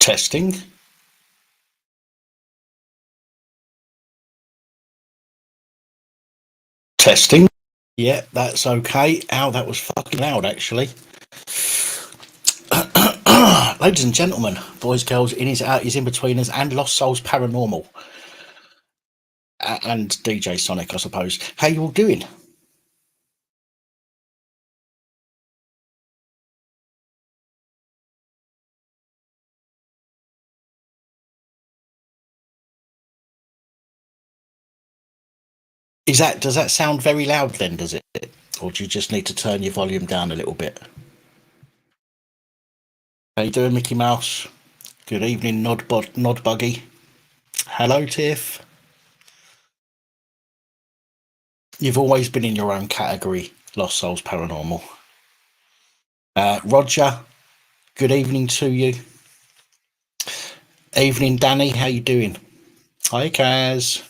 Testing. Testing. Yeah, that's okay. Ow, that was fucking loud, actually. Ladies and gentlemen, boys, girls, innies, outies, in-betweeners, and Lost Souls Paranormal. And DJ Sonic, I suppose. How you all doing? Does that sound very loud then, does it? Or do you just need to turn your volume down a little bit? How you doing, Mickey Mouse? Good evening, Nod Buggy. Hello, Tiff. You've always been in your own category, Lost Souls Paranormal. Roger, good evening to you. Evening, Danny. How you doing? Hi, Kaz.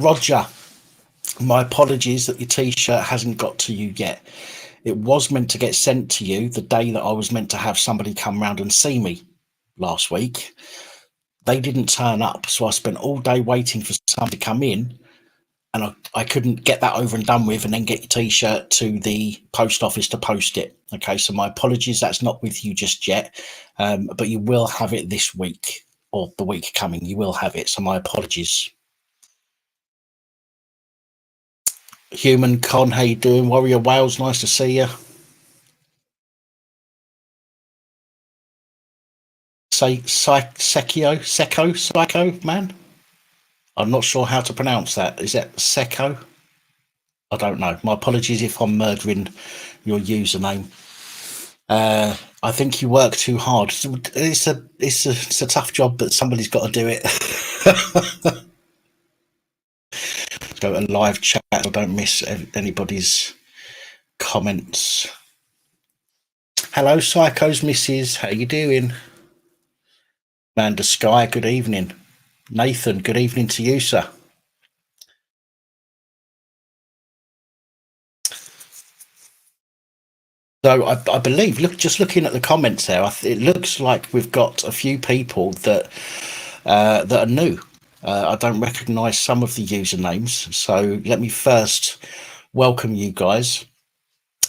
Roger, my apologies that your T-shirt hasn't got to you yet. It was meant to get sent to you the day that I was meant to have somebody come round and see me last week. They didn't turn up, so I spent all day waiting for someone to come in, and I couldn't get that over and done with and then get your T-shirt to the post office to post it. Okay, so my apologies, that's not with you just yet, but you will have it this week or the week coming. You will have it, so my apologies. Human Con, how you doing? Warrior Wales, nice to see you. Say Psycho, man? I'm not sure how to pronounce that. Is that Seco? I don't know. My apologies if I'm murdering your username. I think you work too hard. It's a tough job, but somebody's got to do it. Go to live chat so I don't miss anybody's comments. Hello, Psychos Missus. How you doing? Amanda Sky, good evening. Nathan, good evening to you, sir. So I believe, just looking at the comments there, it looks like we've got a few people that are new. I don't recognise some of the usernames, so let me first welcome you guys.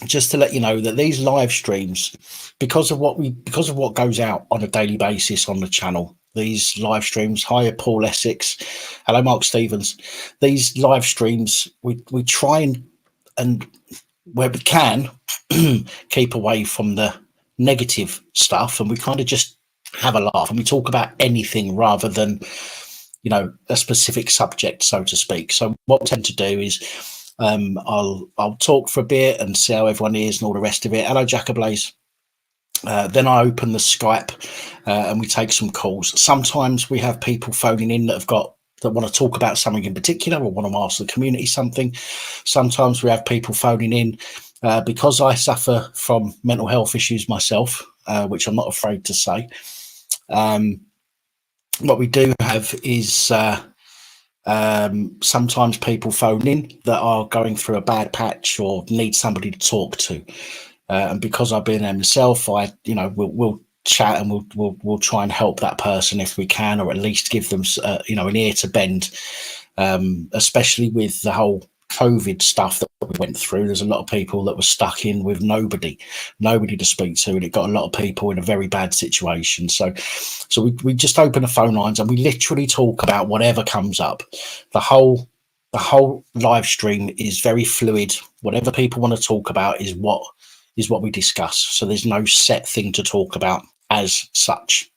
Just to let you know that these live streams, because of what goes out on a daily basis on the channel, these live streams. Hi, Paul Essex. Hello, Mark Stevens. These live streams, we try and where we can keep away from the negative stuff, and we kind of just have a laugh and we talk about anything rather than, you know, a specific subject, so to speak. So what I tend to do is I'll talk for a bit and see how everyone is and all the rest of it. Hello, Jackablaze. Then I open the Skype and we take some calls. Sometimes we have people phoning in that want to talk about something in particular or want to ask the community something. Sometimes we have people phoning in because I suffer from mental health issues myself, which I'm not afraid to say. What we do have is sometimes people phone in that are going through a bad patch or need somebody to talk to. And because I've been there myself, we'll chat and we'll try and help that person if we can, or at least give them an ear to bend, especially with the whole COVID stuff that we went through. There's a lot of people that were stuck in with nobody to speak to, and it got a lot of people in a very bad situation. So we just open the phone lines and we literally talk about whatever comes up. The whole live stream is very fluid. Whatever people want to talk about is what we discuss. So there's no set thing to talk about as such.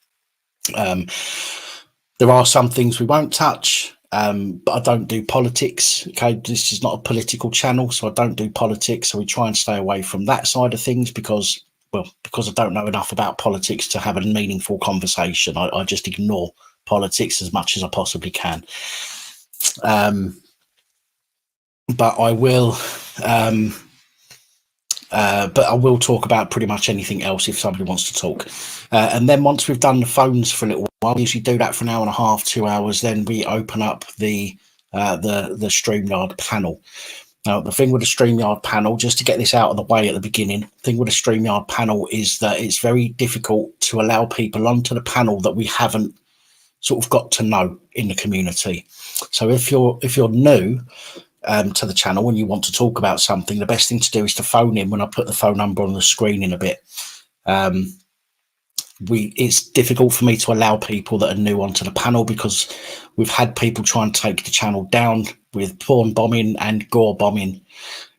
There are some things we won't touch, but I don't do politics. Okay, this is not a political channel, so I don't do politics. So we try and stay away from that side of things because I don't know enough about politics to have a meaningful conversation. I just ignore politics as much as I possibly can. But I will. But I will talk about pretty much anything else if somebody wants to talk. And then once we've done the phones for a little while, we usually do that for an hour and a half, 2 hours. Then we open up the StreamYard panel. Now, the thing with the StreamYard panel, just to get this out of the way at the beginning, the thing with the StreamYard panel is that it's very difficult to allow people onto the panel that we haven't sort of got to know in the community. So if you're new to the channel and you want to talk about something, the best thing to do is to phone in when I put the phone number on the screen in a bit. It's difficult for me to allow people that are new onto the panel because we've had people try and take the channel down with porn bombing and gore bombing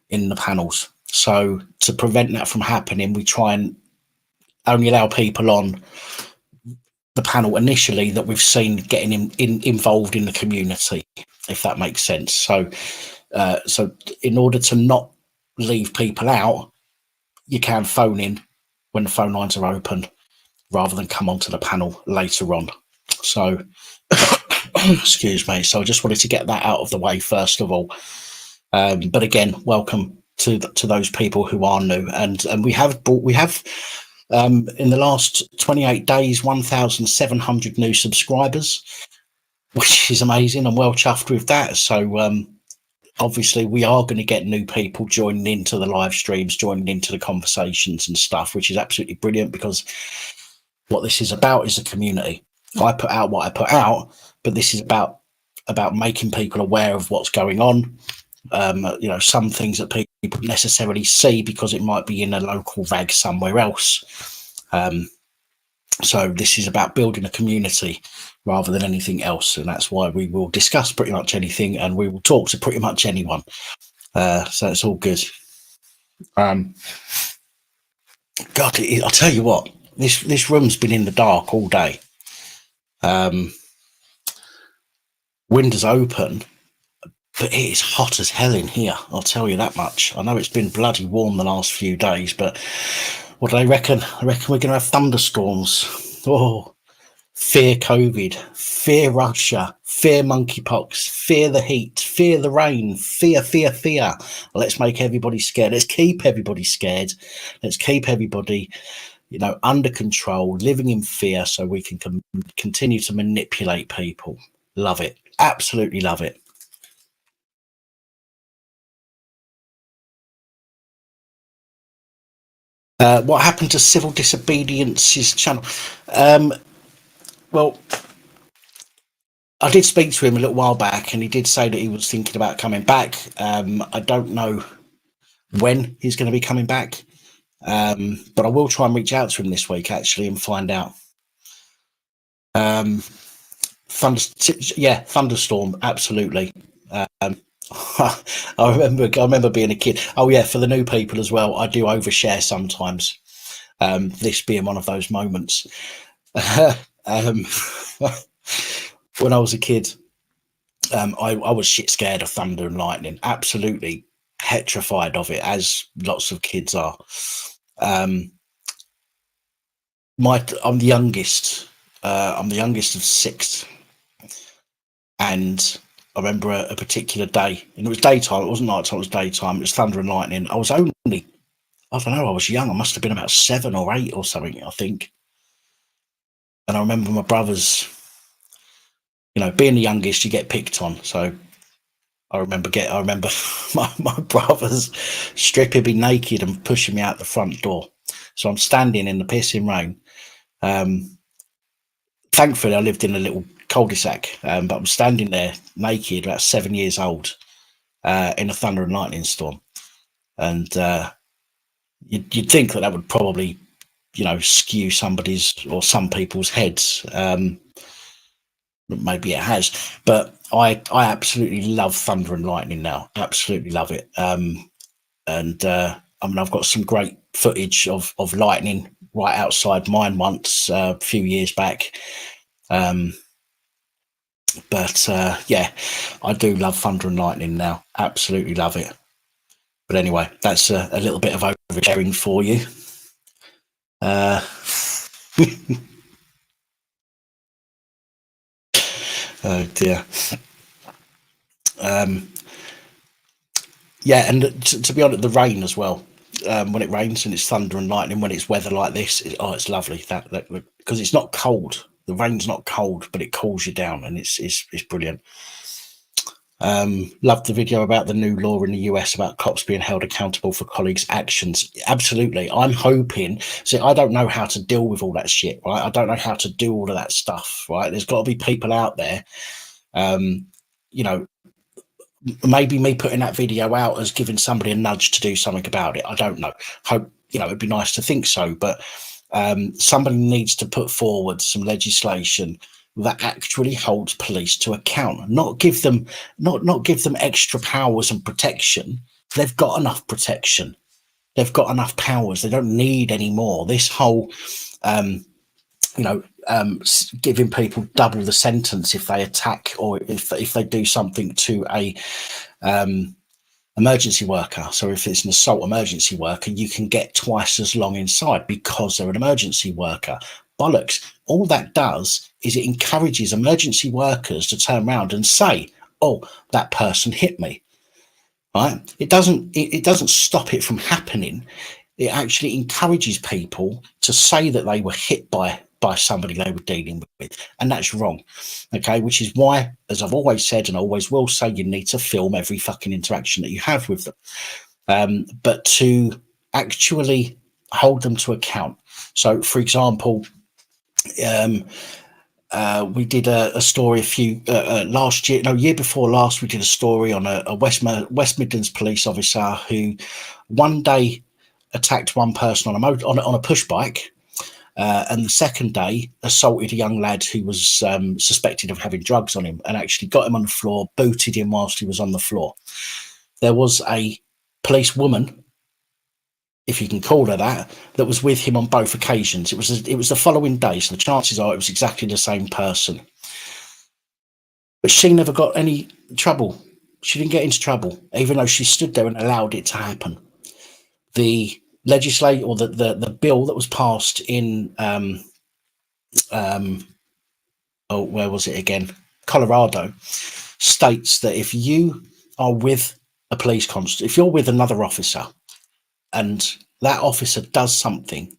in the panels. So to prevent that from happening, we try and only allow people on the panel initially that we've seen getting involved in the community, if that makes sense. So in order to not leave people out, you can phone in when the phone lines are open rather than come onto the panel later on. So excuse me. So I just wanted to get that out of the way first of all. But again, welcome to those people who are new, and we have in the last 28 days 1,700 new subscribers, which is amazing. I'm well chuffed with that. So obviously we are going to get new people joining into the live streams, joining into the conversations and stuff, which is absolutely brilliant, because what this is about is a community. I put out what I put out, but this is about making people aware of what's going on. Some things that people necessarily see because it might be in a local VAG somewhere else. So this is about building a community rather than anything else, and that's why we will discuss pretty much anything and we will talk to pretty much anyone. So it's all good. God, I'll tell you what, this room's been in the dark all day. Windows open, but it is hot as hell in here, I'll tell you that much. I know it's been bloody warm the last few days, but what do they reckon? I reckon we're going to have thunderstorms. Oh, fear COVID, fear Russia, fear monkeypox, fear the heat, fear the rain, fear. Let's make everybody scared. Let's keep everybody scared. Let's keep everybody, under control, living in fear, so we can continue to manipulate people. Love it. Absolutely love it. What happened to Civil Disobedience's channel? Well, I did speak to him a little while back, and he did say that he was thinking about coming back. I don't know when he's going to be coming back, but I will try and reach out to him this week, actually, and find out. Thunderstorm, absolutely. I remember being a kid. Oh yeah, for the new people as well, I do overshare sometimes. This being one of those moments. When I was a kid, I was shit scared of thunder and lightning. Absolutely petrified of it, as lots of kids are. I'm the youngest. I'm the youngest of 6, and I remember a particular day, and it was daytime. It wasn't night time. It was daytime. It was thunder and lightning. I was only, I don't know, I was young. I must have been about 7 or 8 or something, I think. And I remember my brothers, being the youngest, you get picked on. So I remember my brothers stripping me naked and pushing me out the front door. So I'm standing in the pissing rain. Thankfully, I lived in a little cul-de-sac, but I'm standing there naked, about 7 years old, in a thunder and lightning storm. And you'd think that would probably, skew somebody's or some people's heads. Maybe it has, but I absolutely love thunder and lightning now. Absolutely love it. I've got some great footage of lightning right outside mine once, a few years back. But I do love thunder and lightning now. Absolutely love it. But anyway, that's a little bit of oversharing for you. Oh dear. And to be honest, the rain as well. When it rains and it's thunder and lightning, when it's weather like this, it's lovely. That because it's not cold. The rain's not cold, but it cools you down, and it's brilliant. Loved the video about the new law in the US about cops being held accountable for colleagues' actions. Absolutely. I'm hoping. See, I don't know how to deal with all that shit, right? I don't know how to do all of that stuff, right? There's got to be people out there, you know, maybe me putting that video out as giving somebody a nudge to do something about it. I don't know. Hope, it'd be nice to think so, but somebody needs to put forward some legislation that actually holds police to account, not give them extra powers and protection. They've got enough protection. They've got enough powers. They don't need any more. This whole giving people double the sentence if they attack or if they do something to a emergency worker. So if it's an assault emergency worker, you can get twice as long inside because they're an emergency worker. Bollocks. All that does is it encourages emergency workers to turn around and say, oh, that person hit me. Right? It doesn't stop it from happening. It actually encourages people to say that they were hit by somebody they were dealing with, and that's wrong. Okay, which is why, as I've always said and always will say, you need to film every fucking interaction that you have with them, but to actually hold them to account. So, for example, we did a story last year, year before last. We did a story on a West Midlands police officer who one day attacked one person on a push bike. And the second day assaulted a young lad who was suspected of having drugs on him and actually got him on the floor, booted him whilst he was on the floor. There was a police woman, if you can call her that was with him on both occasions. It was the following day, so the chances are it was exactly the same person. But she never got any trouble. She didn't get into trouble, even though she stood there and allowed it to happen. The legislate or the bill that was passed in where was it again? Colorado, states that if you are with a police constable, if you're with another officer and that officer does something,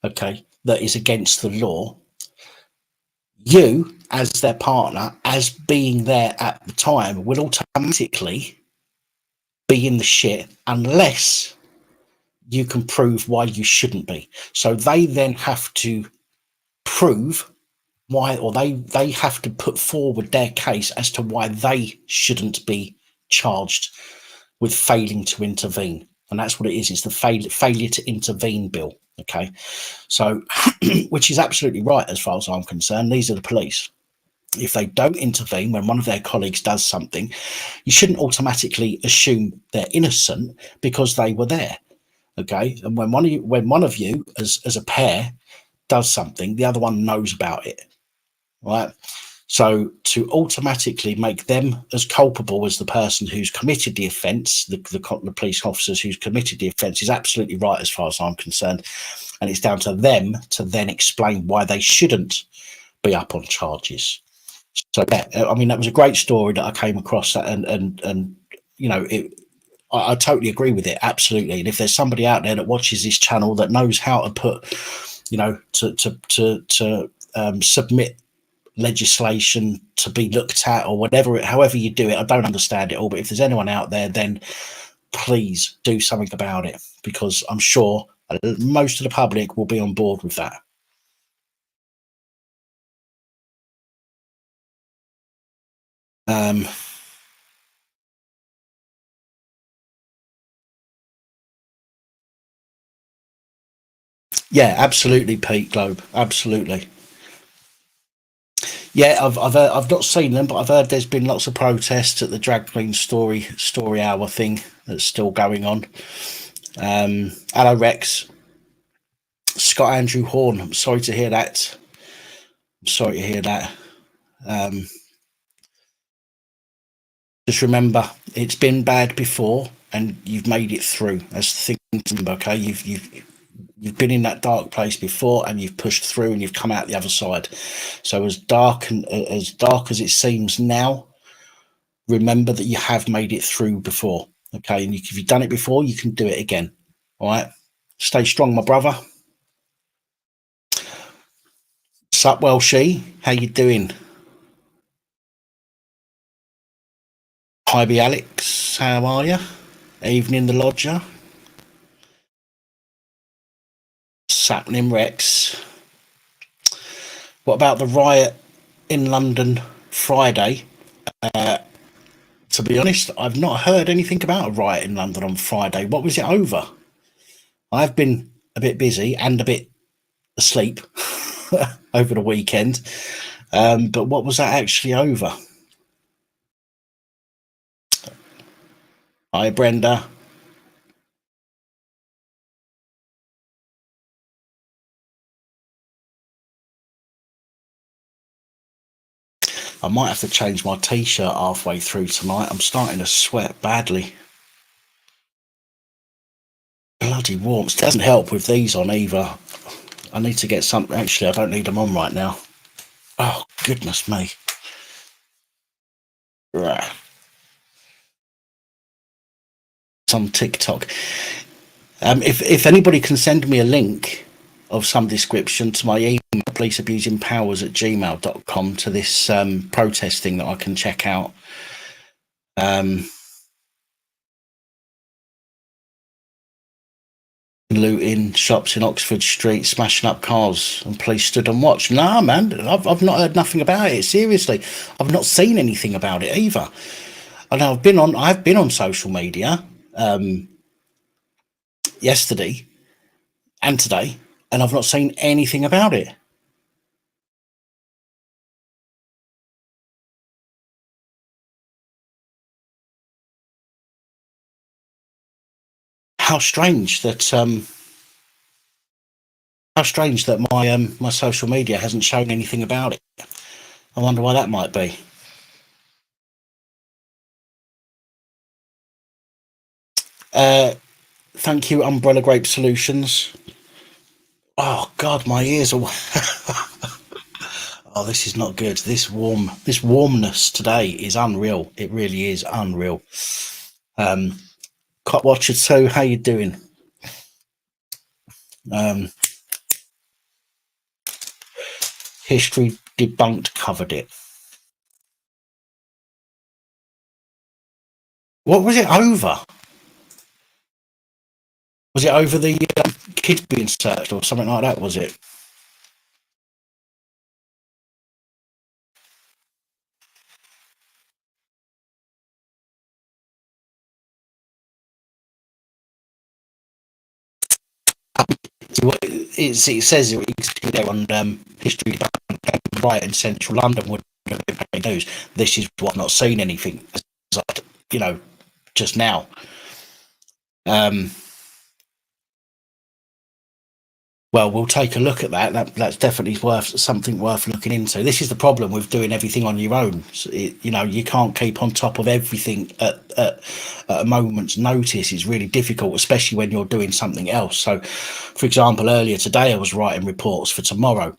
okay, that is against the law, you as their partner, as being there at the time, will automatically be in the shit unless you can prove why you shouldn't be. So they then have to prove why, or they have to put forward their case as to why they shouldn't be charged with failing to intervene. And that's what it is. It's the failure to intervene bill. Okay. So, which is absolutely right as far as I'm concerned. These are the police. If they don't intervene when one of their colleagues does something, you shouldn't automatically assume they're innocent because they were there. Okay. And when one of you as a pair does something, the other one knows about it. Right. So to automatically make them as culpable as the person who's committed the offence, the police officers who's committed the offence, is absolutely right as far as I'm concerned. And it's down to them to then explain why they shouldn't be up on charges. So yeah, I mean, that was a great story that I came across, and I totally agree with it, absolutely. And if there's somebody out there that watches this channel that knows how to put, to submit legislation to be looked at or whatever, however you do it, I don't understand it all, but if there's anyone out there, then please do something about it, because I'm sure most of the public will be on board with that. Yeah, absolutely, Pete Globe, absolutely. Yeah, I've not seen them, but I've heard there's been lots of protests at the drag queen story hour thing that's still going on. Hello, Rex. Scott Andrew Horn. I'm sorry to hear that. Just remember, it's been bad before, and you've made it through. That's the thing to remember. Okay, you've been in that dark place before, and you've pushed through, and you've come out the other side. So as dark as it seems now, remember that you have made it through before. Okay, and if you've done it before, you can do it again. All right, stay strong, my brother. Sup, Welshie? How you doing? Hi, be Alex. How are you? Evening, the lodger. Sapling Rex. What about the riot in London Friday? To be honest, I've not heard anything about a riot in London on Friday. What was it over? I've been a bit busy and a bit asleep over the weekend. But what was that actually over? Hi, Brenda. I might have to change my t-shirt halfway through tonight. I'm starting to sweat badly. Bloody warmth. Doesn't help with these on either. I need to get some. Actually, I don't need them on right now. Oh, goodness me. Right. It's on TikTok. If anybody can send me a link of some description to my email, policeabusingpowers@gmail.com, to this protest thing that I can check out. Looting shops in Oxford Street, smashing up cars, and police stood and watched. Nah, man, I've not heard nothing about it. Seriously, I've not seen anything about it either. And I've been on social media yesterday and today, and I've not seen anything about it. How strange that my social media hasn't shown anything about it. I wonder why that might be. Thank you, Umbrella Grape Solutions. Oh God, my ears are. Oh, this is not good. This warmness today is unreal. It really is unreal. Cop Watcher 2, how you doing? History Debunked covered it. What was it over? Was it over the kids being searched or something like that? Was it? It says it on History Debunked right in central London would be news. This is what I've not seen anything. Just now. Well, we'll take a look at that. That's definitely something worth looking into. This is the problem with doing everything on your own. You can't keep on top of everything at a moment's notice. It's really difficult, especially when you're doing something else. So, for example, earlier today, I was writing reports for tomorrow.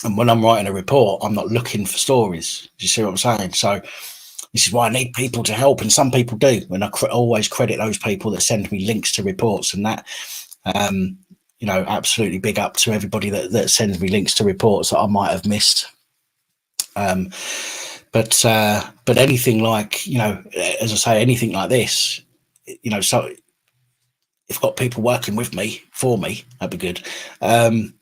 And when I'm writing a report, I'm not looking for stories. Do you see what I'm saying? So this is why I need people to help. And some people do. And I always credit those people that send me links to reports and that. Absolutely big up to everybody that sends me links to reports that I might have missed. But anything like, as I say, anything like this, so if I've got people working with me, for me, that'd be good. Can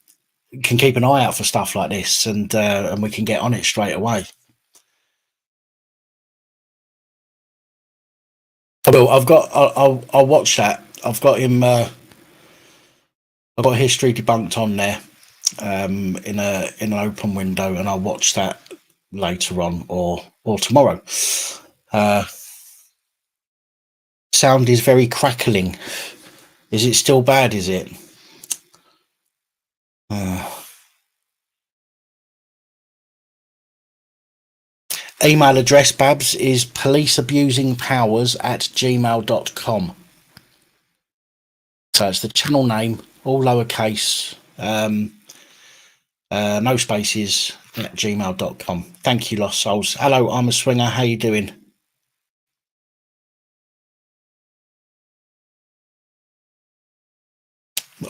keep an eye out for stuff like this, and we can get on it straight away. I will. I'll watch that. I've got him. I've got History Debunked on there in an open window, and I'll watch that later on or tomorrow. Sound is very crackling. Is it still bad? Is it? Email address, Babs, is policeabusingpowers@gmail.com. So it's the channel name, all lowercase, no spaces, at gmail.com. Thank you, Lost Souls. Hello, I'm a Swinger. How you doing?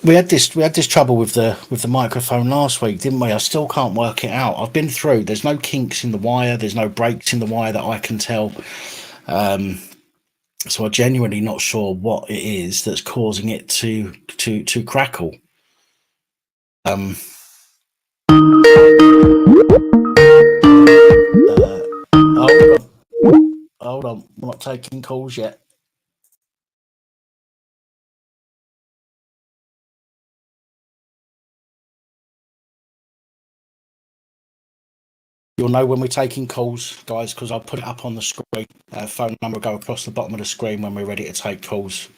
We had this trouble with the microphone last week, didn't we? I still can't work it out. I've been through. There's no kinks in the wire. There's no breaks in the wire that I can tell. So I'm genuinely not sure what it is that's causing it to crackle. Um, hold on, we're not taking calls yet. You'll know when we're taking calls, guys, because I'll put it up on the screen. Phone number will go across the bottom of the screen when we're ready to take calls.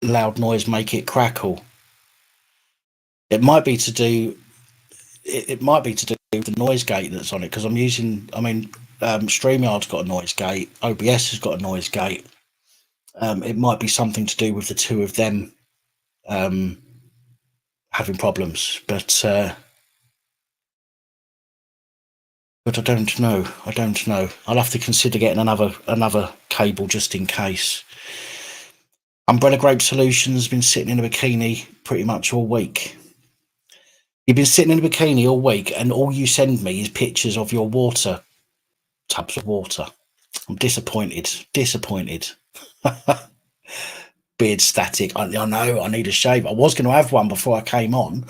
Loud noise make it crackle. It might be to do. It might be to do with the noise gate that's on it because I'm using. I mean, StreamYard's got a noise gate. OBS has got a noise gate. It might be something to do with the two of them having problems, but I don't know. I don't know. I'll have to consider getting another cable just in case. Umbrella Grape Solutions been sitting in a bikini pretty much all week. You've been sitting in a bikini all week, and all you send me is pictures of your water tubs of water. I'm disappointed. Disappointed. Beard static. I know. I need a shave. I was going to have one before I came on,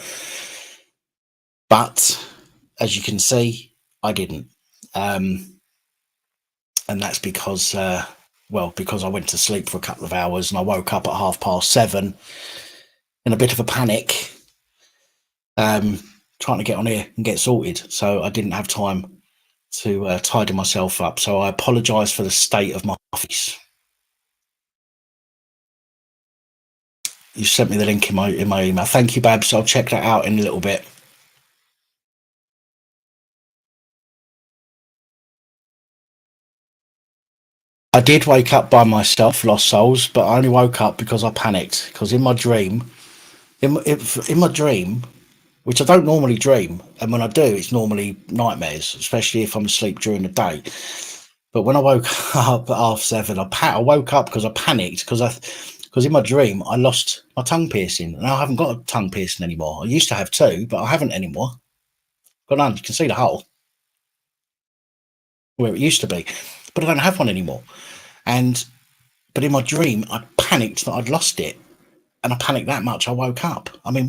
but as you can see, I didn't. And that's because, because I went to sleep for a couple of hours and I woke up at 7:30 in a bit of a panic, trying to get on here and get sorted. So I didn't have time to tidy myself up. So I apologise for the state of my office. You sent me the link in my email. Thank you, Babs. I'll check that out in a little bit. I did wake up by myself, lost souls, but I only woke up because I panicked. Because in my dream, in my dream, which I don't normally dream, and when I do, it's normally nightmares, especially if I'm asleep during the day. But when I woke up at 7:30, I woke up because I panicked because in my dream I lost my tongue piercing, and I haven't got a tongue piercing anymore. I used to have two, but I haven't anymore. Got none. You can see the hole where it used to be, but I don't have one anymore. And but in my dream, I panicked that I'd lost it, and I panicked that much. I woke up. I mean,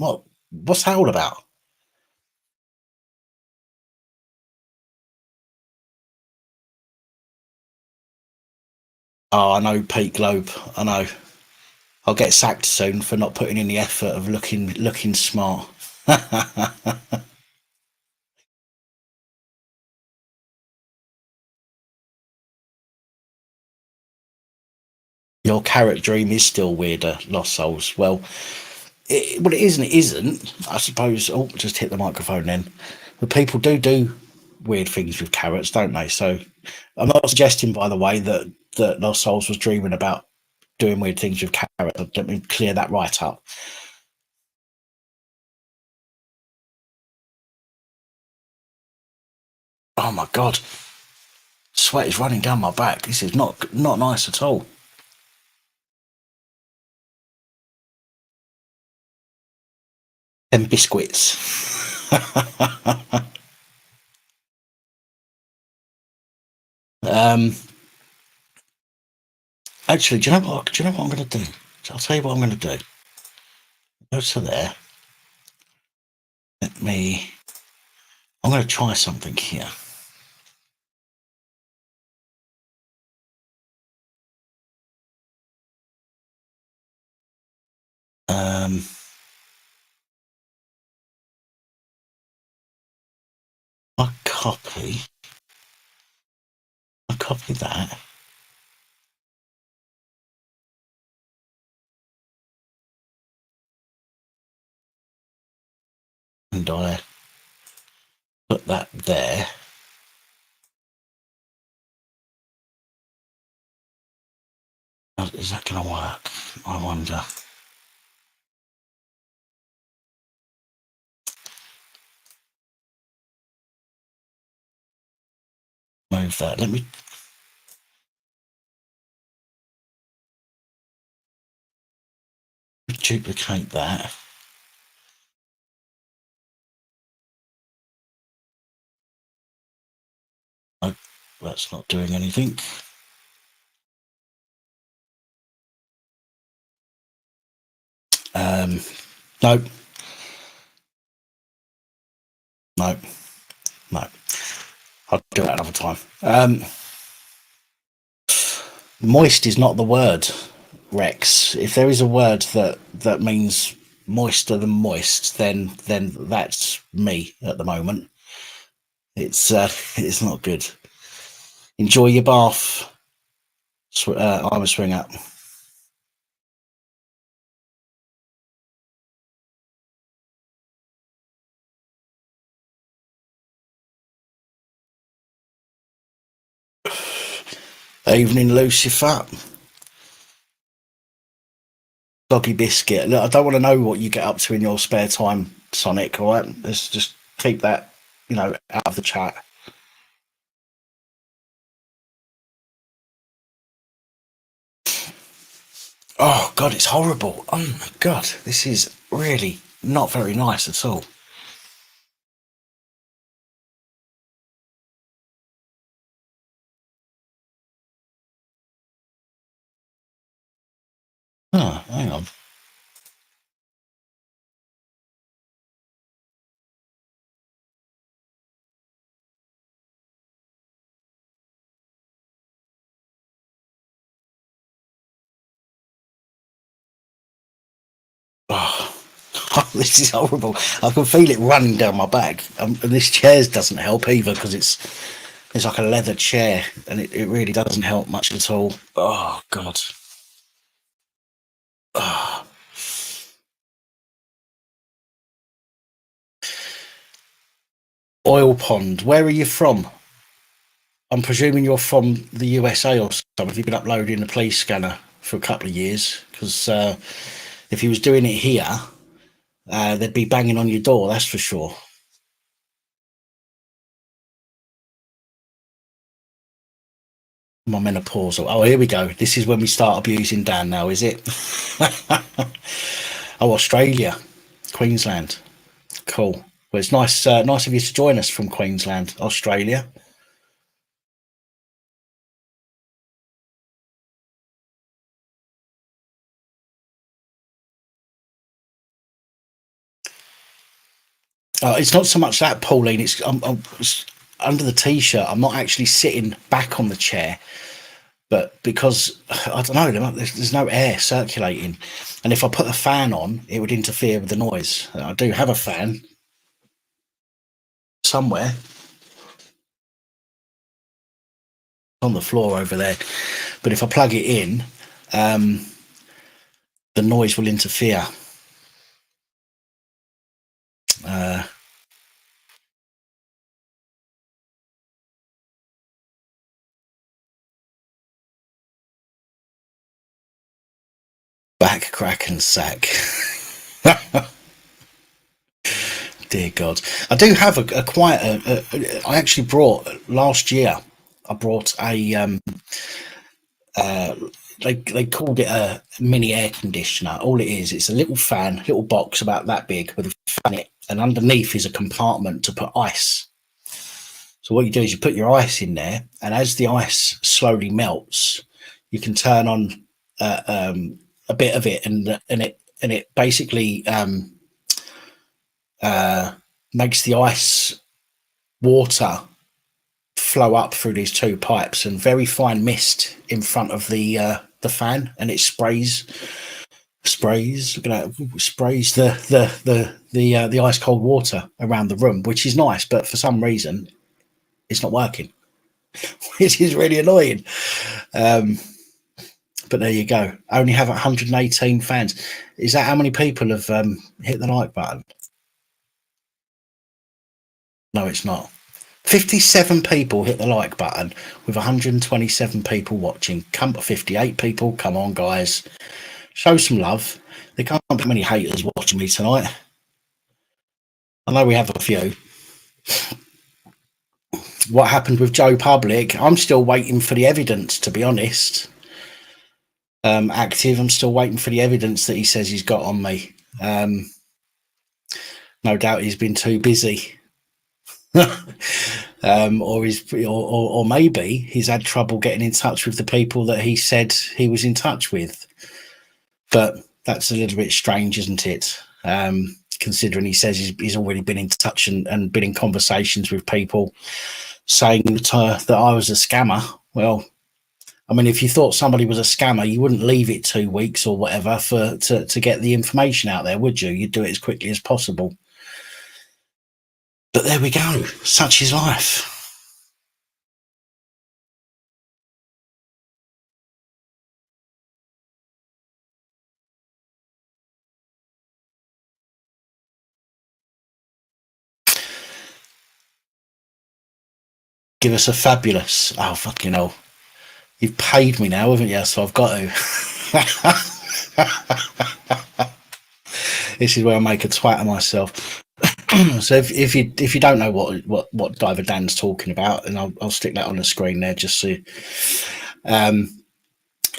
what's that all about? Oh, I know, Pete Globe. I know. I'll get sacked soon for not putting in the effort of looking smart. Your carrot dream is still weirder, Lost Souls. Well, it is and it isn't. I suppose. Oh, just hit the microphone then. But people do weird things with carrots, don't they? So I'm not suggesting, by the way, that Lost Souls was dreaming about doing weird things with carrots. Let me clear that right up. Oh my god, sweat is running down my back. This is not nice at all. And biscuits. um, actually, do you know what? Do you know what I'm going to do? I'll tell you what I'm going to do. Go to there. Let me. I'm going to try something here. Um, I copy. I copy that. And I put that there. Is that going to work? I wonder. Move that. Let me duplicate that. That's not doing anything. No. No. No. I'll do it another time. Moist is not the word, Rex. If there is a word that means moister than moist, then that's me at the moment. It's not good. Enjoy your bath. I'm a swinger. Evening, Lucifer. Doggy biscuit. Look, I don't want to know what you get up to in your spare time, Sonic. All right, let's just keep that, out of the chat. Oh God, it's horrible. Oh my God, this is really not very nice at all. Oh, hang on. Oh, this is horrible. I can feel it running down my back. And this chair doesn't help either because it's like a leather chair, and it really doesn't help much at all. Oh God. Oh. Oil pond. Where are you from? I'm presuming you're from the USA or something. Have you been uploading the police scanner for a couple of years? Because if he was doing it here, they'd be banging on your door. That's for sure. My menopausal. Oh, here we go. This is when we start abusing Dan now, is it? Oh, Australia, Queensland. Cool. Well, it's nice of you to join us from Queensland, Australia. It's not so much that, Pauline. It's under the t-shirt. I'm not actually sitting back on the chair, but because I don't know, there's no air circulating, and if I put a fan on, it would interfere with the noise. I do have a fan somewhere on the floor over there, but if I plug it in, the noise will interfere. Back, crack, and sack. Dear God, I do have a quite. I actually brought last year. I brought a. They called it a mini air conditioner. All it is, it's a little fan, little box about that big with a fan in it, and underneath is a compartment to put ice. So what you do is you put your ice in there, and as the ice slowly melts, you can turn on a bit of it, and it basically makes the ice water flow up through these two pipes and very fine mist in front of the fan, and it sprays look at that, sprays the ice cold water around the room, which is nice, but for some reason it's not working, which is really annoying. But there you go. I only have 118 fans. Is that how many people have hit the like button? No, it's not. 57 people hit the like button with 127 people watching. Come 58 people. Come on, guys. Show some love. There can't be many haters watching me tonight. I know we have a few. What happened with Joe Public? I'm still waiting for the evidence, to be honest. Active. I'm still waiting for the evidence that he says he's got on me. No doubt he's been too busy. Or maybe he's had trouble getting in touch with the people that he said he was in touch with. But that's a little bit strange, isn't it? Considering he says he's already been in touch and been in conversations with people saying that I was a scammer. Well, I mean, if you thought somebody was a scammer, you wouldn't leave it 2 weeks or whatever to get the information out there, would you? You'd do it as quickly as possible. But there we go. Such is life. Give us a fabulous. Oh, fucking hell. You've paid me now, haven't you? So I've got to. This is where I make a twat of myself. So if you don't know what Diver Dan's talking about, and I'll stick that on the screen there just so.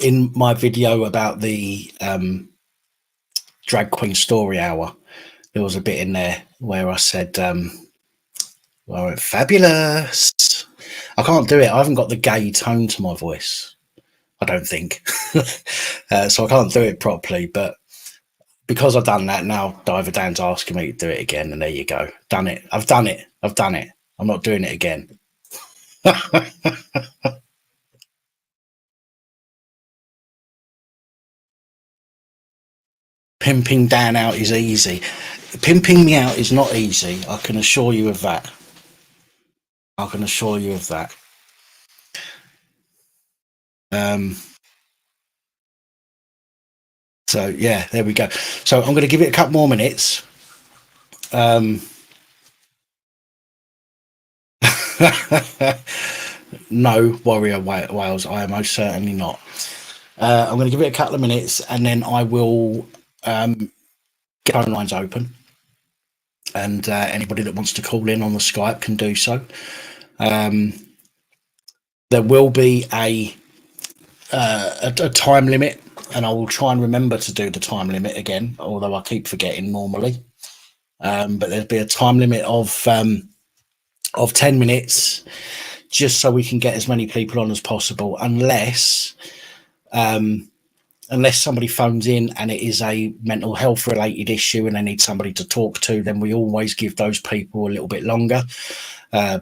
In my video about the drag queen story hour, there was a bit in there where I said, well, fabulous. I can't do it. I haven't got the gay tone to my voice, I don't think. So I can't do it properly. But because I've done that, now Diver Dan's asking me to do it again. And there you go. Done it. I've done it. I've done it. I'm not doing it again. Pimping Dan out is easy. Pimping me out is not easy. I can assure you of that. I can assure you of that. So yeah, there we go. So I'm going to give it a couple more minutes. No, Warrior Wales, I am most certainly not. I'm going to give it a couple of minutes, and then I will get phone lines open, and anybody that wants to call in on the Skype can do so. There will be a time limit, and I will try and remember to do the time limit again, although I keep forgetting normally. But there'll be a time limit of 10 minutes, just so we can get as many people on as possible, unless somebody phones in and it is a mental health related issue and they need somebody to talk to, then we always give those people a little bit longer,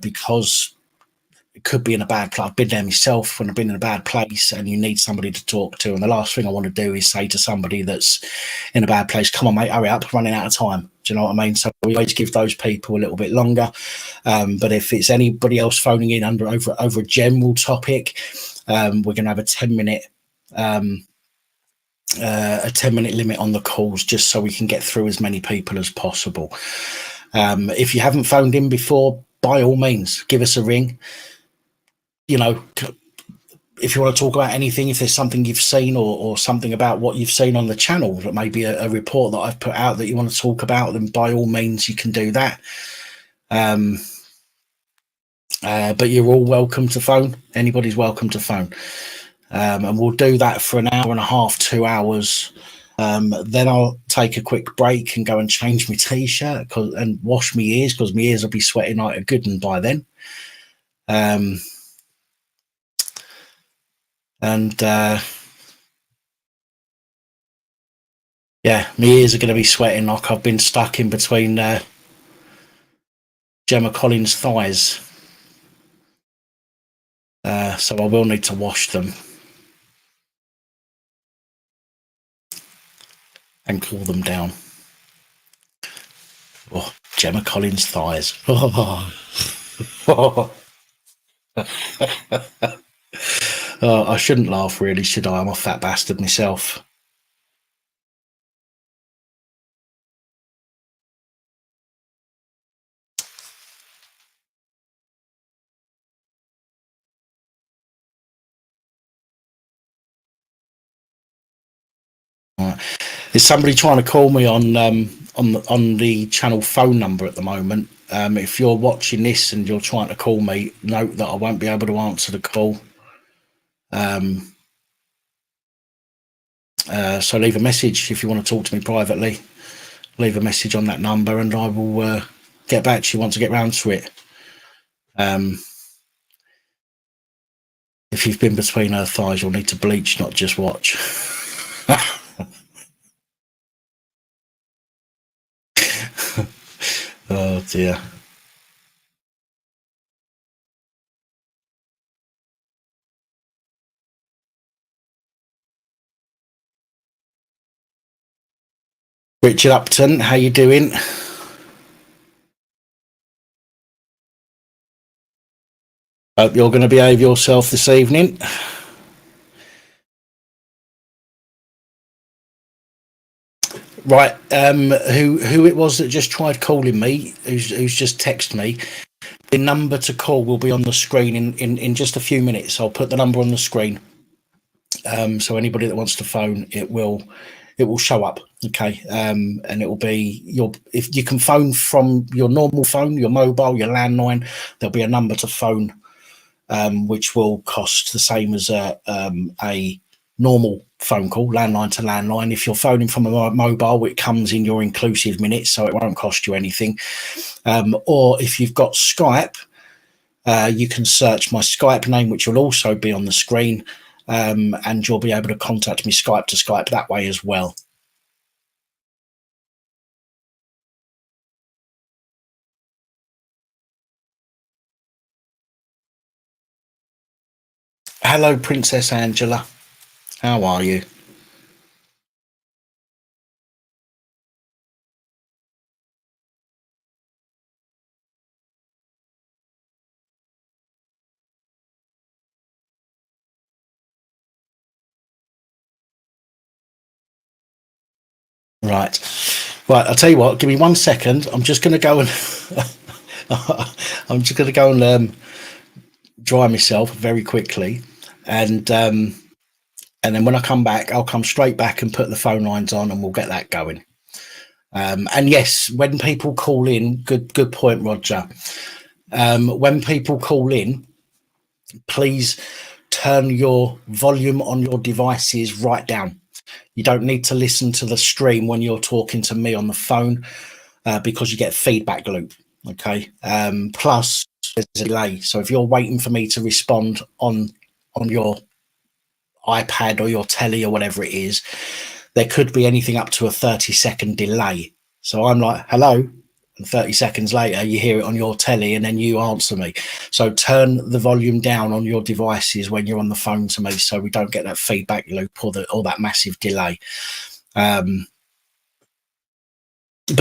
because it could be in a bad place. I've been there myself when I've been in a bad place and you need somebody to talk to. And the last thing I want to do is say to somebody that's in a bad place, come on, mate, hurry up, running out of time. Do you know what I mean? So we always give those people a little bit longer. But if it's anybody else phoning in over a general topic, we're going to have a 10-minute limit on the calls, just so we can get through as many people as possible. If you haven't phoned in before, by all means, give us a ring. You know, if you want to talk about anything, if there's something you've seen or something about what you've seen on the channel, that may be a report that I've put out that you want to talk about, then by all means you can do that. But you're all welcome to phone. Anybody's welcome to phone. And we'll do that for an hour and a half, 2 hours. Then I'll take a quick break and go and change my t-shirt and wash my ears, because my ears will be sweating like a good one by then. Yeah, my ears are going to be sweating like I've been stuck in between Gemma Collins' thighs. So I will need to wash them and cool them down. Oh, Gemma Collins' thighs. Oh. Oh, I shouldn't laugh, really, should I? I'm a fat bastard myself. Is somebody trying to call me on the channel phone number at the moment? If you're watching this and you're trying to call me, note that I won't be able to answer the call. So leave a message if you want to talk to me privately. Leave a message on that number, and I will get back to you once I get round to it. Um, if you've been between her thighs, you'll need to bleach, not just watch. Oh dear. Richard Upton, how you doing? Hope you're going to behave yourself this evening. Right, who it was that just tried calling me? Who's just texted me? The number to call will be on the screen in just a few minutes. I'll put the number on the screen. So anybody that wants to phone, it will show up. Okay, and it will be if you can phone from your normal phone, your mobile, your landline. There'll be a number to phone, which will cost the same as a normal phone call, landline to landline. If you're phoning from a mobile, it comes in your inclusive minutes, so it won't cost you anything. Or if you've got Skype, you can search my Skype name, which will also be on the screen, and you'll be able to contact me Skype to Skype that way as well. Hello, Princess Angela. How are you? Right. Right, I'll tell you what, give me 1 second. I'm just going to go and I'm just going to go and dry myself very quickly, and then when I come back, I'll come straight back and put the phone lines on, and we'll get that going. And yes, when people call in, good point, Roger. When people call in, please turn your volume on your devices right down. You don't need to listen to the stream when you're talking to me on the phone, because you get a feedback loop. Okay. Plus, there's a delay. So if you're waiting for me to respond on your iPad or your telly or whatever it is, there could be anything up to a 30-second delay. So I'm like, hello. And 30 seconds later, you hear it on your telly and then you answer me. So turn the volume down on your devices when you're on the phone to me, so we don't get that feedback loop or that massive delay. But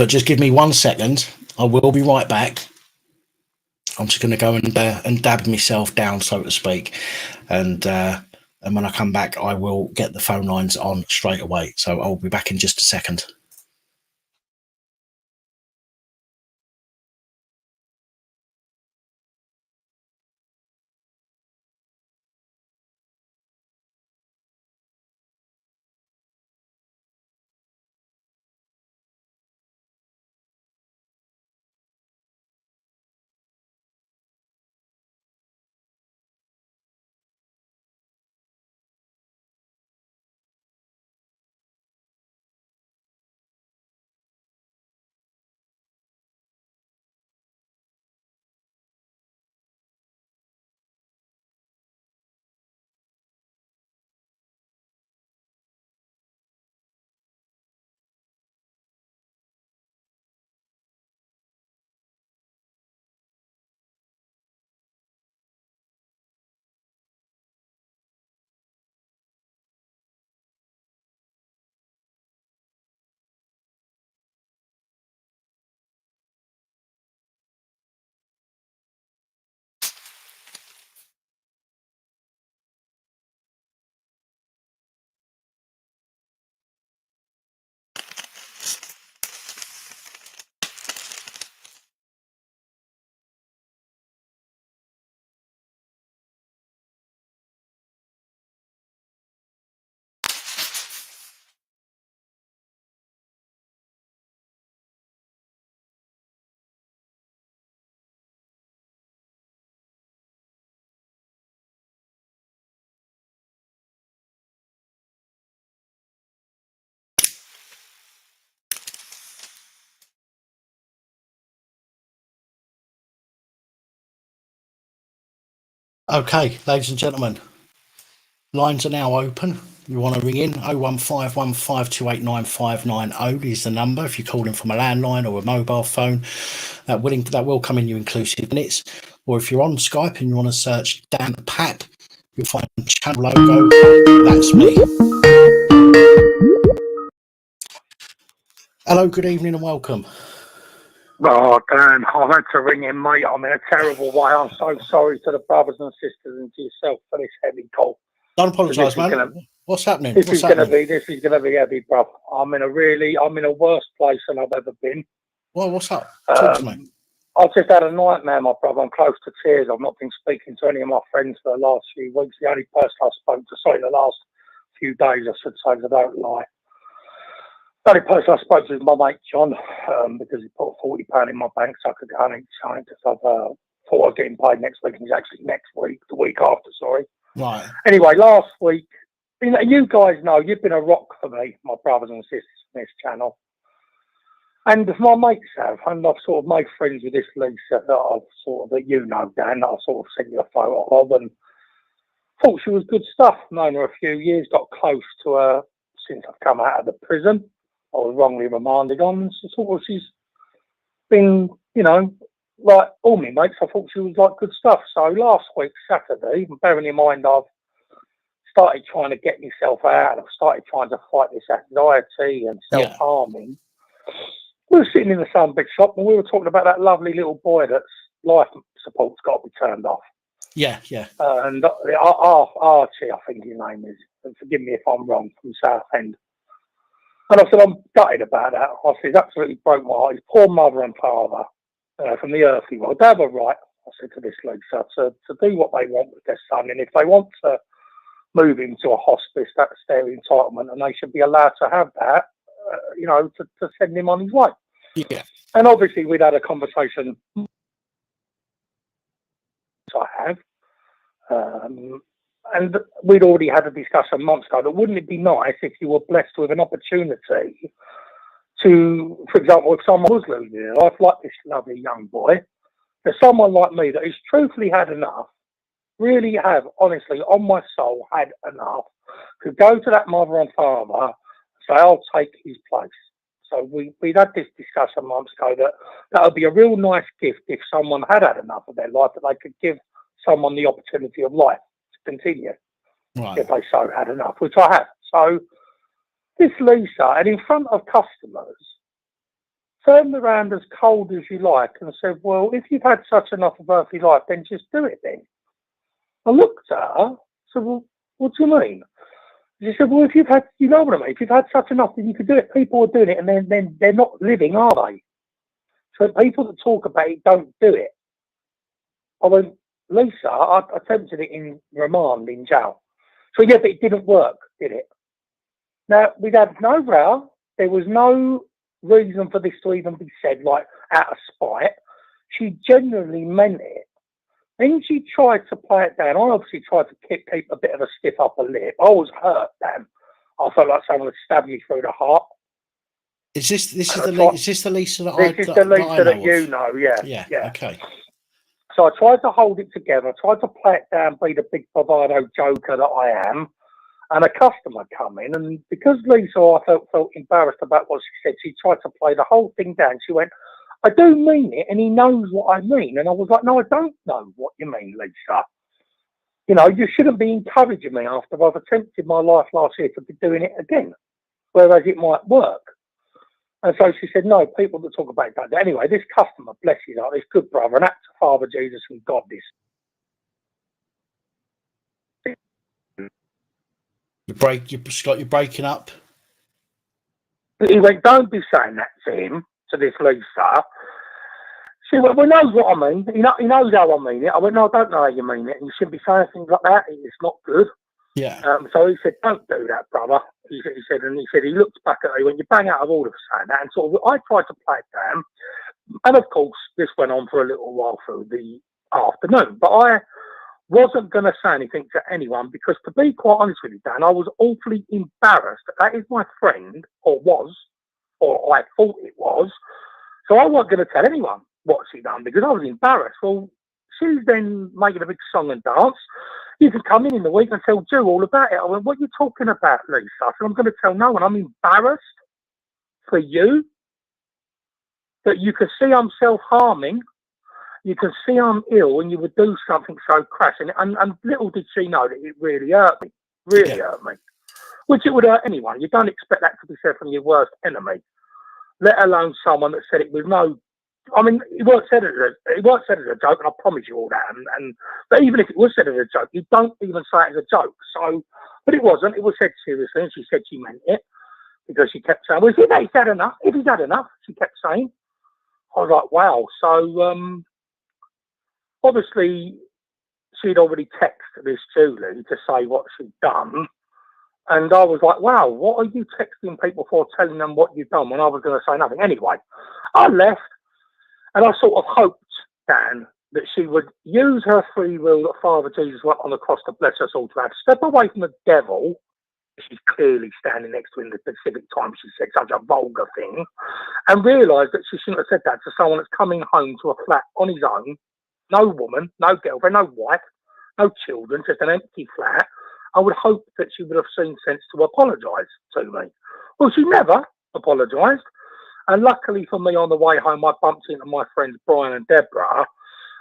just give me 1 second. I will be right back. I'm just going to go and dab myself down, so to speak. And when I come back, I will get the phone lines on straight away. So I'll be back in just a second. Okay, ladies and gentlemen, lines are now open. You want to ring in 01515289590 is the number if you're calling from a landline or a mobile phone. That will come in your inclusive minutes. Or if you're on Skype and you want to search Dan Pat, you'll find the channel logo. That's me. Hello, good evening and welcome. Oh, Dan, I've had to ring in, mate. I'm in a terrible way. I'm so sorry to the brothers and sisters and to yourself for this heavy call. Don't apologise, man. What's happening? This is going to be heavy, bruv. I'm in a worse place than I've ever been. Well, what's up? Talk to me. I've just had a nightmare, my brother. I'm close to tears. I've not been speaking to any of my friends for the last few weeks. The only person I spoke to, the last few days, I should say, 'cause I don't lie. The only person I spoke to was my mate John, because he put £40 in my bank so I could go and eat something, because I thought I was getting paid next week, and it's actually next week, the week after, sorry. Right. Anyway, last week, you guys know, you've been a rock for me, my brothers and sisters on this channel. And my mates have, and I've sort of made friends with this Lisa that Dan, that I sort of sent you a photo of, and thought she was good stuff. Known her a few years, got close to her since I've come out of the prison. I was wrongly remanded on. So she's been, like all my mates, I thought she was like good stuff. So last week, Saturday, bearing in mind I've started trying to get myself out, I've started trying to fight this anxiety and self-harming. We were sitting in the sunbed shop and we were talking about that lovely little boy that's life support's got to be turned off. Yeah. And Archie, I think his name is, and forgive me if I'm wrong, from Southend. And I said, I'm gutted about that. I said, it's absolutely broke my heart. His poor mother and father from the earthly world, they were right, I said to this Lisa, to do what they want with their son. And if they want to move him to a hospice, that's their entitlement, and they should be allowed to have that, to send him on his way. Yeah. And obviously, we'd had a conversation. I have. And we'd already had a discussion months ago that wouldn't it be nice if you were blessed with an opportunity to, for example, if someone was losing their life, like this lovely young boy, there's someone like me that has truthfully had enough, really have, honestly, on my soul, had enough, could go to that mother and father, say, I'll take his place. So we'd had this discussion months ago that would be a real nice gift if someone had enough of their life, that they could give someone the opportunity of life to continue, right, if they so had enough, which I have. So this Lisa, and in front of customers, turned around as cold as you like and said, well, if you've had such enough of earthly life, then just do it then. I looked at her, said, well, what do you mean? She said, well, if you've had, you know what I mean, if you've had such enough, then you could do it. People are doing it, and then they're not living, are they? So people that talk about it don't do it. I went, Lisa, I attempted it in remand in jail. So yeah, but it didn't work, did it? Now, we'd had no row. There was no reason for this to even be said, like, out of spite. She genuinely meant it. Then she tried to play it down. I obviously tried to keep a bit of a stiff upper lip. I was hurt, Dan. I felt like someone had stabbed me through the heart. Is this the Lisa that This is the Lisa that you know, yeah. Okay. So I tried to hold it together, I tried to play it down, be the big bravado joker that I am, and a customer come in, and because Lisa, I felt embarrassed about what she said, she tried to play the whole thing down. She went, I do mean it, and he knows what I mean. And I was like, no, I don't know what you mean, Lisa. You shouldn't be encouraging me after I've attempted my life last year to be doing it again, whereas it might work. And so she said, no, people that talk about that. Anyway, this customer, bless his heart, this good brother, an act of Father Jesus and God, this. Scott, you're breaking up. He went, don't be saying that to him, to this Lisa. She went, well, he knows what I mean. He knows how I mean it. I went, no, I don't know how you mean it. And you shouldn't be saying things like that. It's not good. Yeah. So he said, don't do that, brother. He said, he looked back at me when you bang out of order for saying that. And sort of, I tried to play it down. And of course, this went on for a little while through the afternoon. But I wasn't going to say anything to anyone because, to be quite honest with you, Dan, I was awfully embarrassed that is my friend, or I thought it was. So I wasn't going to tell anyone what she done because I was embarrassed. Well, she's then making a big song and dance. You can come in the week and tell Joe all about it. I went, what are you talking about, Lisa? I said, I'm going to tell no one. I'm embarrassed for you that you can see I'm self-harming. You can see I'm ill and you would do something so crass. And little did she know that it really hurt me. Really hurt me. Which it would hurt anyone. You don't expect that to be said from your worst enemy, let alone someone that said it with no... I mean, it weren't said as a joke, and I promise you all that. But even if it was said as a joke, you don't even say it as a joke. So, but it wasn't. It was said seriously, and she said she meant it because she kept saying, "Well, if he's had enough, if he's had enough," she kept saying. I was like, "Wow." So, obviously, she'd already texted this Julie to say what she'd done, and I was like, "Wow, what are you texting people for, telling them what you've done?" When I was going to say nothing. Anyway, I left. And I sort of hoped, Dan, that she would use her free will that Father Jesus went on the cross to bless us all to have. Step away from the devil. She's clearly standing next to him in the specific time she said such a vulgar thing. And realise that she shouldn't have said that to someone that's coming home to a flat on his own. No woman, no girlfriend, no wife, no children, just an empty flat. I would hope that she would have seen sense to apologise to me. Well, she never apologised. And luckily for me, on the way home, I bumped into my friends Brian and Deborah,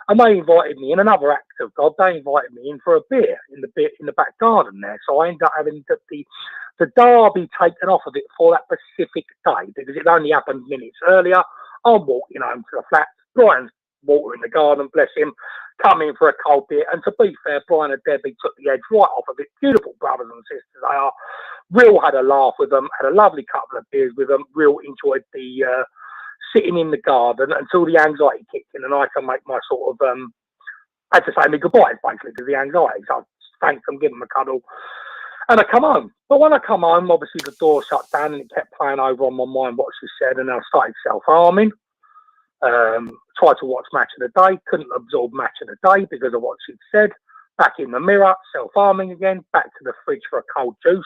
and they invited me, in another act of God, they invited me in for a beer in the back garden there. So I ended up having the derby taken off of it for that specific day, because it only happened minutes earlier. I'm walking home to the flat. Brian's watering the garden, bless him, come in for a cold beer. And to be fair, Brian and Debbie took the edge right off of it. Beautiful brothers and sisters they are. Real had a laugh with them, had a lovely couple of beers with them, real enjoyed the sitting in the garden until the anxiety kicked in and I can make my sort of, I had to say me goodbyes basically because the anxiety. So I thanked them, give them a cuddle, and I come home. But when I come home, obviously the door shut down and it kept playing over on my mind what she said, and I started self-harming. Tried to watch Match of the Day, couldn't absorb Match of the Day because of what she'd said. Back in the mirror, self-harming again, back to the fridge for a cold juice.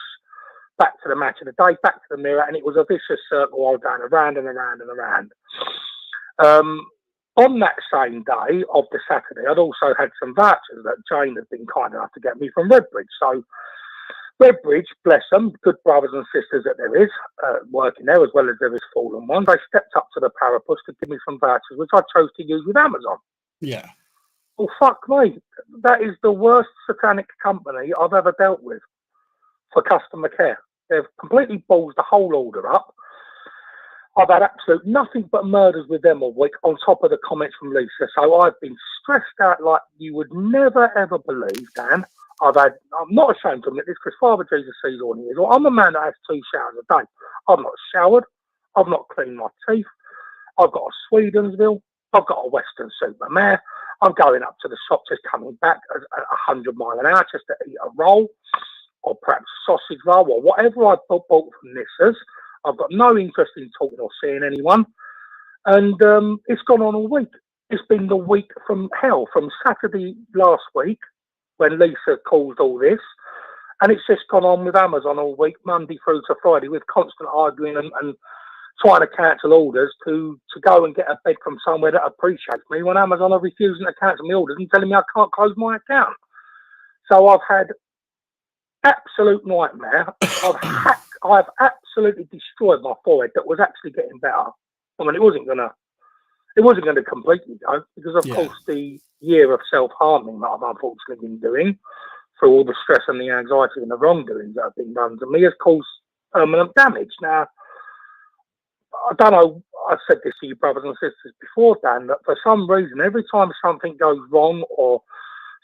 Back to the Match of the Day, back to the mirror, and it was a vicious circle. I was going around and around and around. On that same day of the Saturday, I'd also had some vouchers that Jane had been kind enough to get me from Redbridge. So Redbridge, bless them, good brothers and sisters that there is, working there as well as there is fallen ones. They stepped up to the parapet to give me some vouchers, which I chose to use with Amazon. Yeah. Well, fuck me. That is the worst satanic company I've ever dealt with for customer care. They've completely ballsed the whole order up. I've had absolute nothing but murders with them all week on top of the comments from Lisa. So I've been stressed out like you would never, ever believe, Dan. I'm not ashamed to admit this because Father Jesus sees all he is. Well, I'm a man that has 2 showers a day. I've not showered. I've not cleaned my teeth. I've got a Swedensville. I've got a Western Supermare. I'm going up to the shop just coming back at 100 miles an hour just to eat a roll, or perhaps sausage roll, or whatever I bought from Nissa's. I've got no interest in talking or seeing anyone. And it's gone on all week. It's been the week from hell, from Saturday last week, when Lisa caused all this. And it's just gone on with Amazon all week, Monday through to Friday, with constant arguing and trying to cancel orders to go and get a bed from somewhere that appreciates me, when Amazon are refusing to cancel my orders and telling me I can't close my account. So I've had absolute nightmare. I've absolutely destroyed my forehead that was actually getting better. I mean, it wasn't gonna completely go because of course the year of self-harming that I've unfortunately been doing through all the stress and the anxiety and the wrongdoings that have been done to me has caused permanent damage. Now, I don't know, I've said this to you brothers and sisters before, Dan, that for some reason, every time something goes wrong or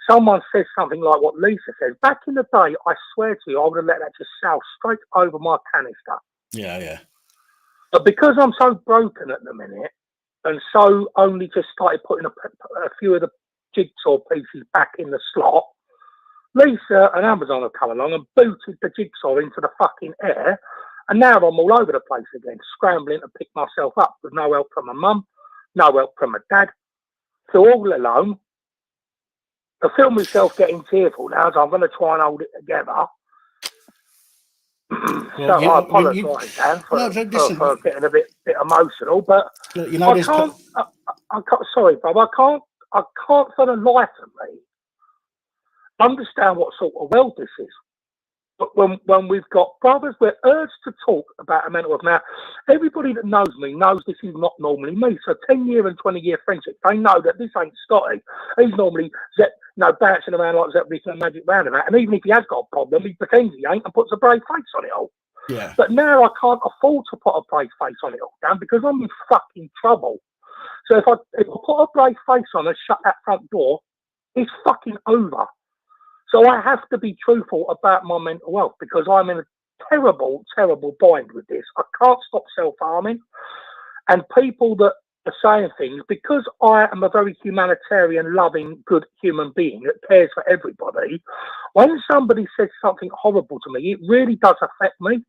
someone says something like what Lisa says, back in the day, I swear to you, I would have let that just sail straight over my canister. Yeah. But because I'm so broken at the minute, and so only just started putting a few of the jigsaw pieces back in the slot, Lisa and Amazon have come along and booted the jigsaw into the fucking air, and now I'm all over the place again, scrambling to pick myself up with no help from my mum, no help from my dad, so all alone. I feel myself getting tearful now, so I'm going to try and hold it together. Well, so I apologise, Dan, for getting a bit emotional, but you know, I can't. Sorry, Bob, I can't I can't for the life of me understand what sort of world this is. But when we've got brothers, we're urged to talk about a mental health. Now, everybody that knows me knows this is not normally me. So 10-year and 20-year friendship, they know that this ain't Scotty. He's normally bouncing around like Zeppelin and Magic Roundabout. And even if he has got a problem, he pretends he ain't and puts a brave face on it all. Yeah. But now I can't afford to put a brave face on it all, Dan, because I'm in fucking trouble. So if I put a brave face on and shut that front door, it's fucking over. So I have to be truthful about my mental health because I'm in a terrible, terrible bind with this. I can't stop self-harming. And people that are saying things, because I am a very humanitarian, loving, good human being that cares for everybody, when somebody says something horrible to me, it really does affect me.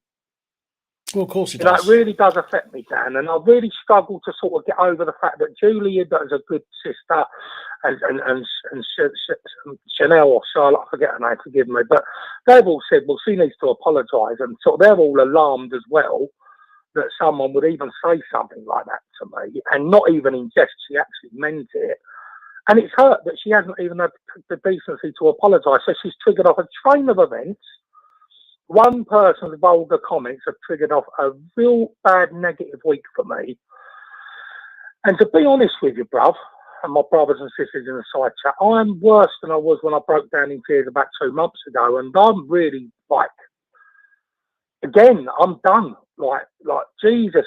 Well, of course it does. It really does affect me, Dan, and I really struggle to sort of get over the fact that Julia, that is a good sister, and Chanel or Charlotte, I forget her name, forgive me, but they've all said, well, she needs to apologise, and sort of they're all alarmed as well that someone would even say something like that to me, and not even in jest, she actually meant it. And it's hurt that she hasn't even had the decency to apologise, so she's triggered off a train of events. One person's vulgar comments have triggered off a real bad negative week for me. And to be honest with you, bruv, and my brothers and sisters in the side chat, I'm worse than I was when I broke down in tears about 2 months ago. And I'm really, again, I'm done. Like Jesus,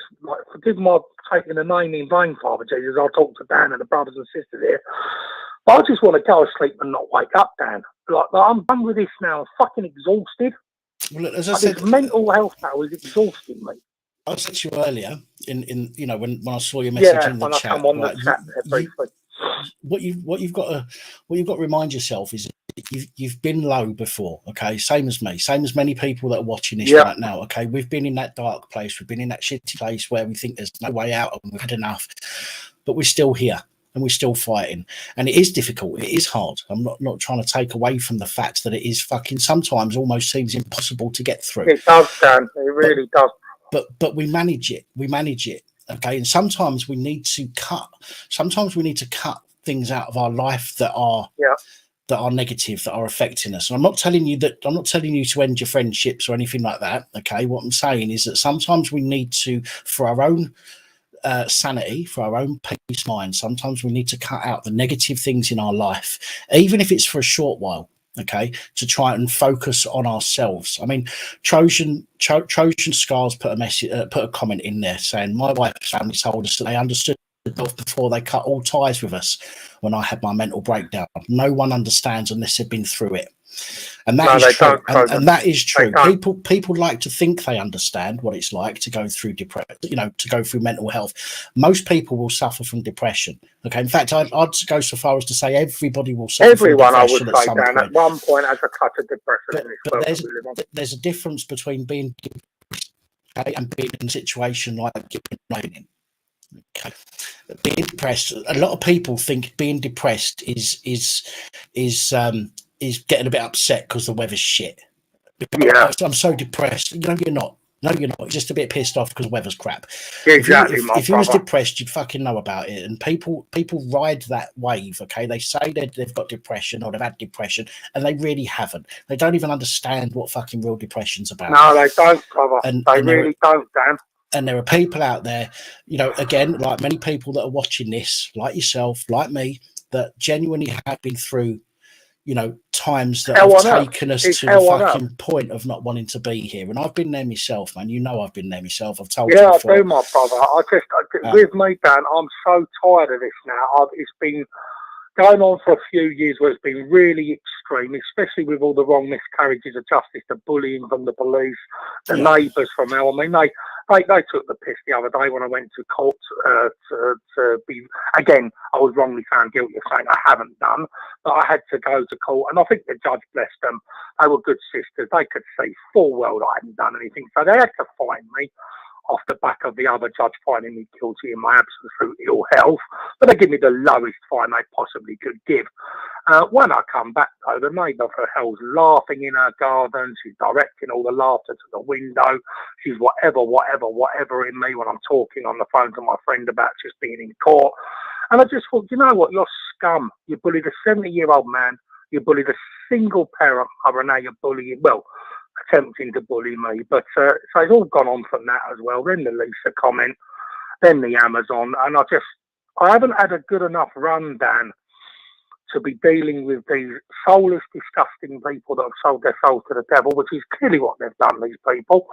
forgive my taking the name in vain, Father Jesus. I'll talk to Dan and the brothers and sisters here. But I just want to go to sleep and not wake up, Dan. I'm done with this now. I'm fucking exhausted. Well, as I said, this mental health now is exhausting me. I said to you earlier, in when I saw your message in the chat, come on the chat briefly. What you've got to remind yourself is you've been low before, okay? Same as me, same as many people that are watching this right now, okay? We've been in that dark place, we've been in that shitty place where we think there's no way out and we've had enough, but we're still here. And we're still fighting, and it is difficult. It is hard. I'm not trying to take away from the fact that it is fucking sometimes almost seems impossible to get through. It does, Dan. It really does. But we manage it. We manage it. Okay, and sometimes we need to cut. Sometimes we need to cut things out of our life that are negative, that are affecting us. And I'm not telling you to end your friendships or anything like that. Okay, what I'm saying is that sometimes we need to, for our own sanity, for our own peace of mind, sometimes we need to cut out the negative things in our life, even if it's for a short while, okay, to try and focus on ourselves. I mean, Trojan Scars put a comment in there saying, my wife's family told us that they understood before they cut all ties with us when I had my mental breakdown. No one understands unless they've been through it. And that is true. And that is true. People like to think they understand what it's like to go through depression, to go through mental health. Most people will suffer from depression. Okay. In fact, I'd go so far as to say everybody will suffer from depression. I would say, Dan, at one point has a touch of depression. But there's a difference between being depressed, okay, and being in a situation like you're in. Okay. Being depressed, a lot of people think being depressed is getting a bit upset because the weather's shit. I'm so depressed. You're not. No, you're not. You're just a bit pissed off because the weather's crap. Exactly. If you was depressed, you'd fucking know about it. And people ride that wave. Okay, they say they've got depression or they've had depression, and they really haven't. They don't even understand what fucking real depression's about. No, they don't, brother. They really don't, Dan. And there are people out there, again, like many people that are watching this, like yourself, like me, that genuinely have been through, times that have taken us to the fucking point of not wanting to be here. And I've been there myself, man. I've been there myself. I've told you before. I do, my brother. With me, Dan, I'm so tired of this now. It's been going on for a few years where it's been really extreme, especially with all the wrong miscarriages of justice, the bullying from the police, the neighbours from hell. I mean, they took the piss the other day when I went to court to be, again, I was wrongly found guilty of saying I haven't done, but I had to go to court, and I think the judge blessed them. They were good sisters. They could see full well I hadn't done anything, so they had to fine me off the back of the other judge finding me guilty in my absence through ill health, but they give me the lowest fine they possibly could give. When I come back, though, the neighbour for hell's laughing in her garden. She's directing all the laughter to the window. She's whatever in me when I'm talking on the phone to my friend about just being in court. And I just thought, you know what, you're scum. You bullied a 70-year-old man, you bullied a single parent mother, and now you're bullying, well, attempting to bully me. But so it's all gone on from that as well. Then the Lisa comment, then the Amazon, and I haven't had a good enough run, Dan, to be dealing with these soulless, disgusting people that have sold their soul to the devil, which is clearly what they've done, these people.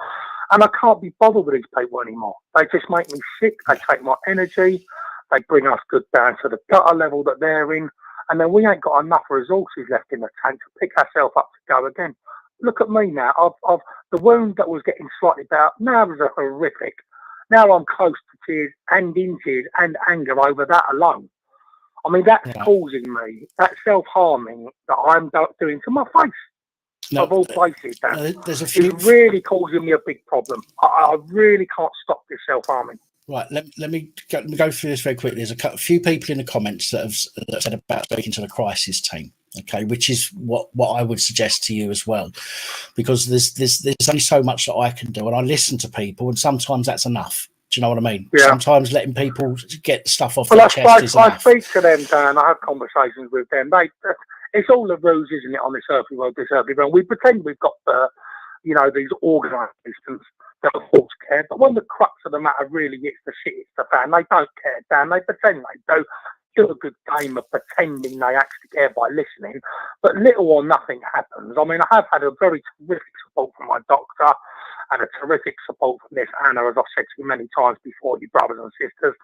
And I can't be bothered with these people anymore. They just make me sick. They take my energy. They bring us good down to the gutter level that they're in. And then we ain't got enough resources left in the tank to pick ourselves up to go again. Look at me now. I've the wound that was getting slightly bad now is horrific. Now I'm close to tears and in tears and anger over that alone. I mean, that's causing me, that self-harming that I'm doing to my face. No, of all places, there's a few. It's really causing me a big problem. I really can't stop this self-harming. Right, let me go through this very quickly. There's a few people in the comments that have said about speaking to the crisis team. Okay, which is what I would suggest to you as well, because there's only so much that I can do, and I listen to people, and sometimes that's enough. Do you know what I mean? Yeah. Sometimes letting people get stuff off their chest is enough. I speak to them, Dan. I have conversations with them. It's all a ruse, isn't it, on this earthly world, this earthly realm. We pretend we've got, these organisations that are forced care, but when the crux of the matter really hits the shit, it's the fan. They don't care, Dan. They pretend they do a good game of pretending they actually care by listening, but little or nothing happens. I mean, I have had a very terrific support from my doctor and a terrific support from this Anna, as I've said to you many times before, you brothers and sisters.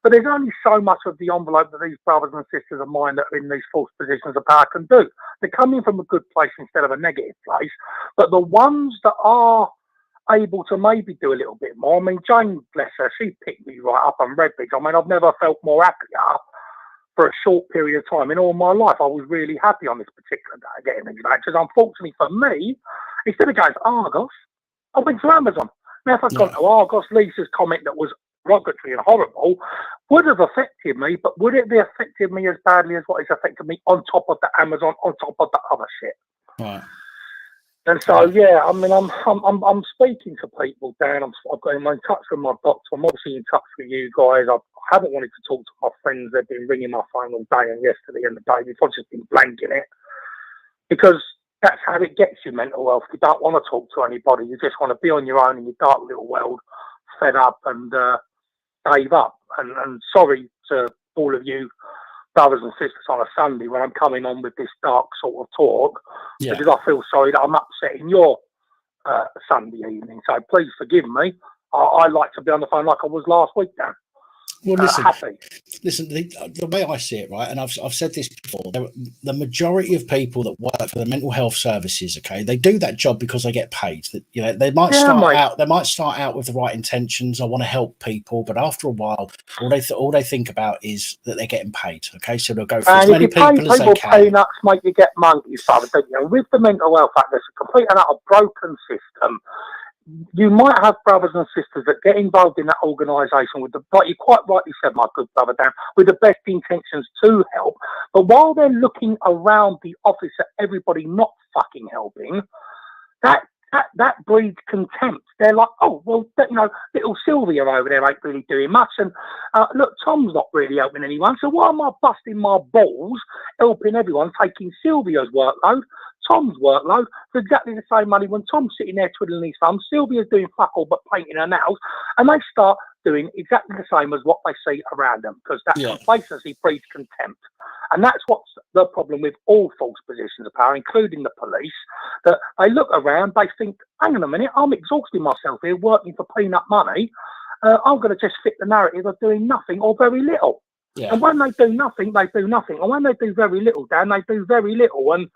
But there's only so much of the envelope that these brothers and sisters of mine that are in these false positions of power can do. They're coming from a good place instead of a negative place. But the ones that are able to maybe do a little bit more, I mean, Jane, bless her, she picked me right up on Redbridge. I mean, I've never felt more happier for a short period of time in all my life. I was really happy on this particular day getting these matches. Unfortunately for me, instead of going to Argos, I went to Amazon. Now, if I'd gone to Argos, Lisa's comment that was derogatory and horrible would have affected me, but would it be affected me as badly as what it's affected me on top of the Amazon, on top of the other shit? Right. And so, yeah, I mean, I'm speaking to people, Dan. I've got in touch with my doctor. I'm obviously in touch with you guys. I haven't wanted to talk to my friends. They've been ringing my phone all day and yesterday and the day before. I've just been blanking it because that's how it gets you, mental health. You don't want to talk to anybody. You just want to be on your own in your dark little world, fed up and gave up. And sorry to all of you brothers and sisters on a Sunday when I'm coming on with this dark sort of talk, because I feel sorry that I'm upsetting your Sunday evening. So please forgive me. I like to be on the phone like I was last week, Dan. Well, listen, happy. Listen. The way I see it, right, and I've said this before. The majority of people that work for the mental health services, okay, they do that job because they get paid. That they might start out with the right intentions. I want to help people, but after a while, all they think about is that they're getting paid. Okay, so they'll go for as many people as they can. Peanuts make you get monkeys, brother. Don't you? With the mental health act, there's a complete and utter broken system. You might have brothers and sisters that get involved in that organisation with like you quite rightly said, my good brother Dan, with the best intentions to help. But while they're looking around the office at everybody not fucking helping, that breeds contempt. They're like, oh, well, little Sylvia over there ain't really doing much. And look, Tom's not really helping anyone. So why am I busting my balls helping everyone, taking Sylvia's workload, Tom's workload for exactly the same money when Tom's sitting there twiddling his thumbs, Sylvia's doing fuck all but painting her nails, and they start doing exactly the same as what they see around them, because that complacency breeds contempt. And that's what's the problem with all false positions of power, including the police, that they look around, they think, hang on a minute, I'm exhausting myself here working for peanut money. I'm going to just fit the narrative of doing nothing or very little. Yeah. And when they do nothing, they do nothing. And when they do very little, Dan, they do very little. And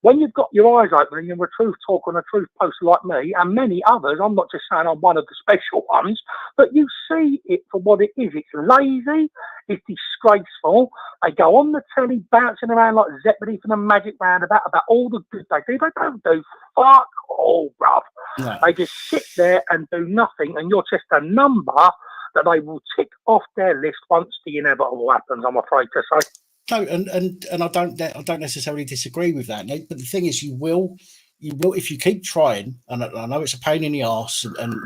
when you've got your eyes open and you're a truth talker and a truth poster like me and many others, I'm not just saying I'm one of the special ones, but you see it for what it is. It's lazy, it's disgraceful. They go on the telly bouncing around like Zeppelin from the Magic Roundabout about all the good they do. They don't do fuck all, bruv. No. They just sit there and do nothing, and you're just a number that they will tick off their list once the inevitable happens, I'm afraid to say. No, and I don't necessarily disagree with that. But the thing is, you will you will if you keep trying. And I know it's a pain in the arse. And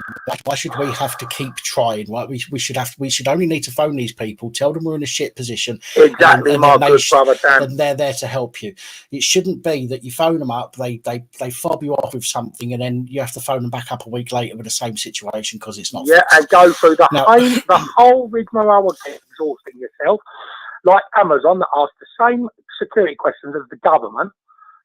why should we have to keep trying? Right? We should only need to phone these people, tell them we're in a shit position. Exactly, and my good brother Dan. And they're there to help you. It shouldn't be that you phone them up, they fob you off with something, and then you have to phone them back up a week later with the same situation because it's not. Yeah, and go through the whole rigmarole again, exhausting yourself. Like Amazon that asks the same security questions as the government.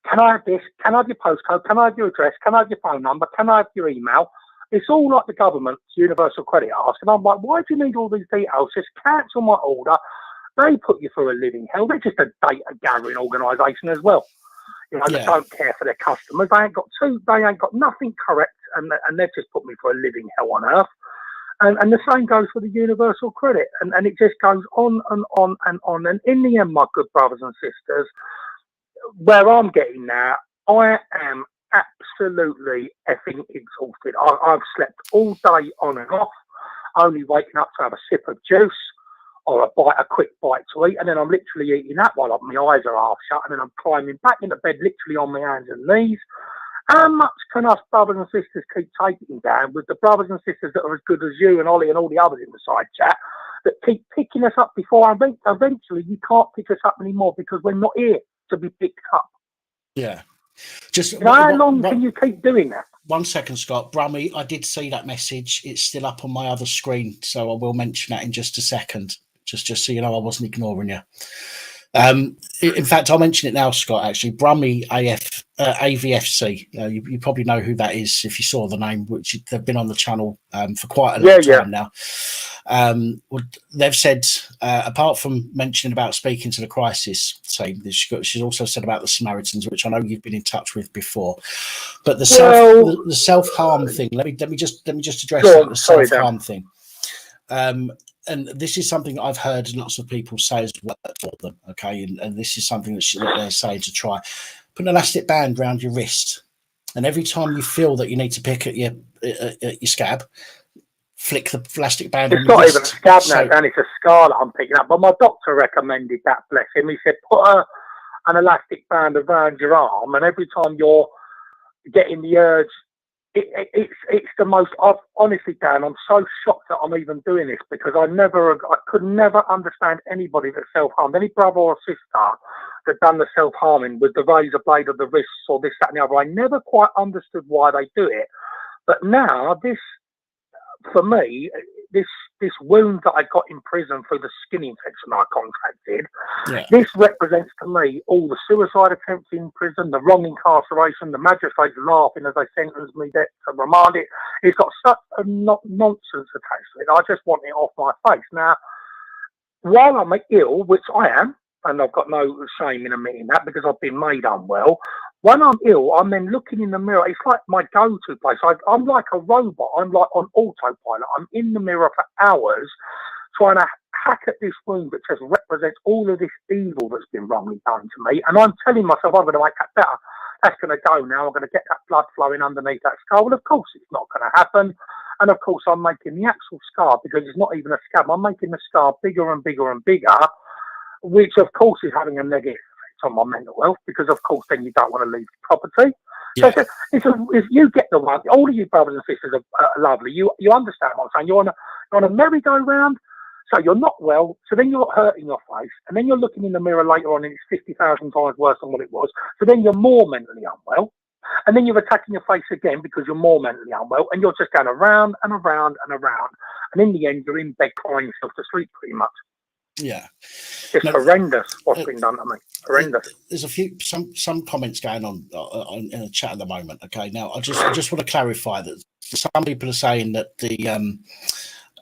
Can I have this? Can I have your postcode? Can I have your address? Can I have your phone number? Can I have your email? It's all like the government's universal credit ask. And I'm like, why do you need all these details? Just cancel my order. They put you through a living hell. They're just a data gathering organisation as well. You know, they don't care for their customers. They ain't got nothing correct, and they've just put me through a living hell on earth. And the same goes for the universal credit. And it just goes on and on and on. And in the end, my good brothers and sisters, where I'm getting now, I am absolutely effing exhausted. I've slept all day on and off, only waking up to have a sip of juice or a quick bite to eat, and then I'm literally eating that while my eyes are half shut, and then I'm climbing back into bed literally on my hands and knees. How much can us brothers and sisters keep taking down with the brothers and sisters that are as good as you and Ollie and all the others in the side chat that keep picking us up before eventually you can't pick us up anymore because we're not here to be picked up. Yeah. Just how long can you keep doing that? 1 second, Scott. Brummy, I did see that message. It's still up on my other screen, so I will mention that in just a second. Just so you know, I wasn't ignoring you. In fact, I'll mention it now, Scott. Actually, Brummy AVFC. You probably know who that is if you saw the name, which they've been on the channel for quite a long time now. They've said, apart from mentioning about speaking to the crisis team, she's also said about the Samaritans, which I know you've been in touch with before. But the self-harm thing. Let me just address the self-harm thing. And this is something that I've heard lots of people say has worked for them. Okay, and this is something that they're saying to try. Put an elastic band around your wrist, and every time you feel that you need to pick at your scab, flick the elastic band. It's not even a scab now, Dan. It's a scar that I'm picking up. But my doctor recommended that. Bless him. He said put an elastic band around your arm, and every time you're getting the urge. It's the most. Honestly, Dan, I'm so shocked that I'm even doing this because I could never understand anybody that self-harmed, any brother or sister that done the self-harming with the razor blade of the wrists or this, that, and the other. I never quite understood why they do it, but now this, for me, this wound that I got in prison through the skin infection I contracted, this represents to me all the suicide attempts in prison, the wrong incarceration, the magistrates laughing as they sentence me to remand it. It's got such a nonsense attached to it. I just want it off my face. Now, while I'm ill, which I am, and I've got no shame in admitting that because I've been made unwell, when I'm ill, I'm then looking in the mirror. It's like my go-to place. I'm like a robot. I'm like on autopilot. I'm in the mirror for hours trying to hack at this wound that just represents all of this evil that's been wrongly done to me. And I'm telling myself I'm going to make that better. That's going to go now. I'm going to get that blood flowing underneath that scar. Well, of course, it's not going to happen. And, of course, I'm making the actual scar, because it's not even a scab. I'm making the scar bigger and bigger and bigger, which, of course, is having a negative on my mental health, because of course then you don't want to leave property. So if you get the one, all of you brothers and sisters are lovely. You understand what I'm saying. You're on a merry-go-round, so you're not well, so then you're hurting your face, and then you're looking in the mirror later on and it's 50,000 times worse than what it was, so then you're more mentally unwell, and then you're attacking your face again because you're more mentally unwell, and you're just going around and around and around, and in the end you're in bed crying yourself to sleep pretty much. Yeah, it's horrendous what's been done to me. Horrendous. There's some comments going on in the chat at the moment. Okay, now I just want to clarify that some people are saying that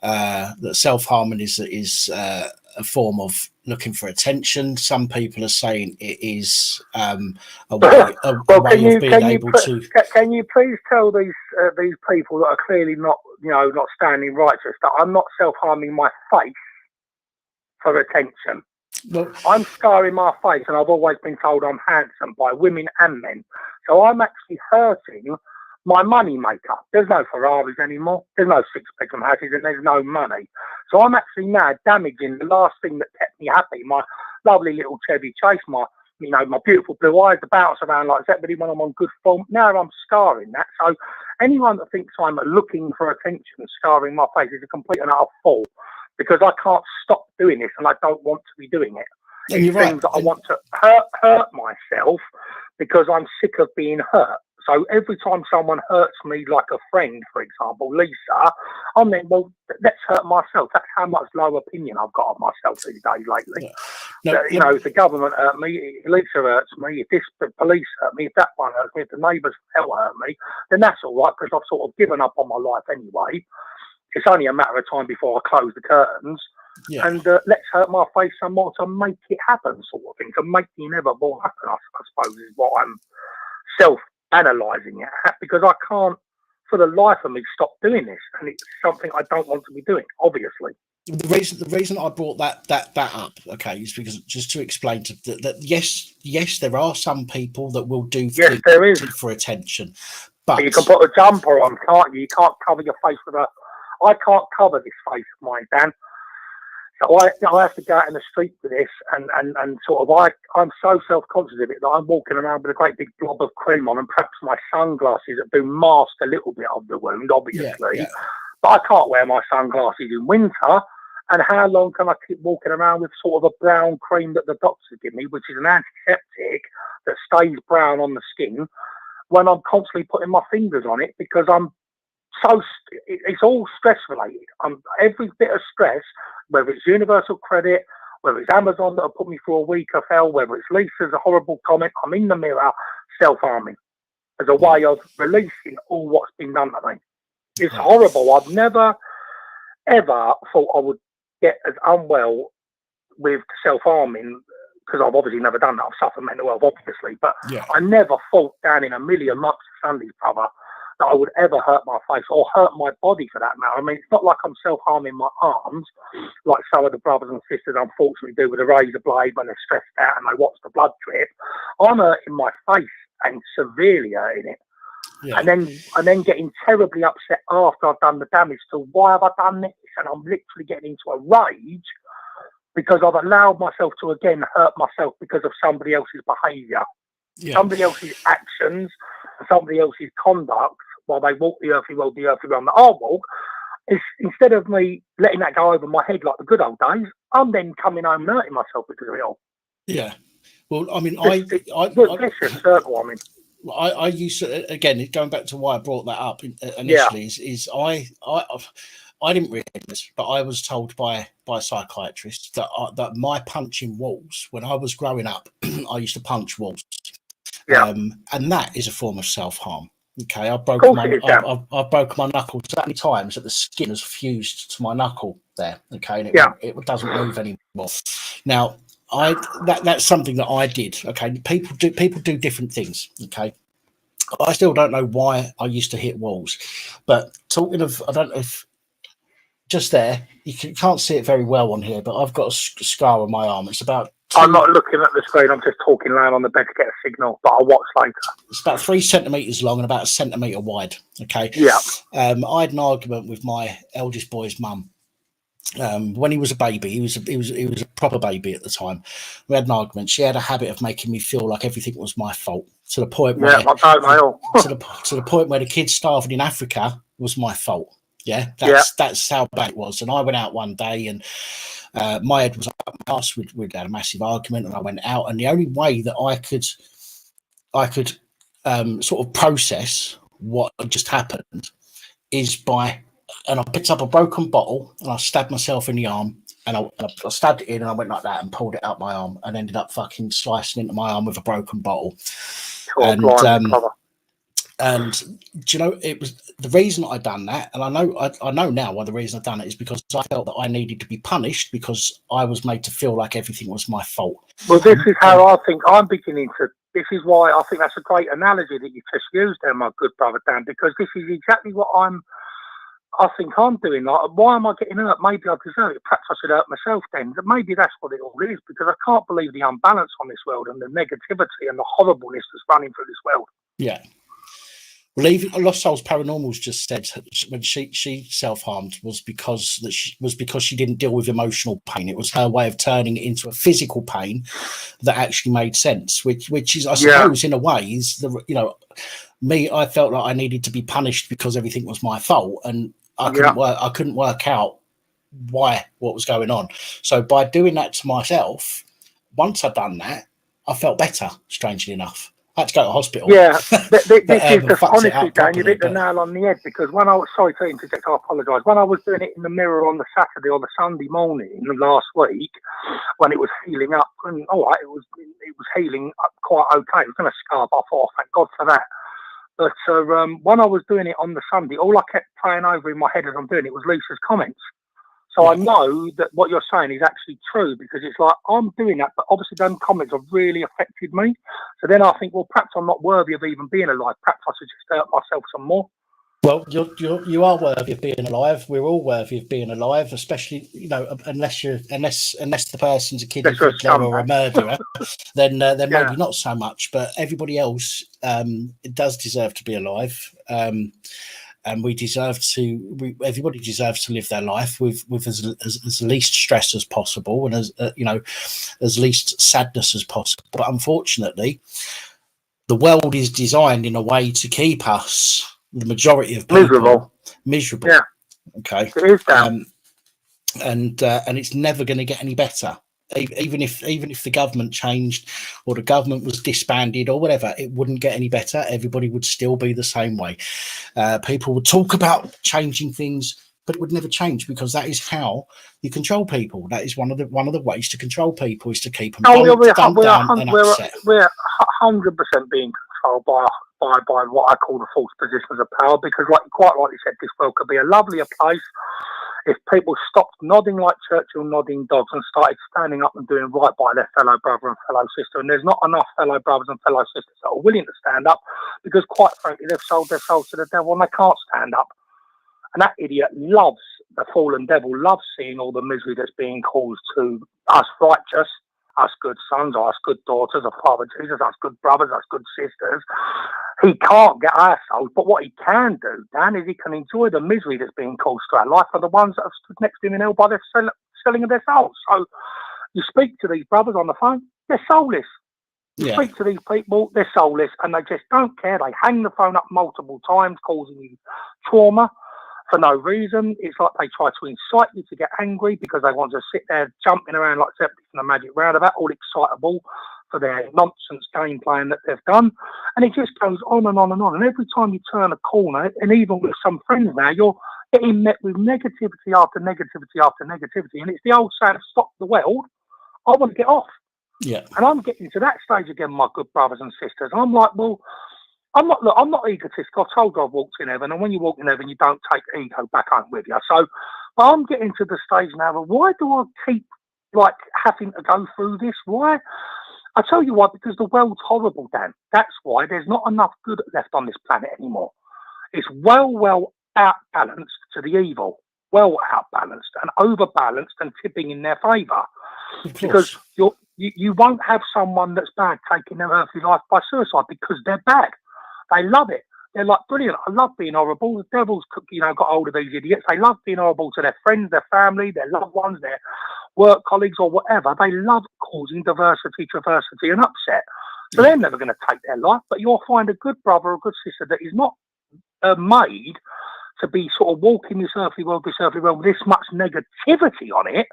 that self-harming is a form of looking for attention. Some people are saying it is a way of being able to. Can you please tell these people that are clearly not standing righteous that I'm not self-harming my face for attention? Well, I'm scarring my face, and I've always been told I'm handsome by women and men. So I'm actually hurting my money maker. There's no Ferraris anymore. There's no six-bedroom houses, and there's no money. So I'm actually now damaging the last thing that kept me happy, my lovely little Chevy Chase, my you know, my beautiful blue eyes, the bounce around like that, but when I'm on good form, now I'm scarring that. So anyone that thinks I'm looking for attention, scarring my face, is a complete and utter fool, because I can't stop doing this and I don't want to be doing it. And you're right. Things that I want to hurt myself because I'm sick of being hurt. So every time someone hurts me, like a friend, for example, Lisa, I'm then, well, let's hurt myself. That's how much low opinion I've got of myself these days lately. Yeah. No, you know, if the government hurt me, Lisa hurts me, if the police hurt me, if that one hurts me, if the neighbours hurt me, then that's all right, because I've sort of given up on my life anyway. It's only a matter of time before I close the curtains. Yeah. And let's hurt my face some more to make it happen, sort of thing, to make the inevitable happen, I suppose, is what I'm self-analysing it at, because I can't, for the life of me, stop doing this, and it's something I don't want to be doing, obviously. The reason I brought that up, okay, is because just to explain that yes, there are some people that will do there is for attention, but you can put a jumper on, can't you? You can't cover your face with I can't cover this face of mine, Dan. So I have to go out in the street with this, and sort of I'm so self-conscious of it that I'm walking around with a great big blob of cream on, and perhaps my sunglasses that do mask a little bit of the wound, obviously. Yeah. But I can't wear my sunglasses in winter. And how long can I keep walking around with sort of a brown cream that the doctors give me, which is an antiseptic that stays brown on the skin, when I'm constantly putting my fingers on it, because it's all stress related. Every bit of stress, whether it's Universal Credit, whether it's Amazon that have put me through a week of hell, whether it's Lisa's a horrible comment, I'm in the mirror self-harming as a way of releasing all what's been done to me. It's horrible. I've never, ever thought I would get as unwell with self-harming, because I've obviously never done that. I've suffered mental health, obviously, but I never thought down in a million months of Sundays, brother, that I would ever hurt my face or hurt my body for that matter. I mean, it's not like I'm self-harming my arms, like some of the brothers and sisters unfortunately do with a razor blade when they're stressed out and they watch the blood drip. I'm hurting my face and severely hurting it. Yeah. And then getting terribly upset after I've done the damage to why have I done this? And I'm literally getting into a rage because I've allowed myself to again hurt myself because of somebody else's behaviour, somebody else's actions, and somebody else's conduct while they walk the earthly road that I walk. Instead of me letting that go over my head like the good old days, I'm then coming home and hurting myself because of it all. Yeah. Well, I mean, vicious circle, I mean. I used to, again, going back to why I brought that up initially, is I didn't realise, but I was told by a psychiatrist that my punching walls, when I was growing up, I used to punch walls, and that is a form of self-harm. Okay, I've broken my knuckle so many times that the skin has fused to my knuckle there. Okay, and it doesn't move anymore. Now, that's something that I did. Okay, people do different things. Okay, I still don't know why I used to hit walls, but talking of, I don't know if just there you can't see it very well on here, but I've got a scar on my arm. It's about. I'm not looking at the screen. I'm just talking loud on the bed to get a signal, but I'll watch later. It's about 3 centimetres long and about 1 centimetre wide. Okay. Yeah. I had an argument with my eldest boy's mum. When he was a baby, he was a proper baby at the time. We had an argument. She had a habit of making me feel like everything was my fault, to the point where to the point where the kids starving in Africa was my fault. Yeah, that's how bad it was. And I went out one day, and my head was up my arse. We'd had a massive argument, and I went out. And the only way that I could sort of process what had just happened is by. And I picked up a broken bottle and I stabbed myself in the arm, and I stabbed it in, and I went like that and pulled it up my arm and ended up fucking slicing into my arm with a broken bottle. And do you know, it was the reason I done that, and I know now why the reason I done it is because I felt that I needed to be punished because I was made to feel like everything was my fault. Well, this is how I think I'm beginning to. This is why I think that's a great analogy that you just used there, my good brother Dan, because this is exactly what I think I'm doing. Like, why am I getting hurt? Maybe I deserve it. Perhaps I should hurt myself then. Maybe that's what it all is, because I can't believe the unbalance on this world and the negativity and the horribleness that's running through this world. Yeah. Lost Souls Paranormal's just said when she self-harmed was because she didn't deal with emotional pain. It was her way of turning it into a physical pain that actually made sense, which is, I suppose, in a way, is the me. I felt like I needed to be punished because everything was my fault, and I couldn't work out what was going on. So by doing that to myself, once I'd done that, I felt better. Strangely enough. I had to go to hospital. Yeah, this is the, honestly, Dan, properly, you hit the nail on the head, because when I was, sorry to interject, I apologise, when I was doing it in the mirror on the Saturday or the Sunday morning last week, when it was healing up, and all right, it was healing up quite okay. It was going to scab off, thank God for that. But when I was doing it on the Sunday, all I kept playing over in my head as I'm doing it was Lisa's comments. So I know that what you're saying is actually true, because it's like, I'm doing that, but obviously them comments have really affected me. So then I think, well, perhaps I'm not worthy of even being alive. Perhaps I should just hurt myself some more. Well, you are worthy of being alive. We're all worthy of being alive, especially, unless the person's a kid or a murderer, then maybe not so much. But everybody else does deserve to be alive. And everybody deserves to live their life with as least stress as possible, and as least sadness as possible. But unfortunately, the world is designed in a way to keep us, the majority of people, miserable. Yeah. Okay. It is down. And it's never going to get any better. Even if the government changed or the government was disbanded or whatever, it wouldn't get any better. Everybody would still be the same way. People would talk about changing things, but it would never change, because that is how you control people. That is one of the ways to control people, is to keep them dumbed down and upset. We're 100% being controlled by what I call the false positions of power, because, like you quite rightly said, this world could be a lovelier place if people stopped nodding like Churchill nodding dogs and started standing up and doing right by their fellow brother and fellow sister. And there's not enough fellow brothers and fellow sisters that are willing to stand up, because, quite frankly, they've sold their souls to the devil and they can't stand up. And that idiot loves, the fallen devil loves seeing all the misery that's being caused to us righteous, us good sons, us good daughters of Father Jesus, us good brothers, us good sisters. He can't get our souls, but what he can do, Dan, is he can enjoy the misery that's being caused to our life for the ones that have stood next to him in hell by their selling of their souls. So you speak to these brothers on the phone, they're soulless. You speak to these people, they're soulless, and they just don't care. They hang the phone up multiple times, causing you trauma for no reason. It's like they try to incite you to get angry because they want to sit there jumping around like septic in a magic roundabout, all excitable for their nonsense game playing that they've done. And it just goes on and on and on. And every time you turn a corner, and even with some friends now, you're getting met with negativity after negativity after negativity. And it's the old saying, stop the world, I want to get off. Yeah. And I'm getting to that stage again, my good brothers and sisters. I'm like, well, I'm not egotistical. I told you I've walked in heaven, and when you walk in heaven, you don't take ego back home with you. So I'm getting to the stage now of, why do I keep having to go through this? Why? I tell you why, because the world's horrible, Dan. That's why there's not enough good left on this planet anymore. It's well outbalanced to the evil, well outbalanced and overbalanced and tipping in their favour. Because you won't have someone that's bad taking their earthly life by suicide, because they're bad. They love it. They're like, brilliant. I love being horrible. The devil's, got hold of these idiots. They love being horrible to their friends, their family, their loved ones, their work colleagues or whatever. They love causing diversity, traversity and upset. So they're never going to take their life. But you'll find a good brother or a good sister that is not made to be sort of walking this earthly world with this much negativity on it.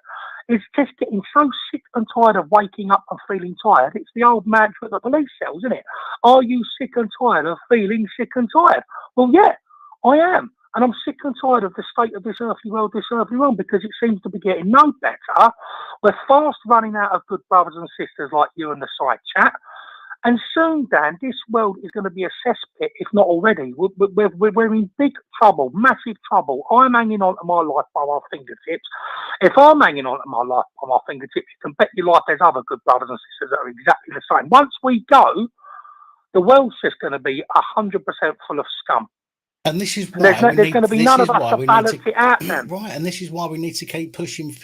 It's just getting so sick and tired of waking up and feeling tired. It's the old mantra that police sells, isn't it? Are you sick and tired of feeling sick and tired? Well, yeah, I am. And I'm sick and tired of the state of this earthly world, because it seems to be getting no better. We're fast running out of good brothers and sisters like you and the side chat. And soon, Dan, this world is going to be a cesspit, if not already. We're in big trouble, massive trouble. I'm hanging on to my life by my fingertips. If I'm hanging on to my life by my fingertips, you can bet your life there's other good brothers and sisters that are exactly the same. Once we go, the world's just going to be 100% full of scum. And this is There's, why we there's need. going to be This none is of us why to we need balance to it out then. right, and this is why we need to keep pushing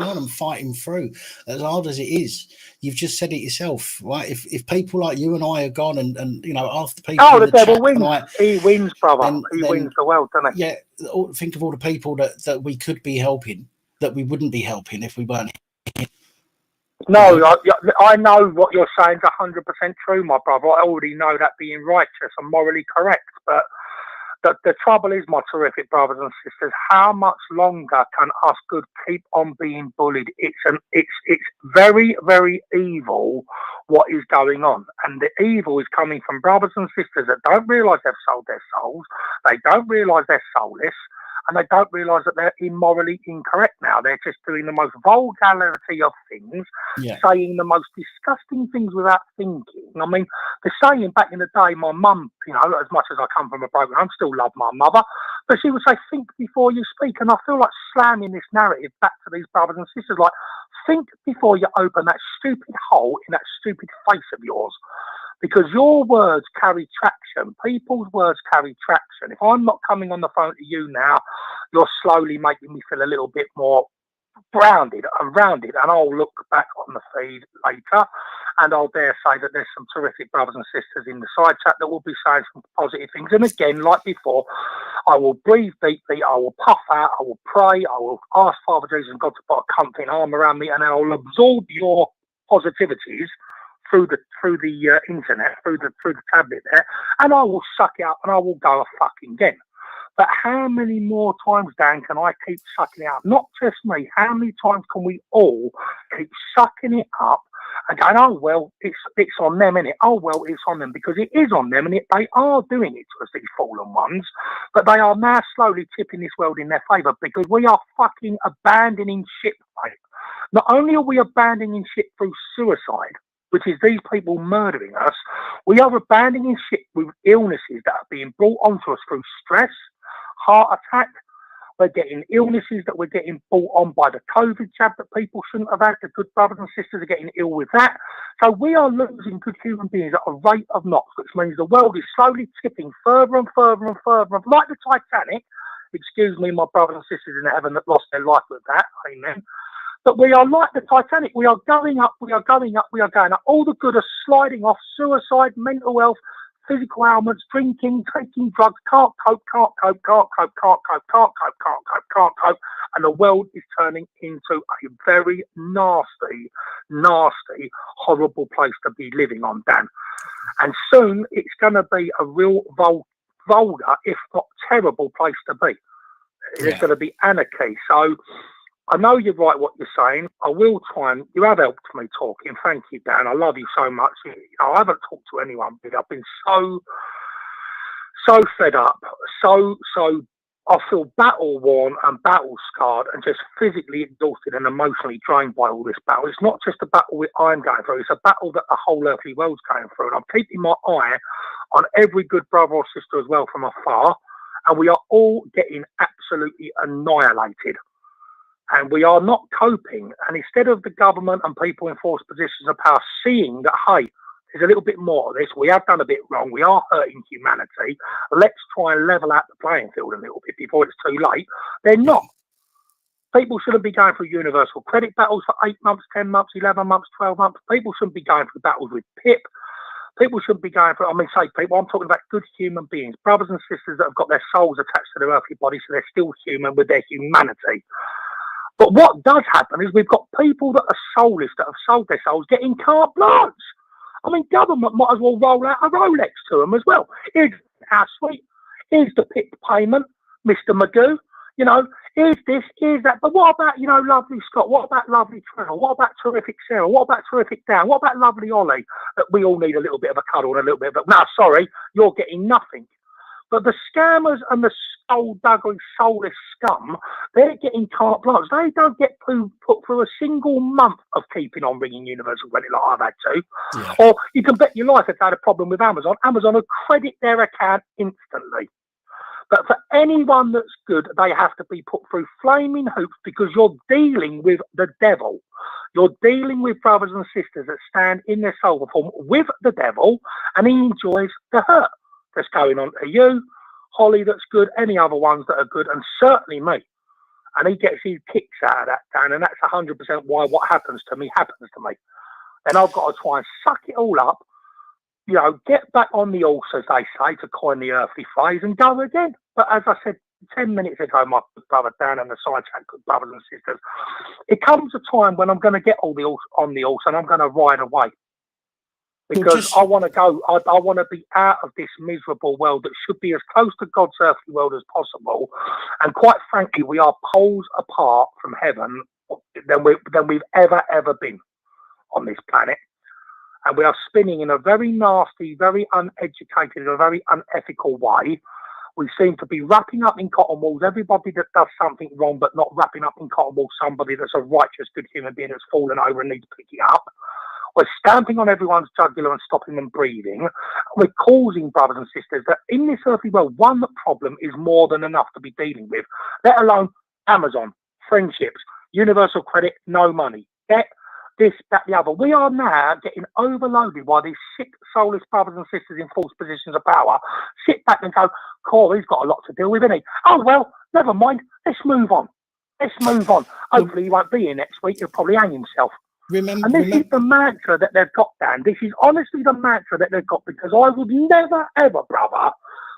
on and fighting through, as hard as it is. You've just said it yourself, right? If people like you and I are gone, and you know, after people Oh, in the the devil chat wins. tonight, He wins, brother. He then wins the world, doesn't he? yeah, think of all the people that we could be helping, that we wouldn't be helping if we weren't. No, You know? I know what you're saying is 100% true, my brother. I already know that being righteous and morally correct. But the trouble is, my terrific brothers and sisters, how much longer can us good keep on being bullied? It's very, very evil what is going on. And the evil is coming from brothers and sisters that don't realise they've sold their souls. They don't realise they're soulless. And they don't realise that they're immorally incorrect now. They're just doing the most vulgarity of things, saying the most disgusting things without thinking. I mean, the saying back in the day, my mum, you know, as much as I come from a broken home, still love my mother, but she would say, think before you speak. And I feel like slamming this narrative back to these brothers and sisters, like, think before you open that stupid hole in that stupid face of yours. Because your words carry traction. People's words carry traction. If I'm not coming on the phone to you now, you're slowly making me feel a little bit more grounded and rounded. And I'll look back on the feed later and I'll dare say that there's some terrific brothers and sisters in the side chat that will be saying some positive things. And again, like before, I will breathe deeply, I will puff out, I will pray, I will ask Father Jesus and God to put a comforting arm around me, and then I'll absorb your positivities through the internet, through the tablet there, and I will suck it up and I will go a fucking again. But how many more times, Dan, can I keep sucking it up? Not just me. How many times can we all keep sucking it up and going, oh, well, it's on them, innit? Oh, well, it's on them, because it is on them, and they are doing it to us, these fallen ones, but they are now slowly tipping this world in their favour, because we are fucking abandoning ship, mate. Not only are we abandoning ship through suicide, which is these people murdering us, we are abandoning ship with illnesses that are being brought onto us through stress, heart attack. We're getting illnesses that we're getting brought on by the COVID jab that people shouldn't have had. The good brothers and sisters are getting ill with that. So we are losing good human beings at a rate of knots, which means the world is slowly tipping further and further and further, like the Titanic. Excuse me, my brothers and sisters in heaven that lost their life with that. Amen. But we are like the Titanic. We are going up, we are going up, we are going up. All the good are sliding off. Suicide, mental health, physical ailments, drinking, taking drugs, can't cope. And the world is turning into a very nasty, horrible place to be living on, Dan. And soon it's going to be a real vulgar, if not terrible place to be. There's going to be anarchy. So I know you're right what you're saying. I will try, and you have helped me talking. Thank you, Dan. I love you so much. You know, I haven't talked to anyone, but I've been so fed up. So I feel battle worn and battle scarred and just physically exhausted and emotionally drained by all this battle. It's not just a battle I'm going through. It's a battle that the whole earthly world's going through. And I'm keeping my eye on every good brother or sister as well from afar. And we are all getting absolutely annihilated. And we are not coping. And instead of the government and people in forced positions of power seeing that, hey, there's a little bit more of this, we have done a bit wrong, we are hurting humanity, let's try and level out the playing field a little bit before it's too late, they're not. People shouldn't be going through universal credit battles for 8 months, 10 months, 11 months, 12 months. People shouldn't be going through battles with PIP. People shouldn't be going through, people, I'm talking about good human beings, brothers and sisters that have got their souls attached to their earthly bodies, so they're still human with their humanity. But what does happen is we've got people that are soulless, that have sold their souls, getting carte blanche. I mean, government might as well roll out a Rolex to them as well. Here's our suite. Here's the PIP payment, Mr. Magoo. You know, here's this, here's that. But what about, you know, lovely Scott? What about lovely Trevor? What about terrific Sarah? What about terrific Dan? What about lovely Ollie? That we all need a little bit of a cuddle and a little bit of a... No, sorry, you're getting nothing. But the scammers and the skullduggery, soulless scum, they're getting carte blanche. They don't get put through a single month of keeping on ringing universal credit like I've had to. Yeah. Or you can bet your life if they had a problem with Amazon, Amazon will credit their account instantly. But for anyone that's good, they have to be put through flaming hoops because you're dealing with the devil. You're dealing with brothers and sisters that stand in their soul form with the devil, and he enjoys the hurt that's going on to you, Holly that's good, any other ones that are good, and certainly me. And he gets his kicks out of that, Dan, and that's 100% why what happens to me happens to me. And I've got to try and suck it all up, you know, get back on the horse, as they say, to coin the earthly phrase, and go again. But as I said 10 minutes ago, my brother Dan and the side chat, good brothers and sisters, it comes a time when I'm going to get all the horse on the horse and I'm going to ride away. Because I want to go, I want to be out of this miserable world that should be as close to God's earthly world as possible. And quite frankly, we are poles apart from heaven than we've ever been on this planet. And we are spinning in a very nasty, very uneducated, a very unethical way. We seem to be wrapping up in cotton wool everybody that does something wrong, but not wrapping up in cotton wool somebody that's a righteous, good human being that's fallen over and needs picking up. We're stamping on everyone's jugular and stopping them breathing. We're causing, brothers and sisters, that in this earthly world, one problem is more than enough to be dealing with, let alone Amazon, friendships, universal credit, no money, debt, this, that, the other. We are now getting overloaded by these sick, soulless brothers and sisters in false positions of power. Sit back and go, Corey's got a lot to deal with, isn't he? Oh, well, never mind. Let's move on. Hopefully he won't be here next week. He'll probably hang himself. And this is the mantra that they've got, Dan. This is honestly the mantra that they've got, because I would never, ever, brother,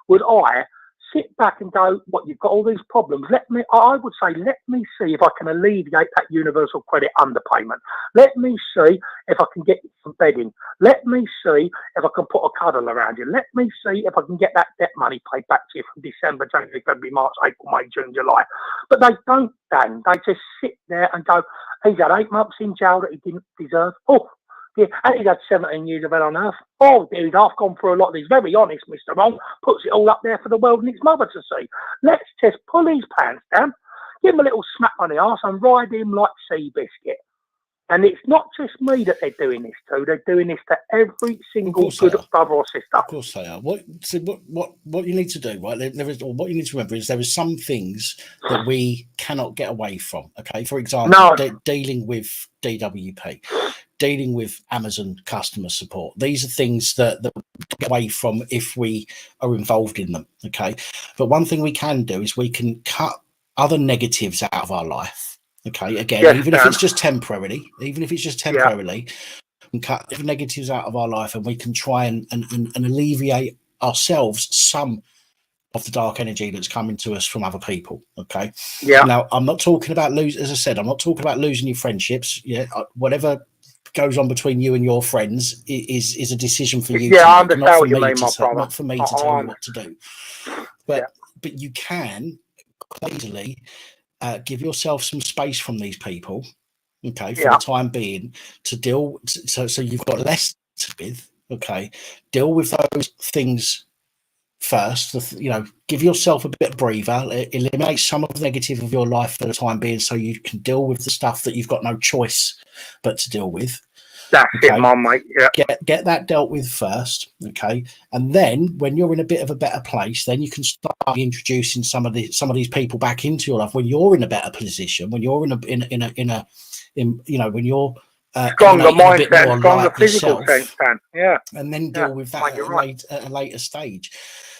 would I sit back and go, what, you've got all these problems. I would say, let me see if I can alleviate that universal credit underpayment. Let me see if I can get you some bedding. Let me see if I can put a cuddle around you. Let me see if I can get that debt money paid back to you from December, January, February, March, April, May, June, July. But they don't, Dan. They just sit there and go, he's had 8 months in jail that he didn't deserve. Oh, yeah, and he's had 17 years of hell on earth. Oh, he's half gone through a lot of these. Very honest, Mr. Wrong. Puts it all up there for the world and its mother to see. Let's just pull his pants down, give him a little smack on the arse and ride him like Seabiscuit. And it's not just me that they're doing this to. They're doing this to every single good brother or sister. Of course they are. What you need to do, right? What you need to remember is there are some things that we cannot get away from. Okay, for example, dealing with DWP, dealing with Amazon customer support. These are things that we get away from if we are involved in them. Okay, but one thing we can do is we can cut other negatives out of our life. Okay, again, yes, even if it's just temporarily, we can cut the negatives out of our life and we can try and alleviate ourselves some of the dark energy that's coming to us from other people. Okay. Yeah. Now, I'm not talking about as I said, I'm not talking about losing your friendships. Yeah. Whatever goes on between you and your friends is a decision for you to make, not for me to tell you what to do. But you can quite easily give yourself some space from these people, okay, for the time being, to deal. So you've got less to with, okay. Deal with those things first. Give yourself a bit of breather. Eliminate some of the negative of your life for the time being, so you can deal with the stuff that you've got no choice but to deal with. That's it, mate. Yeah. Get that dealt with first, okay, and then when you're in a bit of a better place, then you can start introducing some of these people back into your life. When you're in a better position, when you're when you're stronger mindset, stronger physical sense, Dan. Yeah, and then deal with that at a later stage.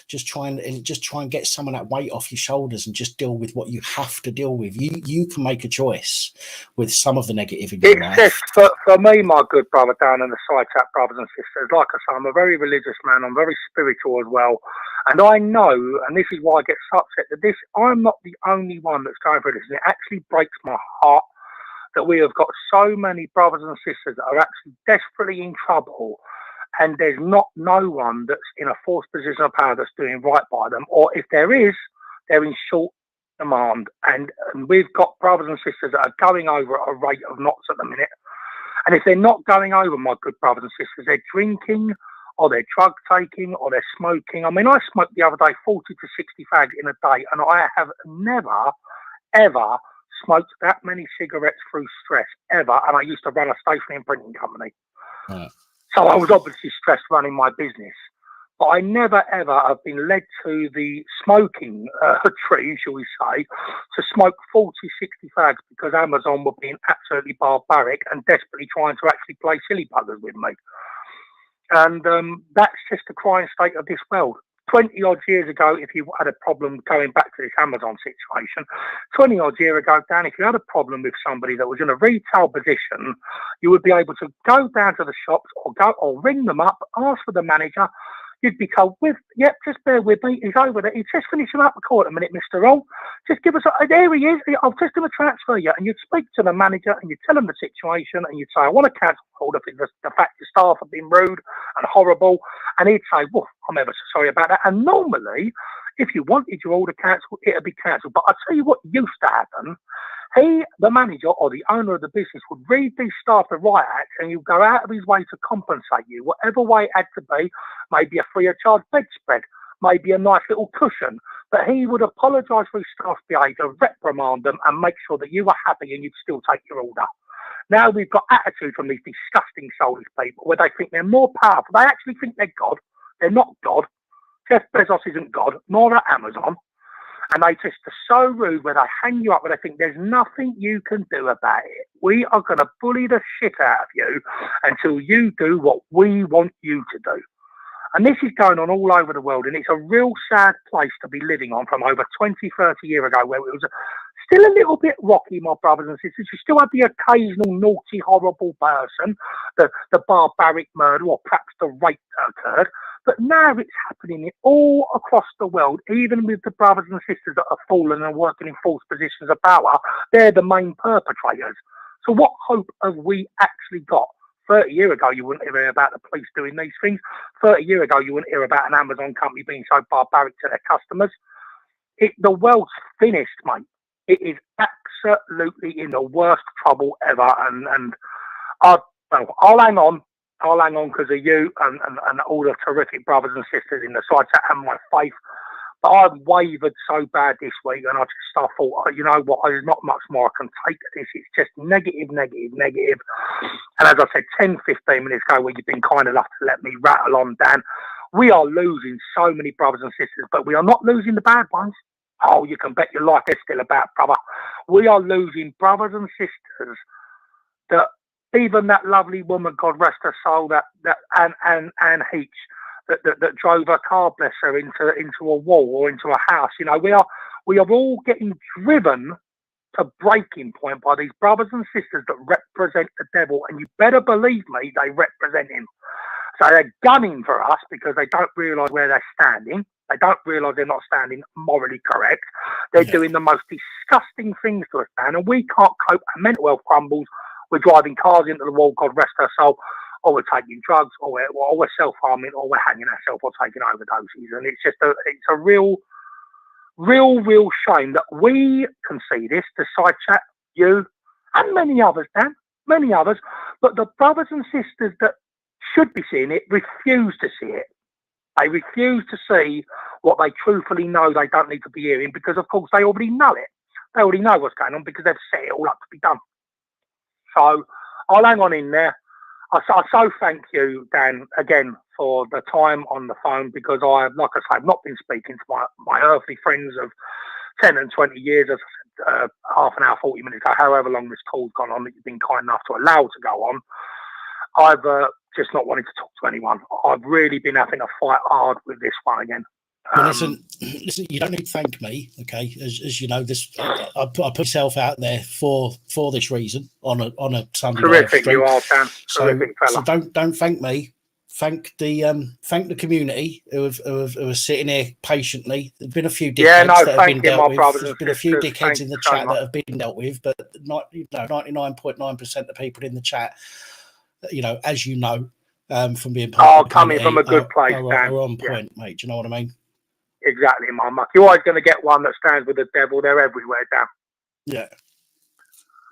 Just try and get some of that weight off your shoulders and just deal with what you have to deal with. You can make a choice with some of the negative in your life. Just for me, my good brother Dan and the side chat brothers and sisters, like I say, I'm a very religious man. I'm very spiritual as well. And I know, and this is why I get so upset, that I'm not the only one that's going through this. And it actually breaks my heart that we have got so many brothers and sisters that are actually desperately in trouble, and there's no one that's in a forced position of power that's doing right by them. Or if there is, they're in short demand. And we've got brothers and sisters that are going over at a rate of knots at the minute. And if they're not going over, my good brothers and sisters, they're drinking, or they're drug taking, or they're smoking. I mean, I smoked the other day 40 to 60 fags in a day, and I have never, ever smoked that many cigarettes through stress, ever. And I used to run a stationery and printing company. Right. So I was obviously stressed running my business. But I never, ever have been led to the smoking tree, shall we say, to smoke 40, 60 fags because Amazon were being absolutely barbaric and desperately trying to actually play silly buggers with me. And that's just the crying state of this world. 20 odd years ago, if you had a problem going back to this Amazon situation, 20 odd years ago, Dan, if you had a problem with somebody that was in a retail position, you would be able to go down to the shops or ring them up, ask for the manager. You'd be told, yep, just bear with me. He's over there. He's just finishing up the call at a minute, Mr. Roll. Just give us there he is. I'll just do a transfer you. And you'd speak to the manager and you'd tell him the situation and you'd say, I want to cancel order for the fact the staff have been rude and horrible. And he'd say, well, I'm ever so sorry about that. And normally, if you wanted your order cancelled, it'd be cancelled. But I'll tell you what used to happen. The manager or the owner of the business would read these staff the right act and he'd go out of his way to compensate you, whatever way it had to be, maybe a free of charge bedspread, maybe a nice little cushion. But he would apologise for his staff's behaviour, reprimand them and make sure that you were happy and you'd still take your order. Now we've got attitude from these disgusting soulless people where they think they're more powerful. They actually think they're God. They're not God. Jeff Bezos isn't God, nor are Amazon. And they just are so rude where they hang you up where they think there's nothing you can do about it. We are going to bully the shit out of you until you do what we want you to do. And this is going on all over the world. And it's a real sad place to be living on from over 20, 30 years ago where it was still a little bit rocky, my brothers and sisters. You still had the occasional naughty, horrible person, the barbaric murder or perhaps the rape that occurred. But now it's happening all across the world, even with the brothers and sisters that have fallen and working in false positions of power. They're the main perpetrators. So what hope have we actually got? 30 years ago, you wouldn't hear about the police doing these things. 30 years ago, you wouldn't hear about an Amazon company being so barbaric to their customers. The world's finished, mate. It is absolutely in the worst trouble ever. And I'll hang on. I'll hang on because of you and all the terrific brothers and sisters in the side chat and my faith. But I wavered so bad this week and I thought, you know what, there's not much more I can take to this. It's just negative. And as I said, 10, 15 minutes ago, where you've been kind enough to let me rattle on, Dan, we are losing so many brothers and sisters, but we are not losing the bad ones. Oh, you can bet your life they're still about, brother. We are losing brothers and sisters that even that lovely woman, God rest her soul, that Anne Heach, that drove her car, bless her, into a wall or into a house. You know, we are all getting driven to breaking point by these brothers and sisters that represent the devil, and you better believe me, they represent him. So they're gunning for us because they don't realise where they're standing. They don't realise they're not standing morally correct. They're doing the most disgusting things to us, Dan, and we can't cope. Our mental health crumbles. We're driving cars into the wall, God rest our soul, or we're taking drugs, or we're self-harming, or we're hanging ourselves, or taking overdoses. And it's just a real shame that we can see this, the side chat, you, and many others, Dan, many others, but the brothers and sisters that should be seeing it refuse to see it. They refuse to see what they truthfully know they don't need to be hearing because, of course, they already know it. They already know what's going on because they've set it all up to be done. So I'll hang on in there. I so thank you, Dan, again, for the time on the phone because like I say, I've not been speaking to my earthly friends of 10 and 20 years, as I said, half an hour, 40 minutes ago, however long this call's gone on that you've been kind enough to allow to go on. I've just not wanted to talk to anyone. I've really been having to fight hard with this one again. Well, listen, you don't need to thank me, okay? As you know, this I put myself out there for this reason on a Sunday live stream. You are, Dan. Terrific fella. So don't thank me. Thank the community who are sitting here patiently. There's been a few dickheads that have been dealt with. There's been a few dickheads in the chat that have been dealt with, but 99.9% of people in the chat, you know, as you know, from being part of the coming from a good place, Dan. Are on point, mate. Do you know what I mean? Exactly, my muck. You're always going to get one that stands with the devil. They're everywhere, Dan. Yeah.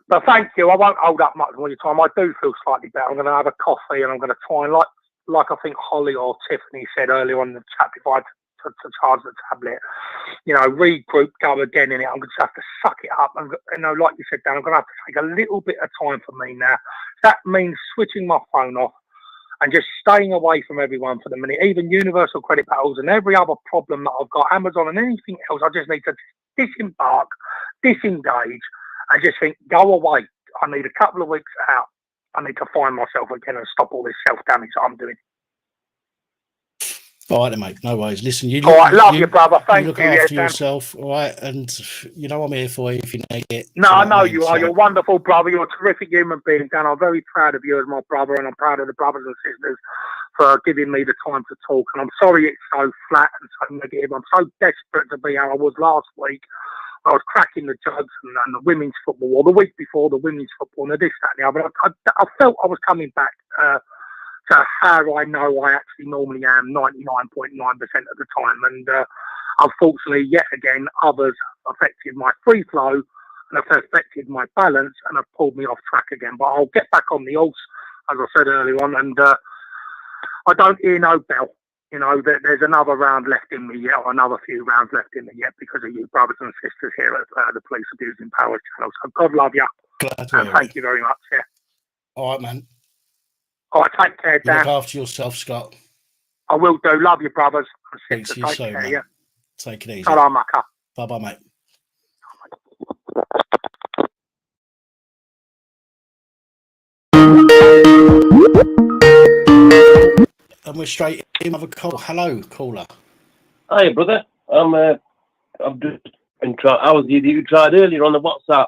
But thank you. I won't hold up much more of your time. I do feel slightly better. I'm going to have a coffee and I'm going to try and, like I think Holly or Tiffany said earlier on in the chat, if I had to charge the tablet, you know, regroup, go again in it. I'm going to have to suck it up. And, you know, like you said, Dan, I'm going to have to take a little bit of time for me now. That means switching my phone off and just staying away from everyone for the minute, even universal credit battles and every other problem that I've got, Amazon and anything else. I just need to disembark, disengage, and just think, go away. I need a couple of weeks out. I need to find myself again and stop all this self-damage that I'm doing. All right, then, mate. No worries. Listen, you All look, right, love you, brother. you Thank look you. Yeah, after Dan. yourself, all right? And you know I'm here for you if you need it. No, Do I you know know what I mean? you are. So, You're a wonderful brother. You're a terrific human being, Dan. I'm very proud of you as my brother, and I'm proud of the brothers and sisters for giving me the time to talk. And I'm sorry it's so flat and so negative. I'm so desperate to be how I was last week. I was cracking the jokes and the women's football, or the week before the women's football, and this, that, and the other. I felt I was coming back to how I know I actually normally am 99.9% of the time. And unfortunately, yet again, others affected my free flow and have affected my balance and have pulled me off track again. But I'll get back on the horse, as I said earlier on, and I don't hear no bell. You know, there's another round left in me yet, or another few rounds left in me yet, because of you brothers and sisters here at the Police Abusing Powers channel. So God love you. glad to And hear thank it. you very much. Yeah. All right, man. All right, take care, You look Dan. after yourself, Scott. I will do. Love you, brothers and Speak sisters. to you Take soon, care, mate. yeah. Take it easy. Salam, Maka. Bye-bye, mate. And we're straight in with a call. Hello, caller. Hi, brother. I've just been trying. I was you tried earlier on the WhatsApp.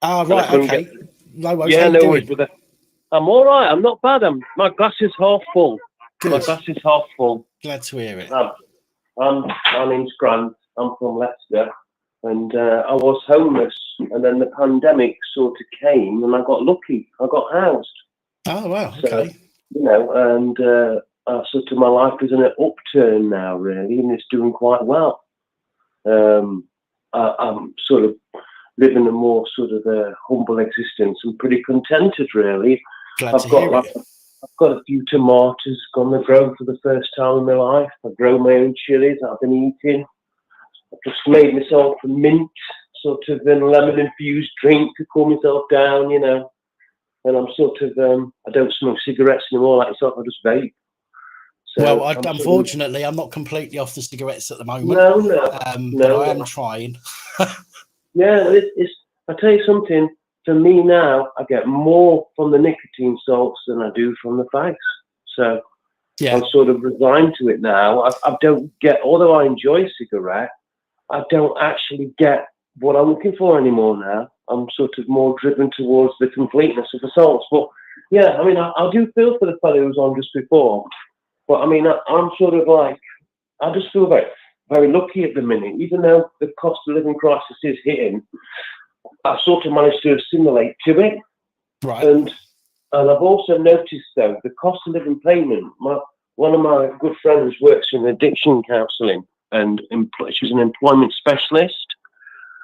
Ah, and I right, couldn't okay. get- No worries. Yeah, How you no doing? worries, brother. I'm all right. I'm not bad. My glass is half full. My Good. glass is half full. Glad to hear it. I'm in Scranton. I'm from Leicester, and I was homeless, and then the pandemic sort of came, and I got lucky. I got housed. Oh, wow, So, okay. you know, and sort of my life is in an upturn now, really, and it's doing quite well. I'm sort of living a more sort of a humble existence and pretty contented, really. Glad to hear it. I've got a few tomatoes gonna grow for the first time in my life. I grow my own chilies I've been eating. I've just made myself a mint, sort of a lemon infused drink to cool myself down, you know. And I'm sort of I don't smoke cigarettes anymore like yourself. I just vape. So Well, I'm unfortunately, I'm not completely off the cigarettes at the moment. No, but I am trying. Yeah, I tell you something. For me now, I get more from the nicotine salts than I do from the fags. So Yeah, I'm sort of resigned to it now. I don't get, although I enjoy a cigarette, I don't actually get what I'm looking for anymore now. I'm sort of more driven towards the completeness of the salts. But yeah, I mean, I do feel for the fellow who was on just before. But I mean, I'm sort of like, I just feel very, very lucky at the minute. Even though the cost of living crisis is hitting, I sort of managed to assimilate to it. right. And I've also noticed, though, the cost of living payment. One of my good friends works in addiction counselling, and she's an employment specialist.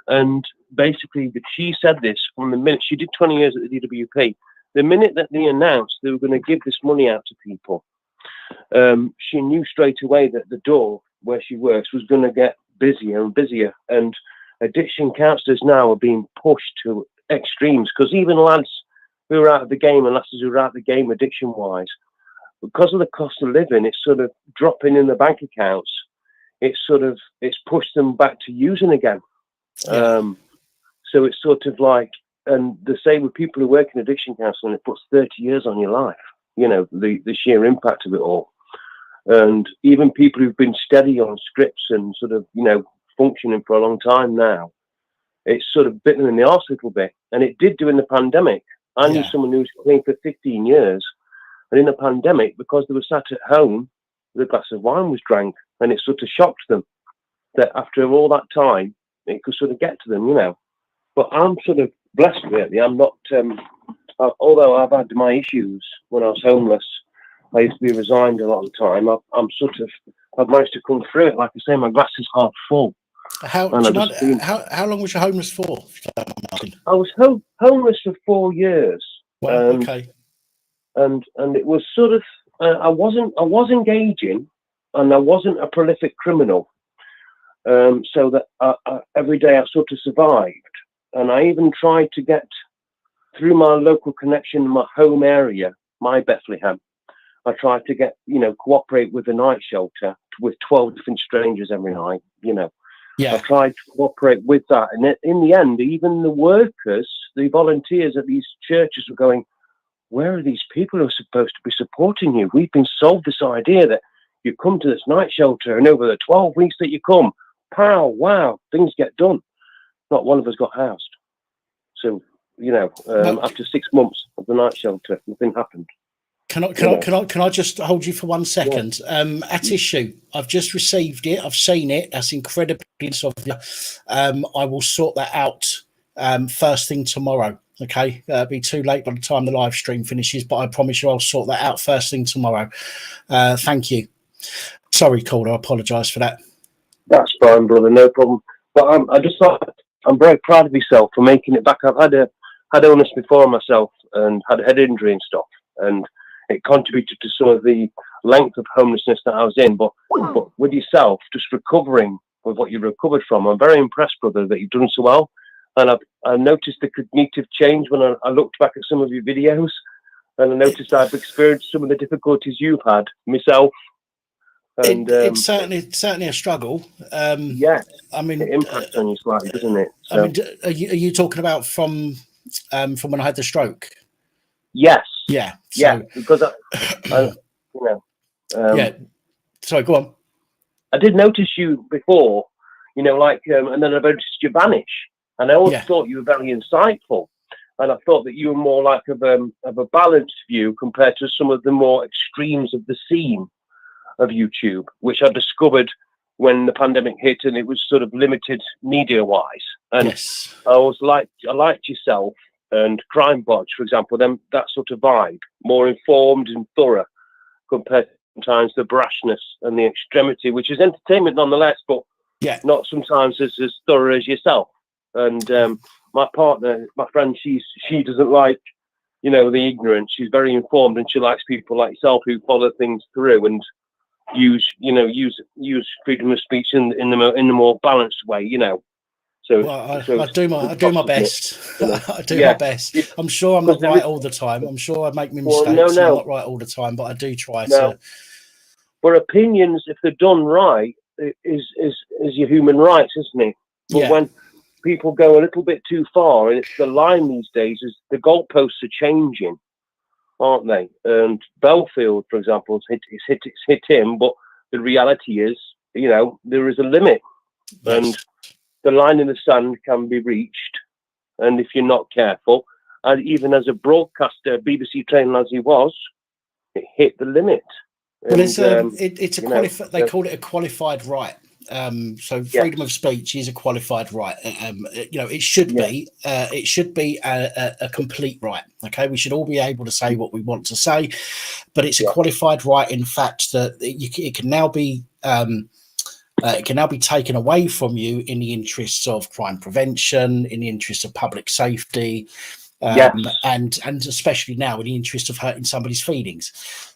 And basically, she said this from the minute she did 20 years at the DWP. The minute that they announced they were going to give this money out to people, she knew straight away that the door where she works was going to get busier and busier. And addiction counsellors now are being pushed to extremes, because even lads who are out of the game and lasses who are out of the game addiction-wise, because of the cost of living, it's sort of dropping in the bank accounts. It's pushed them back to using again. Yeah. So it's sort of like, and the same with people who work in addiction counselling, it puts 30 years on your life, you know, the sheer impact of it all. And even people who've been steady on scripts and sort of, you know, functioning for a long time now, it's sort of bitten them in the arse a little bit. And it did do in the pandemic. I knew someone who was clean for 15 years, and in the pandemic, because they were sat at home, the glass of wine was drank, and it sort of shocked them that after all that time, it could sort of get to them, you know. But I'm sort of blessed, really. I'm not, although I've had my issues when I was homeless, I used to be resigned a lot of the time. I've managed to come through it. Like I say, my glass is half full. How long was you homeless for? I was homeless for 4 years. Well, okay. And it was sort of, I was engaging, and I wasn't a prolific criminal. So that every day I sort of survived. And I even tried to get through my local connection in my home area, my Bethlehem. I tried to get, you know, cooperate with the night shelter with 12 different strangers every night, you know. Yeah. I tried to cooperate with that. And in the end, even the workers, the volunteers at these churches were going, where are these people who are supposed to be supporting you? We've been sold this idea that you come to this night shelter, and over the 12 weeks that you come, pow, wow, things get done. Not one of us got housed. So, after 6 months of the night shelter, nothing happened. Can I just hold you for 1 second? Yeah. At issue, I've just received it. I've seen it. That's incredibly nice of you. I will sort that out first thing tomorrow. Okay, it'll be too late by the time the live stream finishes, but I promise you I'll sort that out first thing tomorrow. Thank you. Sorry, Calder. I apologise for that. That's fine, brother. No problem. But I'm very proud of myself for making it back. I've had illness before myself and had a head injury and stuff, and it contributed to some of the length of homelessness that I was in. But with yourself, just recovering with what you recovered from, I'm very impressed, brother, that you've done so well. And I noticed the cognitive change when I looked back at some of your videos, and I noticed I've experienced some of the difficulties you've had myself. And it's certainly a struggle. Yeah, I mean, it impacts on you slightly, doesn't it? So, I mean, are you talking about from when I had the stroke? Yes. Yeah. Yeah. Because yeah. Sorry, go on. I did notice you before, and then I noticed you vanish, and I always thought you were very insightful, and I thought that you were more like of a balanced view compared to some of the more extremes of the scene of YouTube, which I discovered when the pandemic hit and it was sort of limited media wise. And yes. I liked yourself and Crime Watch, for example, that sort of vibe, more informed and thorough compared to sometimes the brashness and the extremity, which is entertainment nonetheless, but not sometimes as thorough as yourself. And my partner, my friend, she doesn't like, the ignorance. She's very informed, and she likes people like yourself who follow things through and use freedom of speech in the more balanced way, So, I do my best. I do my best. I'm sure I'm not right all the time. I'm sure I make mistakes. I'm not right all the time, but I do try to. For opinions, if they're done right, is your human rights, isn't it? But when people go a little bit too far, and it's the line these days, is the goalposts are changing, aren't they? And Belfield, for example, it's hit him, but the reality is, there is a limit, and the line in the sand can be reached. And if you're not careful, and even as a broadcaster, BBC trained as he was, it hit the limit. Well, it's a qualified. They call it a qualified right. So freedom of speech is a qualified right. It should be. It should be a complete right. Okay, we should all be able to say what we want to say, but it's a qualified right. In fact, that it can now be. It can now be taken away from you in the interests of crime prevention, in the interests of public safety, and especially now in the interest of hurting somebody's feelings.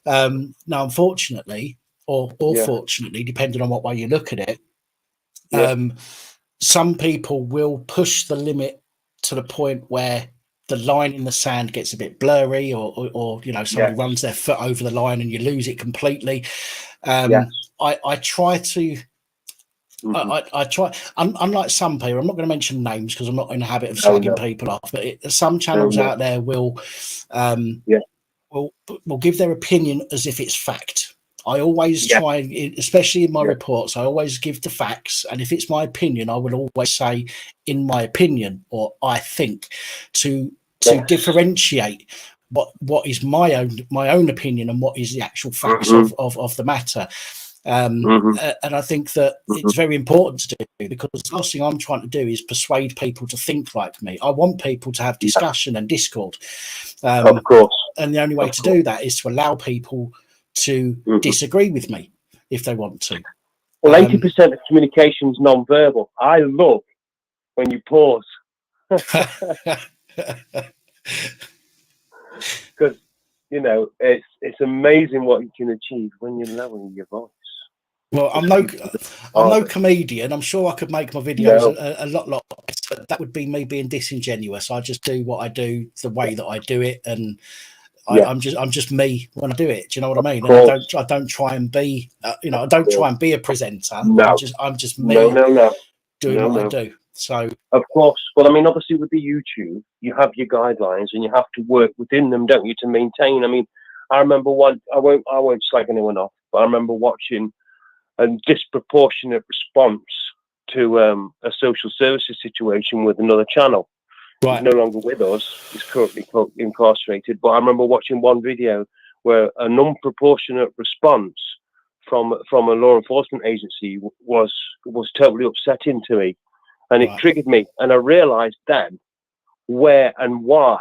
Now, unfortunately, or fortunately, depending on what way you look at it, some people will push the limit to the point where the line in the sand gets a bit blurry, or somebody runs their foot over the line and you lose it completely. I try to. I try. Unlike some people, I'm not going to mention names because I'm not in the habit of slagging people off. But some channels out there will give their opinion as if it's fact. I always try, especially in my reports, I always give the facts. And if it's my opinion, I will always say, in my opinion, or I think, to differentiate what is my own opinion and what is the actual facts of the matter. And I think that it's very important to do, because the last thing I'm trying to do is persuade people to think like me. I want people to have discussion and discord. Of course. And the only way to do that is to allow people to disagree with me if they want to. Well, 80% of communication is non-verbal. I love when you pause. Because, it's amazing what you can achieve when you're lowering your voice. Well, I'm no comedian. I'm sure I could make my videos a lot better, but that would be me being disingenuous. I just do what I do the way that I do it, and I'm just me when I do it. Do you know what I mean? And I don't try and be I don't try and be a presenter. No. I'm just me doing what I do. So of course. Well, I mean, obviously with the YouTube, you have your guidelines and you have to work within them, don't you, to maintain. I mean, I remember one. I won't slag anyone off, but I remember watching a disproportionate response to a social services situation with another channel. Right. He's no longer with us. He's currently incarcerated. But I remember watching one video where a non-proportionate response from a law enforcement agency was totally upsetting to me, and it triggered me. And I realised then where and why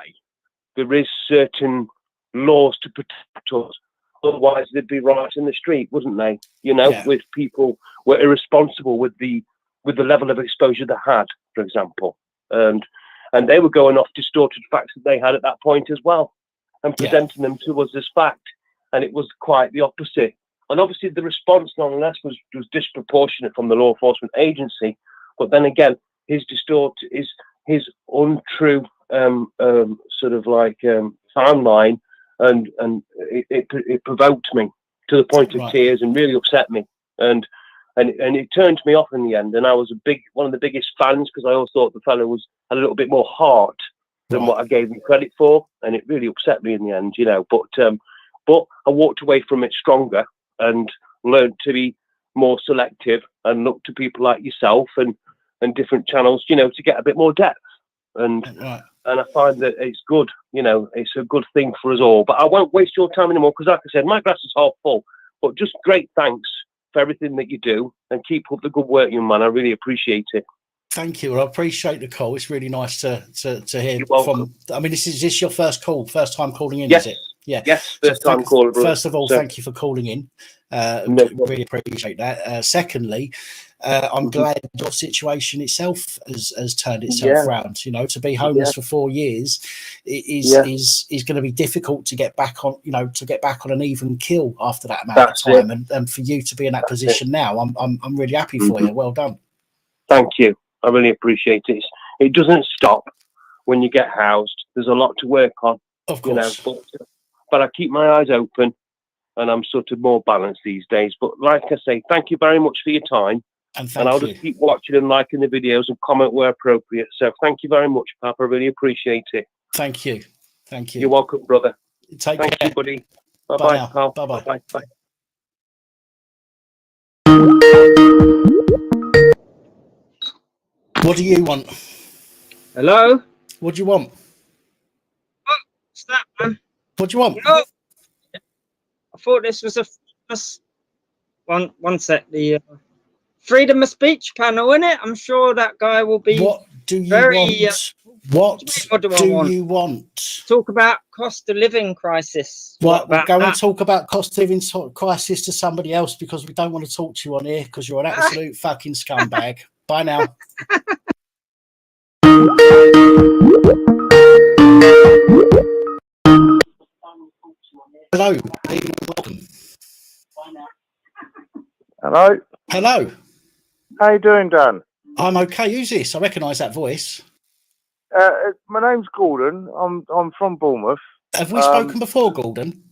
there is certain laws to protect us. Otherwise, they'd be riots in the street, wouldn't they? You know, with people were irresponsible with the level of exposure they had, for example, and they were going off distorted facts that they had at that point as well, and presenting them to us as fact. And it was quite the opposite. And obviously, the response, nonetheless, was disproportionate from the law enforcement agency. But then again, his untrue sort of like timeline, and it provoked me to the point of tears and really upset me. And it turned me off in the end. And I was one of the biggest fans, because I always thought the fellow had a little bit more heart than what I gave him credit for, and it really upset me in the end, you know. But I walked away from it stronger and learned to be more selective and look to people like yourself and different channels, you know, to get a bit more depth. And I find that it's good, you know, it's a good thing for us all. But I won't waste your time anymore, because like I said, my glass is half full. But just great thanks for everything that you do, and keep up the good work, young man. I really appreciate it. Thank you. I appreciate the call. It's really nice to hear from. I mean, is this your first time calling in? Yes. Is it? Yeah. Yes. First time caller. First of all, thank you for calling in. Really appreciate that. Secondly, I'm glad your situation itself has turned itself round. You know, to be homeless for 4 years is going to be difficult to get back on. You know, to get back on an even kill after that amount of time. And for you to be in that position now, I'm really happy for you. Well done. Thank you. I really appreciate it. It doesn't stop when you get housed. There's a lot to work on, of course. You know, but I keep my eyes open, and I'm sort of more balanced these days. But like I say, thank you very much for your time. And I'll just keep watching and liking the videos and comment where appropriate. So thank you very much, Papa. I really appreciate it. Thank you. Thank you. You're welcome, brother. Thank you, buddy. Bye-bye, pal. Bye-bye. Bye. What do you want? Hello? What do you want? What's that, man? What do you want? No. I thought this was a one sec. The freedom of speech panel, innit? I'm sure that guy will be. What do you want? What do you want? Talk about cost of living crisis. Right, we'll go and talk about cost of living crisis to somebody else, because we don't want to talk to you on here, because you're an absolute fucking scumbag. Bye now. Hello. Welcome. Hello. Hello. How you doing, Dan? I'm okay. Who's this? I recognise that voice. My name's Gordon. I'm from Bournemouth. Have we spoken before, Gordon?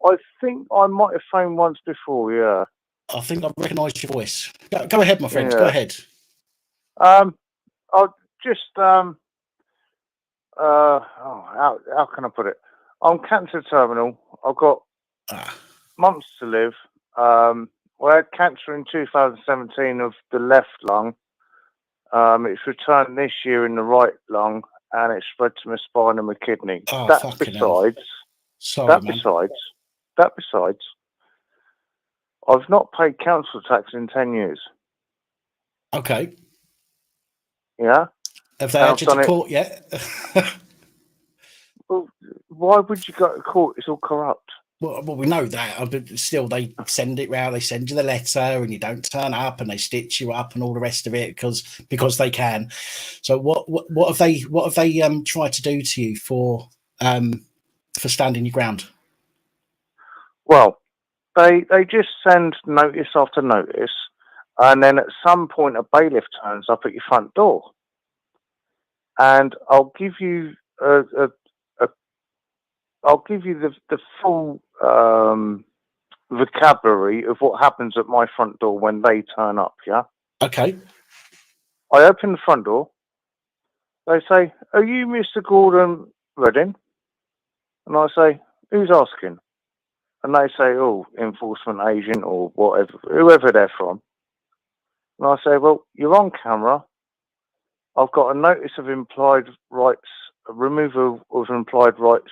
I think I might have phoned once before. Yeah. I think I recognise your voice. Go ahead, my friend. Go ahead. I'll just how can I put it? I'm cancer terminal. I've got months to live. I had cancer in 2017 of the left lung. It's returned this year in the right lung, and it's spread to my spine and my kidney. That besides, I've not paid council tax in 10 years. Okay. Yeah. Have they had you to court yet? Well, why would you go to court? It's all corrupt. Well, we know that, but still, they send it round. They send you the letter, and you don't turn up, and they stitch you up, and all the rest of it because they can. So, what have they tried to do to you for standing your ground? Well, they just send notice after notice, and then at some point a bailiff turns up at your front door, and I'll give you the full vocabulary of what happens at my front door when they turn up. Yeah. Okay. I open the front door. They say, "Are you Mr. Gordon Redding?" And I say, who's asking? And they say, oh, enforcement agent or whatever, whoever they're from. And I say, well, you're on camera. I've got a notice of implied rights, a removal of implied rights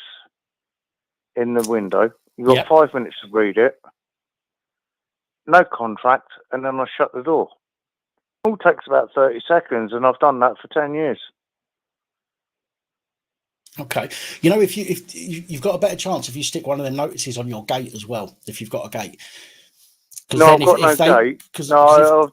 in the window. You've got 5 minutes to read it. No contract, and then I shut the door. It all takes about 30 seconds, and I've done that for 10 years. Okay, you know, if you've got a better chance if you stick one of the notices on your gate as well, if you've got a gate. No, I've got no gate. No,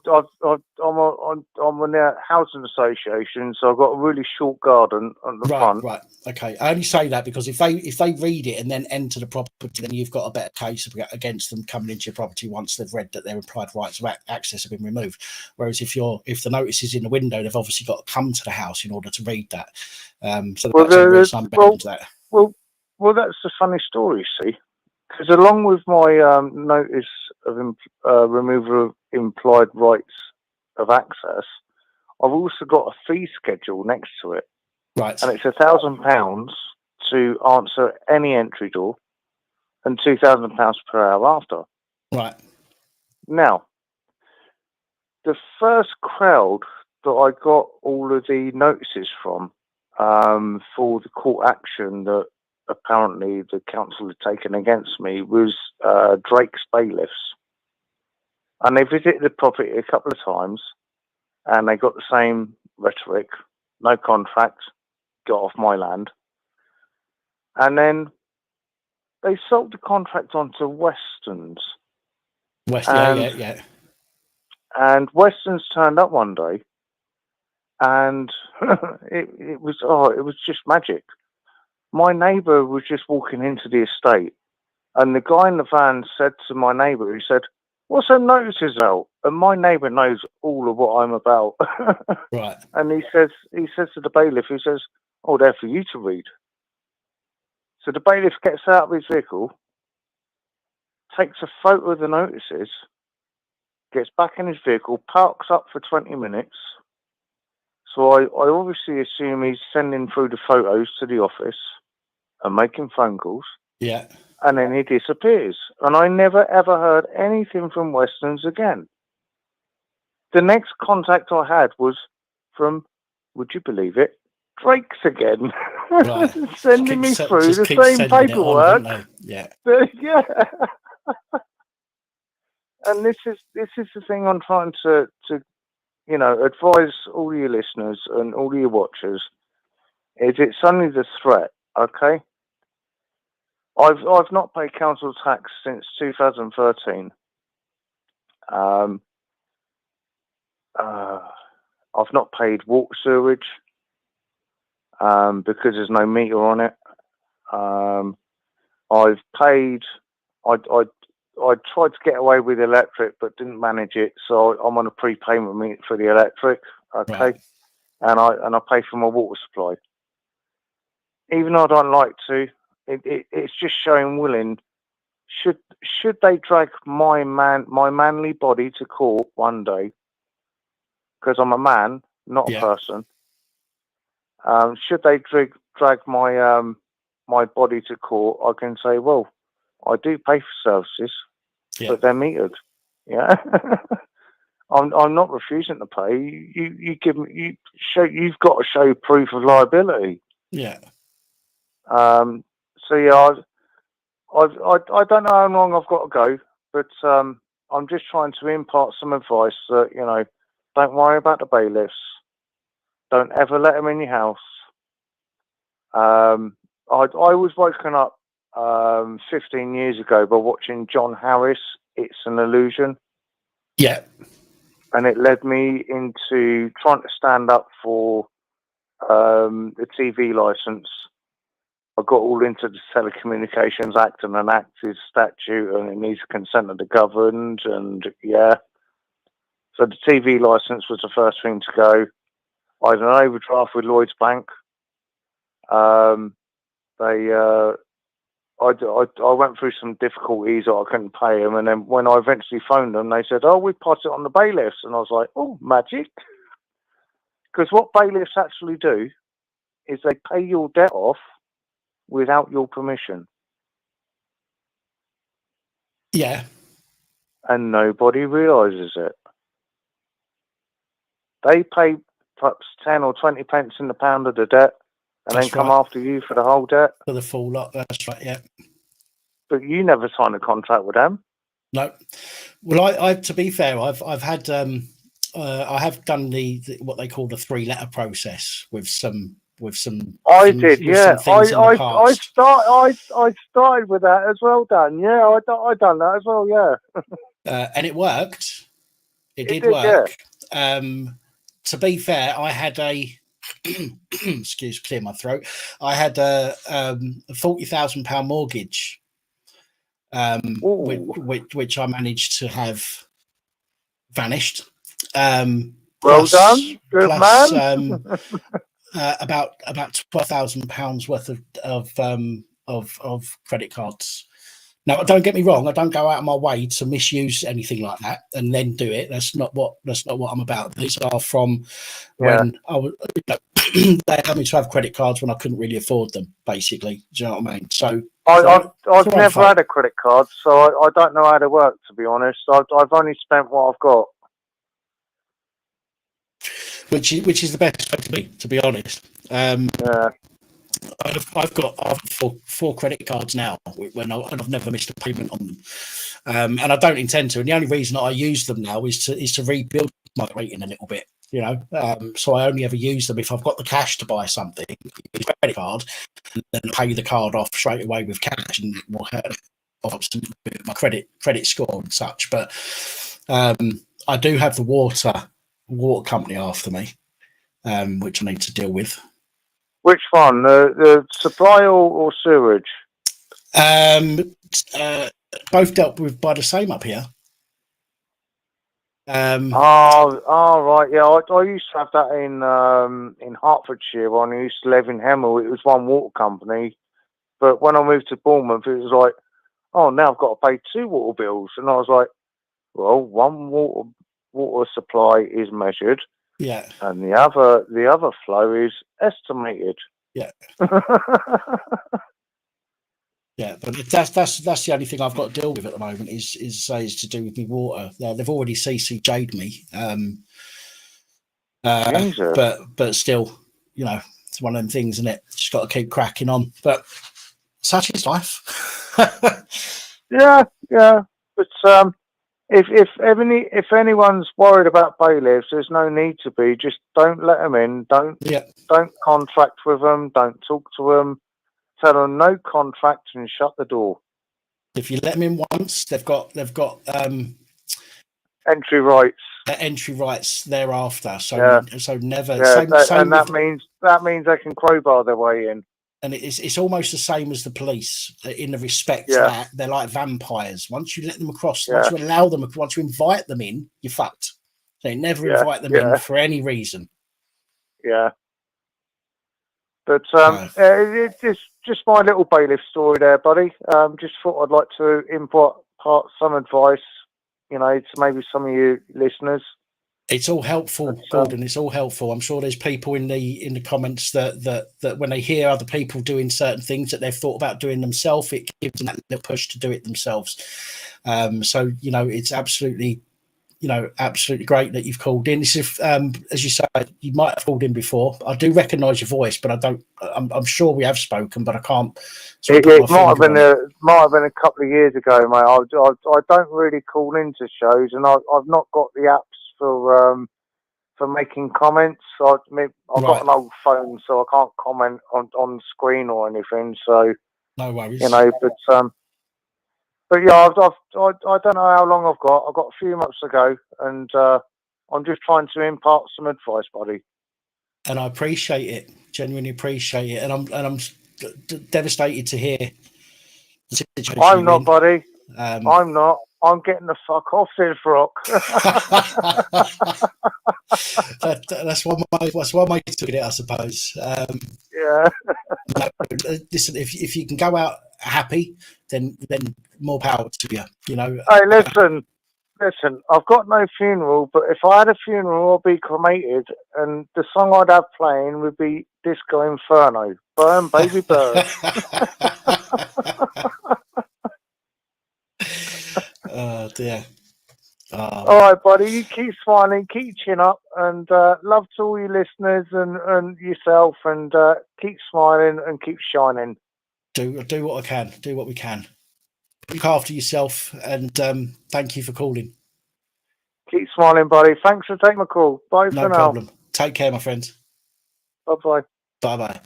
I'm on the housing association, so I've got a really short garden at the front. Right. Okay. I only say that because if they read it and then enter the property, then you've got a better case against them coming into your property once they've read that their implied rights of access have been removed. Whereas if the notice is in the window, they've obviously got to come to the house in order to read that. So there's some benefit to that. Well, that's the funny story, see. Because along with my notice of removal of implied rights of access, I've also got a fee schedule next to it. Right. And it's £1,000 to answer any entry door and £2,000 per hour after. Right. Now, the first crowd that I got all of the notices from for the court action that apparently the council had taken against me was Drake's Bailiffs. And they visited the property a couple of times and they got the same rhetoric, no contract, get off my land. And then they sold the contract on to Westerns. Yeah. And Westerns turned up one day and it was just magic. My neighbour was just walking into the estate and the guy in the van said to my neighbour, he said, "What's them notices out?" And my neighbour knows all of what I'm about. Right. And he says to the bailiff, he says, "Oh, they're for you to read." So the bailiff gets out of his vehicle, takes a photo of the notices, gets back in his vehicle, parks up for 20 minutes. So I obviously assume he's sending through the photos to the office and making phone calls. Yeah. And then he disappears. And I never, ever heard anything from Westerns again. The next contact I had was from, would you believe it, Drake's again. Right. Sending me through the same paperwork. Yeah. Yeah. And this is the thing I'm trying to advise all your listeners and all your watchers, is it's only the threat, okay? I've not paid council tax since 2013. I've not paid water sewage because there's no meter on it. I've paid. I tried to get away with electric, but didn't manage it, so I'm on a prepayment meter for the electric. Okay, right. and I pay for my water supply. Even though I don't like to, it's just showing willing. Should they drag my manly body to court one day? Because I'm a man, not a person. Should they drag my body to court? I can say, well, I do pay for services, but they're metered. Yeah, I'm not refusing to pay. You give me you've got to show proof of liability. Yeah. So yeah, I don't know how long I've got to go, but I'm just trying to impart some advice that don't worry about the bailiffs. Don't ever let them in your house. I was woken up 15 years ago by watching John Harris, It's an Illusion. Yeah. And it led me into trying to stand up for the TV license. I got all into the Telecommunications Act and an Act is statute and it needs consent of the governed and So the TV license was the first thing to go. I had an overdraft with Lloyd's Bank. I went through some difficulties that I couldn't pay them, and then when I eventually phoned them, they said, "Oh, we pass it on the bailiffs," and I was like, "Oh, magic!" Because what bailiffs actually do is they pay your debt off without your permission. Yeah. And nobody realises it. They pay perhaps 10 or 20 pence in the pound of the debt, and That's then come right. after you for the whole debt. For the full lot. That's right. Yeah. But you never signed a contract with them. No. Well, I to be fair, I've had I have done the what they call the 3-letter process with some I things, did, with yeah. some things in the past. I started with that as well, Dan. Yeah, I done that as well. Yeah. And it worked. It did did, yeah. work. To be fair, I had a clear my throat. I had a £40,000 mortgage, which I managed to have vanished. Well done, good man. About £12,000 worth of credit cards. Now, don't get me wrong. I don't go out of my way to misuse anything like that and then do it. That's not what I'm about. These are from when I was. They had me to have credit cards when I couldn't really afford them. Basically, do you know what I mean? So I've never had a credit card, so I don't know how they work. To be honest, I've only spent what I've got. Which is the best way to be honest. I've got four credit cards now, and I've never missed a payment on them, and I don't intend to. And the only reason I use them now is to rebuild my rating a little bit, you know. So I only ever use them if I've got the cash to buy something, credit card, and then pay the card off straight away with cash, and will off my credit score and such. But I do have the water company after me, which I need to deal with. Which one? The supply or sewage? Both dealt with by the same up here. Right, yeah. I used to have that in Hertfordshire when I used to live in Hemel. It was one water company, but when I moved to Bournemouth, it was like, oh, now I've got to pay 2 water bills, and I was like, well, one water supply is measured. Yeah. And the other flow is estimated. Yeah. Yeah, but that's the only thing I've got to deal with at the moment is to do with me water. They've already CCJ'd me. But still, you know, it's one of them things, isn't it? Just got to keep cracking on. But such is life. yeah. But if anyone's worried about bailiffs, there's no need to be. Just don't let them in. Don't contract with them. Don't talk to them. Tell them no contract and shut the door. If you let them in once, they've got entry rights. Entry rights thereafter. So never. Yeah, same that means they can crowbar their way in. And it's almost the same as the police in the respect that they're like vampires. Once you let them across, once you allow them, once you invite them in, you're fucked. They never invite them in for any reason. Yeah. But it's just my little bailiff story there, buddy. Just thought I'd like to impart some advice, you know, to maybe some of you listeners. It's all helpful, Gordon. It's all helpful. I'm sure there's people in the comments that when they hear other people doing certain things that they've thought about doing themselves, it gives them that little push to do it themselves. So you know, it's absolutely great that you've called in. This is, as you say, you might have called in before. I do recognise your voice, but I don't. I'm sure we have spoken, but I can't. It might have been a couple of years ago, mate. I don't really call into shows, and I've not got the apps for making comments. I've got an old phone, so I can't comment on screen or anything. So no worries, you know. But yeah, I don't know how long I've got. I've got a few months to go, and I'm just trying to impart some advice, buddy. And I appreciate it, genuinely appreciate it, and I'm devastated to hear the situation. I'm not, buddy. I'm not. I'm getting the fuck off this rock. That's one way to look at it, I suppose. Yeah. Listen, if you can go out happy, then more power to you. You know. Hey, listen. I've got no funeral, but if I had a funeral, I'd be cremated, and the song I'd have playing would be Disco Inferno. Burn, baby, burn. Dear. All right, buddy. You keep smiling, keep chin up, and love to all your listeners and yourself, and keep smiling and keep shining. Do what I can. Do what we can. Look after yourself, and thank you for calling. Keep smiling, buddy. Thanks for taking my call. Bye for now. No problem. Take care, my friends. Bye-bye. Bye-bye.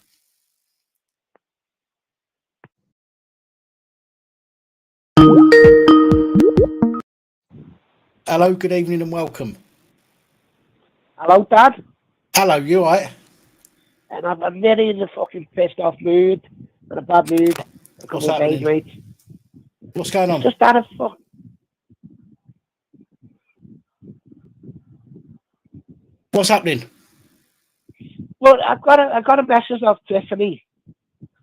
Hello, good evening and welcome. Hello, Dad. Hello, you all right? And I'm really in a fucking pissed off mood, in a bad mood. A couple of days, mate. What's going on? Just had a fuck. What's happening? Well, I got a message off Tiffany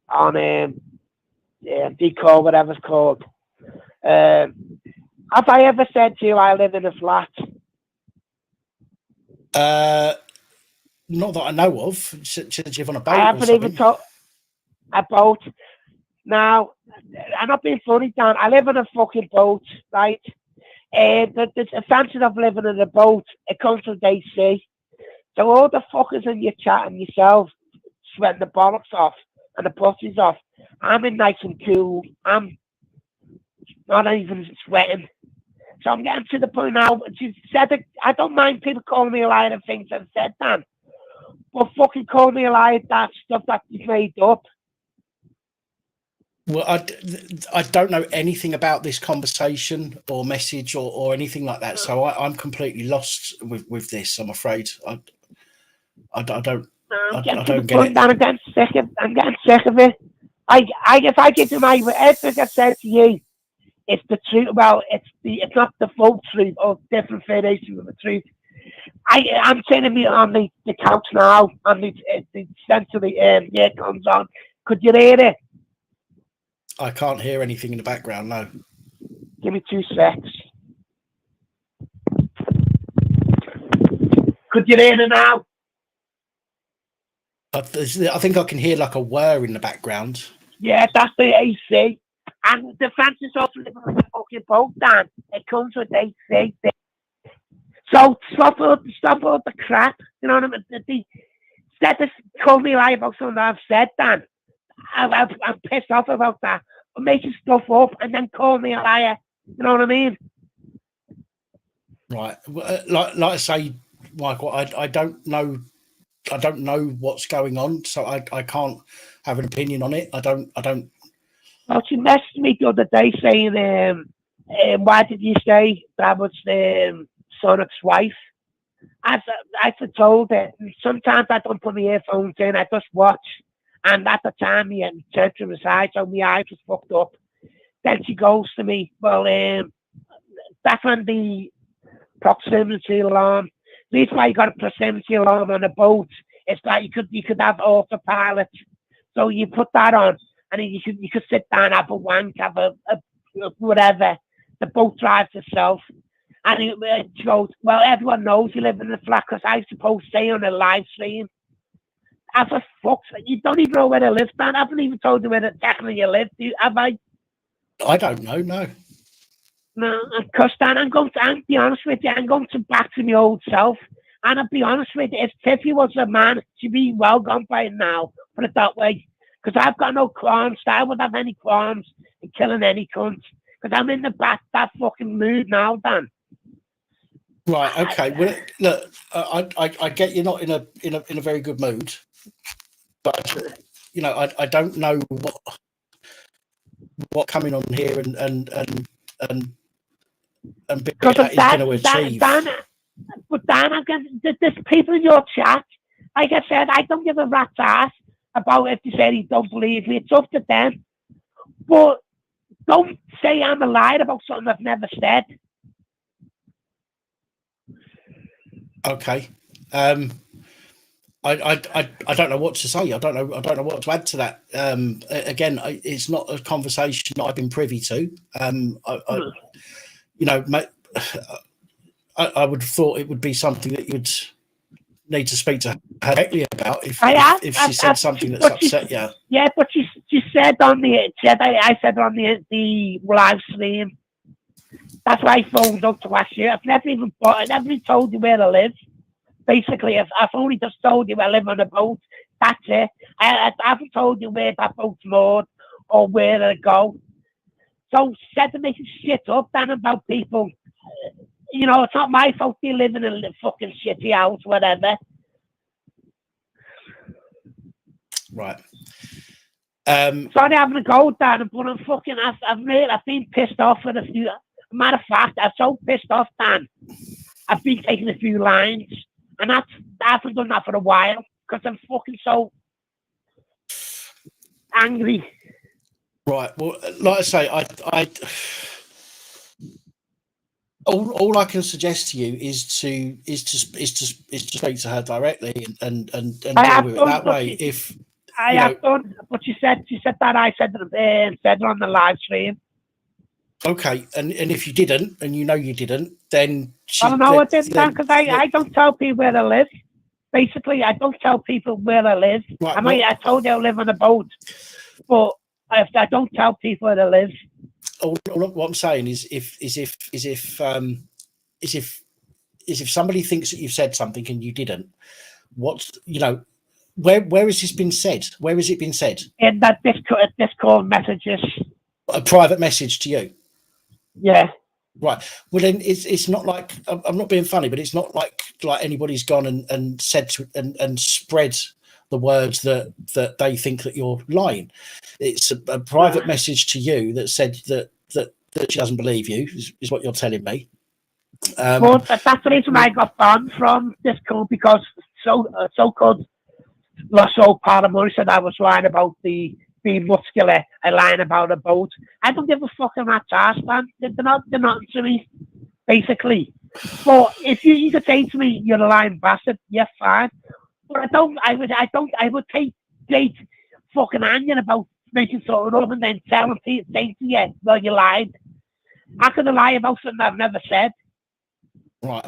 on Decor, whatever it's called. Have I ever said to you I live in a flat? Not that I know of. Since you're on a boat. I haven't even told a boat. Now, I'm not being funny, Dan. I live in a fucking boat, right? And the advantage of living in a boat, it comes from AC. So all the fuckers in your chat and yourself sweating the bollocks off and the pussies off. I'm in nice and cool. I'm not even sweating. So I'm getting to the point now. She said that I don't mind people calling me a liar and things I've said, Dan. But fucking call me a liar, that stuff that you've made up. Well, I don't know anything about this conversation or message or anything like that. So I'm completely lost with this, I'm afraid. I don't. I'm I don't get it. I'm getting sick of it. If I give you my everything I said to you, it's the truth. Well, it's not the full truth or different variations of the truth. I'm sitting me on the couch now, on the sensory earphones on. Could you hear it? I can't hear anything in the background. No. Give me 2 secs. Could you hear it now? I think I can hear like a whir in the background. Yeah, that's the AC. And the Francis also living on the fucking boat, Dan. It comes with AC. So stop all the crap. You know what I mean? Instead of calling me lie about something I've said, Dan, I'm pissed off about that. I'm making stuff up and then call me a liar. You know what I mean? Right. Like I say, Michael, I don't know. I don't know what's going on, so I can't have an opinion on it. I don't. Well, she messaged me the other day saying, why did you say that was Sonic's wife? I told her, sometimes I don't put my earphones in, I just watch. And at the time, he had turned to his eyes, so my eyes was fucked up. Then she goes to me, well, that's when the proximity alarm. The reason why you got a proximity alarm on a boat, it's like you could have autopilot. So you put that on, and then you could sit down, have a wank, have a whatever. The boat drives itself. And she goes, well, everyone knows you live in a flat because I suppose stay on a live stream. As a fuck, you don't even know where to live, man. I haven't even told you where exactly you live, have I? I don't know, no. No, because Dan, I'll be honest with you, I'm going back to my old self. And I'll be honest with you, if Tiffy was a man, she'd be well gone by now, put it that way. Because I've got no qualms, I wouldn't have any qualms in killing any cunt. Because I'm in that fucking mood now, Dan. Right, okay. Well, look, I get you're not in a very good mood, but you know, I don't know what coming on here and because that is going to achieve. But Dan, there's people in your chat. Like I said, I don't give a rat's ass about if they say they don't believe me. It's up to them. But don't say I'm a liar about something I've never said. Okay. I don't know what to say. I don't know what to add to that. Again, it's not a conversation that I've been privy to. You know, I would have thought it would be something that you'd need to speak to her directly about if she said something that's upset you. Yeah, but she said on the I said on the live stream That's why I phoned up to ask you. I've never even told you where I live. Basically, I've only just told you I live on a boat. That's it. I haven't told you where that boat's moored or where I go. So instead of making shit up then about people, you know, it's not my fault they live in a fucking shitty house, whatever. Right. Sorry, having a go, Dan, but I'm fucking. I've been pissed off with a few. Matter of fact, I'm so pissed off, Dan. I've been taking a few lines, and I haven't done that for a while because I'm fucking so angry. Right. Well, like I say, all I can suggest to you is to speak to her directly and deal with it that way. If I have done, but she said that I said it on the live stream. Okay, and if you didn't, and you know you didn't, then I don't know. I didn't, because I don't tell people where I live. Basically, I don't tell people where I live. Right, I told you I live on a boat, but I don't tell people where I live. All what I'm saying is, if somebody thinks that you've said something and you didn't, where has this been said? Where has it been said? In that Discord messages. A private message to you. Yeah. Right. Well, then it's not like, I'm not being funny, but it's not like anybody's gone and said and spread the words that they think that you're lying. It's a private message to you that said that she doesn't believe you, is what you're telling me. Well, that's the reason I got banned from Discord, because so-called lost all part of money said I was lying about being muscular and lying about a boat. I don't give a fuck on that ass, man. They're not to me, basically. But if you could say to me, you're a lying bastard, yeah, fine. But I would take great fucking anger about making something up and then telling people, saying to you, well, you lied. How can I lie about something I've never said? Right.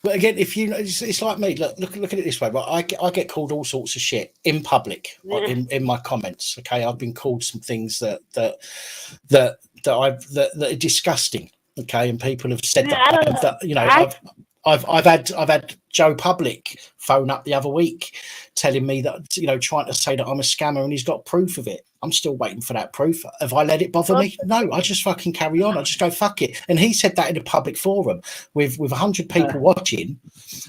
But again, if you, it's like me. Look at it this way. Right, I get called all sorts of shit in public, in my comments. Okay, I've been called some things that are disgusting. Okay, and people have said that you know, I've had Joe Public phone up the other week telling me that, you know, trying to say that I'm a scammer and he's got proof of it. I'm still waiting for that proof. Have I let it bother me? No, I just fucking carry on. I just go, fuck it. And he said that in a public forum with 100 people watching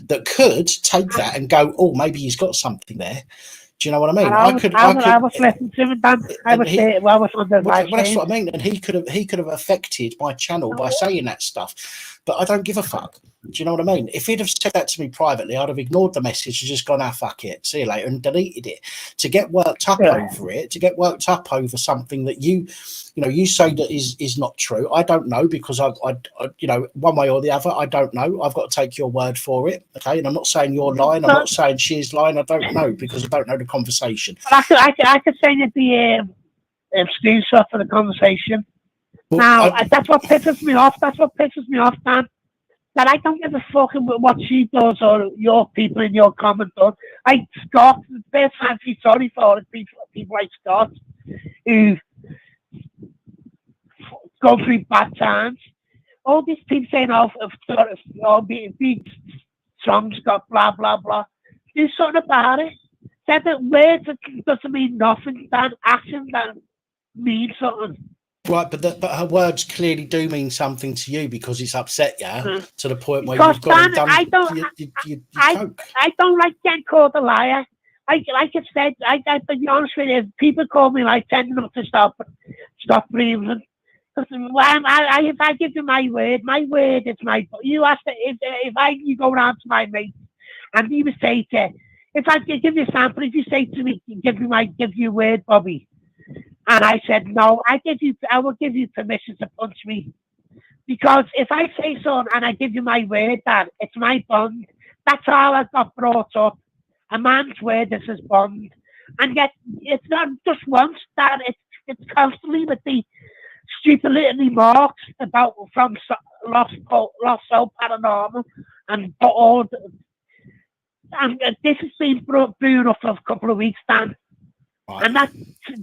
that could take that and go, oh, maybe he's got something there. Do you know what I mean? I was listening to him, Dan. I was on the live stream. That's what I mean. And he could have affected my channel by saying that stuff. But I don't give a fuck. Do you know what I mean? If he'd have said that to me privately, I'd have ignored the message and just gone, fuck it, see you later, and deleted it. To get worked up over it, to get worked up over something that you say that is not true. I don't know, because I you know, one way or the other, I don't know. I've got to take your word for it. Okay. And I'm not saying you're lying. I'm not saying she's lying. I don't know, because I don't know the conversation. But I could send you the screenshot for the conversation. Well, now, that's what pisses me off. That's what pisses me off, Dan. That I don't give a fuck about what she does or your people in your comment does. Scott, the best I feel sorry for is people like Scott who go through bad times. All these people saying, being strong, Scott, blah, blah, blah. Do something about it. Said that words doesn't mean nothing, Dan. Action that means something. Right, but her words clearly do mean something to you, because it's upset you to the point where you've got it done. I don't like getting called a liar. Like I said, to be honest with you, people call me like telling them to stop breathing. Because if I give you my word is my. You ask you go around to my mate and he would say to you, if I give you a sample, if you say to me, give you a word, Bobby. And I said, no, I will give you permission to punch me. Because if I say something and I give you my word, Dad, it's my bond. That's all I got brought up. A man's word is his bond. And yet, it's not just once, Dad, it's constantly with the stupid little remarks from Lost Soul Paranormal and all. And this has been brewing up for a couple of weeks, Dan. And that's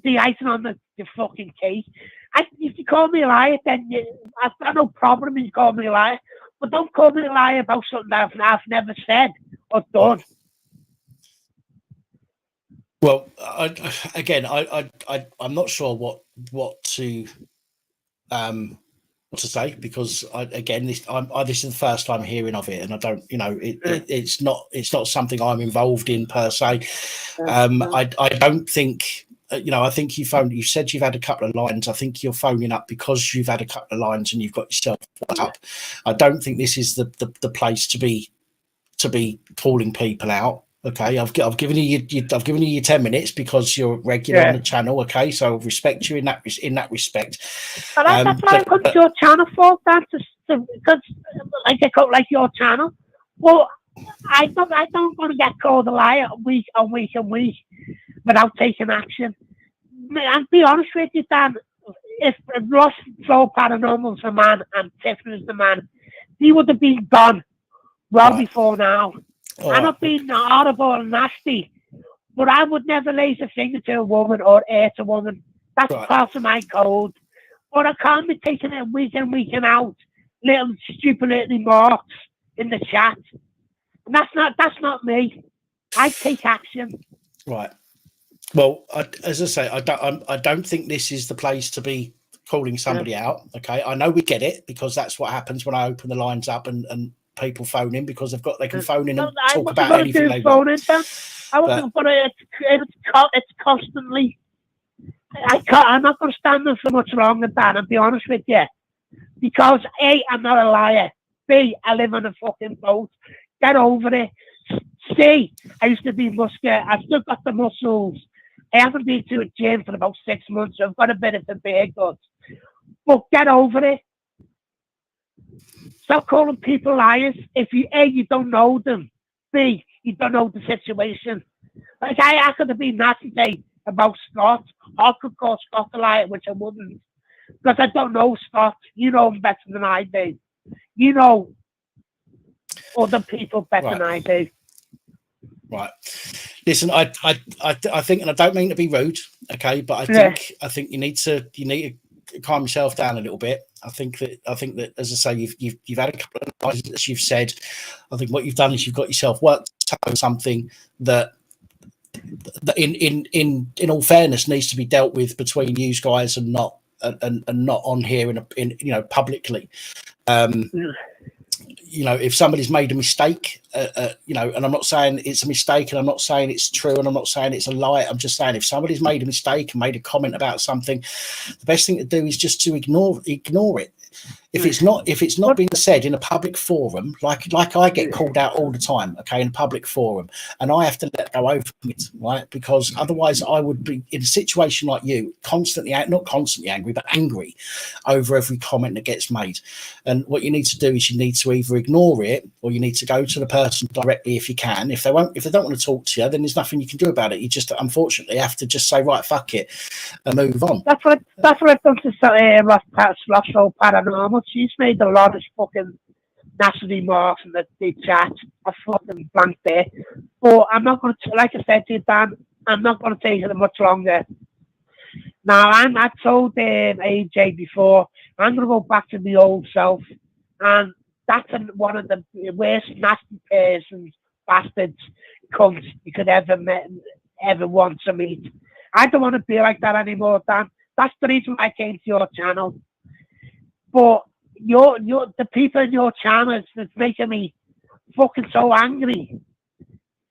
the icing on the fucking cake. If you call me a liar, then I've got no problem if you call me a liar. But don't call me a liar about something that I've never said or done. Well, I'm not sure what to say, because this is the first time hearing of it, and I don't, it's not something I'm involved in per se. I don't think. I think you said you've had a couple of lines. I think you're phoning up because you've had a couple of lines and you've got yourself up. I don't think this is the place to be calling people out. Okay, I've given you your 10 minutes because you're regular on the channel. Okay, so I respect you in that respect. But that's why I come to your channel for, Dan, because like your channel. Well, I don't want to get called a liar week on week and week without taking action. And be honest with you, Dan, if Ross Flow Paranormal's the man and Tiffany's the man, he would have been gone before now. I'm not being horrible and nasty, but I would never raise a finger to a woman or hurt a woman. That's part of my code. But I can't be taking it week in, week out, little stupid little marks in the chat. And that's not me. I take action. Right. Well, as I say, I don't think this is the place to be calling somebody out. Okay, I know we get it, because that's what happens when I open the lines up and people phone in, because they can phone in and talk about anything they want. I wasn't going to. It's constantly. I'm not going to stand there for much longer, Dan. I'll be honest with you, because A, I'm not a liar. B, I live on a fucking boat. Get over it. C, I used to be muscular. I've still got the muscles. I haven't been to a gym for about 6 months, so I've got a bit of a beard gut. But get over it. Stop calling people liars. If you don't know them. B, you don't know the situation. Like I could have been nasty today about Scott. I could call Scott a liar, which I wouldn't, because I don't know Scott. You know him better than I do. You know other people better than I do. Right. Listen, I think, and I don't mean to be rude, okay, but I think you need to calm yourself down a little bit. I think that as I say, you've had a couple of lines, as you've said. I think what you've done is you've got yourself worked on something that in all fairness needs to be dealt with between you guys and not on here in publicly. If somebody's made a mistake, and I'm not saying it's a mistake, and I'm not saying it's true, and I'm not saying it's a lie. I'm just saying if somebody's made a mistake and made a comment about something, the best thing to do is just to ignore it. If it's not being said in a public forum, like I get called out all the time, okay, in a public forum, and I have to let go over it, right? Because otherwise I would be in a situation like you, not constantly angry, but angry over every comment that gets made. And what you need to do is you need to either ignore it, or you need to go to the person directly if you can. If they don't want to talk to you, then there's nothing you can do about it. You just unfortunately have to just say, right, fuck it, and move on. That's what I've done to Ross Paranormal. She's made a lot of fucking nasty remarks in the chat. I fucking blanked there. But I'm not going to, like I said to you, Dan, I'm not going to take it much longer. Now, I told AJ before, I'm going to go back to my old self. And that's one of the worst nasty persons, bastards, cunts you could ever want to meet. I don't want to be like that anymore, Dan. That's the reason I came to your channel. But the people in your channel is making me fucking so angry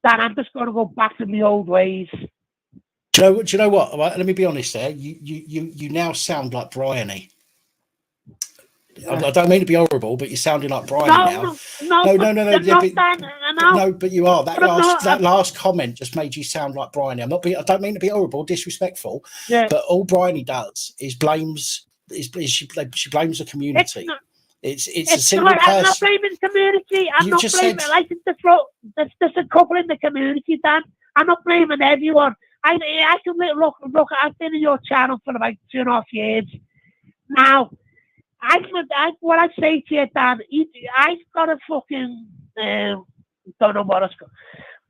that I'm just going to go back to my old ways. Do you know what? Right, let me be honest there. You now sound like Bryony. I don't mean to be horrible, but you're sounding like Bryony now. No, but you are. That last comment just made you sound like Bryony. I don't mean to be horrible, disrespectful, but all Bryony does is she blames the community. It's a single person. I'm not blaming the community. I'm not blaming there's a couple in the community, Dan. I'm not blaming everyone. I can look. I've been in your channel for about 2.5 years now. What I say to you, Dan, I've got a fucking don't know what it's called.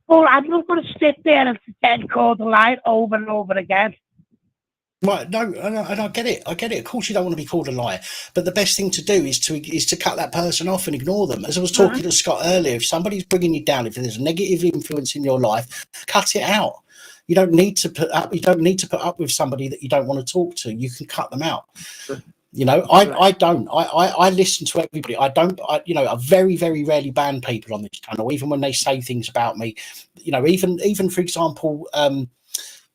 But I'm not going to sit there and call the line over and over again. Right, no, and I get it. I get it. Of course, you don't want to be called a liar, but the best thing to do is to cut that person off and ignore them. As I was talking to Scott earlier, if somebody's bringing you down, if there's a negative influence in your life, cut it out. You don't need to put up. You don't need to put up with somebody that you don't want to talk to. You can cut them out. You know, I don't. I listen to everybody. I don't. I very, very rarely ban people on this channel, even when they say things about me. You know, even for example.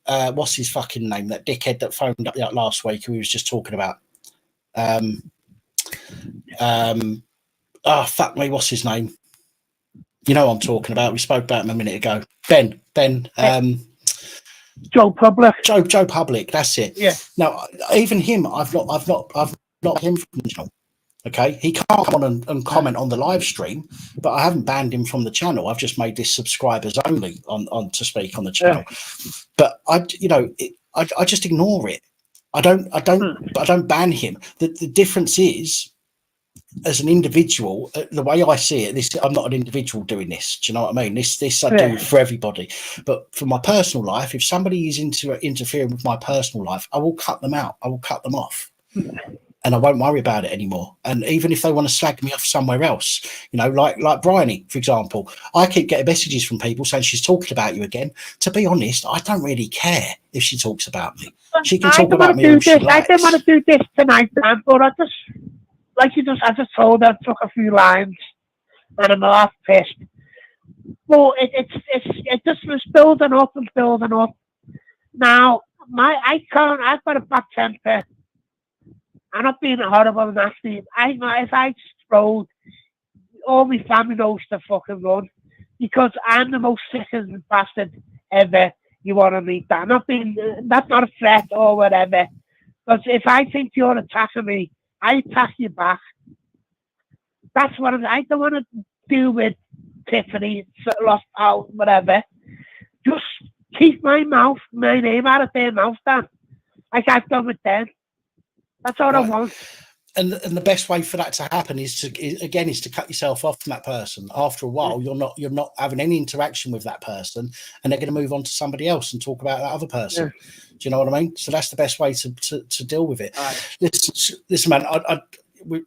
What's his fucking name? That dickhead that phoned up last week who we was just talking about. Fuck me, what's his name? You know what I'm talking about. We spoke about him a minute ago. Ben. Joe Public. Joe Public. That's it. Yeah. Now, even him, I've not him from the channel. Okay, he can't come on and comment on the live stream, but I haven't banned him from the channel. I've just made this subscribers only on to speak on the channel. But I just ignore it. I don't ban him. The difference is, as an individual, the way I see it, I'm not an individual doing this. Do you know what I mean? This I do for everybody. But for my personal life, if somebody is interfering with my personal life, I will cut them out. I will cut them off. And I won't worry about it anymore. And even if they want to slag me off somewhere else, you know, like Bryony, for example, I keep getting messages from people saying she's talking about you again. To be honest, I don't really care if she talks about me. She can talk about me all she likes. I didn't want to do this tonight, man, but I just told her, I took a few lines, and I'm half pissed. Well, it just was building up and building up. Now, I've got a bad temper. I'm not being horrible and nasty. If I strolled, all my family knows to fucking run, because I'm the most sickened bastard ever. You want to meet that? That's not a threat or whatever. Because if I think you're attacking me, I attack you back. That's what I don't want to do with Tiffany, lost out, whatever. Just keep my name out of their mouth, Dan, like I've done with them. That's all I want. And the best way for that to happen is to cut yourself off from that person. After a while, you're not having any interaction with that person, and they're going to move on to somebody else and talk about that other person. Yeah. Do you know what I mean? So that's the best way to deal with it. Right. Listen, man. We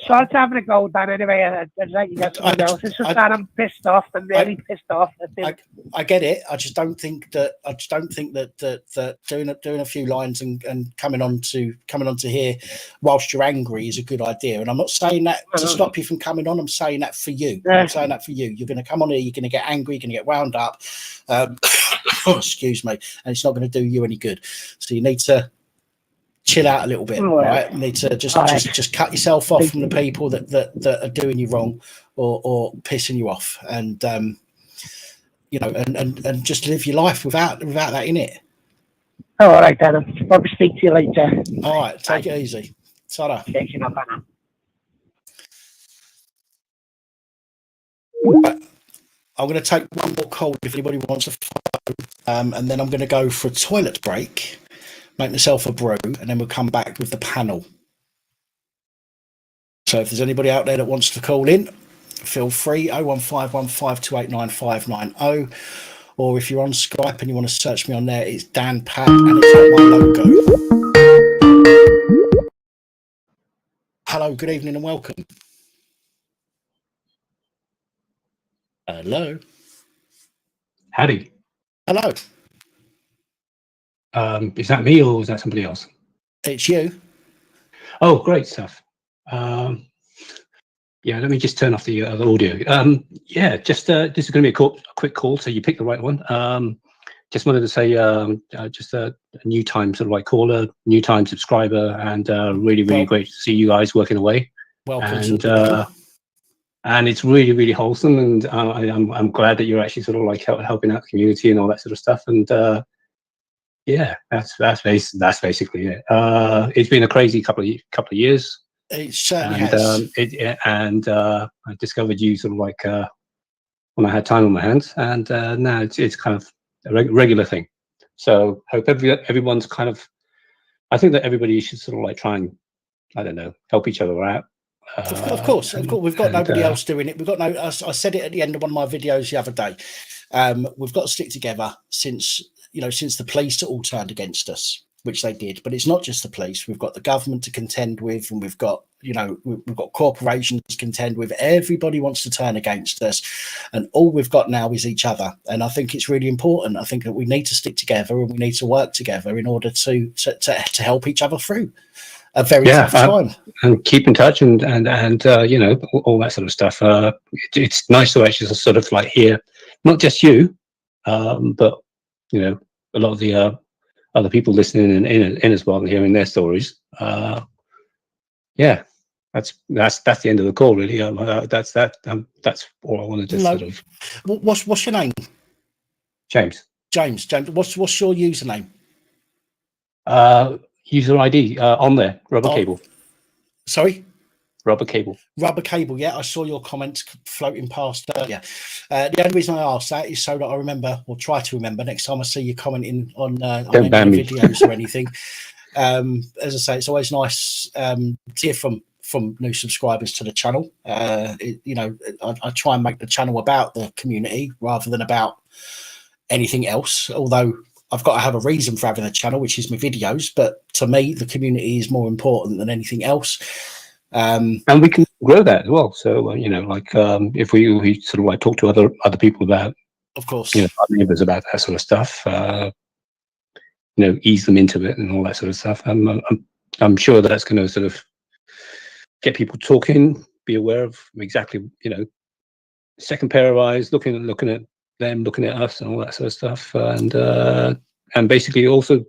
Sorry to having a go, Dan. Anyway, I'd like you get someone else. It's just that I'm pissed off. I'm really pissed off. I get it. I just don't think that doing a few lines and coming on to here whilst you're angry is a good idea. And I'm not saying that to stop you from coming on. I'm saying that for you. I'm saying that for you. You're going to come on here. You're going to get angry. You're going to get wound up. Excuse me. And it's not going to do you any good. So you need to chill out a little bit, right? You need to just cut yourself off from the people that are doing you wrong or pissing you off, and and just live your life without that in it. All right, then. I'll probably speak to you later. All right, take it easy. Ta-da. I'm going to take one more call if anybody wants to phone, and then I'm going to go for a toilet break, make myself a brew, and then we'll come back with the panel. So if there's anybody out there that wants to call in, feel free, 01515289590, or if you're on Skype and you want to search me on there, it's Dan Pat, and it's got my logo. Hello, good evening and welcome. Hello. Howdy. Hello. Is that me or is that somebody else? It's you. Oh, great stuff. Yeah, let me just turn off the audio. Yeah, just this is going to be a quick call, so you picked the right one. Just wanted to say, just a new time sort of like caller, new time subscriber, and really great to see you guys working away. Welcome. And it's really wholesome, and I'm glad that you're actually sort of like helping out the community and all that sort of stuff. And yeah, that's basically it. It's been a crazy couple of years. It certainly has. I discovered you sort of like when I had time on my hands, and now it's kind of a regular thing. So hope everyone's kind of. I think that everybody should sort of like try and, I don't know, help each other out. Of course. We've got nobody else doing it. We've got no. I said it at the end of one of my videos the other day. We've got to stick together since the police all turned against us. which they did, but it's not just the police. We've got the government to contend with, and we've got, you know, we've got corporations to contend with. Everybody wants to turn against us, and all we've got now is each other. And I think it's really important. I think that we need to stick together and we need to work together in order to help each other through a very tough time. And keep in touch and you know, all that sort of stuff. It's nice to actually sort of like hear not just you, but you know, a lot of the other people listening in as well and hearing their stories. Yeah, that's the end of the call, really. That's all I wanted to sort of. What's your name? James. James. What's your username? User ID on there. Rubber cable. Sorry. Rubber cable. Rubber cable. Yeah, I saw your comments floating past earlier. The only reason I asked that is so that I remember, or try to remember, next time I see you commenting on any videos or anything. As I say, it's always nice to hear from new subscribers to the channel. You know, I try and make the channel about the community rather than about anything else. Although I've got to have a reason for having a channel, which is my videos. But to me, the community is more important than anything else. And we can grow that as well. So you know, like if we sort of like talk to other people about, of course, you know, our neighbours about that sort of stuff. You know, ease them into it and all that sort of stuff. I'm sure that's going to sort of get people talking, be aware of exactly, you know, second pair of eyes, looking at them, looking at us, and all that sort of stuff, and basically also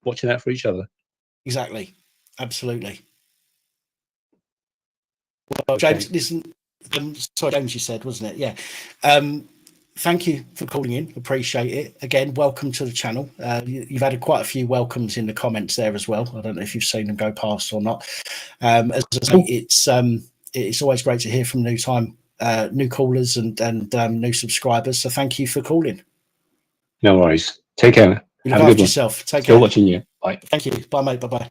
watching out for each other. Exactly, absolutely. Well, James, listen. Sorry, James, you said, wasn't it? Yeah. Thank you for calling in. Appreciate it. Again, welcome to the channel. You've had quite a few welcomes in the comments there as well. I don't know if you've seen them go past or not. As I say, it's always great to hear from new callers and new subscribers. So thank you for calling. No worries. Take care. You look after yourself. Take care. Still watching you. Bye. Thank you. Bye, mate. Bye-bye.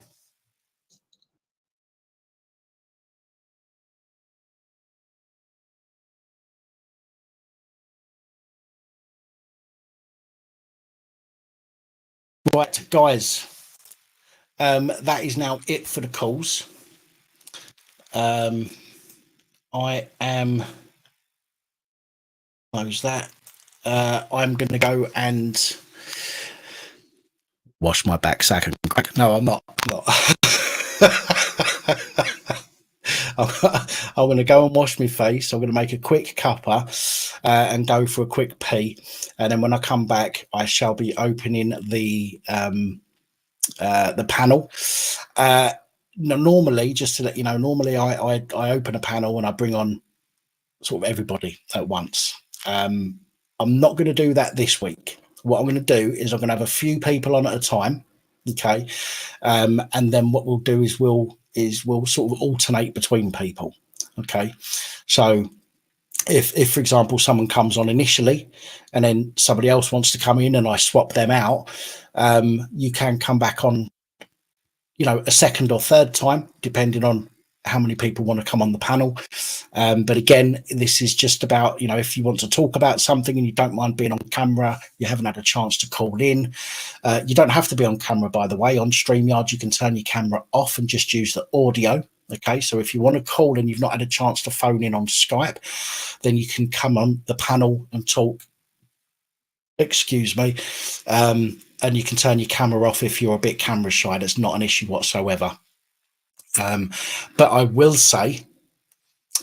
Right, guys, that is now it for the calls. I am close that. I'm going to go and wash my back sack and crack. No, I'm not. I'm going to go and wash my face. I'm going to make a quick cuppa and go for a quick pee. And then when I come back, I shall be opening the panel. Normally, just to let you know, normally I open a panel and I bring on sort of everybody at once. I'm not going to do that this week. What I'm going to do is I'm going to have a few people on at a time. Okay. And then what we'll do is we'll sort of alternate between people. Okay. So if for example, someone comes on initially and then somebody else wants to come in and I swap them out, you can come back on, you know, a second or third time, depending on how many people want to come on the panel. But again, this is just about, you know, if you want to talk about something and you don't mind being on camera, you haven't had a chance to call in. You don't have to be on camera, by the way. On StreamYard, you can turn your camera off and just use the audio. Okay, so if you want to call and you've not had a chance to phone in on Skype, then you can come on the panel and talk. Excuse me. And you can turn your camera off if you're a bit camera shy. That's not an issue whatsoever. But I will say,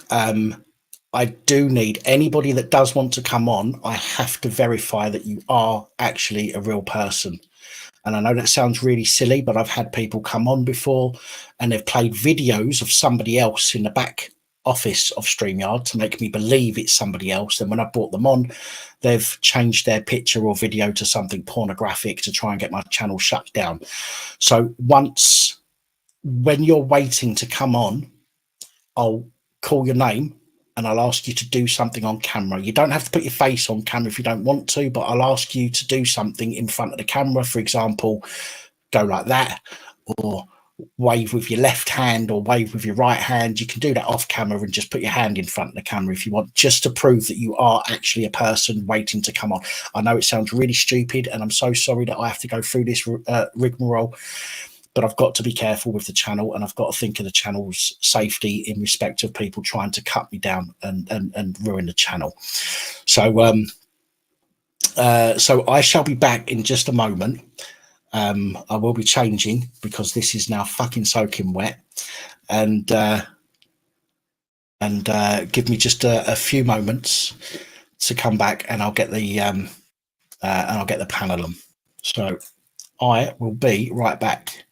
I do need anybody that does want to come on. I have to verify that you are actually a real person. And I know that sounds really silly, but I've had people come on before and they've played videos of somebody else in the back office of StreamYard to make me believe it's somebody else. And when I brought them on, they've changed their picture or video to something pornographic to try and get my channel shut down. So when you're waiting to come on, I'll call your name and I'll ask you to do something on camera. You don't have to put your face on camera if you don't want to, but I'll ask you to do something in front of the camera. For example, go like that or wave with your left hand or wave with your right hand. You can do that off camera and just put your hand in front of the camera if you want, just to prove that you are actually a person waiting to come on. I know it sounds really stupid, and I'm so sorry that I have to go through this rigmarole, but I've got to be careful with the channel, and I've got to think of the channel's safety in respect of people trying to cut me down and ruin the channel. So so I shall be back in just a moment. I will be changing because this is now fucking soaking wet, and give me just a few moments to come back, and I'll get the panel on. So I will be right back.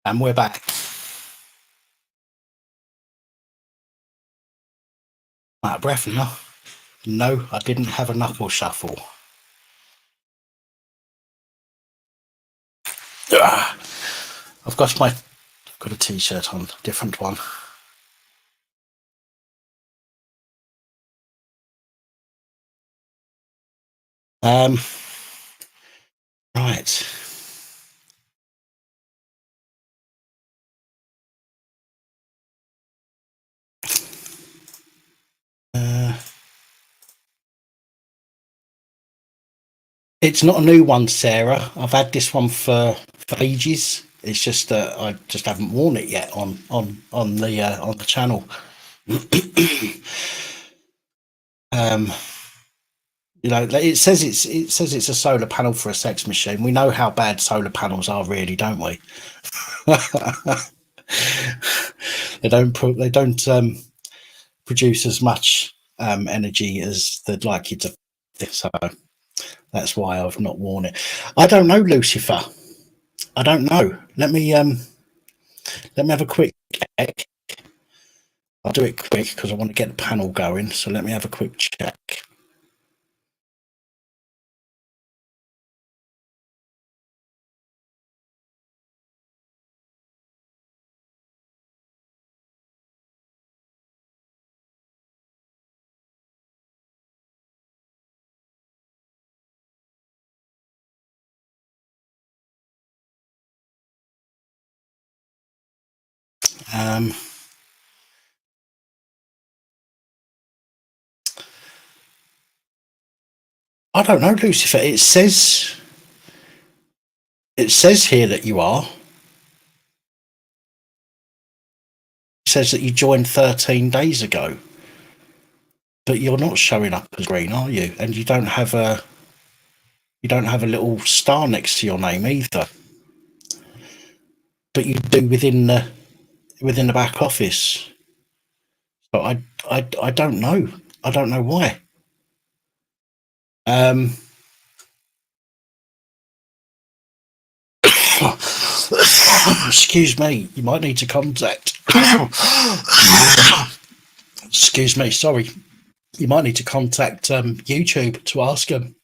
And we're back. Out of breath now. No, I didn't have a knuckle shuffle. I've got a t-shirt on, different one. Right. It's not a new one, Sarah. I've had this one for ages. It's just that I just haven't worn it yet on the channel. You know, it says it's a solar panel for a sex machine. We know how bad solar panels are, really, don't we? They don't produce as much energy as they'd like you to. So that's why I've not worn it. I don't know, Lucifer. I don't know. Let me have a quick check. I'll do it quick because I want to get the panel going. So let me have a quick check. I don't know, Lucifer. It says here that you are. It says that you joined 13 days ago, but you're not showing up as green, are you? And you don't have a little star next to your name either. But you do within the back office. But I don't know. I don't know why. Excuse me. You might need to contact. Excuse me. Sorry. You might need to contact YouTube to ask them.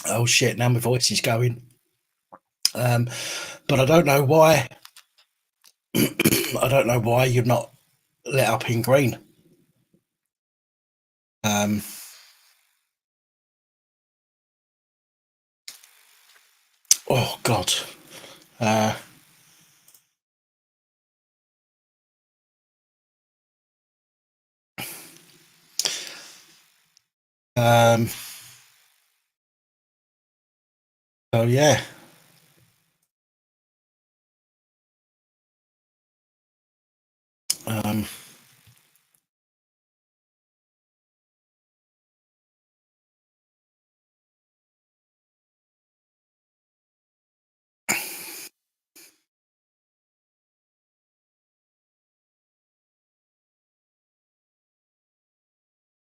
Oh shit! Now my voice is going. But I don't know why. I don't know why you're not lit up in green. Oh God. Oh yeah.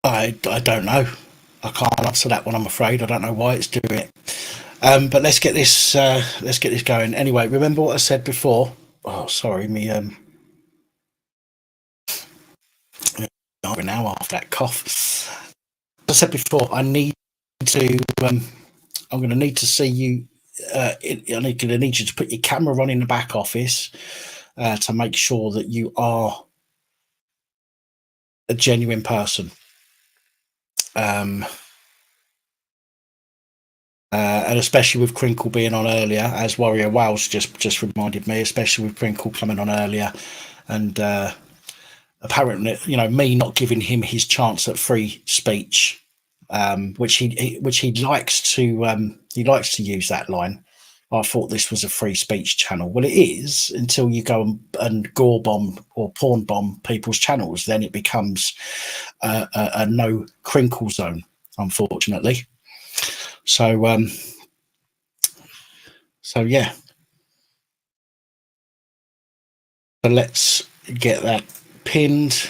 I don't know. I can't answer that one, I'm afraid. I don't know why it's doing it. But let's get this going. Anyway, remember what I said before? Oh, sorry, me now after that cough. As I said before, I need to. I'm going to need to see you. I'm going to need you to put your camera on in the back office to make sure that you are a genuine person. And especially with Crinkle being on earlier, as Warrior Wales just reminded me, especially with Crinkle coming on earlier, and apparently, you know, me not giving him his chance at free speech, which he likes to use that line. I thought this was a free speech channel. Well, it is until you go and gore bomb or porn bomb people's channels. Then it becomes a no Crinkle zone, unfortunately. So yeah. So let's get that pinned.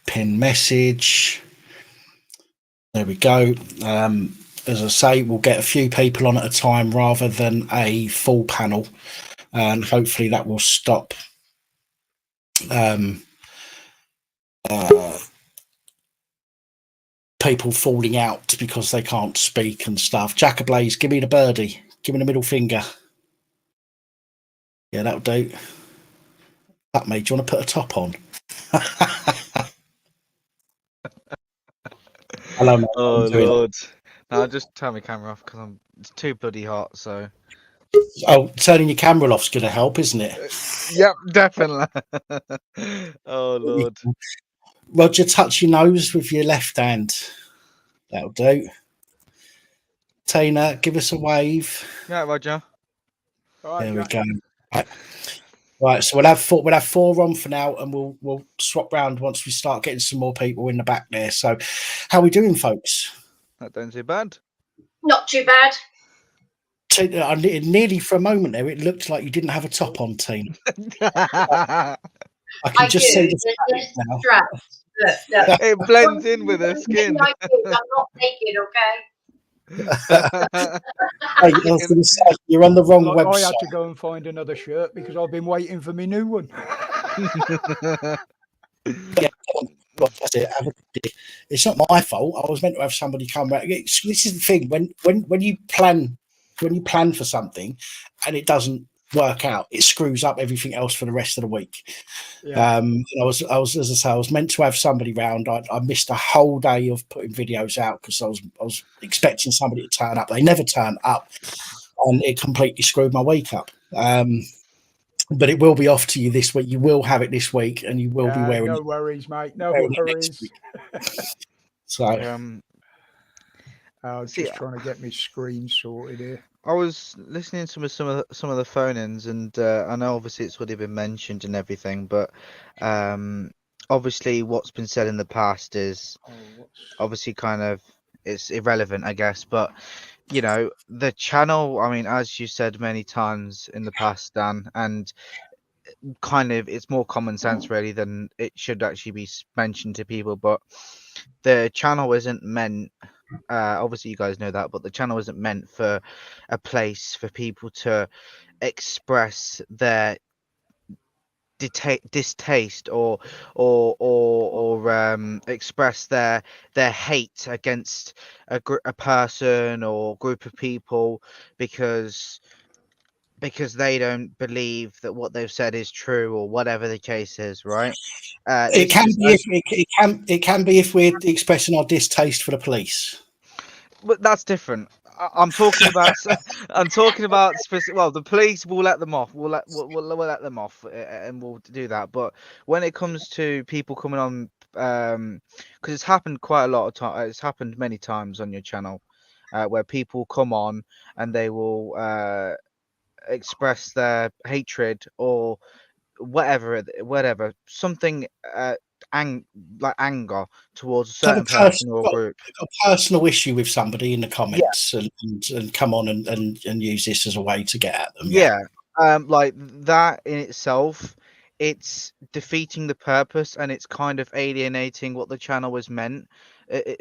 Pin message. There we go. As I say, we'll get a few people on at a time rather than a full panel. and hopefully that will stop people falling out because they can't speak and stuff. Jackablaze, give me the birdie. Give me the middle finger. Yeah, that'll do. That mate, do you want to put a top on? Hello, mate. Oh Lord! No, just turn my camera off because it's too bloody hot. So. Oh, turning your camera off's going to help, isn't it? Yep, definitely. Oh Lord! Roger, touch your nose with your left hand. That'll do. Tina, give us a wave. Yeah, Roger. There we go. Right, so we'll have four on for now, and we'll swap round once we start getting some more people in the back there. So, how are we doing, folks? That don't too bad. Not too bad. Nearly for a moment there, it looked like you didn't have a top on, Tina. I can just see the now. Look. It blends in with her skin. I'm not naked, okay? Hey, I was going to say, you're on the wrong website. I had to go and find another shirt because I've been waiting for my new one. Yeah, that's it. It's not my fault. I was meant to have somebody come back. This is the thing: when you plan for something and it doesn't work out, it screws up everything else for the rest of the week. Yeah. I was as I say, I was meant to have somebody round. I missed a whole day of putting videos out because I was expecting somebody to turn up. They never turned up, and it completely screwed my week up. But it will be off to you this week. You will have it this week, and you will be wearing. No worries, mate. No worries. So, I was just trying to get my screen sorted here. I was listening to some of the phone-ins, and I know obviously it's already been mentioned and everything, but obviously what's been said in the past is obviously kind of it's irrelevant, I guess. But you know, the channel. I mean, as you said many times in the past, Dan, and kind of it's more common sense really than it should actually be mentioned to people. But the channel isn't meant. Obviously you guys know that, but the channel isn't meant for a place for people to express their distaste or express their hate against a person or group of people because they don't believe that what they've said is true or whatever the case is, right? it can be if we're expressing our distaste for the police. But that's different. I'm talking about. Well, the police will let them off. We'll let them off, and we'll do that. But when it comes to people coming on, because it's happened quite a lot of times. It's happened many times on your channel, where people come on and they will express their hatred or whatever, something like anger towards a certain person or group. A personal issue with somebody in the comments, and come on and use this as a way to get at them. Yeah. Like that in itself, it's defeating the purpose, and it's kind of alienating what the channel was meant.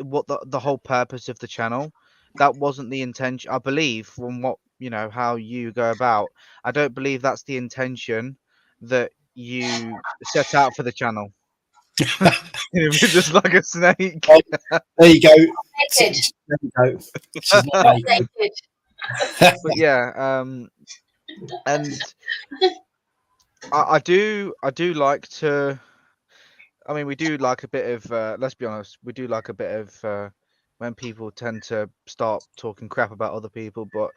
What the whole purpose of the channel. That wasn't the intention, I believe, from what how you go about. I don't believe that's the intention that you set out for the channel. Just like a snake. There you go. But yeah, and I do like to. I mean, we do like a bit of. Let's be honest, we do like a bit of when people tend to start talking crap about other people, but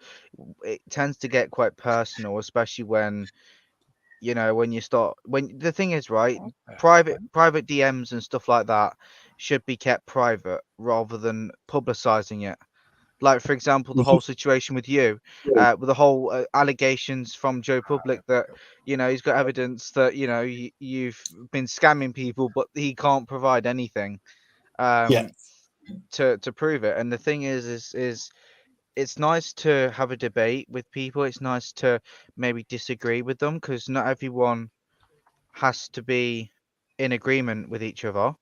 it tends to get quite personal, especially when when the thing is, right, private DMs and stuff like that should be kept private rather than publicizing it. Like, for example, the whole situation with you, with the whole allegations from Joe Public that he's got evidence that you've been scamming people, but he can't provide anything to prove it. And the thing is it's nice to have a debate with people. It's nice to maybe disagree with them, because not everyone has to be in agreement with each other,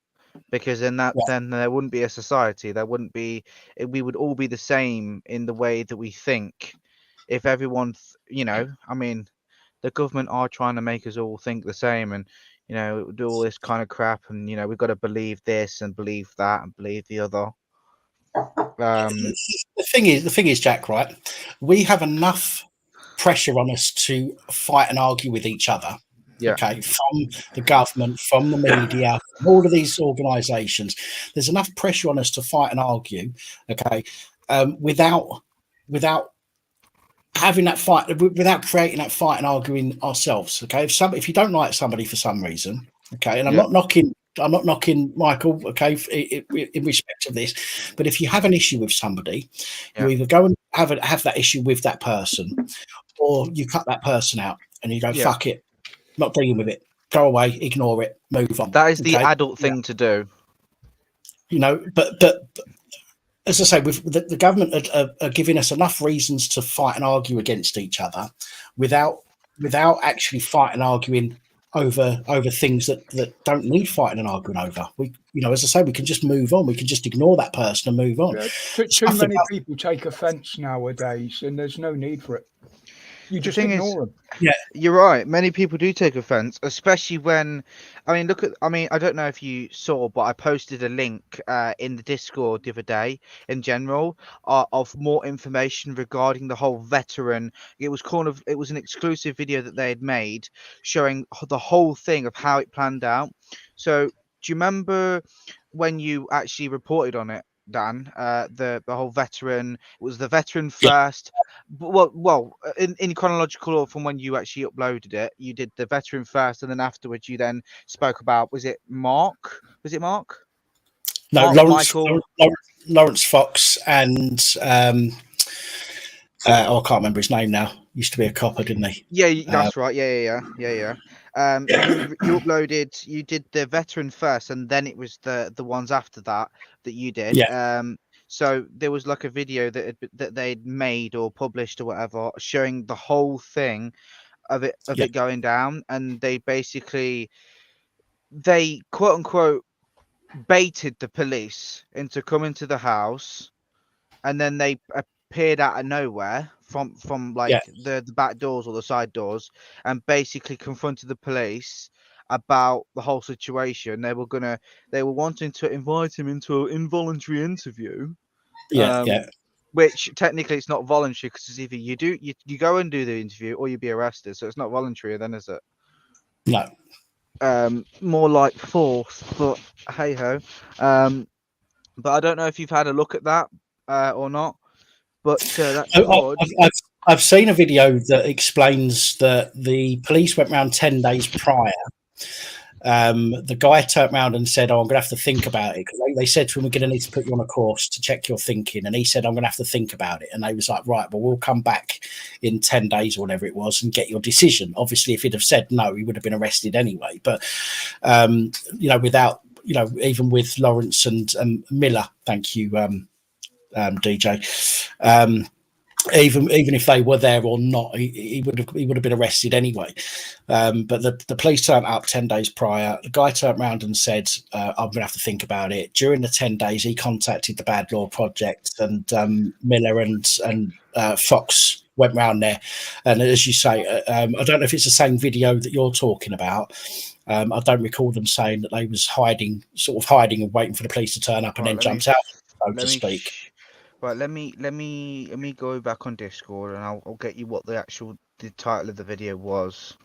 because then there wouldn't be a society. There wouldn't be. We would all be the same in the way that we think. If everyone, I mean, the government are trying to make us all think the same, and do all this kind of crap, and we've got to believe this and believe that and believe the other. The thing is, Jack, right? We have enough pressure on us to fight and argue with each other. Yeah. Okay, from the government, from the media, from all of these organisations, there's enough pressure on us to fight and argue. Okay, without having that fight, without creating that fight and arguing ourselves. Okay, if you don't like somebody for some reason, okay, and I'm not knocking Michael, okay, in respect of this, but if you have an issue with somebody, you either go and have that issue with that person, or you cut that person out and you go, fuck it, not dealing with it, go away, ignore it, move on. That is the adult thing to do. But as I say, with the government are giving us enough reasons to fight and argue against each other without actually fighting and arguing over things that don't need fighting and arguing over. We, as I say, we can just move on. We can just ignore that person and move on. Too many people take offence nowadays, and there's no need for it. You just ignore them. Yeah, you're right. Many people do take offence, especially when, I don't know if you saw, but I posted a link in the Discord the other day in general of more information regarding the whole veteran. It was an exclusive video that they had made showing the whole thing of how it planned out. So do you remember when you actually reported on it, Dan? The whole veteran, it was the veteran first. Well, in chronological order from when you actually uploaded it, you did the veteran first, and then afterwards you then spoke about, was it Mark? No, Lawrence Fox and I can't remember his name now. Used to be a copper, didn't he? Yeah, that's right. Yeah. You uploaded. You did the veteran first, and then it was the ones after that you did. Yeah. So there was like a video that they'd made or published or whatever, showing the whole thing of it going down, and they quote unquote baited the police into coming to the house, and then they appeared out of nowhere from the back doors or the side doors, and basically confronted the police about the whole situation. They were wanting to invite him into an involuntary interview. Which technically it's not voluntary, because it's either you go and do the interview or you be arrested. So it's not voluntary then, is it? No. More like forced, but hey ho. But I don't know if you've had a look at that or not. But that's I've seen a video that explains that the police went around 10 days prior. The guy turned around and said, I'm going to have to think about it, because they said to him, we're going to need to put you on a course to check your thinking. And he said, I'm going to have to think about it. And they was like, right, well, we'll come back in 10 days or whatever it was and get your decision. Obviously, if he'd have said no, he would have been arrested anyway. But, without, even with Lawrence and Miller, thank you, DJ. Even if they were there or not, he would have been arrested anyway. But the police turned up 10 days prior. The guy turned around and said, I'm going to have to think about it. During the 10 days, he contacted the Bad Law Project, and Miller and Fox went round there. And as you say, I don't know if it's the same video that you're talking about. I don't recall them saying that they was hiding and waiting for the police to turn up and then jumped out, so to speak. Right, let me go back on Discord, and I'll get you what the title of the video was.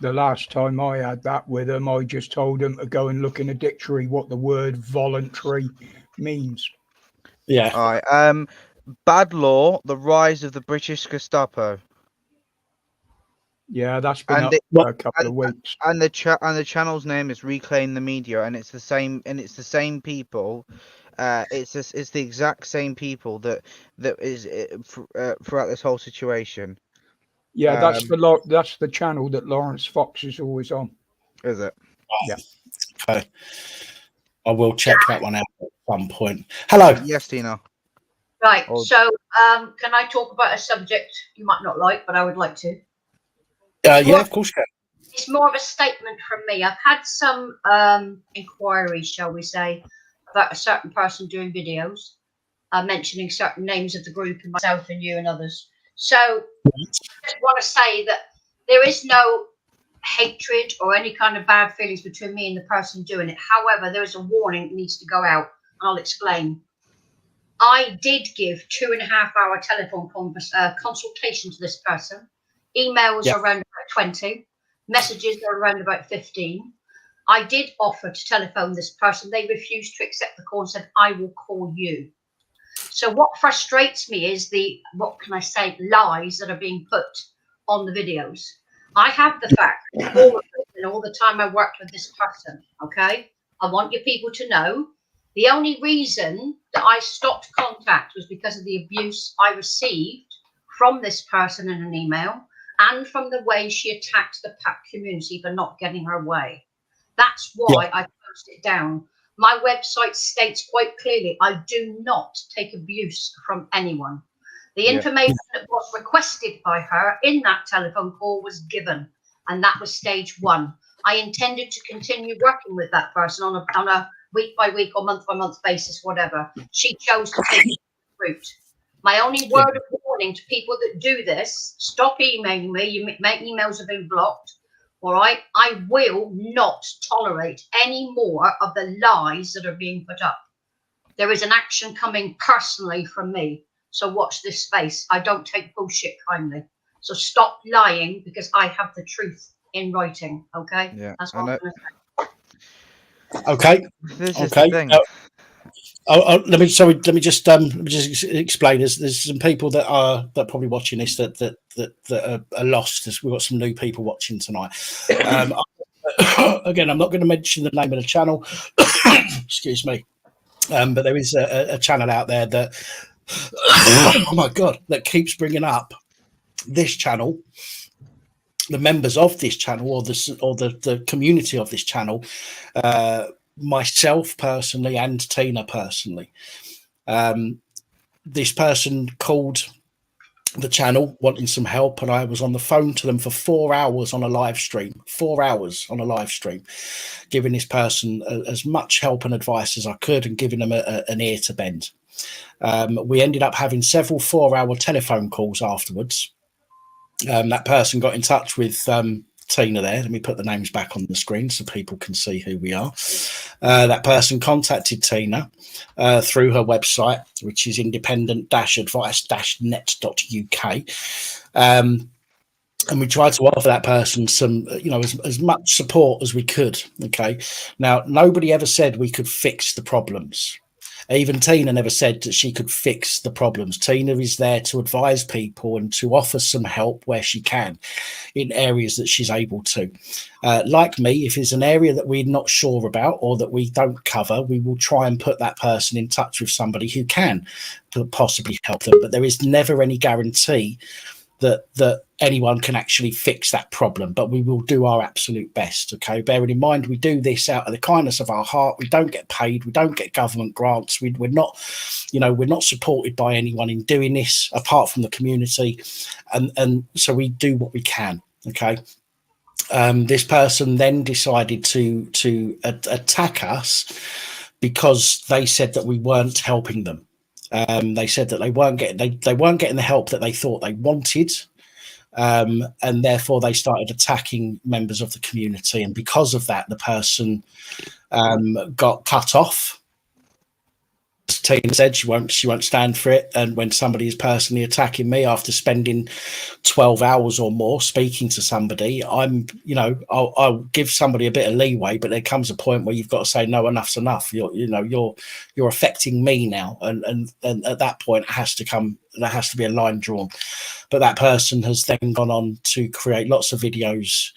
The last time I had that with them, I just told them to go and look in a dictionary what the word voluntary means. Yeah. All right. Bad Law: The Rise of the British Gestapo. Yeah, that's been up for a couple of weeks. And the channel's name is Reclaim the Media, and it's the same people. It's the exact same people that is throughout this whole situation. Yeah, that's the channel that Lawrence Fox is always on. Is it? Yeah. Okay. I will check that one out at some point. Hello. Yes, Tina. Right. So, can I talk about a subject you might not like, but I would like to? Yeah, of course you can. It's more of a statement from me. I've had some inquiries, shall we say, about a certain person doing videos, mentioning certain names of the group and myself and you and others. So I just want to say that there is no hatred or any kind of bad feelings between me and the person doing it. However, there is a warning that needs to go out, and I'll explain. I did give 2.5-hour telephone consultation to this person. Emails are around about 20. Messages are around about 15. I did offer to telephone this person. They refused to accept the call and said, I will call you. So what frustrates me is the, what can I say, lies that are being put on the videos. I have the fact, all of it, and all the time I worked with this person, okay? I want you people to know the only reason that I stopped contact was because of the abuse I received from this person in an email and from the way she attacked the PAP community for not getting her way. That's why I closed it down. My website states quite clearly, I do not take abuse from anyone. The information that was requested by her in that telephone call was given, and that was stage 1. I intended to continue working with that person on a week-by-week or month-by-month basis, whatever. She chose to take the route. My only word of warning to people that do this, stop emailing me. My emails have been blocked. All right, I will not tolerate any more of the lies that are being put up. There is an action coming personally from me. So watch this space. I don't take bullshit kindly. So stop lying, because I have the truth in writing. Okay? Yeah. That's what I'm going to say. Okay. This is the thing. Let me just explain. There's some people that are probably watching this that are lost. We've got some new people watching tonight. Again, I'm not going to mention the name of the channel. Excuse me. But there is a channel out there that oh my god, that keeps bringing up this channel, the members of this channel, or the community of this channel. Myself personally and Tina personally. This person called the channel wanting some help, and I was on the phone to them for 4 hours on a live stream. 4 hours on a live stream, giving this person as much help and advice as I could, and giving them an ear to bend. We ended up having several 4-hour telephone calls afterwards. That person got in touch with Tina there. Let me put the names back on the screen so people can see who we are. That person contacted Tina through her website, which is independent-advice-net.uk. And we tried to offer that person some, as much support as we could. Okay. Now, nobody ever said we could fix the problems. Even Tina never said that she could fix the problems. Tina is there to advise people and to offer some help where she can in areas that she's able to. Like me, if it's an area that we're not sure about or that we don't cover, we will try and put that person in touch with somebody who can possibly help them. But there is never any guarantee that anyone can actually fix that problem, but we will do our absolute best. Okay, bearing in mind we do this out of the kindness of our heart. We don't get paid, we don't get government grants, we're not supported by anyone in doing this apart from the community, and so we do what we can. Okay. This person then decided to attack us because they said that we weren't helping them. They said that they weren't getting the help that they thought they wanted, and therefore they started attacking members of the community. And because of that, the person got cut off. Tina said she won't stand for it. And when somebody is personally attacking me after spending 12 hours or more speaking to somebody, I'll give somebody a bit of leeway, but there comes a point where you've got to say, no, enough's enough. You're affecting me now. And at that point there has to be a line drawn. But that person has then gone on to create lots of videos,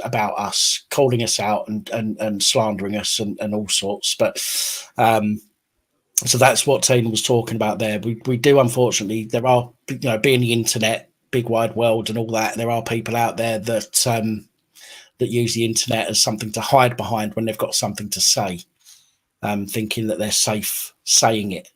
about us, calling us out and slandering us and all sorts. But so that's what Tina was talking about there. We do, unfortunately, there are, being the internet, big wide world and all that, there are people out there that use the internet as something to hide behind when they've got something to say, thinking that they're safe saying it.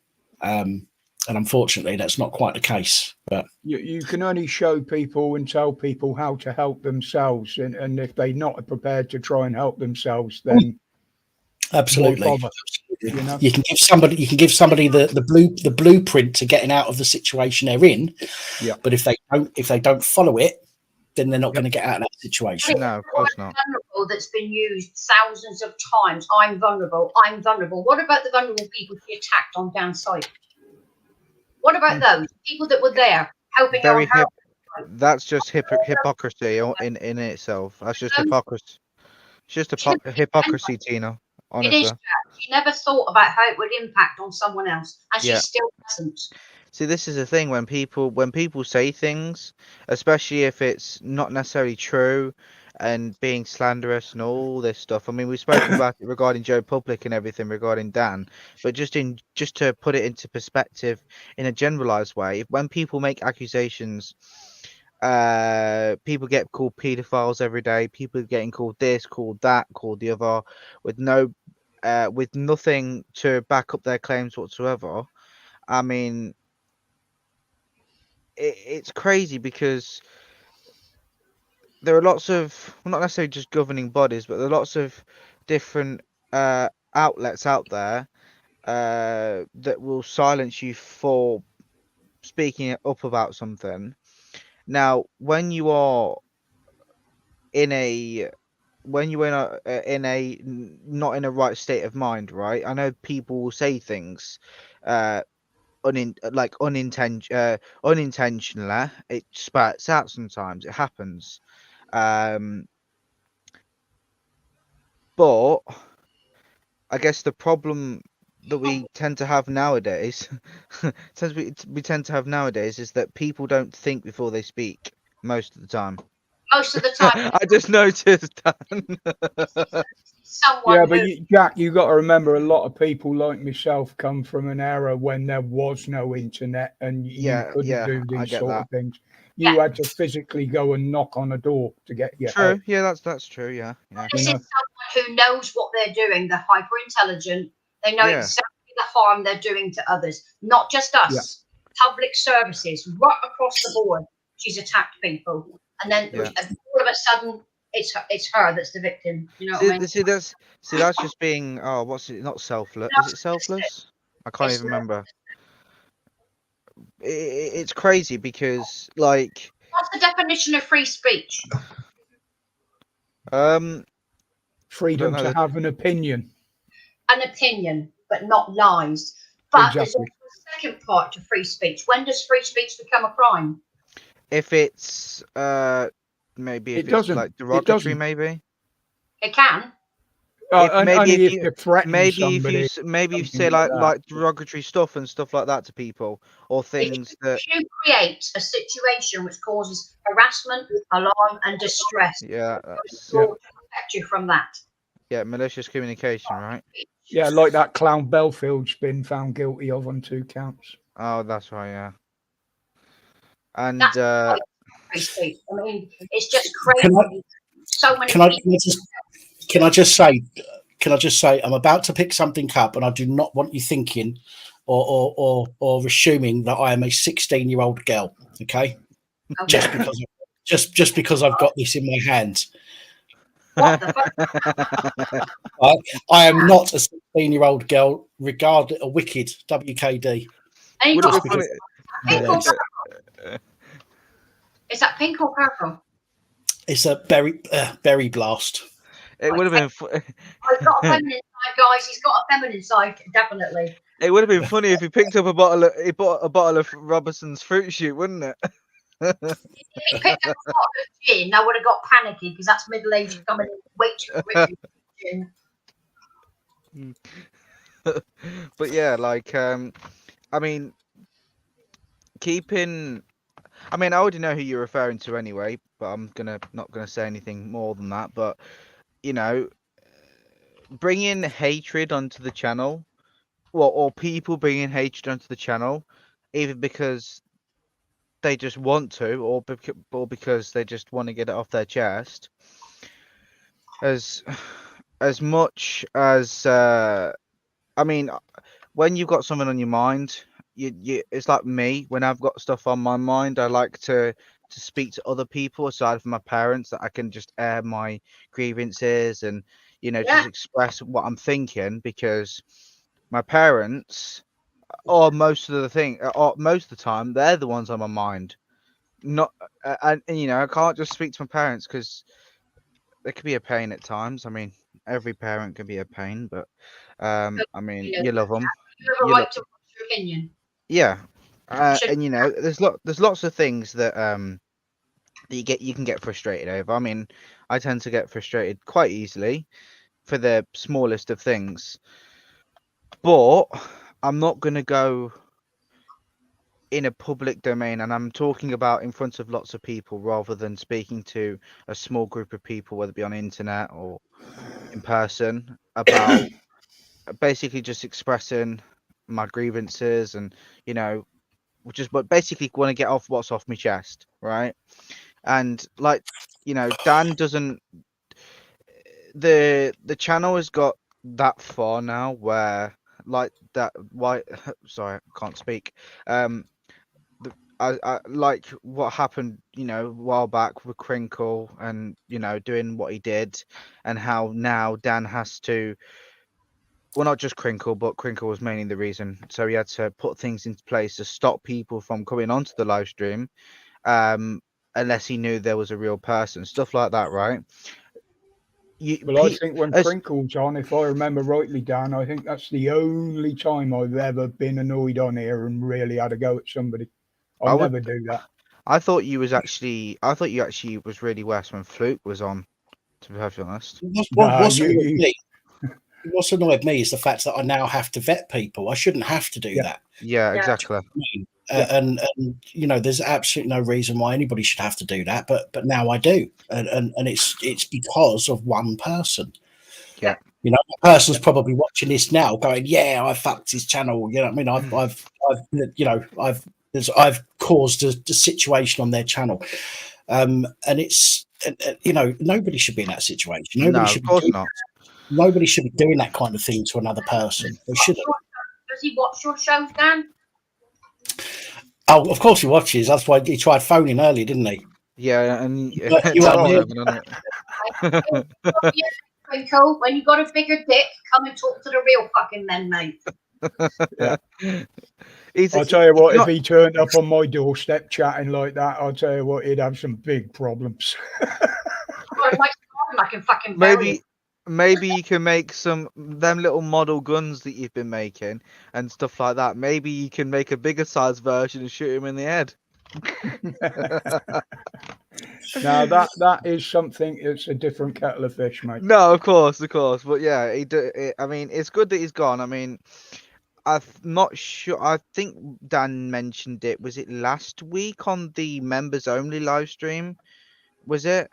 And unfortunately, that's not quite the case. But you can only show people and tell people how to help themselves. And if they're not prepared to try and help themselves, then absolutely. You know, You can give somebody the blueprint to getting out of the situation they're in. Yeah. But if they don't follow it, then they're not going to get out of that situation. No, of course not. Vulnerable that's been used thousands of times. I'm vulnerable. I'm vulnerable. What about the vulnerable people she attacked on down site? What about those people that were there helping her? Very that's just hypocrisy in itself. That's just hypocrisy. It's just hypocrisy, Tina. Honestly. It is. She never thought about how it would impact on someone else, and she Yeah. still doesn't. See, this is the thing when people say things, especially if it's not necessarily true, and being slanderous and all this stuff. I mean, we've spoken about it regarding Joe Public and everything regarding Dan, but just to put it into perspective in a generalized way, when people make accusations, people get called pedophiles every day. People are getting called this, called that, called the other, with nothing to back up their claims whatsoever. I mean, it's crazy because there are lots of, well, not necessarily just governing bodies, but there are lots of different outlets out there that will silence you for speaking up about something. Now, when you are in a not in a right state of mind, right? I know people will say things unintentionally. It spurts out sometimes. It happens. But I guess the problem that we tend to have nowadays, we tend to have nowadays, is that people don't think before they speak most of the time. Most of the time. I just noticed that. Yeah, but Jack, you got to remember, a lot of people like myself come from an era when there was no internet and you couldn't do these sort of things. You had to physically go and knock on a door to get your help. Yeah, that's true. Yeah. This is someone who knows what they're doing. They're hyper intelligent. They know exactly the harm they're doing to others, not just us. Public services, right across the board. She's attacked people, and then all of a sudden, it's her that's the victim. You know what I mean? See, that's just being what's it? Not selfless. Is it selfless? I can't even remember. It's crazy because, like, what's the definition of free speech? Freedom to have an opinion. An opinion, but not lies. But there's also a second part to free speech. When does free speech become a crime? If it's maybe if it's like derogatory, maybe it can. Maybe if you say like derogatory stuff and stuff like that to people, or things that you create a situation which causes harassment, alarm, and distress. To protect you from that. Yeah, malicious communication, right? Yeah, like that clown Belfield's been found guilty of on 2 counts. Oh, that's right. Yeah. And free speech. I mean, it's just crazy. So many. Can I just say, I'm about to pick something up, and I do not want you thinking or assuming that I am a 16-year-old girl. Okay, just because I've got this in my hands. What the fuck? I am not a 16-year-old girl, regardless of wicked WKD. Is that pink or purple? It's a berry blast. It would have been. I've got a feminine side, guys. He's got a feminine side, definitely. It would have been funny if he picked up a bottle of Robertson's fruit shoot, wouldn't it? If he picked up a bottle of gin, I would have got panicky because that's middle-aged coming in way too quickly. Gin. But yeah, like I mean, I already know who you're referring to anyway, but I'm not gonna say anything more than that. But you know, bringing hatred onto the channel, or people bringing hatred onto the channel, either because they just want to, or because they just want to get it off their chest. As much as I mean, when you've got something on your mind, it's like me. When I've got stuff on my mind, I like to speak to other people aside from my parents, that I can just air my grievances and just express what I'm thinking, because my parents, or most of the time, they're the ones on my mind. Not, and you know, I can't just speak to my parents because they could be a pain at times. I mean, every parent can be a pain, but I mean, you love them. You have a right to voice your opinion. Yeah, and you know, there's lots of things that that you can get frustrated over. I mean, I tend to get frustrated quite easily for the smallest of things, but I'm not gonna go in a public domain, and I'm talking about in front of lots of people rather than speaking to a small group of people, whether it be on the internet or in person, about basically just expressing my grievances and, you know, but basically want to get off what's off my chest, right? And like, you know, Dan doesn't, the channel has got that far now where like that, why, sorry, I can't speak. I like what happened, you know, a while back with Crinkle and, you know, doing what he did, and how now Dan has to, well, not just Crinkle, but Crinkle was mainly the reason. So he had to put things into place to stop people from coming onto the live stream, unless he knew there was a real person, stuff like that, right? Well, I think when Crinkle's on, if I remember rightly, Dan, I think that's the only time I've ever been annoyed on here and really had a go at somebody. I never do that. I thought you actually was really worse when Fluke was on, to be perfectly honest. What's annoyed me is the fact that I now have to vet people. I shouldn't have to do that. Yeah, exactly. And you know, there's absolutely no reason why anybody should have to do that, but now I do, and it's because of one person. Yeah, you know, the person's probably watching this now, going, "Yeah, I fucked his channel." You know what I mean? I've caused a situation on their channel, and it's you know, nobody should be in that situation. Nobody should be doing that kind of thing to another person. They shouldn't. Does he watch your shows, Dan? Oh, of course he watches. That's why he tried phoning earlier, didn't he? Yeah, and Cool. When you got a bigger dick, come and talk to the real fucking men, mate. I'll tell you what, if he turned up on my doorstep chatting like that, I'll tell you what, he'd have some big problems. I can fucking maybe you can make them little model guns that you've been making and stuff like that. Maybe you can make a bigger size version and shoot him in the head. Now that is something. It's a different kettle of fish, mate. No, of course, but yeah, I mean, it's good that he's gone. I mean, I'm not sure. I think Dan mentioned it. Was it last week on the members only live stream? Was it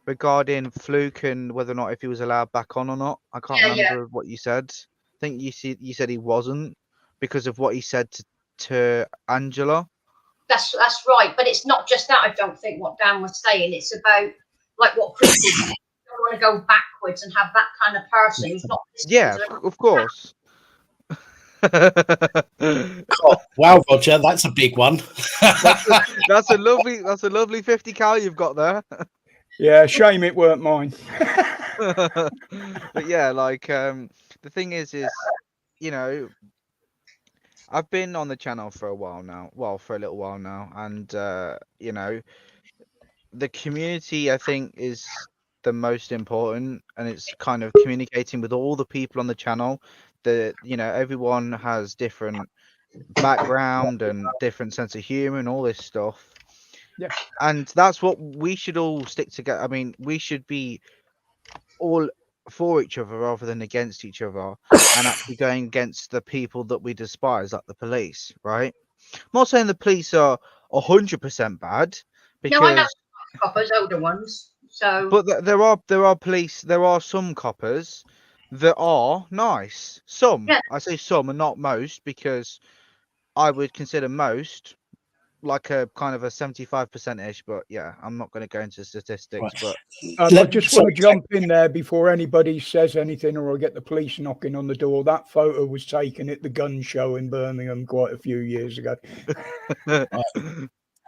regarding Fluke and whether or not if he was allowed back on or not? I can't remember what you said. I think you said he wasn't because of what he said to Angela. That's right, but it's not just that. I don't think what Dan was saying. It's about like what Chris said. You don't want to go backwards and have that kind of person who's not. Yeah, of course. Oh, wow, Roger, that's a big one. that's a lovely 50 cal you've got there. Yeah, shame it weren't mine. But yeah, like the thing is, you know, I've been on the channel for a while now. Well, for a little while now, and you know, the community I think is the most important, and it's kind of communicating with all the people on the channel. You know, everyone has different background and different sense of humor and all this stuff. Yeah, and that's what we should all stick together. I mean, we should be all for each other rather than against each other, and actually going against the people that we despise, like the police, right? I'm not saying the police are 100% bad, because no, I know coppers, older ones. So, but there are some coppers that are nice. Some, I say some, and not most, because I would consider most like a kind of a 75%ish, but yeah, I'm not going to go into statistics. But I just want to jump in there before anybody says anything or I get the police knocking on the door. That photo was taken at the gun show in Birmingham quite a few years ago.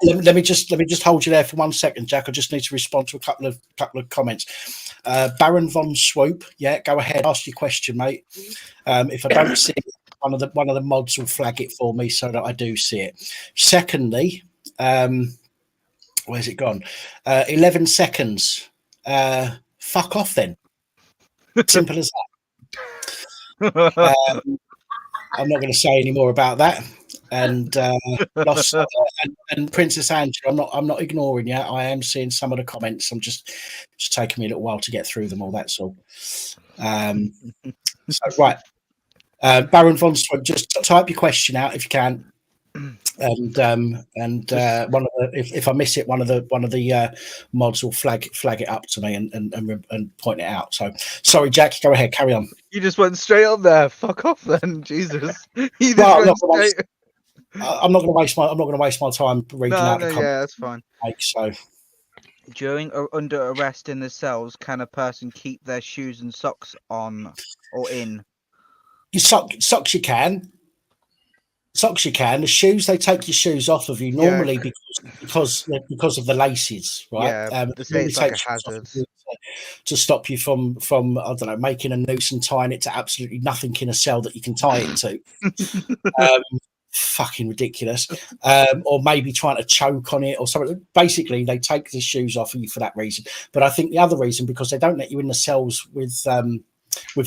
Let me just hold you there for 1 second, Jack. I just need to respond to a couple of comments. Baron von Swoop, yeah, go ahead, ask your question, mate. If I don't see it, one of the mods will flag it for me so that I do see it. Secondly, where's it gone? 11 seconds. Fuck off then. Simple as that. I'm not going to say any more about that. And and Princess Angela, I'm not ignoring you. I am seeing some of the comments. I'm just taking me a little while to get through them all. That's all. So right, Baron von Swag, just type your question out if you can. And one of the, if I miss it, one of the mods will flag it up to me and point it out. So sorry, Jack, go ahead, carry on. You just went straight up there. Fuck off, then, Jesus. You just Well, went straight. I'm not going to waste my time reading out the comments. Yeah, that's fine. So during or under arrest in the cells, can a person keep their shoes and socks on or in? Your socks you can. Socks you can. The shoes, they take your shoes off of you normally because of the laces, right? Yeah, they say it's like a hazard to stop you from I don't know, making a noose and tying it to absolutely nothing in a cell that you can tie it to. Fucking ridiculous. Or maybe trying to choke on it or something. Basically, they take the shoes off of you for that reason. But I think the other reason, because they don't let you in the cells with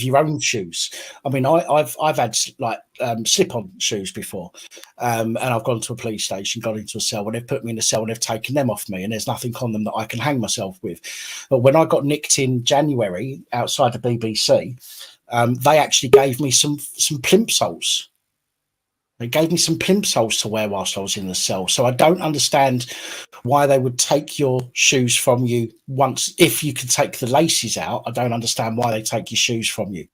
your own shoes. I mean, I've had like slip-on shoes before, and I've gone to a police station, got into a cell, when they've put me in a cell and they've taken them off me, and there's nothing on them that I can hang myself with. But when I got nicked in January outside the BBC, they actually gave me some plimsolls. They gave me some plimsolls to wear whilst I was in the cell. So I don't understand why they would take your shoes from you once. If you could take the laces out, I don't understand why they take your shoes from you.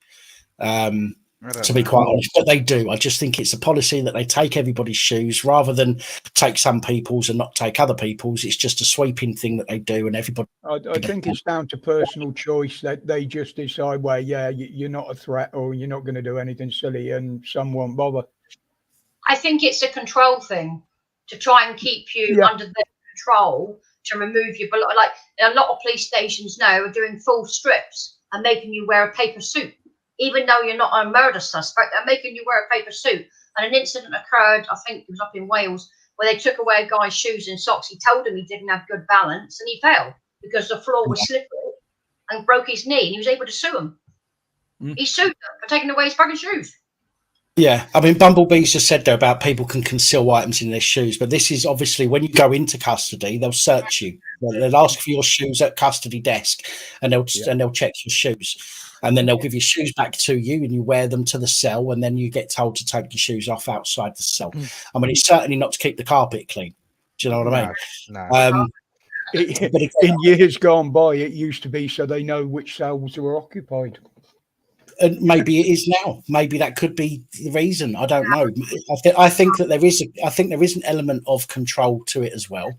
To be quite honest, but they do. I just think it's a policy that they take everybody's shoes rather than take some people's and not take other people's. It's just a sweeping thing that they do, and everybody. I think it's down to personal choice that they just decide, well, yeah, you're not a threat or you're not going to do anything silly, and some won't bother. I think it's a control thing to try and keep you under their control, to remove you. But like a lot of police stations now are doing full strips and making you wear a paper suit, even though you're not a murder suspect. They're making you wear a paper suit. And an incident occurred, I think it was up in Wales, where they took away a guy's shoes and socks. He told him he didn't have good balance, and he fell because the floor was slippery and broke his knee. And he was able to sue him. He sued them for taking away his fucking shoes. Yeah, I mean, Bumblebee's just said there about people can conceal items in their shoes, but this is obviously when you go into custody, they'll search you. They'll ask for your shoes at custody desk, and they'll check your shoes, and then they'll give your shoes back to you, and you wear them to the cell, and then you get told to take your shoes off outside the cell. I mean, it's certainly not to keep the carpet clean. Do you know what I mean? No. But in years gone by, it used to be so they know which cells were occupied. And maybe it is now. Maybe that could be the reason. I don't know. I think that there is an element of control to it as well.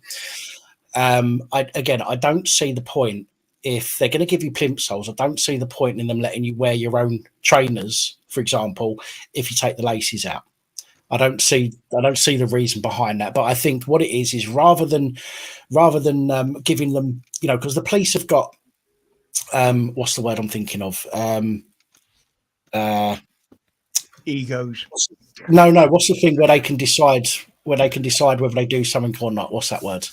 I don't see the point if they're going to give you plimsolls. I don't see the point in them letting you wear your own trainers, for example, if you take the laces out. I don't see the reason behind that. But I think what it is rather than giving them, because the police have got what's the word I'm thinking of? Egos. No. What's the thing where they can decide whether they do something or not? What's that word?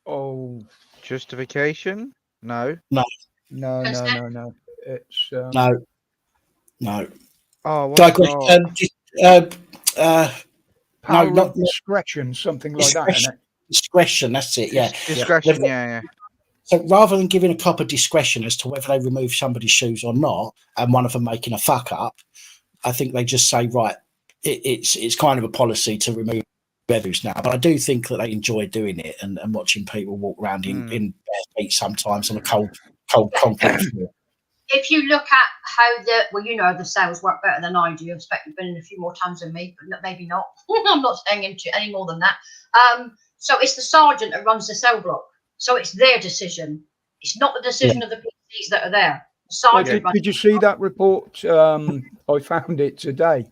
Oh, justification? No. It's no. Oh, power of discretion, something like that. Isn't it? Discretion. That's it. Yeah. Discretion. Yeah. So rather than giving a cop a discretion as to whether they remove somebody's shoes or not, and one of them making a fuck up, I think they just say, right, it's kind of a policy to remove shoes now. But I do think that they enjoy doing it and watching people walk around in bare feet sometimes on a cold concrete floor. If you look at how the cells work better than I do. I expect you've been in a few more times than me, but maybe not. I'm not staying into any more than that. So it's the sergeant that runs the cell block. So it's their decision. It's not the decision of the PCs that are there. The sergeant did you see that report? I found it today.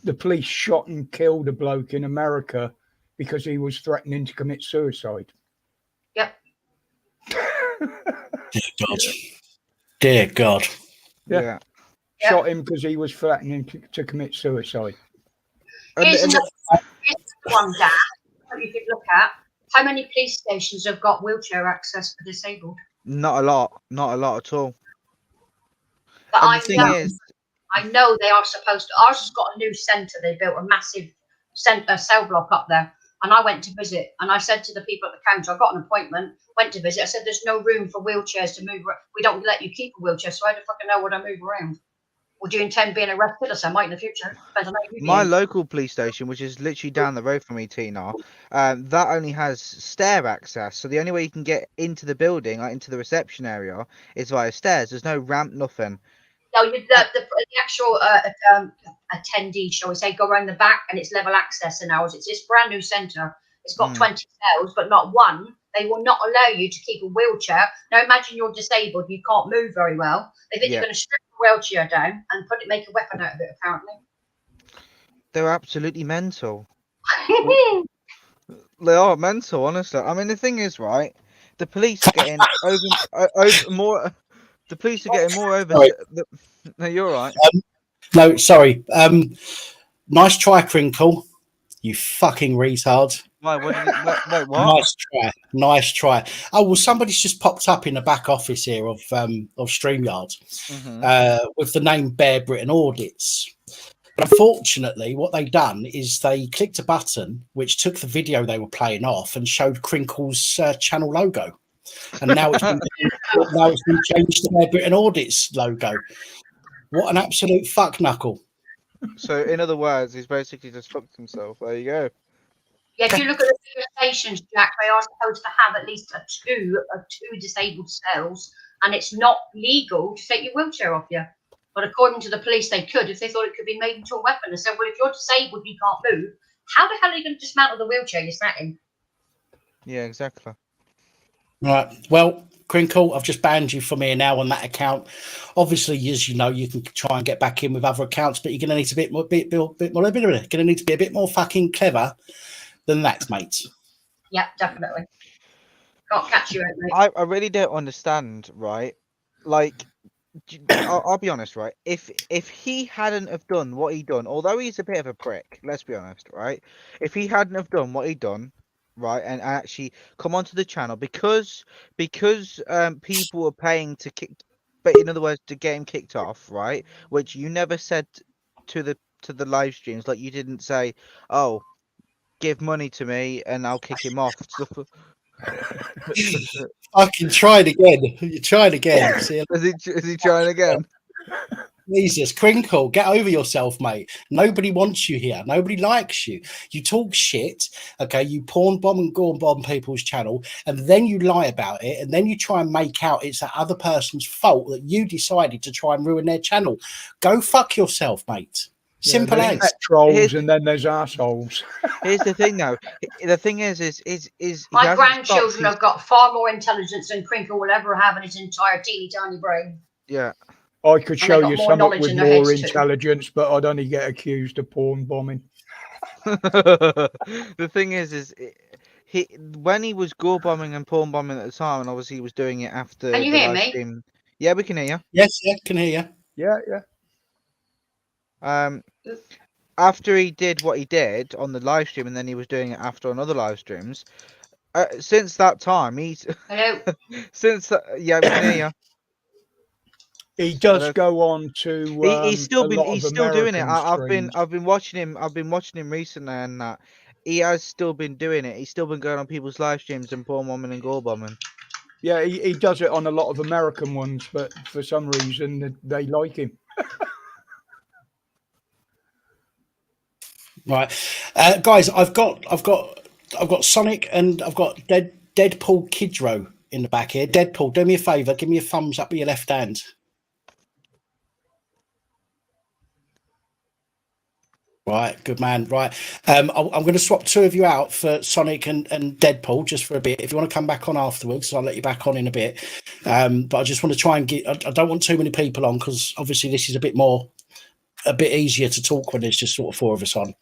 The police shot and killed a bloke in America because he was threatening to commit suicide. Yep. Dear God. Yeah. shot him because he was threatening to commit suicide. Here's another one, Dan, that you could look at. How many police stations have got wheelchair access for disabled? Not a lot. Not a lot at all. But And the thing is, I know they are supposed to. Ours has got a new centre. They built a massive cell block up there. And I went to visit. And I said to the people at the counter, I got an appointment, went to visit. I said, there's no room for wheelchairs to move. We don't let you keep a wheelchair. So I don't fucking know what I move around. Or do you intend being arrested? I said, I might in the future. Depends on how you my do. local police station, which is literally down the road from me, Tina, that only has stair access. So the only way you can get into the building, like into the reception area, is via stairs. There's no ramp, nothing. No, the actual attendee, shall we say, go around the back, and it's level access in ours. It's this brand new centre. It's got 20 cells, but not one. They will not allow you to keep a wheelchair. Now imagine you're disabled, you can't move very well. They think you're going to strip the wheelchair down and make a weapon out of it, apparently. They're absolutely mental. They are mental, honestly. I mean, the thing is, right, the police are getting more. The police are getting more over. No, you're right. No, sorry. Nice try, Crinkle. You fucking retard. Wait, what? Nice try. Oh well, somebody's just popped up in the back office here of StreamYard with the name Bear Britain Audits. But unfortunately, what they done is they clicked a button which took the video they were playing off and showed Crinkle's channel logo. And now it's been changed to Bear Britain Audits logo. What an absolute fuck knuckle. So, in other words, he's basically just fucked himself. There you go. Yeah, if you look at the bigger stations, Jack, they are supposed to have at least two disabled cells, and it's not legal to take your wheelchair off you. But according to the police, they could if they thought it could be made into a weapon. They said, well, if you're disabled, you can't move. How the hell are you going to dismantle the wheelchair you're sat in? Yeah, exactly. Right. Well, Crinkle, I've just banned you from here now on that account. Obviously, as you know, you can try and get back in with other accounts, but you're going to need to be a bit more fucking clever than that, mate. Yeah, definitely. Can't catch you out, mate. I really don't understand, right? Like, I'll be honest, right? If he hadn't have done what he done, although he's a bit of a prick, let's be honest, right? If he hadn't have done what he done, right, and actually come onto the channel because people were paying to kick, but in other words, to get him kicked off, right? Which you never said to the live streams, like you didn't say, oh, give money to me and I'll kick him off. Fucking tried again. You tried again. Is he trying again? Jesus, Crinkle, get over yourself, mate. Nobody wants you here. Nobody likes you. You talk shit, okay? You porn bomb and gore bomb people's channel, and then you lie about it, and then you try and make out it's that other person's fault that you decided to try and ruin their channel. Go fuck yourself, mate. Simple as. Trolls, and then there's assholes. Here's the thing, though. The thing is my grandchildren have got far more intelligence than Crinkle will ever have in his entire teeny tiny brain. Yeah. I could show you something with more intelligence, but I'd only get accused of porn bombing. The thing is when he was gore bombing and porn bombing at the time, and obviously he was doing it after. Can you hear me? Stream. Yeah, we can hear you. Yes, can hear you. Yeah. After he did what he did on the live stream, and then he was doing it after on other live streams. Since that time, he's. Hello. Yeah, we can hear you. He does go on to. He's still doing it. I've been watching him. I've been watching him recently, and that he has still been doing it. He's still been going on people's live streams and porn bombing and gore bombing. Yeah, he does it on a lot of American ones, but for some reason they like him. Right, guys, I've got Sonic and I've got Deadpool Kidro in the back here. Deadpool, do me a favour, give me a thumbs up with your left hand. Right, good man. Right, I'm going to swap two of you out for Sonic and Deadpool just for a bit. If you want to come back on afterwards, I'll let you back on in a bit. But I just want to try and get. I don't want too many people on because obviously this is a bit easier to talk when there's just sort of four of us on,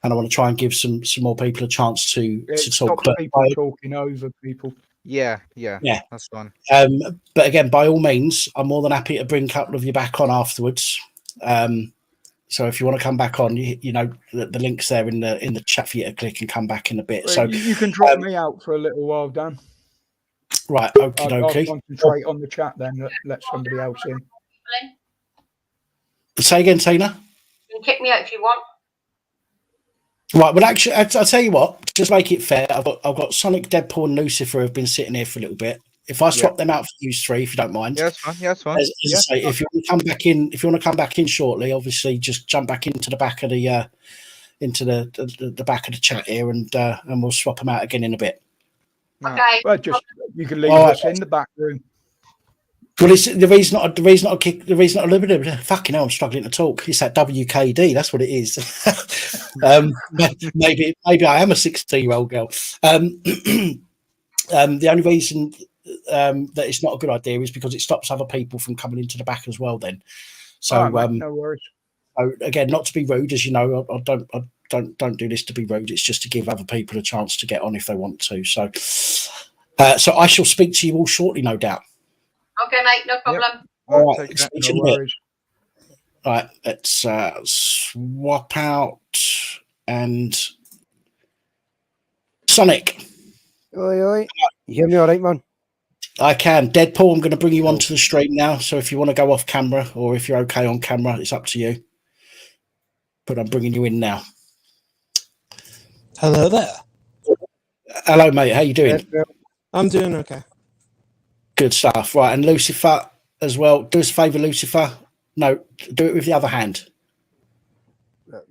and I want to try and give some more people a chance to talk. But people talking over people. Yeah, that's fine. But again, by all means, I'm more than happy to bring a couple of you back on afterwards. So if you want to come back on, you know the link's there in the chat for you to click and come back in a bit. So you can drop me out for a little while, Dan. Right, okie I'll dokie. concentrate on the chat then. Let somebody else in. Say again, Tina. You can kick me out if you want. Right, well, actually, I'll tell you what. Just make it fair. I've got Sonic, Deadpool, and Lucifer have been sitting here for a little bit. If I swap them out for you three, if you don't mind. Yeah, that's fine. Yeah, that's fine. As I say, if you want to come back in, shortly, obviously, just jump back into the back of the back of the chat here, and we'll swap them out again in a bit. Okay. Well, you can leave us in the back room. Well, it's the reason not fucking hell, I'm struggling to talk. It's that WKD. That's what it is. Maybe I am a 16-year-old girl. The only reason that it's not a good idea is because it stops other people from coming into the back as well. Then, so no worries. So again, not to be rude, as you know, I don't do this to be rude. It's just to give other people a chance to get on if they want to. So, so I shall speak to you all shortly, no doubt. Okay, mate, no problem. Yep. All right, no worries. Right, let's swap out and Sonic. Oi. You hear me all right, man? I can. Deadpool, I'm going to bring you onto the stream now. So if you want to go off camera or if you're okay on camera, it's up to you. But I'm bringing you in now. Hello there. Hello, mate. How you doing? I'm doing okay. Good stuff. Right, and Lucifer as well. Do us a favour, Lucifer. No, do it with the other hand.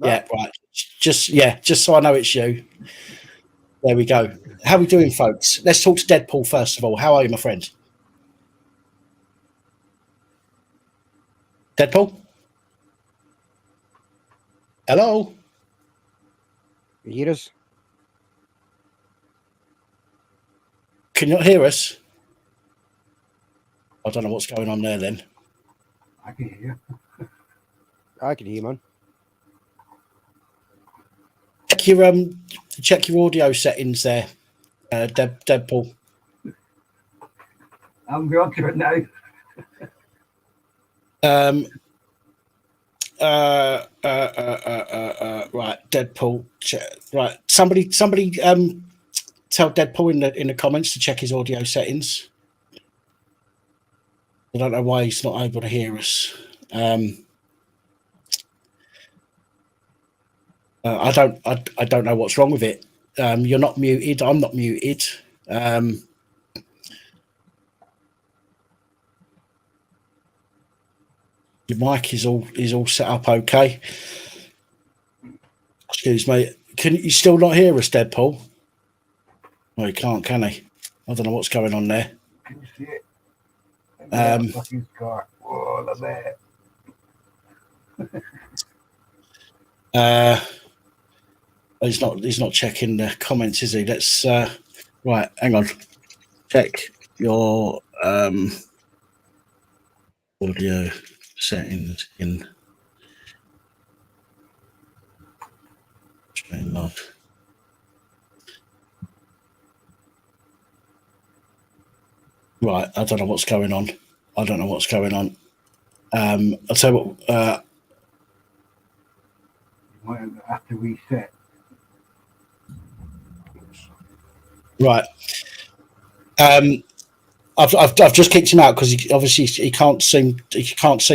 Yeah, right. Just so I know it's you. There we go. How are we doing, folks? Let's talk to Deadpool first of all. How are you, my friend? Deadpool? Hello? You hear us? Can you not hear us? I don't know what's going on there then. I can hear you. I can hear you, man. Check your audio settings there, Deadpool. I'm going to it now. Right, Deadpool. Right, somebody. Tell Deadpool in the comments to check his audio settings. I don't know why he's not able to hear us. I don't know what's wrong with it. You're not muted. I'm not muted. Your mic is all set up okay. Excuse me. Can you still not hear us, Deadpool? No, he can't, can he? I don't know what's going on there. Can you see it? Car. Whoa, he's not checking the comments, is he? Let's right, hang on. Check your audio settings in StreamYard. Right, I don't know what's going on. I'll tell you what. You might have to reset. Right. I've just kicked him out because he can't see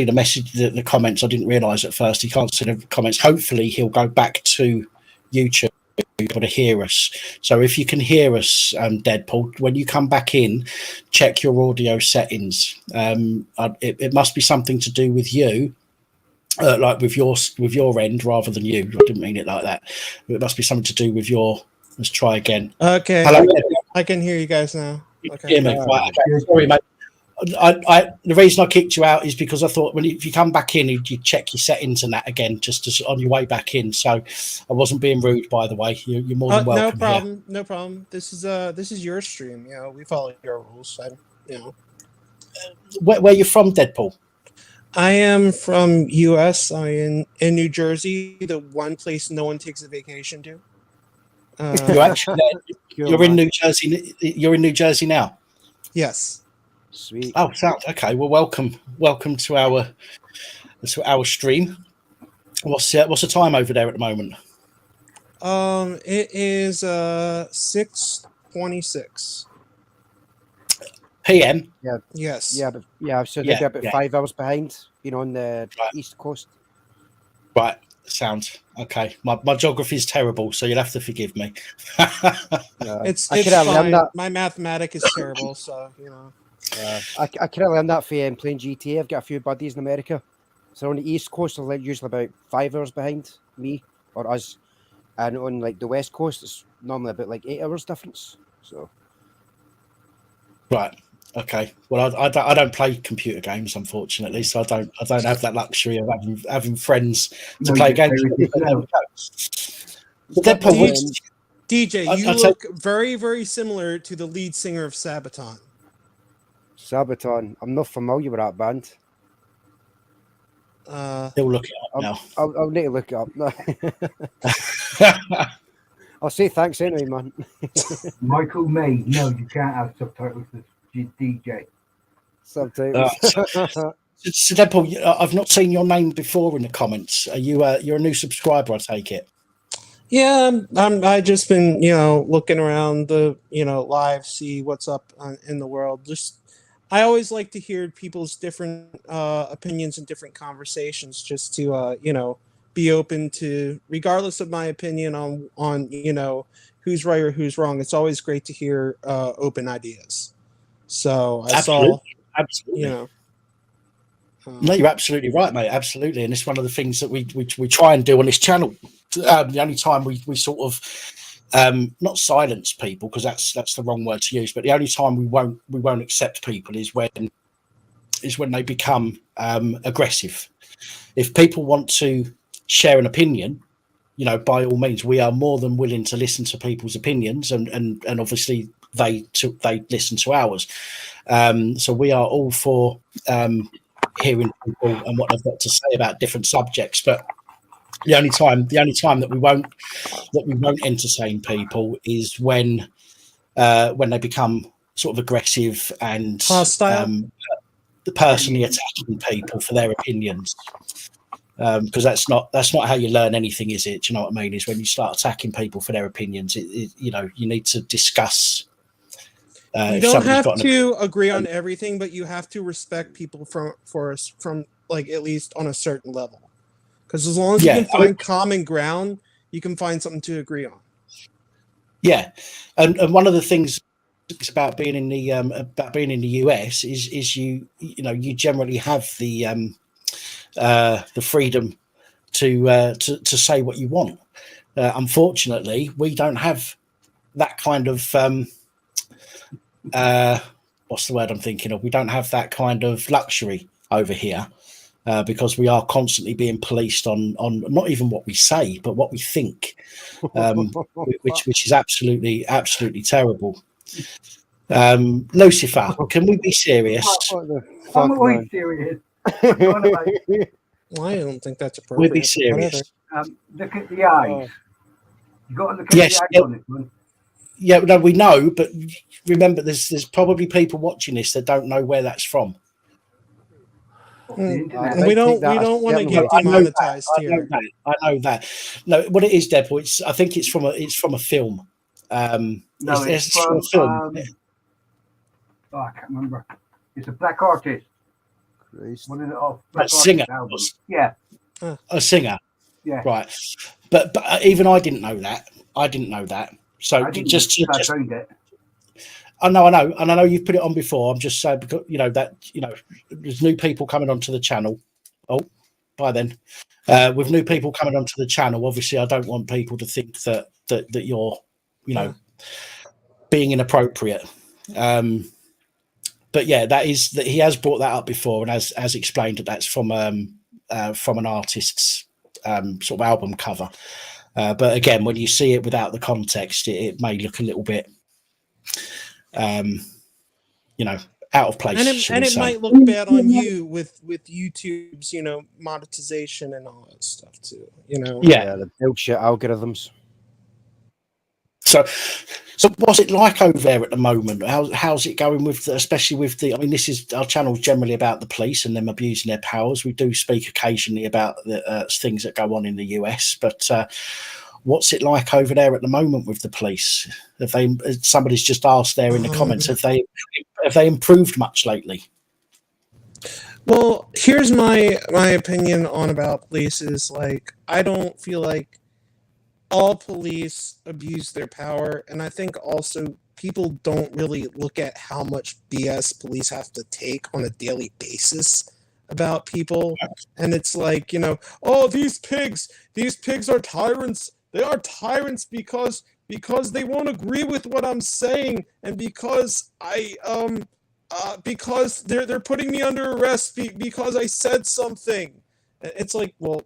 the message, the comments. I didn't realise at first he can't see the comments. Hopefully he'll go back to YouTube to hear us. So if you can hear us, Deadpool, when you come back in, check your audio settings. It must be something to do with you, like with your end rather than you. I didn't mean it like that. It must be something to do with your. Let's try again. Okay. Hello, I can hear you guys now. Okay. Yeah, mate. Right, okay. Sorry, mate. The reason I kicked you out is because I thought if you come back in, you check your settings and that again, just on your way back in. So I wasn't being rude, by the way. You're more than welcome. No problem. Here. No problem. This is your stream. You know, we follow your rules. Where you from, Deadpool? I am from U.S. I'm in New Jersey, the one place no one takes a vacation to. You're actually you're in New Jersey. You're in New Jersey now. Yes. Sweet. Oh, sounds okay. Well, welcome to our It's our stream. What's the time over there at the moment? It is 6:26 PM. Yeah. Yes. Yeah, but yeah, so they'd be about 5 hours behind, on the East Coast. Right. Sounds okay. My geography is terrible, so you'll have to forgive me. It's fine. My mathematics is terrible, so I could have learned that for playing GTA. I've got a few buddies in America, so on the East Coast they're usually about 5 hours behind me or us, and on like the West Coast it's normally about like 8 hours difference. So right. Okay. Well, I don't play computer games, unfortunately, so I don't have that luxury of having friends to play games. DJ, you look very, very similar to the lead singer of Sabaton. Sabaton. I'm not familiar with that band. He'll look it up now. I'll need to look it up. No. I'll say thanks anyway, man. Michael May. No, you can't have subtitles for DJ. Subtitles. So Deadpool, I've not seen your name before in the comments. Are you? You're a new subscriber, I take it. Yeah, I just been looking around the live, see what's up in the world. I always like to hear people's different opinions and different conversations, just to be open to, regardless of my opinion on who's right or who's wrong. It's always great to hear open ideas. So I saw, absolutely. No, you're absolutely right, mate. Absolutely, and it's one of the things that we try and do on this channel. The only time we sort of not silence people, because that's the wrong word to use, but the only time we won't accept people is when they become aggressive. If people want to share an opinion, by all means, we are more than willing to listen to people's opinions, and obviously they listen to ours. So we are all for hearing people and what they've got to say about different subjects. But the only time that we won't entertain people is when they become sort of aggressive and hostile, personally attacking people for their opinions. Because that's not how you learn anything, is it? Do you know what I mean? Is when you start attacking people for their opinions. You need to discuss. You don't have to agree on everything, but you have to respect people from like at least on a certain level. Because as long as you can find common ground, you can find something to agree on. Yeah, and one of the things about being in the US is you generally have the freedom to say what you want. Unfortunately, we don't have that kind of what's the word I'm thinking of? We don't have that kind of luxury over here. Because we are constantly being policed on not even what we say, but what we think, which is absolutely terrible. Lucifer, can we be serious? I'm always serious. Well, I don't think that's appropriate. We'll be serious. Look at the eyes. You got to look at the eyes on this one. Yeah, no, we know, but remember, there's probably people watching this that don't know where that's from. We don't want to get demonetized here. I know that. No, what it is, Deadpool. I think it's from a film. It's from a film. I can't remember. It's a black artist. One of the black singer. Albums. Yeah. A singer. Yeah. Right. But even I didn't know that. So I just found it. I know, and I know you've put it on before. I'm just saying because there's new people coming onto the channel. Oh, by then, with new people coming onto the channel, obviously, I don't want people to think that you're, being inappropriate. But yeah, that he has brought that up before, and as explained, that's from an artist's sort of album cover. But again, when you see it without the context, it may look a little bit. Out of place, and it might look bad on you with YouTube's monetization and all that stuff too. The bullshit algorithms. So what's it like over there at the moment? How's it going with, especially with the? I mean, this is our channel generally about the police and them abusing their powers. We do speak occasionally about the things that go on in the US, but what's it like over there at the moment with the police? Somebody's just asked there in the comments, have they improved much lately? Well, here's my opinion on about police is like, I don't feel like all police abuse their power, and I think also people don't really look at how much BS police have to take on a daily basis about people. And it's like, oh, these pigs are tyrants. They are tyrants because they won't agree with what I'm saying, and because because they're putting me under arrest because I said something. It's like, well,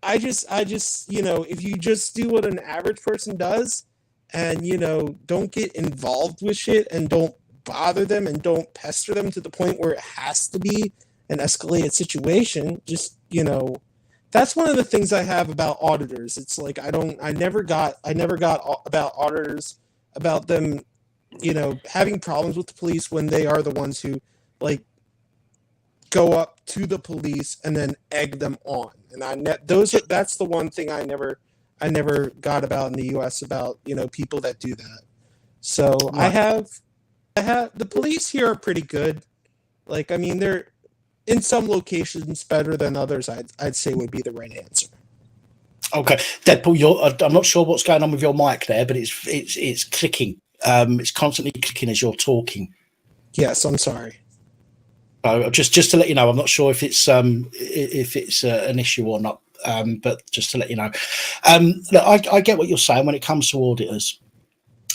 I just, if you just do what an average person does and, don't get involved with shit and don't bother them and don't pester them to the point where it has to be an escalated situation, just, that's one of the things I have about auditors. It's like, I never got about auditors, about them, having problems with the police when they are the ones who, like, go up to the police and then egg them on. And that's the one thing I never got about in the US about, people that do that. So right. I have the police here are pretty good. Like, I mean, they're in some locations better than others. I'd say would be the right answer. Okay, Deadpool, I'm not sure what's going on with your mic there, but it's clicking. It's constantly clicking as you're talking. Yes, I'm sorry. Just to let you know, I'm not sure if it's an issue or not, but just to let you know. Look, I get what you're saying when it comes to auditors.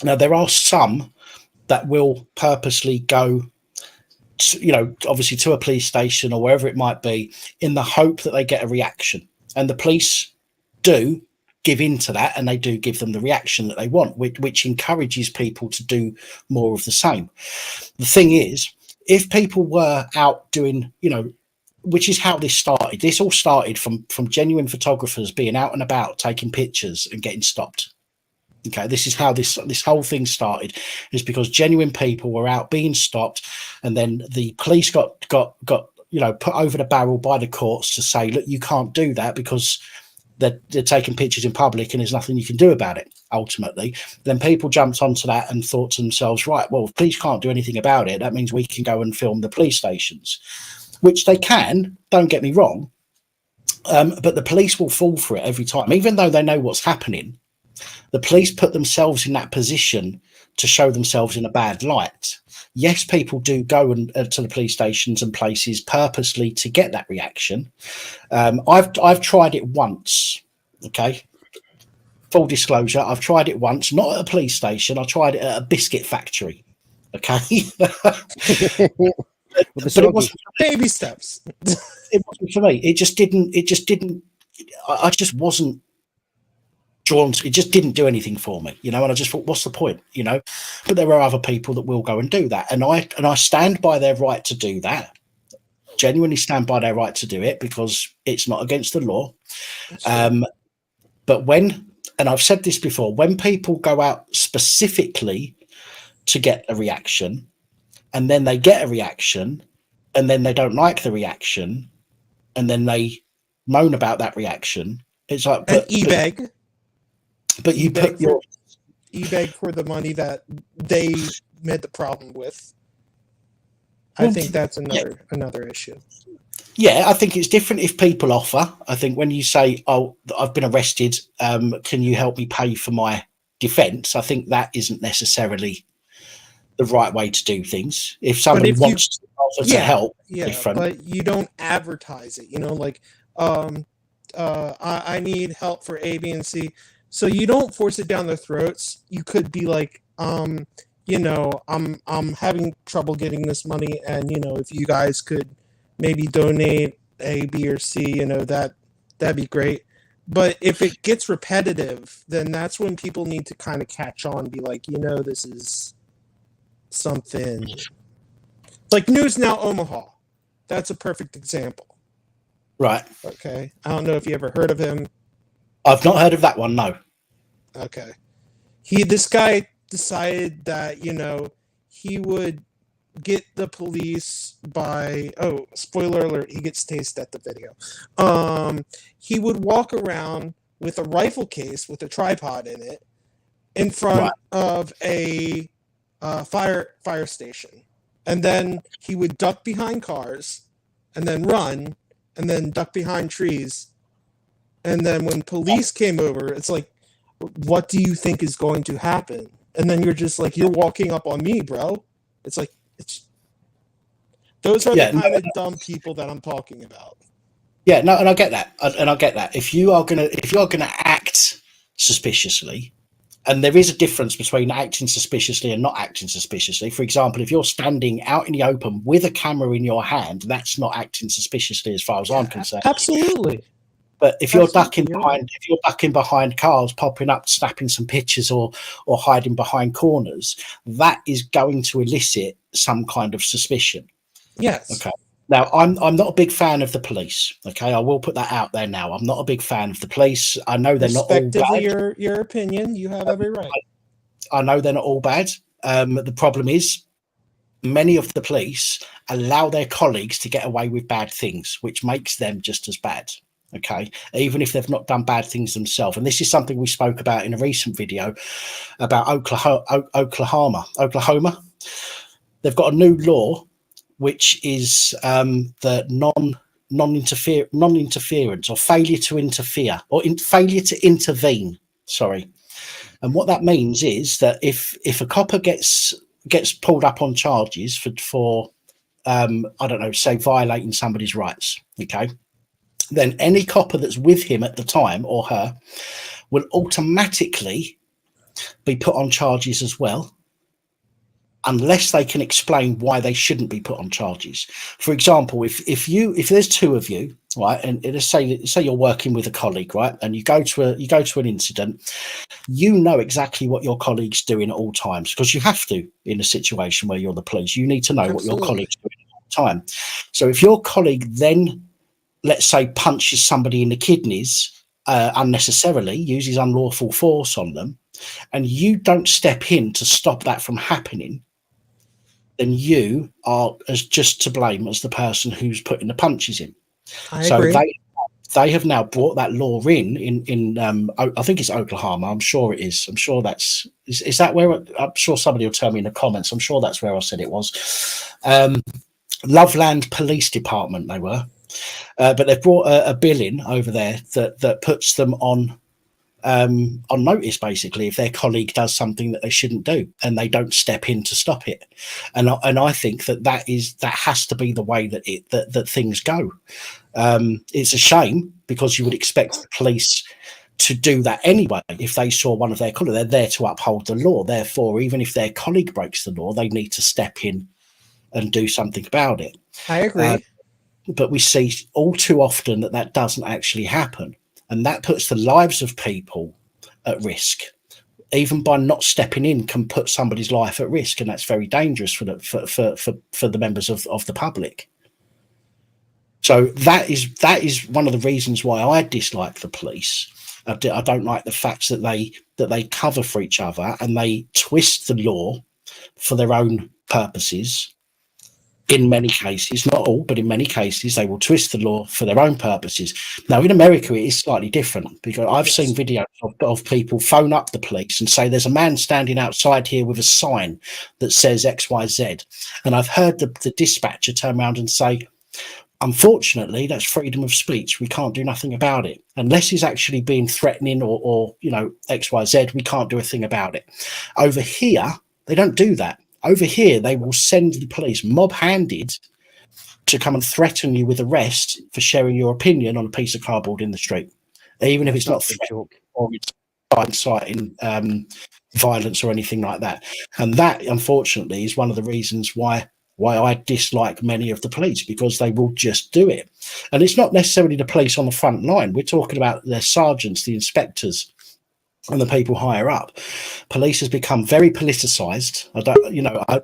Now, there are some that will purposely go, obviously to a police station or wherever it might be, in the hope that they get a reaction. And the police do give in to that, and they do give them the reaction that they want, which encourages people to do more of the same. The thing is, if people were out doing, which is how this started. This all started from genuine photographers being out and about, taking pictures and getting stopped. Okay, this is how this whole thing started, is because genuine people were out being stopped, and then the police got put over the barrel by the courts to say, look, you can't do that because they're taking pictures in public and there's nothing you can do about it. Ultimately, then people jumped onto that and thought to themselves, right, well, if police can't do anything about it, that means we can go and film the police stations, which they can, don't get me wrong, but the police will fall for it every time. Even though they know what's happening, the police put themselves in that position to show themselves in a bad light. Yes, people do go to the police stations and places purposely to get that reaction. I've tried it once, okay? Full disclosure, I've tried it once, not at a police station. I tried it at a biscuit factory, okay? But it wasn't baby steps. It wasn't for me. It just didn't. I just wasn't drawn to, it just didn't do anything for me, and I just thought, what's the point, but there are other people that will go and do that, and I stand by their right to do that, genuinely stand by their right to do it, because it's not against the law. But when, and I've said this before, when people go out specifically to get a reaction, and then they get a reaction, and then they don't like the reaction, and then they moan about that reaction, it's like, but you put your eBay for the money that they made the problem with. I think that's another issue. Yeah, I think it's different if people offer. I think when you say, "Oh, I've been arrested, can you help me pay for my defence?" I think that isn't necessarily the right way to do things. If somebody wants to offer to help, different. But you don't advertise it. Like, I need help for A, B, and C. So you don't force it down their throats. You could be like, I'm having trouble getting this money, and if you guys could maybe donate A, B, or C, that'd be great. But if it gets repetitive, then that's when people need to kind of catch on and be like, this is something. Like News Now Omaha. That's a perfect example. Right. Okay. I don't know if you ever heard of him. I've not heard of that one, no. Okay. This guy decided that, you know, he would get the police by, oh, spoiler alert, he gets tased at the video. He would walk around with a rifle case with a tripod in it in front of a fire station. And then he would duck behind cars and then run and then duck behind trees. And then when police came over, it's like, what do you think is going to happen? And then you're just like, you're walking up on me, bro. It's like, those are the kind of dumb people that I'm talking about. Yeah, no, and I get that. And I get that. If you are gonna act suspiciously, and there is a difference between acting suspiciously and not acting suspiciously. For example, if you're standing out in the open with a camera in your hand, that's not acting suspiciously as far as I'm concerned. Absolutely. But if you're ducking behind cars, popping up, snapping some pictures, or hiding behind corners, that is going to elicit some kind of suspicion. Yes. Okay. Now, I'm not a big fan of the police. Okay, I will put that out there now. I'm not a big fan of the police. I know they're not all bad. Your opinion, you have every right. I know they're not all bad. The problem is, many of the police allow their colleagues to get away with bad things, which makes them just as bad. Okay, even if they've not done bad things themselves. And this is something we spoke about in a recent video about Oklahoma. They've got a new law, which is the non-interference or failure to interfere or failure to intervene. Sorry. And what that means is that if a copper gets pulled up on charges for I don't know, say violating somebody's rights, okay, then any copper that's with him at the time or her will automatically be put on charges as well, unless they can explain why they shouldn't be put on charges. For example, if there's two of you, right, and let's say you're working with a colleague, right, and you go to an incident, you know exactly what your colleague's doing at all times, because you have to in a situation where you're the police. You need to know what your colleague's doing at all time. So if your colleague then, let's say, punches somebody in the kidneys unnecessarily, uses unlawful force on them, and you don't step in to stop that from happening, then you are as just to blame as the person who's putting the punches in. I agree. They have now brought that law in I think it's Oklahoma. I'm sure it is. I'm sure is that where I'm sure somebody will tell me in the comments. I'm sure that's where I said it was. Loveland Police Department they were. But they've brought a bill in over there that puts them on notice, basically, if their colleague does something that they shouldn't do and they don't step in to stop it. And I think that has to be the way that things go. It's a shame, because you would expect the police to do that anyway. If they saw one of their colleagues, they're there to uphold the law. Therefore, even if their colleague breaks the law, they need to step in and do something about it. I agree. But we see all too often that doesn't actually happen. And that puts the lives of people at risk. Even by not stepping in can put somebody's life at risk. And that's very dangerous for the members of the public. So that is one of the reasons why I dislike the police. I don't like the fact that they cover for each other and they twist the law for their own purposes. In many cases, not all, but in many cases, they will twist the law for their own purposes. Now, in America, it is slightly different, because I've seen videos of people phone up the police and say, there's a man standing outside here with a sign that says XYZ. And I've heard the dispatcher turn around and say, unfortunately, that's freedom of speech. We can't do nothing about it. Unless he's actually being threatening or XYZ, we can't do a thing about it. Over here, they don't do that. Over here, they will send the police mob-handed to come and threaten you with arrest for sharing your opinion on a piece of cardboard in the street, even if it's not threatening or it's inciting violence or anything like that. And that, unfortunately, is one of the reasons why I dislike many of the police, because they will just do it. And it's not necessarily the police on the front line. We're talking about their sergeants, the inspectors, and the people higher up. Police has become very politicized.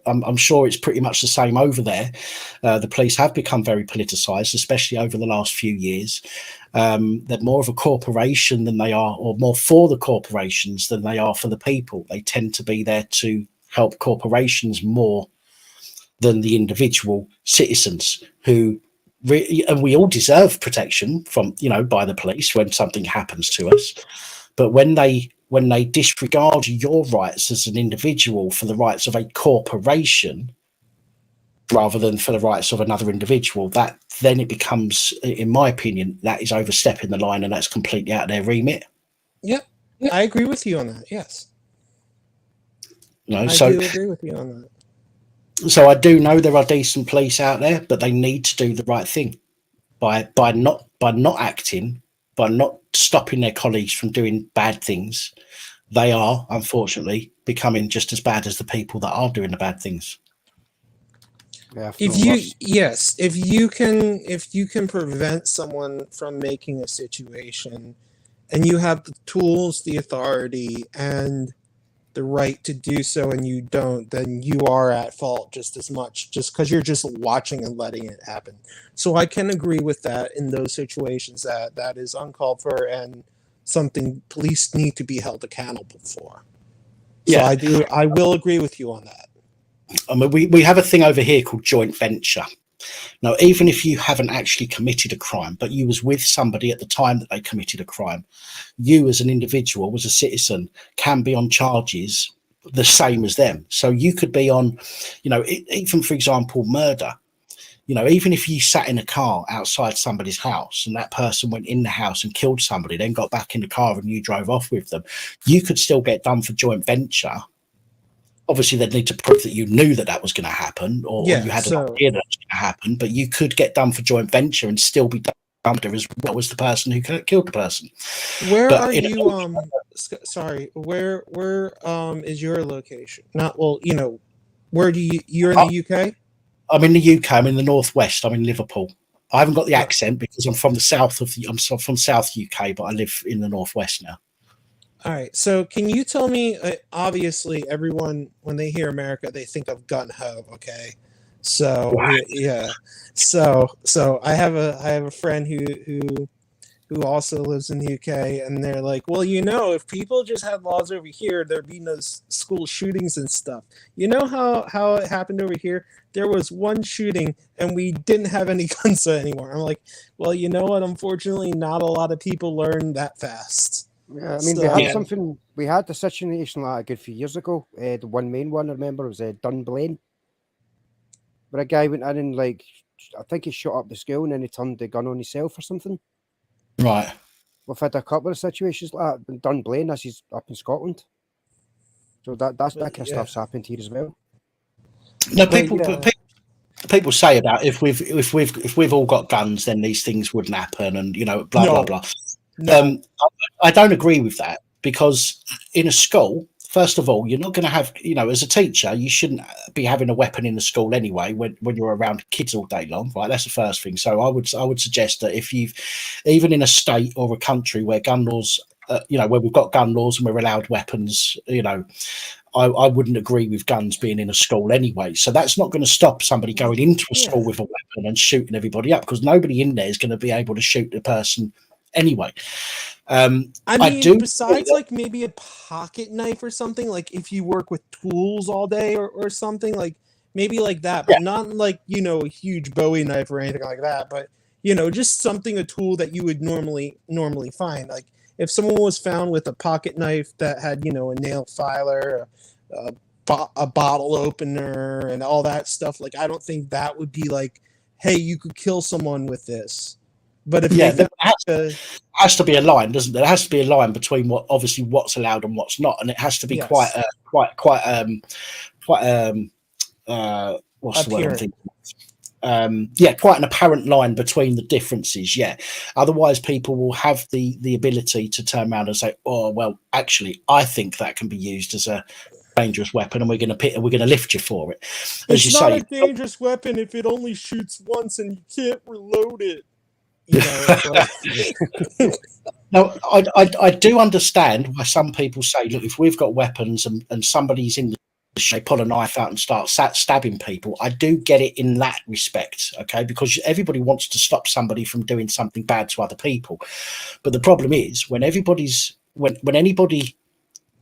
I'm sure it's pretty much the same over there. The police have become very politicized, especially over the last few years. They're more of a corporation than they are, or more for the corporations than they are for the people. They tend to be there to help corporations more than the individual citizens who and we all deserve protection from, by the police when something happens to us. But when they disregard your rights as an individual for the rights of a corporation rather than for the rights of another individual, that then it becomes, in my opinion, that is overstepping the line, and that's completely out of their remit. Yep, I agree with you on that. Yes, I do agree with you on that. So I do know there are decent police out there, but they need to do the right thing by not acting, by not stopping their colleagues from doing bad things. They are, unfortunately, becoming just as bad as the people that are doing the bad things. Yeah, if you can prevent someone from making a situation, and you have the tools, the authority, and the right to do so, and you don't, then you are at fault just as much, just because you're just watching and letting it happen. So I can agree with that in those situations that is uncalled for and something police need to be held accountable for. So yeah, I will agree with you on that. I mean, we have a thing over here called joint venture. Now, even if you haven't actually committed a crime, but you was with somebody at the time that they committed a crime, you as an individual, as a citizen, can be on charges the same as them. So you could be on, even for example, murder. Even if you sat in a car outside somebody's house and that person went in the house and killed somebody, then got back in the car and you drove off with them, you could still get done for joint venture. Obviously, they'd need to prove that you knew that was going to happen, or you had an idea that it was going to happen, but you could get done for joint venture and still be done as well as the person who killed the person. Where are you? Sorry, where is your location? Where do you're in the UK? I'm in the UK. I'm in the northwest. I'm in Liverpool. I haven't got the accent because I'm from the south I'm from South UK, but I live in the northwest now. All right. So can you tell me, obviously everyone, when they hear America, they think of gun ho. Okay. So yeah. So I have a friend who also lives in the UK, and they're like, well, if people just had laws over here, there'd be no school shootings and stuff. You know how it happened over here? There was one shooting and we didn't have any guns anymore. I'm like, well, you know what? Unfortunately, not a lot of people learn that fast. Yeah, I mean, we had the situation like a good few years ago. The one main one I remember was Dunblane, where a guy went in and I think he shot up the school and then he turned the gun on himself or something. Right. We've had a couple of situations like that in Dunblane. This is up in Scotland, so that kind of stuff's happened here as well. No, people say about if we've all got guns, then these things wouldn't happen, and blah blah. No. I don't agree with that, because in a school, first of all, you're not going to have, as a teacher, you shouldn't be having a weapon in the school anyway when you're around kids all day long, right? That's the first thing. So I would suggest that if you've, even in a state or a country where gun laws, where we've got gun laws and we're allowed weapons, I wouldn't agree with guns being in a school anyway. So that's not going to stop somebody going into a school with a weapon and shooting everybody up, because nobody in there is going to be able to shoot the person anyway. Besides maybe a pocket knife or something, like if you work with tools all day or something, like maybe like that, but not like a huge Bowie knife or anything like that, but just something, a tool that you would normally find. Like if someone was found with a pocket knife that had a nail filer, a bottle opener, and all that stuff, like I don't think that would be like, hey, you could kill someone with this. But if there has to be a line, doesn't there? There has to be a line between what's allowed and what's not, and it has to be quite what's the word I'm thinking? Quite an apparent line between the differences. Yeah, otherwise people will have the ability to turn around and say, "Oh, well, actually, I think that can be used as a dangerous weapon, and we're going to lift you for it." As it's not a dangerous weapon if it only shoots once and you can't reload it. No, I do understand why some people say, look, if we've got weapons and somebody's in the they pull a knife out and start stabbing people. I do get it in that respect, okay, because everybody wants to stop somebody from doing something bad to other people. But the problem is when anybody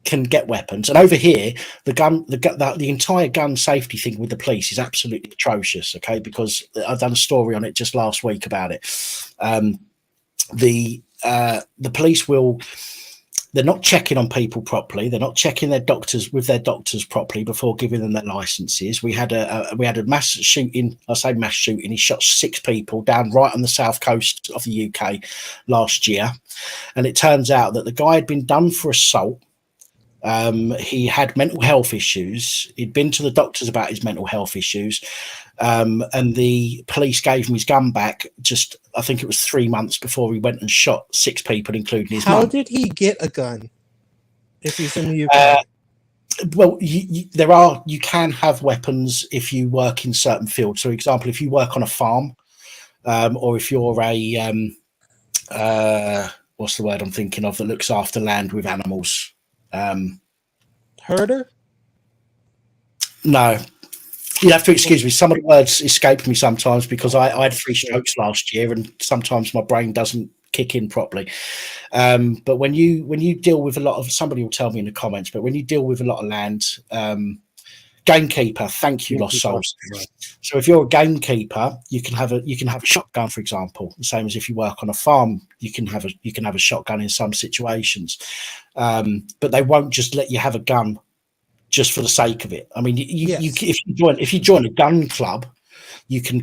can get weapons, and over here the entire gun safety thing with the police is absolutely atrocious, okay, because I've done a story on it just last week about it. The police they're not checking on people properly. They're not checking their doctors properly before giving them their licenses. We had a mass shooting. I say mass shooting. He shot 6 people down right on the south coast of the UK last year, and it turns out that the guy had been done for assault. He had mental health issues. He'd been to the doctors about his mental health issues, and the police gave him his gun back just, I think it was 3 months before he went and shot 6 people, including his mum. How did he get a gun if he's in the UK? Well, you can have weapons if you work in certain fields. So, for example, if you work on a farm, or if you're a what's the word I'm thinking of that looks after land with animals? Herder? No, you have to excuse me. Some of the words escape me sometimes because I had 3 strokes last year, and sometimes my brain doesn't kick in properly. But when you deal with a lot of, somebody will tell me in the comments, but when you deal with a lot of land, gamekeeper. Thank you, Lost Souls. So if you're a gamekeeper, you can have a shotgun, for example. The same as if you work on a farm, you can have a shotgun in some situations. But they won't just let you have a gun just for the sake of it. I mean, if you join a gun club, you can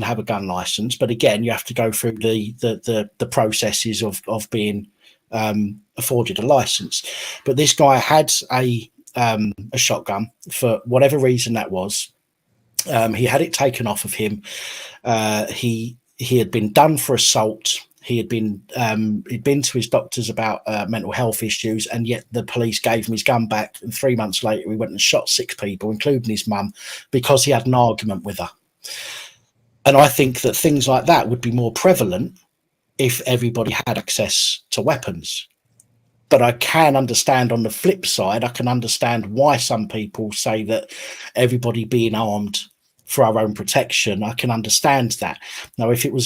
have a gun license, but again, you have to go through the processes of being afforded a license. But this guy had a shotgun for whatever reason that was. He had it taken off of him. He had been done for assault. He'd been to his doctors about mental health issues, and yet the police gave him his gun back. And 3 months later, he went and shot 6 people, including his mum, because he had an argument with her. And I think that things like that would be more prevalent if everybody had access to weapons. But I can understand on the flip side, I can understand why some people say that everybody being armed for our own protection. I can understand that. Now, if you're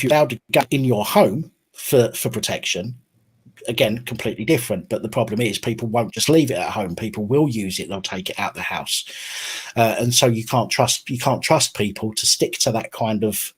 allowed to go in your home for protection, again, completely different. But the problem is people won't just leave it at home. People will use it. They'll take it out the house. And so you can't trust people to stick to that kind of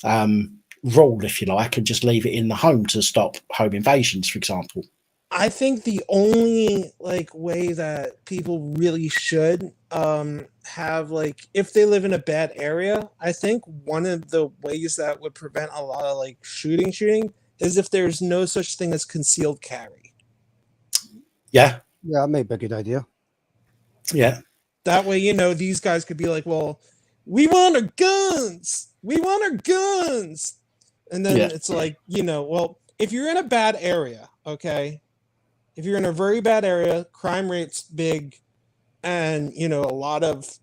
rule, if you like, and just leave it in the home to stop home invasions, for example. I think the only way that people really should have, if they live in a bad area, I think one of the ways that would prevent a lot of shooting is if there's no such thing as concealed carry. Yeah, that may be a good idea. Yeah, that way these guys could be like, well, we want our guns, and then it's like, well, if you're in a bad area, okay. If you're in a very bad area, crime rate's big, and a lot of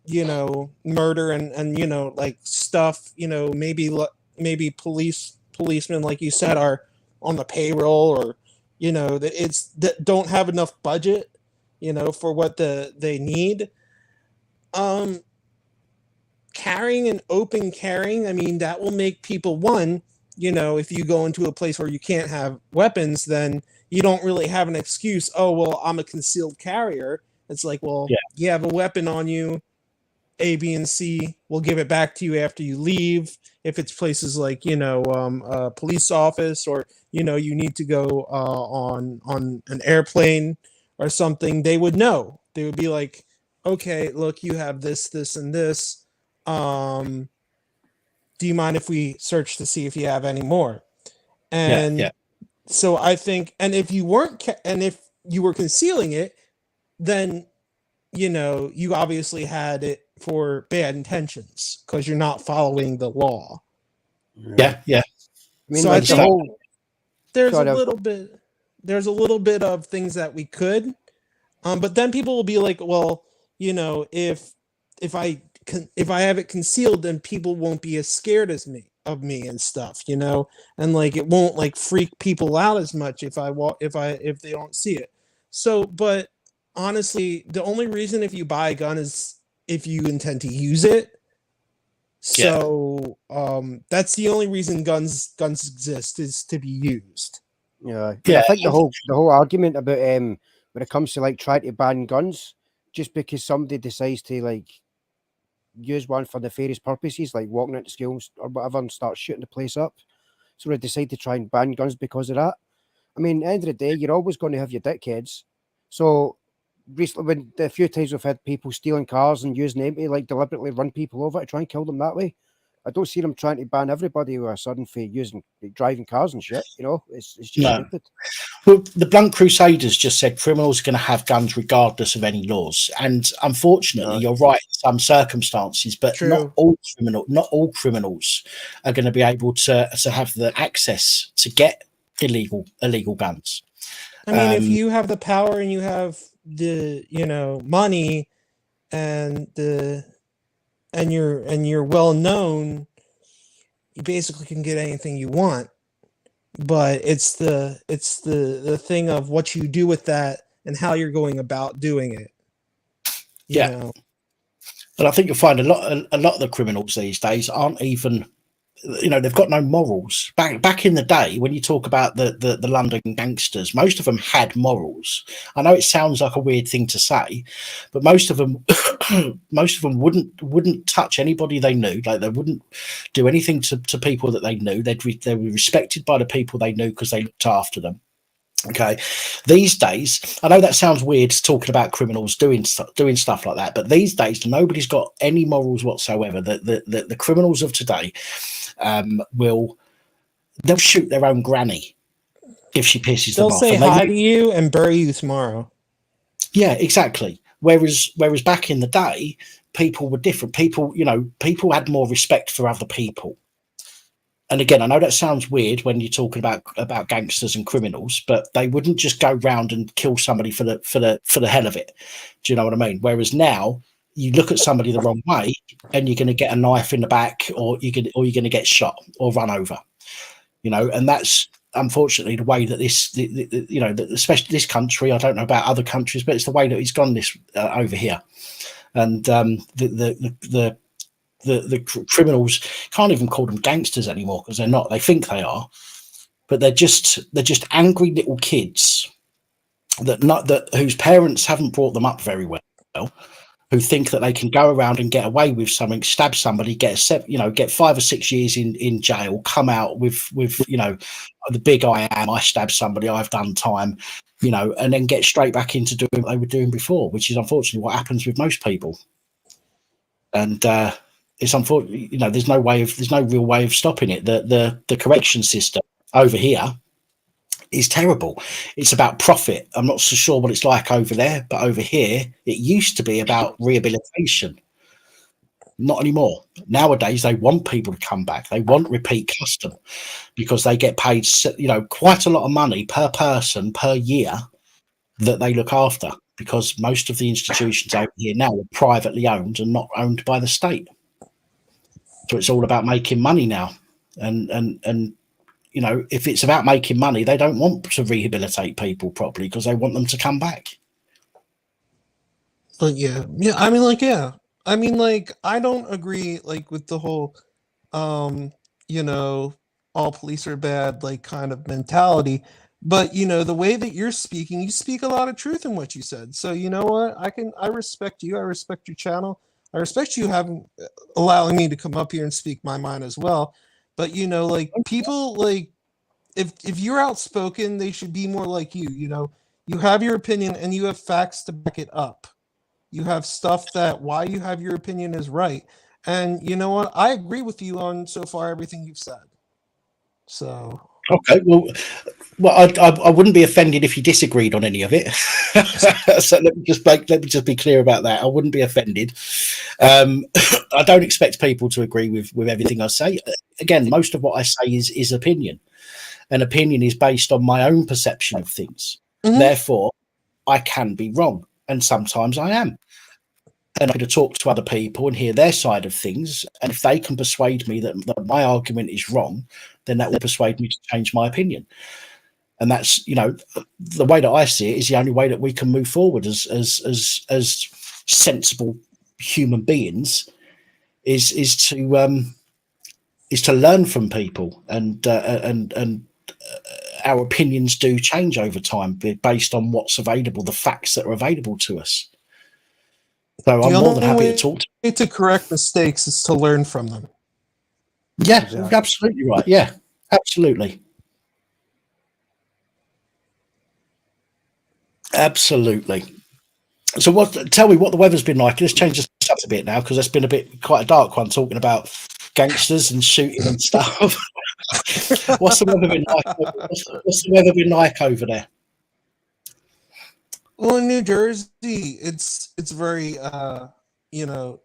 murder and stuff, maybe policemen, like you said, are on the payroll, or that don't have enough budget for what they need. Carrying and open carrying, I mean, that will make people, one, if you go into a place where you can't have weapons, then you don't really have an excuse. Oh, well, I'm a concealed carrier. It's like, well, you have a weapon on you, A, B, and C. We'll give it back to you after you leave. If it's places like, a police office, or, you need to go on an airplane or something, they would know. They would be like, okay, look, you have this, this, and this. Do you mind if we search to see if you have any more? And so I think, and if you weren't, and if you were concealing it, then, you obviously had it for bad intentions because you're not following the law. Yeah. I mean, so I think there's a little bit of things that we could, but then people will be like, well, if I have it concealed, then people won't be as scared as me. of me and stuff, you know, and like it won't like freak people out as much if they don't see it. So, but honestly, the only reason if you buy a gun is if you intend to use it. So that's the only reason guns exist, is to be used. Yeah. I think the whole argument about when it comes to like trying to ban guns, just because somebody decides to like use one for nefarious purposes, like walking into schools or whatever and start shooting the place up, so they decide to try and ban guns because of that. I mean, at the end of the day, you're always going to have your dickheads. So recently, when the few times we've had people stealing cars and using them to like deliberately run people over to try and kill them that way, I don't see them trying to ban everybody who are sudden for driving cars and shit. You know, it's just stupid. Well, the Blunt Crusaders just said criminals are going to have guns regardless of any laws, and unfortunately, you're right in some circumstances, but not all criminals are going to be able to have the access to get illegal guns. I mean, if you have the power and you have the money and you're well known, you basically can get anything you want. But it's the thing of what you do with that and how you're going about doing it. You know? And I think you'll find a lot of the criminals these days aren't even, they've got no morals. Back in the day, when you talk about the London gangsters, most of them had morals. I know it sounds like a weird thing to say, but most of them wouldn't touch anybody they knew. Like, they wouldn't do anything to people that they knew. They were respected by the people they knew because they looked after them. Okay, these days, I know that sounds weird talking about criminals doing stuff like that, but these days nobody's got any morals whatsoever. The criminals of today they'll shoot their own granny if she pisses them off. They'll say hi to you and bury you tomorrow. Yeah, exactly. Whereas back in the day, people were different. People had more respect for other people. And again, I know that sounds weird when you're talking about gangsters and criminals, but they wouldn't just go round and kill somebody for the hell of it. Do you know what I mean? Whereas now, you look at somebody the wrong way, and you're going to get a knife in the back, or you're going to get shot or run over. And that's unfortunately the way that especially this country. I don't know about other countries, but it's the way that it's gone this over here. And the criminals, can't even call them gangsters anymore because they're not. They think they are, but they're just angry little kids whose parents haven't brought them up very well, who think that they can go around and get away with something, stab somebody, get 5 or 6 years in jail, come out with the big I stabbed somebody, I've done time, and then get straight back into doing what they were doing before, which is unfortunately what happens with most people. And it's unfortunate, there's no real way of stopping it. The correction system over here is terrible. It's about profit. I'm not so sure what it's like over there, but over here it used to be about rehabilitation. Not anymore. Nowadays they want people to come back. They want repeat custom because they get paid quite a lot of money per person per year that they look after, because most of the institutions over here now are privately owned and not owned by the state. So it's all about making money now. And if it's about making money, they don't want to rehabilitate people properly because they want them to come back. But I mean, I don't agree with the whole all police are bad kind of mentality. But the way that you're speaking, you speak a lot of truth in what you said. So you know what? I respect you. I respect your channel. I respect you allowing me to come up here and speak my mind as well. But people if you're outspoken, they should be more like you. You have your opinion and you have facts to back it up. You have stuff that why you have your opinion is right. And you know what? I agree with you on so far everything you've said. So okay, well, I wouldn't be offended if you disagreed on any of it. So let me just be clear about that. I wouldn't be offended. I don't expect people to agree with everything I say. Again, most of what I say is opinion, and opinion is based on my own perception of things. Mm-hmm. Therefore, I can be wrong, and sometimes I am. and I'm going to talk to other people and hear their side of things. And if they can persuade me that my argument is wrong, then that will persuade me to change my opinion. And that's, you know, the way that I see it is the only way that we can move forward as sensible human beings is to learn from people, and our opinions do change over time based on what's available, the facts that are available to us. So I'm more than happy to talk to you. To correct mistakes is to learn from them. Yeah, exactly. Absolutely right. Yeah, absolutely. Absolutely. So tell me what the weather's been like. Let's change this up a bit now, because it's been quite a dark one, talking about gangsters and shooting and stuff. What's the weather been like? What's the weather been like over there? Well, in New Jersey, it's very you know,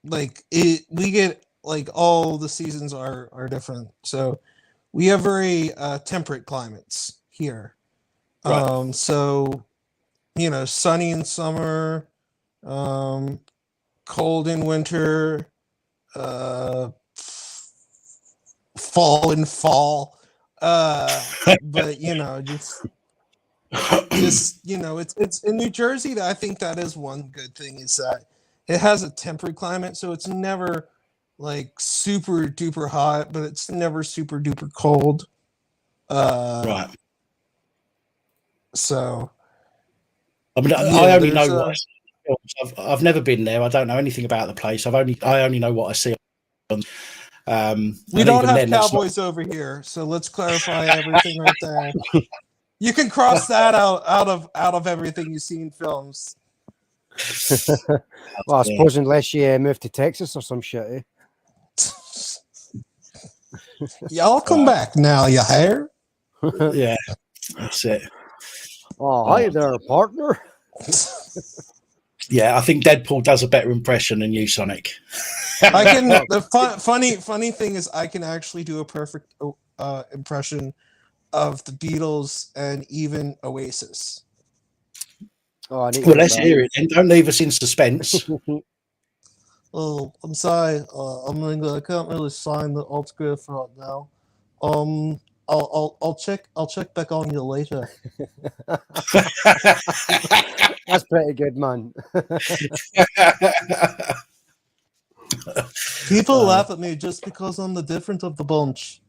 like we get like all the seasons are different. So we have very temperate climates here. Right. So, you know, sunny in summer, cold in winter, fall in fall. But you know, just you know, it's in New Jersey. I think that is one good thing, is that it has a temperate climate, so it's never like super duper hot, but it's never super duper cold. Right. So, I mean, I only know what I see. I've never been there. I don't know anything about the place. I only know what I see. We don't have cowboys over here, so let's clarify everything right there. You can cross that out of everything you see in films. Well, I suppose unless you move to Texas or some shit, eh? Y'all come back now, you hear? Yeah, that's it. Oh, hi there, partner. Yeah, I think Deadpool does a better impression than you, Sonic. I can. The funny thing is, I can actually do a perfect impression of the Beatles and even Oasis. Oh, well, let's hear it, and don't leave us in suspense. Oh, I'm sorry. I can't really sign the autograph right now. I'll check back on you later. That's pretty good, man. People laugh at me just because I'm the different of the bunch.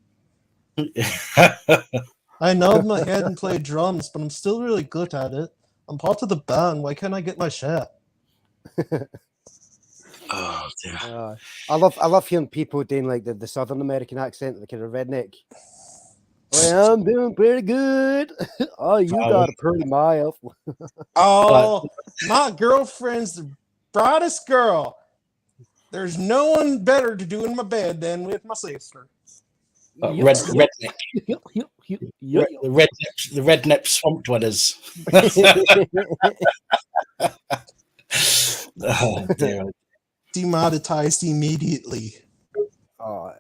I nod my head and play drums, but I'm still really good at it. I'm part of the band. Why can't I get my share? Oh dear. I love hearing people doing like the Southern American accent, the kind of redneck. Well, I'm doing pretty good. Oh, you got a pretty mile. Oh, my girlfriend's the brightest girl. There's no one better to do in my bed than with my sister. Redneck. The redneck swamp dwellers. Oh, dear. Demonetized immediately. Oh.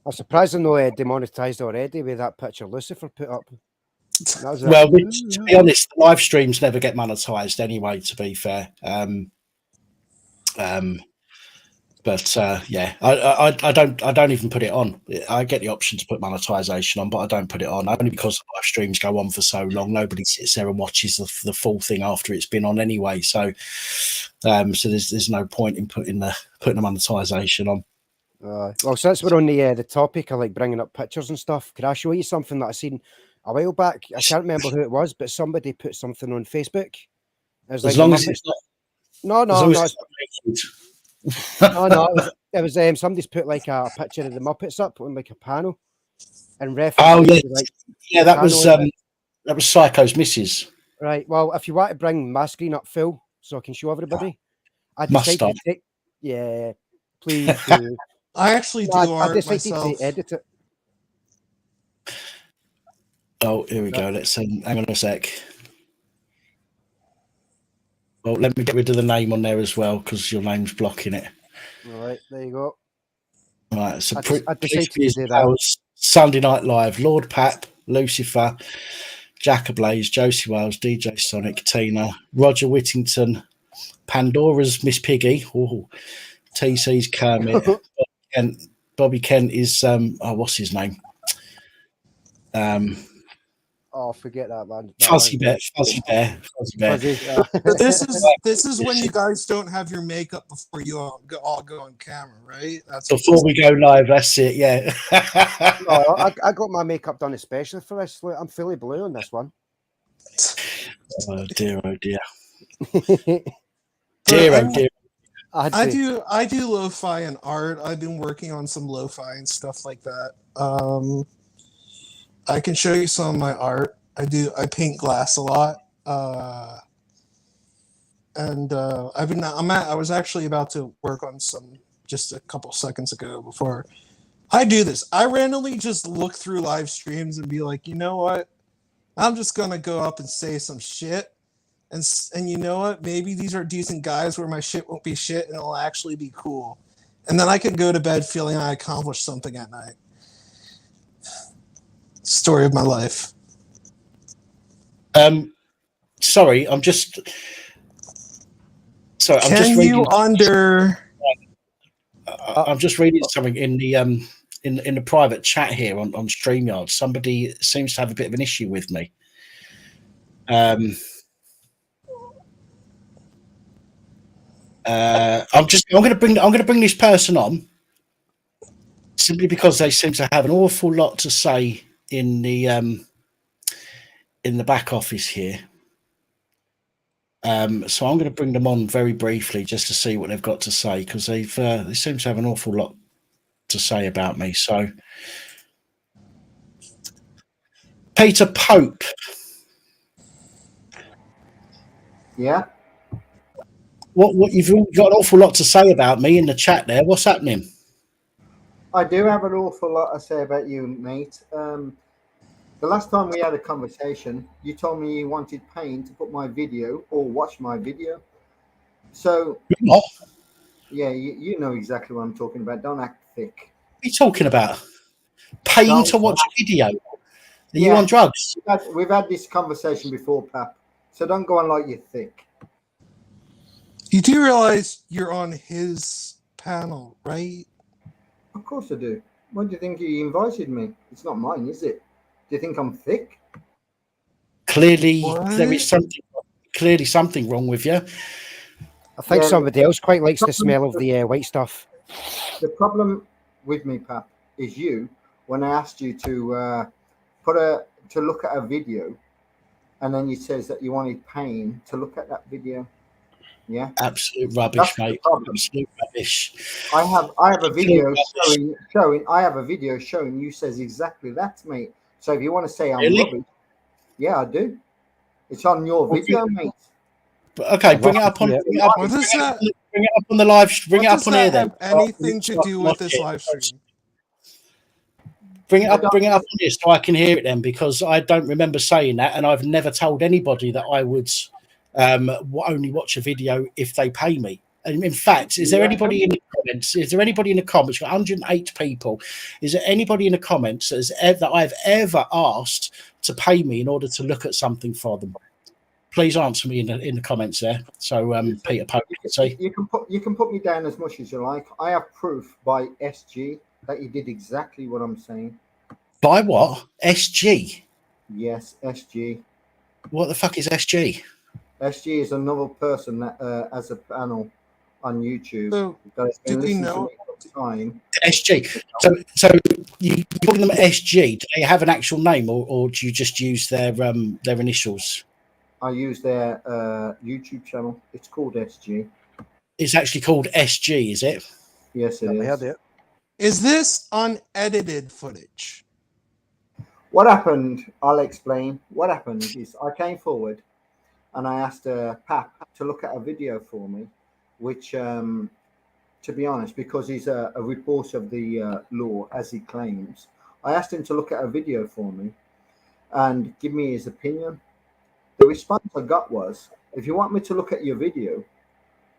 I'm surprised I know demonetized already with that picture Lucifer put up. Well, to be honest, the live streams never get monetized anyway, to be fair. But yeah, I don't even put it on. I get the option to put monetization on, but I don't put it on, only because live streams go on for so long. Nobody sits there and watches the full thing after it's been on anyway. So there's no point in putting the monetization on. Well, since we're on the topic of like bringing up pictures and stuff, could I show you something that I seen a while back? I can't remember who it was, but somebody put something on Facebook. As long as it's not. No, it was somebody's put like a picture of the Muppets up on like a panel and reference. Oh yeah, that was Psycho's missus. Right. Well, if you want to bring my screen up full so I can show everybody, I decided to take. Yeah, please do. I actually do art myself. To edit it. Oh, here we go. Let's hang on a sec. Well, let me get rid of the name on there as well, because your name's blocking it. All right, there you go. Right, so that. Sunday Night Live, Lord Pap, Lucifer, Jack Ablaze, Josie Wales, DJ Sonic, Tina, Roger Whittington, Pandora's Miss Piggy. Oh, TC's Kermit. Bobby Kent is what's his name? Oh, forget that, man. Fuzzy Bear. But this is when you guys don't have your makeup before you all go on camera, right? That's before we go live. That's it. Yeah. No, I got my makeup done especially for this. I'm fully blue on this one. Oh dear. dear. I do lo-fi and art. I've been working on some lo-fi and stuff like that. I can show you some of my art. I paint glass a lot. I was actually about to work on some just a couple seconds ago before I do this. I randomly just look through live streams and be like, you know what? I'm just gonna go up and say some shit. And you know what? Maybe these are decent guys where my shit won't be shit and it'll actually be cool. And then I can go to bed feeling I accomplished something at night. Story of my life. Sorry, I'm just reading. I'm just reading something in the in the private chat here on StreamYard. Somebody seems to have a bit of an issue with me. I'm going to bring this person on simply because they seem to have an awful lot to say in the back office here. So I'm going to bring them on very briefly just to see what they've got to say, because they seem to have an awful lot to say about me. So, Peter Pope. Yeah. What you've got an awful lot to say about me in the chat there. What's happening? I do have an awful lot to say about you, mate. The last time we had a conversation, you told me you wanted Payne to put my video or watch my video. So, yeah, you know exactly what I'm talking about. Don't act thick. What are you talking about? Payne to watch a video? Are you on drugs? We've had this conversation before, Pap. So don't go on like you're thick. You do realize you're on his panel, right? Of course I do. Why do you think he invited me? It's not mine, is it? Do you think I'm thick? Clearly, there is something wrong with you. I think somebody else quite likes the smell of the white stuff. The problem with me, Pap, is you. When I asked you to look at a video, and then you says that you wanted Payne to look at that video. Yeah. Absolute rubbish, mate. Absolute rubbish. I have a video showing you says exactly that, mate. So if you want to say I'm rubbish, yeah, I do. It's on your video, mate. Okay, bring it up on. Bring it up on the live. Bring it up on here then. Anything to do with this live stream? Bring it up on here so I can hear it then, because I don't remember saying that, and I've never told anybody that I would only watch a video if they pay me. And in fact, is there anybody in the comments? Is there anybody in the comments? 108 people. Is there anybody in the comments that I've ever asked to pay me in order to look at something for them? Please answer me in the comments there. So Peter Pope can see. You can put me down as much as you like. I have proof by SG that you did exactly what I'm saying. By what? SG? Yes, SG. What the fuck is SG? SG is another person that has a panel on YouTube. So, do we know time? SG. So you calling them SG? Do they have an actual name, or do you just use their initials? I use their YouTube channel. It's called SG. It's actually called SG, is it? Yes, it is. Is this unedited footage? What happened? I'll explain. What happened is I came forward and I asked Pap to look at a video for me, which, to be honest, because he's a reporter of the law, as he claims, I asked him to look at a video for me and give me his opinion. The response I got was, if you want me to look at your video,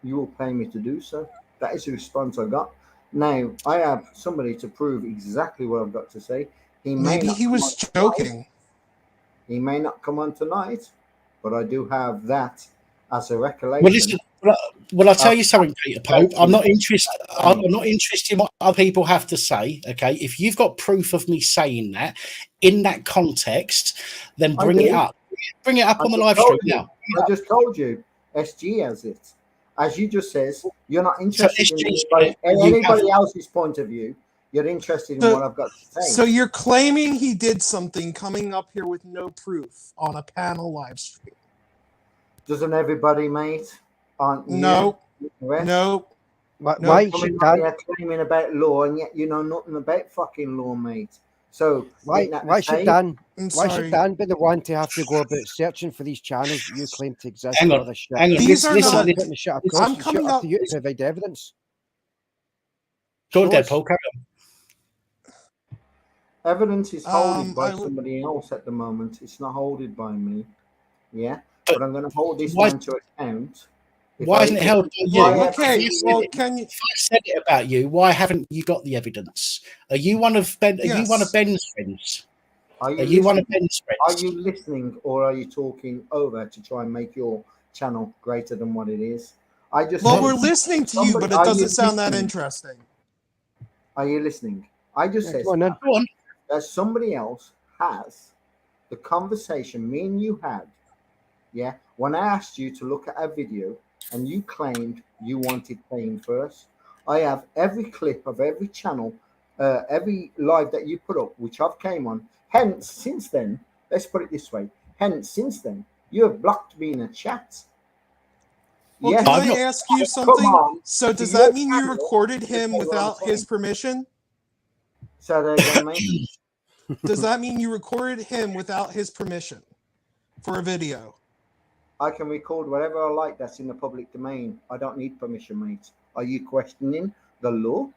you will pay me to do so. That is the response I got. Now, I have somebody to prove exactly what I've got to say. Maybe he was joking. He may not come on tonight, but I do have that as a recollection. Well, listen, Well, I'll tell you something, Peter Pope. I'm not interested. I'm not interested in what other people have to say. Okay, if you've got proof of me saying that in that context, then bring it up. Bring it up on the live stream now. I just told you, SG has it. As you just says, you're not interested in anybody else's point of view. You're interested in what I've got to say. So you're claiming he did something coming up here with no proof on a panel live stream. Doesn't everybody, mate? Aren't you? No. Why should Dan claiming about law and yet you know nothing about fucking law, mate? So why should Dan be the one to have to go about searching for these channels that you claim to exist? Hang on. These are not. I'm coming up to you to provide evidence. Go on, Deadpool. Carry on. Evidence is holded by somebody else at the moment. It's not holded by me. Yeah, but I'm going to hold this man to account. Why isn't it held by you? Okay, well, can you? If I said it about you, why haven't you got the evidence? Are you one of Ben? Are you one of Ben's friends? Are you one of Ben's friends? Are you listening, or are you talking over to try and make your channel greater than what it is? We're listening to you, but it doesn't sound that interesting. Are you listening? I just said that somebody else has the conversation me and you had. Yeah, when I asked you to look at a video and you claimed you wanted paying first, I have every clip of every channel, every live that you put up, which I've came on. Hence, since then, let's put it this way. Hence, since then, you have blocked me in a chat. Well, yes. can I ask you something? So does that mean you recorded him without his permission? Say that again, mate. Does that mean you recorded him without his permission for a video? I can record whatever I like that's in the public domain. I don't need permission, mate. Are you questioning the law?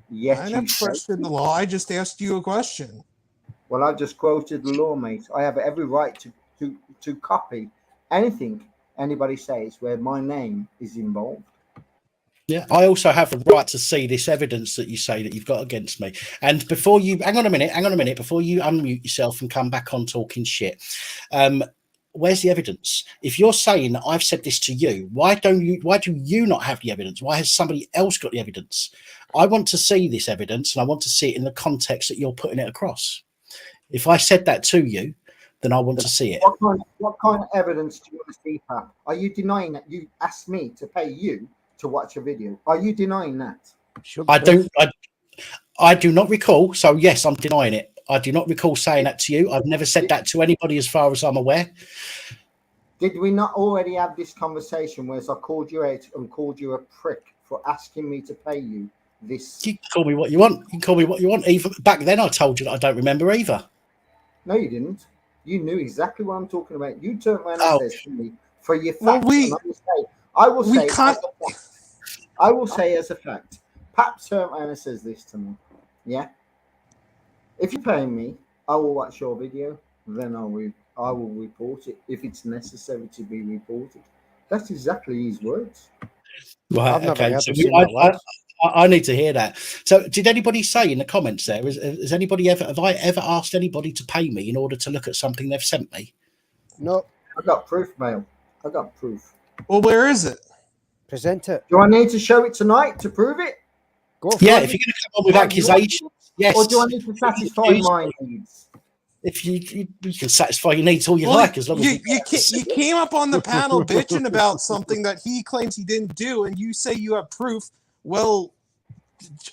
Yes, I never questioned the law. I just asked you a question. Well, I've just quoted the law, mate. I have every right to copy anything anybody says where my name is involved. Yeah, I also have the right to see this evidence that you say that you've got against me. And before you, hang on a minute, before you unmute yourself and come back on talking shit, where's the evidence? If you're saying that I've said this to you, why do you not have the evidence? Why has somebody else got the evidence? I want to see this evidence, and I want to see it in the context that you're putting it across. If I said that to you, then I want to see it. What kind of evidence do you want to see, Pat? Are you denying that you asked me to pay you to watch a video? Are you denying that? I do not recall. So yes, I'm denying it. I do not recall saying that to you. I've never said that to anybody as far as I'm aware. Did we not already have this conversation where I called you out and called you a prick for asking me to pay you this? You can call me what you want. You can call me what you want. Even back then I told you that I don't remember either. No, you didn't. You knew exactly what I'm talking about. You turned around and said to me, for your facts, I will say as a fact, Pat turned around and says this to me. Yeah? If you pay me, I will watch your video, then I will report it if it's necessary to be reported. That's exactly his words. Right, okay. So I need to hear that. So did anybody say in the comments there, has anybody have I ever asked anybody to pay me in order to look at something they've sent me? No. I got proof, Mail. I got proof. Well, where is it? Present it. Do I need to show it tonight to prove it? Go for it. If you're going to come on with accusations, yes. Or do I need to satisfy my needs? If you can satisfy your needs all you like, as long as you came up on the panel bitching about something that he claims he didn't do, and you say you have proof. Well,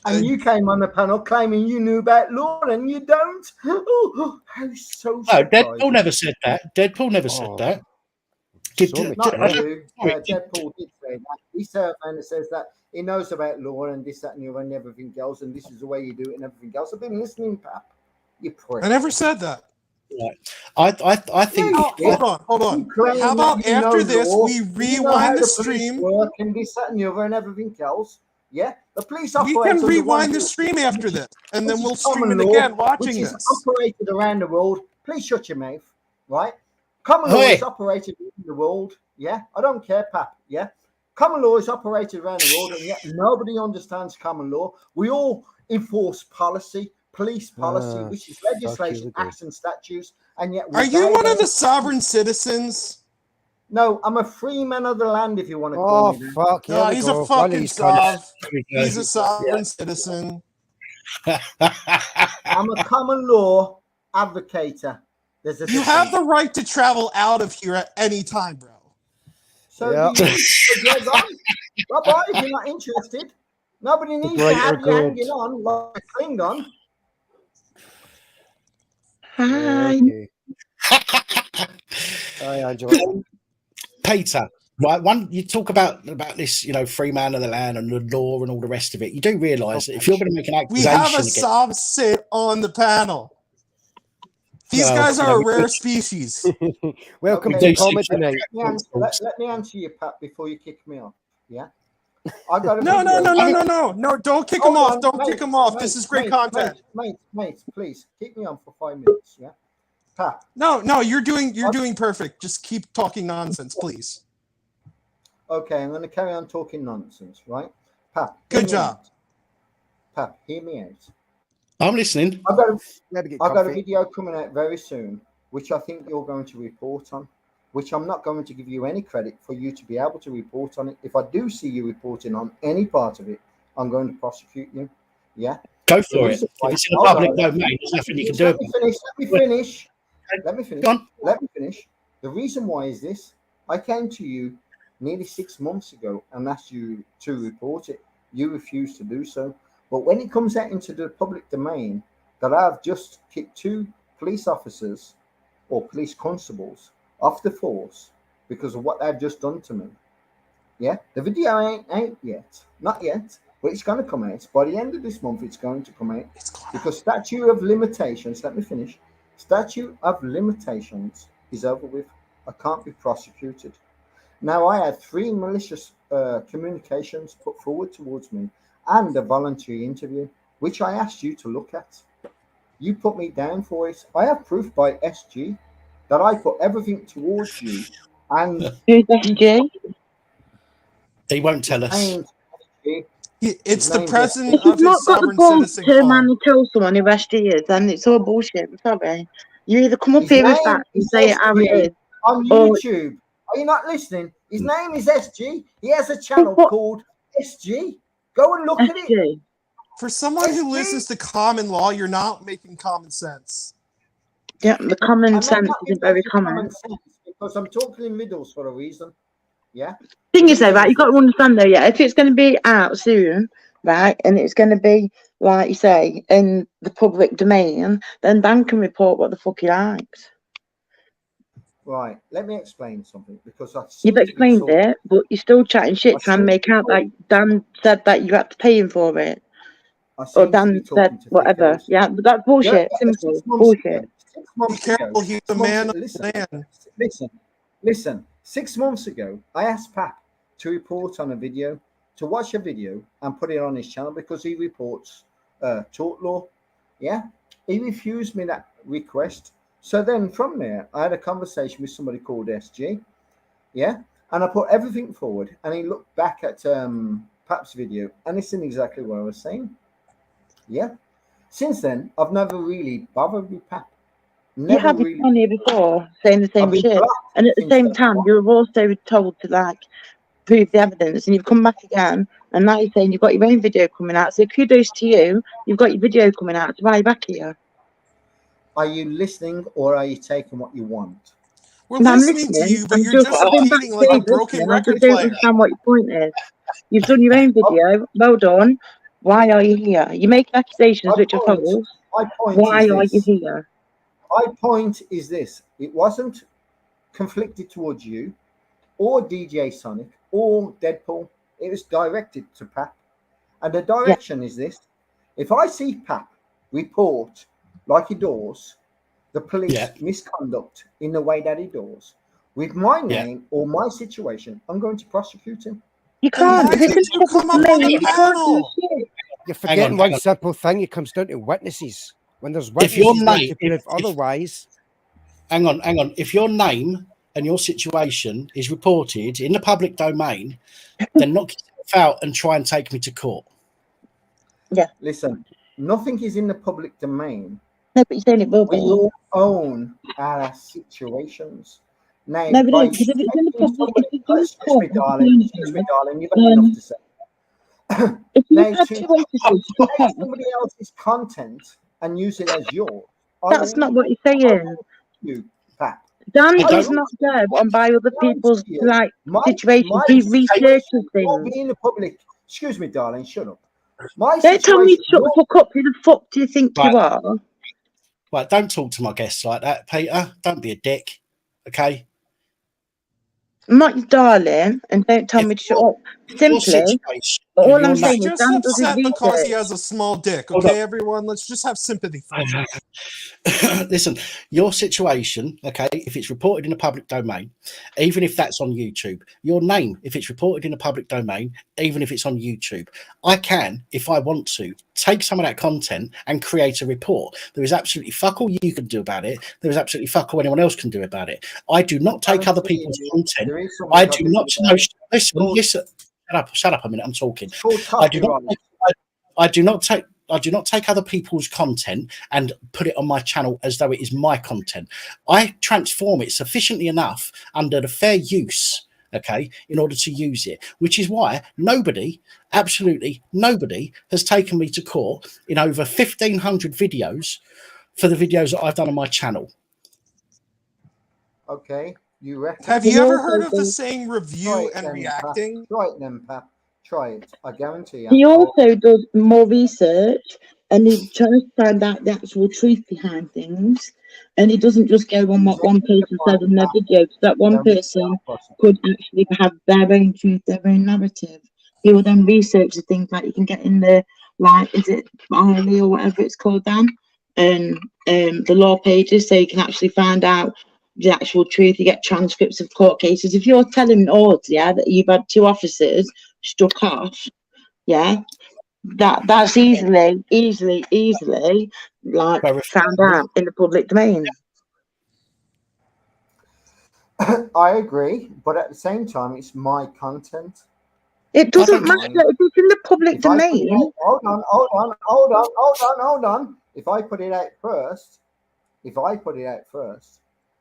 and you came on the panel claiming you knew about law and you don't. Oh, how so? No, Deadpool never said that. Deadpool never said that. Deadpool did say that. He says that he knows about law and this, that, and the other, and everything else, and this is the way you do it and everything else. I've been listening, Pap. You prick. I never said that. Right. I think. Hold on. How about after this we rewind the stream? Work and this, that, and the other, and everything else. Yeah, the police we can rewind the stream after this, and then we'll stream it again. Watching this, operated around the world. Please shut your mouth. Right? Common law is operated in the world. Yeah, I don't care, Pap. Yeah, common law is operated around the world, and yet nobody understands common law. We all enforce policy. Police policy, which is legislation, acts, and statutes, and yet are you one of the sovereign citizens? No, I'm a free man of the land, if you want to call me that. Fuck! No, he's a fucking sov. He's a sovereign citizen. I'm a common law advocator. You have the right to travel out of here at any time, bro. So do you. You're gone. Bye-bye if you're not interested. Nobody needs to have you hanging on like a Klingon. Hi. Hi, Angela. Peter, right? You talk about this, free man of the land and the law and all the rest of it. You do realise that if you're going to make an accusation, we have a Sov sit on the panel. These guys are a rare species. Welcome to comment tonight. Let me answer you, Pat, before you kick me off. Yeah. I got No! Don't kick him off. Don't kick him off. This is great content. Mate, please keep me on for 5 minutes. Yeah. Pat. No, you're doing perfect. Just keep talking nonsense, please. Okay, I'm going to carry on talking nonsense, right? Pat. Good job. Pat, hear me out. I'm listening. I've got a video coming out very soon, which I think you're going to report on, which I'm not going to give you any credit for you to be able to report on it. If I do see you reporting on any part of it, I'm going to prosecute you. Yeah? Go for it. If it's in the public domain, there's nothing you can do. Let me finish. The reason why is this. I came to you nearly 6 months ago and asked you to report it. You refused to do so. But when it comes out into the public domain that I've just kicked 2 police officers or police constables off the force because of what they've just done to me. Yeah, the video ain't out yet. Not yet, but it's going to come out. By the end of this month, it's going to come out. Because statute of limitations, let me finish. Statute of limitations is over with. I can't be prosecuted. Now, I had 3 malicious communications put forward towards me and a voluntary interview, which I asked you to look at. You put me down for it. I have proof by SG that I put everything towards you. And who's SG? He won't tell us. It's the president If you've of not his got the sovereign balls citizen to club. man tell someone who SG is, then it's all bullshit. I'm sorry. You either come up here with facts and say it how it is. On YouTube. Are you not listening? His name is SG. He has a channel called SG. Go and look at it. For someone who listens to common law, you're not making common sense. Yeah, the common sense isn't very common. Because I'm talking in riddles for a reason. Yeah. Thing is, though, right, you've got to understand, though, yeah, if it's going to be out soon, right, and it's going to be, like you say, in the public domain, then Dan can report what the fuck he likes. Right, let me explain something because You've explained it, but you're still chatting shit, trying to make out like Dan said that you had to pay him for it. Or Dan said whatever. Yeah, but that's bullshit. Simple. Bullshit. Be careful, he's a man of the land. Listen. 6 months ago, I asked Pat to report on a video, to watch a video and put it on his channel because he reports tort law. Yeah, he refused me that request. So then from there, I had a conversation with somebody called SG. Yeah, and I put everything forward and he looked back at Pat's video and it's in exactly what I was saying. Yeah. Since then, I've never really bothered with Pat. You have been on here before saying the same shit, and at the same time, you were also told to like prove the evidence, and you've come back again, and now you're saying you've got your own video coming out. So kudos to you. You've got your video coming out. So why are you back here? Are you listening, or are you taking what you want? We're listening to you, but you're just repeating like a broken record player. I don't understand what your point is. You've done your own video. Well done. Why are you here? You make accusations which are false. Why are you here? My point is this. It wasn't conflicted towards you or DJ Sonic or Deadpool. It was directed to Pat. And the direction is this. If I see Pat report like he does the police misconduct in the way that he does, with my name or my situation, I'm going to prosecute him. You can't. You're forgetting one simple thing. It comes down to witnesses. When there's witnesses, if your name, otherwise. Hang on. If your name and your situation is reported in the public domain, then knock yourself out and try and take me to court. Yeah. Listen, nothing is in the public domain. No, but you're saying it will be. We all own our situations. Now, No, we by don't, because if it's in the public, if it goes to excuse me, court, darling, you've had enough to say. if you Now, had to 2 officers to take court, somebody else's content and use it as yours, that's not what you're saying. you, Pat. Dan I does don't- not go and buy other people's like My situations. He researches things. being the public. Excuse me, darling. Shut up. My Don't tell me to situation. shut the fuck up. Who the fuck do you think you Right. are? Right, don't talk to my guests like that, Peter. Don't be a dick. Okay. I'm not your darling, and don't tell me to shut up. Simply, all I'm saying is Just Dan does his upset because he research. has a small dick. Hold Okay, on. everyone, let's just have sympathy for him. Listen, your situation, okay, if it's reported in a public domain, even if that's on YouTube, your name, if it's reported in a public domain, even if it's on YouTube, I can, if I want to, take some of that content and create a report. There is absolutely fuck all you can do about it. There is absolutely fuck all anyone else can do about it. I do not take other people's content. I do not know. Listen, shut up a minute. I'm talking. I do not take other people's content and put it on my channel as though it is my content. I transform it sufficiently enough under the fair use, okay, in order to use it, which is why nobody, absolutely nobody, has taken me to court in over 1,500 videos for the videos that I've done on my channel. Okay, you reckon? Have you ever heard of the saying review and reacting? Try it then, Pap. Try it. I guarantee you. He also does more research, and he tries to find out the actual truth behind things. And he doesn't just go on what one person said in their video, because that one person could actually have their own truth, their own narrative. He will then research the things like you can get in the, like, is it Barley or whatever it's called, Dan? And the law pages, so you can actually find out the actual truth. You get transcripts of court cases. If you're telling odds, yeah, that you've had 2 officers struck off, yeah, that's easily like found out in the public domain. I agree, but at the same time, it's my content. It doesn't matter if it's in the public domain. Hold on. If I put it out first,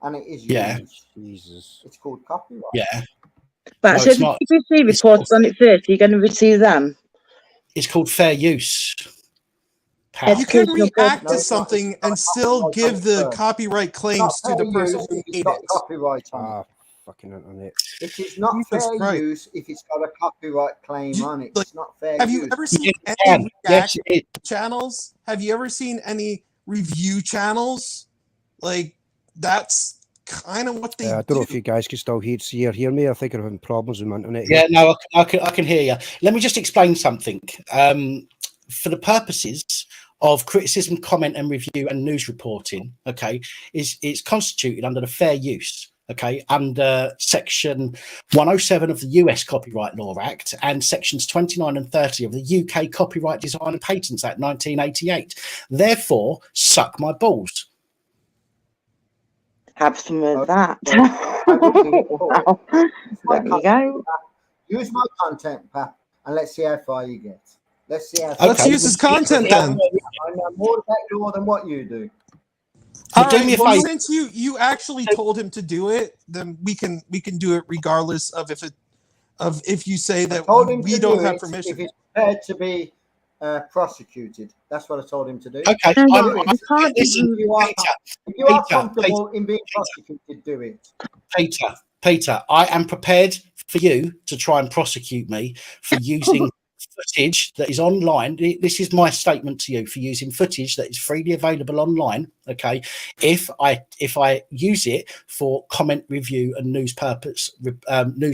and it is used, Jesus, it's called copyright. Yeah. But No, so it's if not. you receive reports on it first, you're going to receive them. It's called fair use. You can react to something and still give the copyright claims to the person who made it. Copyright on it. Fucking internet. It is not fair use if it's got a copyright claim on it. It's not fair use. Have you ever seen any reaction channels? Have you ever seen any review channels? Like, that's kind of what they I don't know if you guys can still hear me. I think I'm having problems with my internet. Yeah, no, I can hear you. Let me just explain something. For the purposes of criticism, comment, and review and news reporting, okay, it's constituted under the fair use, okay, under Section 107 of the US Copyright Law Act and Sections 29 and 30 of the UK Copyright Design and Patents Act 1988. Therefore, suck my balls. Have some of that. Wow. There you go. Use my content, Pat, and let's see how far you get. Let's see how. Let's use his content then. I know more about law than what you do. All right, well, since you actually told him to do it, then we can do it regardless of if you say that we don't have permission. If he's prepared to be prosecuted, that's what I told him to do. Okay, if you are comfortable in being prosecuted, do it. Peter, I am prepared for you to try and prosecute me for using footage that is online. This is my statement to you, for using footage that is freely available online. Okay, if I use it for comment, review, and news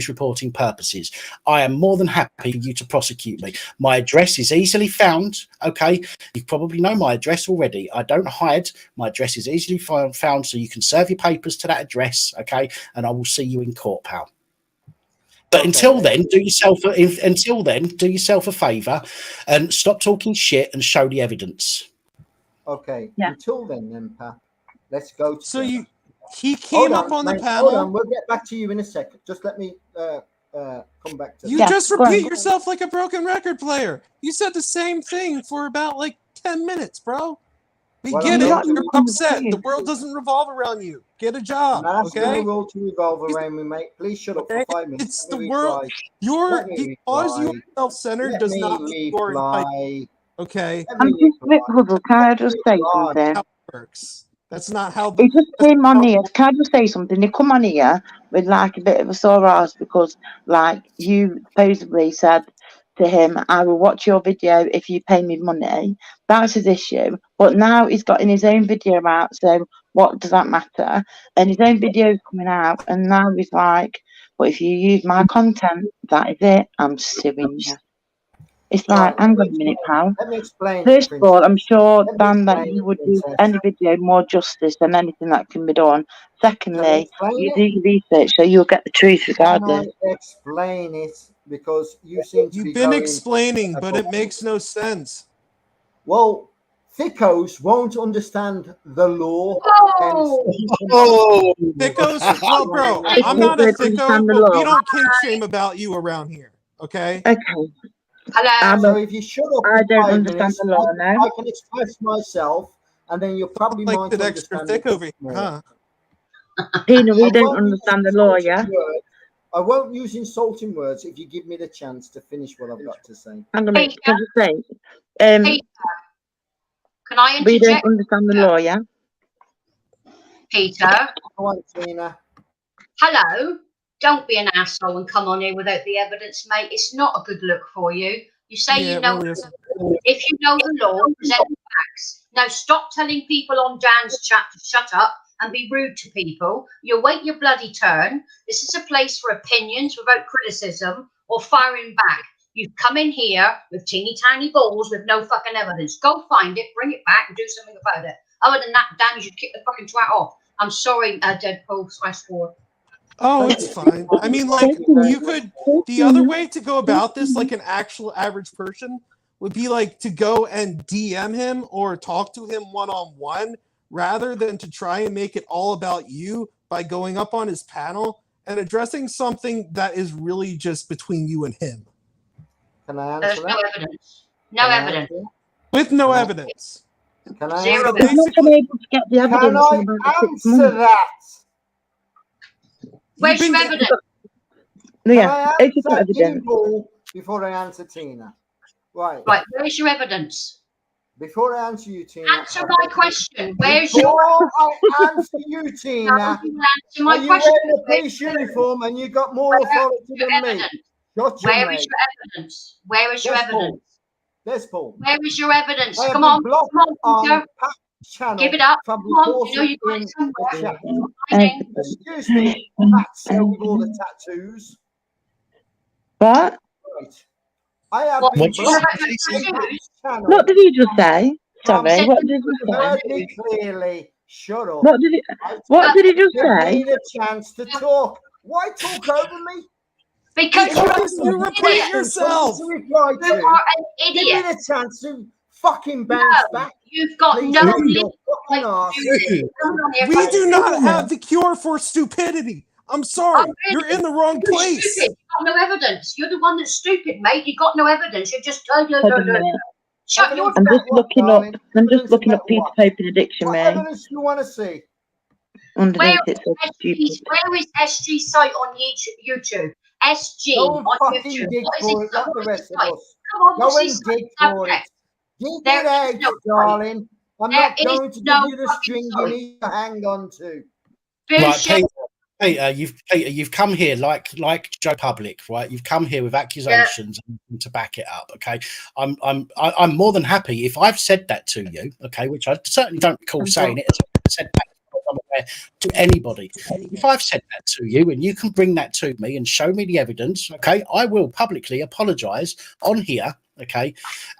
reporting purposes, I am more than happy for you to prosecute me. My address is easily found. Okay, you probably know my address already. I don't hide. My address is easily found, so you can serve your papers to that address. Okay, and I will see you in court, pal. But until then, do yourself a favour and stop talking shit and show the evidence. Okay. Yeah. Until then, Pat, let's go. So he came up on the panel. Hold on, we'll get back to you in a second. Just let me come back to. You just repeat yourself like a broken record player. You said the same thing for about like 10 minutes, bro. We Well, get I'm it. going You're to. upset. The world doesn't revolve around you. Get a job, I'm asking okay? the world to revolve around me, mate. Please shut up for 5 minutes. It's Let the me world. reply. You're Let me because reply. you're self-centered Let does me not mean you're entitled. reply. Okay. Let I'm me just reply. Huddle, can I just say Reply. something? How it works. That's not how. He just came on here. Can I just say something? He come on here with like a bit of a sore ass because, like, you supposedly said to him, "I will watch your video if you pay me money." That's his issue. But now he's got in his own video out, so what does that matter? And his own video's coming out, and now he's like, "But if you use my content, that is it. I'm suing you." It's like, Right, hang on a minute, pal. let me explain it, First of all, I'm Princess. sure, Let me Dan, that explain you it, would do Princess. any video more justice than anything that can be done. Can I Secondly, explain you it? do your research, so you'll get the truth Can regardless. I explain it? Because you seem to You've be been going explaining, but it above. makes no sense. Well, thickos won't understand the law. Oh, thickos. Well, bro, I'm not a Don't thicko, understand the but we law. don't kink shame about you around here. Okay. Okay. Hello. So if you shut up I in don't 5 understand minutes, the law now. I can express myself, and then you probably Like might that extra understand thick it over here, more. huh? Tina, we I don't won't use understand the law, yeah? insulting words. I won't use insulting words if you give me the chance to finish what I've got to say. Hang on a minute. Can I just say, Peter, can I we don't interject? understand the law, yeah? Peter, Go on, Tina. hello. Don't be an asshole and come on here without the evidence, mate. It's not a good look for you. You say Yeah, you it know really isn't. if you know the law, present the facts. Now stop telling people on Dan's chat to shut up and be rude to people. You wait your bloody turn. This is a place for opinions without criticism or firing back. You've come in here with teeny tiny balls with no fucking evidence. Go find it, bring it back, and do something about it. Other than that, Dan, you should kick the fucking twat off. I'm sorry, Deadpool/Sword. Oh, it's fine. I mean, like, you could. The other way to go about this, like an actual average person, would be like to go and DM him or talk to him one-on-one, rather than to try and make it all about you by going up on his panel and addressing something that is really just between you and him. Can I answer There's that? no evidence. No evidence. With no evidence. Can I Zero answer He's not been able to get the Can evidence I in about 6 answer months. that? Where's your evidence? No, Can yeah, I if you've got answer evidence. Evil before I answer Tina? Right. Right, where's your evidence? Before I answer you, Tina. Answer my question. Where's your Before I answer you, Tina. No, you answer my are you question. wearing a police uniform and you got more authority than me? Gotcha, Where mate. is your evidence? Where is your evidence? There's Paul. Where is your evidence? I have Come been on, blocked come on, Peter. on Pat's channel Give it up. from Come on, you know reporting you got in it somewhere. the chat. Excuse me, Fatso with all the tattoos. What? Right. I have What, been did you blocked say? on Pat's channel. What did he just say? Sorry, Said what did he You say? heard me clearly. Shut up. What did he? What did he just Give say? me the chance to talk. Why talk over me? Because you repeat yourself. To reply to. You are an Give me idiot. the chance to fucking bounce back. You've got Please no don't legal your fucking right arse. to do this. Come on here, We fucking do do not it. have the cure for stupidity. I'm sorry. Oh, really? You're in the wrong You're place. stupid. You've got no evidence. You're the one that's stupid, mate. You've got no evidence. You're just Hold on a minute. Shut your I'm just looking up. I'm just Evidence looking about up Peter what? Pope in a dictionary. What evidence do you want to see? Underneath it says stupid. Where is SG site on YouTube? SG Go and on fucking YouTube. dig What is for it? it, like the What is rest it of site? us. Come on, Go what's and his dig site for it. subject? Dig There it is out, no site. darling. I'm There not is going to no give you the fucking string you site. need to hang on to. Right, Peter, you've come here like Joe Public, right? You've come here with accusations and to back it up. Okay, I'm more than happy if I've said that to you. Okay, which I certainly don't recall saying it. I've said that to anybody. If I've said that to you and you can bring that to me and show me the evidence, okay, I will publicly apologise on here. Okay,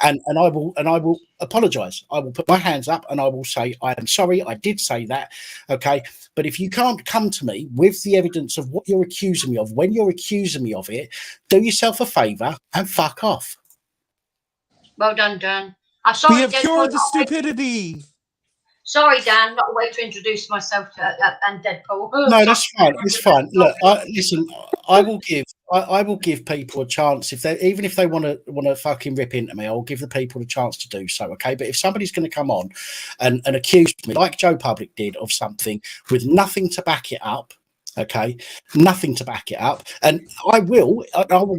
and I will apologise. I will put my hands up and I will say I am sorry. I did say that. Okay, but if you can't come to me with the evidence of what you're accusing me of, when you're accusing me of it, do yourself a favour and fuck off. Well done, Dan. I'm sorry, We have Deadpool. cured the stupidity. Sorry, Dan, not a way to introduce myself to and Deadpool. No, that's fine. It's fine. Look, listen. I will give people a chance if they, even if they want to fucking rip into me. I'll give the people a chance to do so. Okay, but if somebody's going to come on and accuse me, like Joe Public did, of something with nothing to back it up. Okay, nothing to back it up, and I will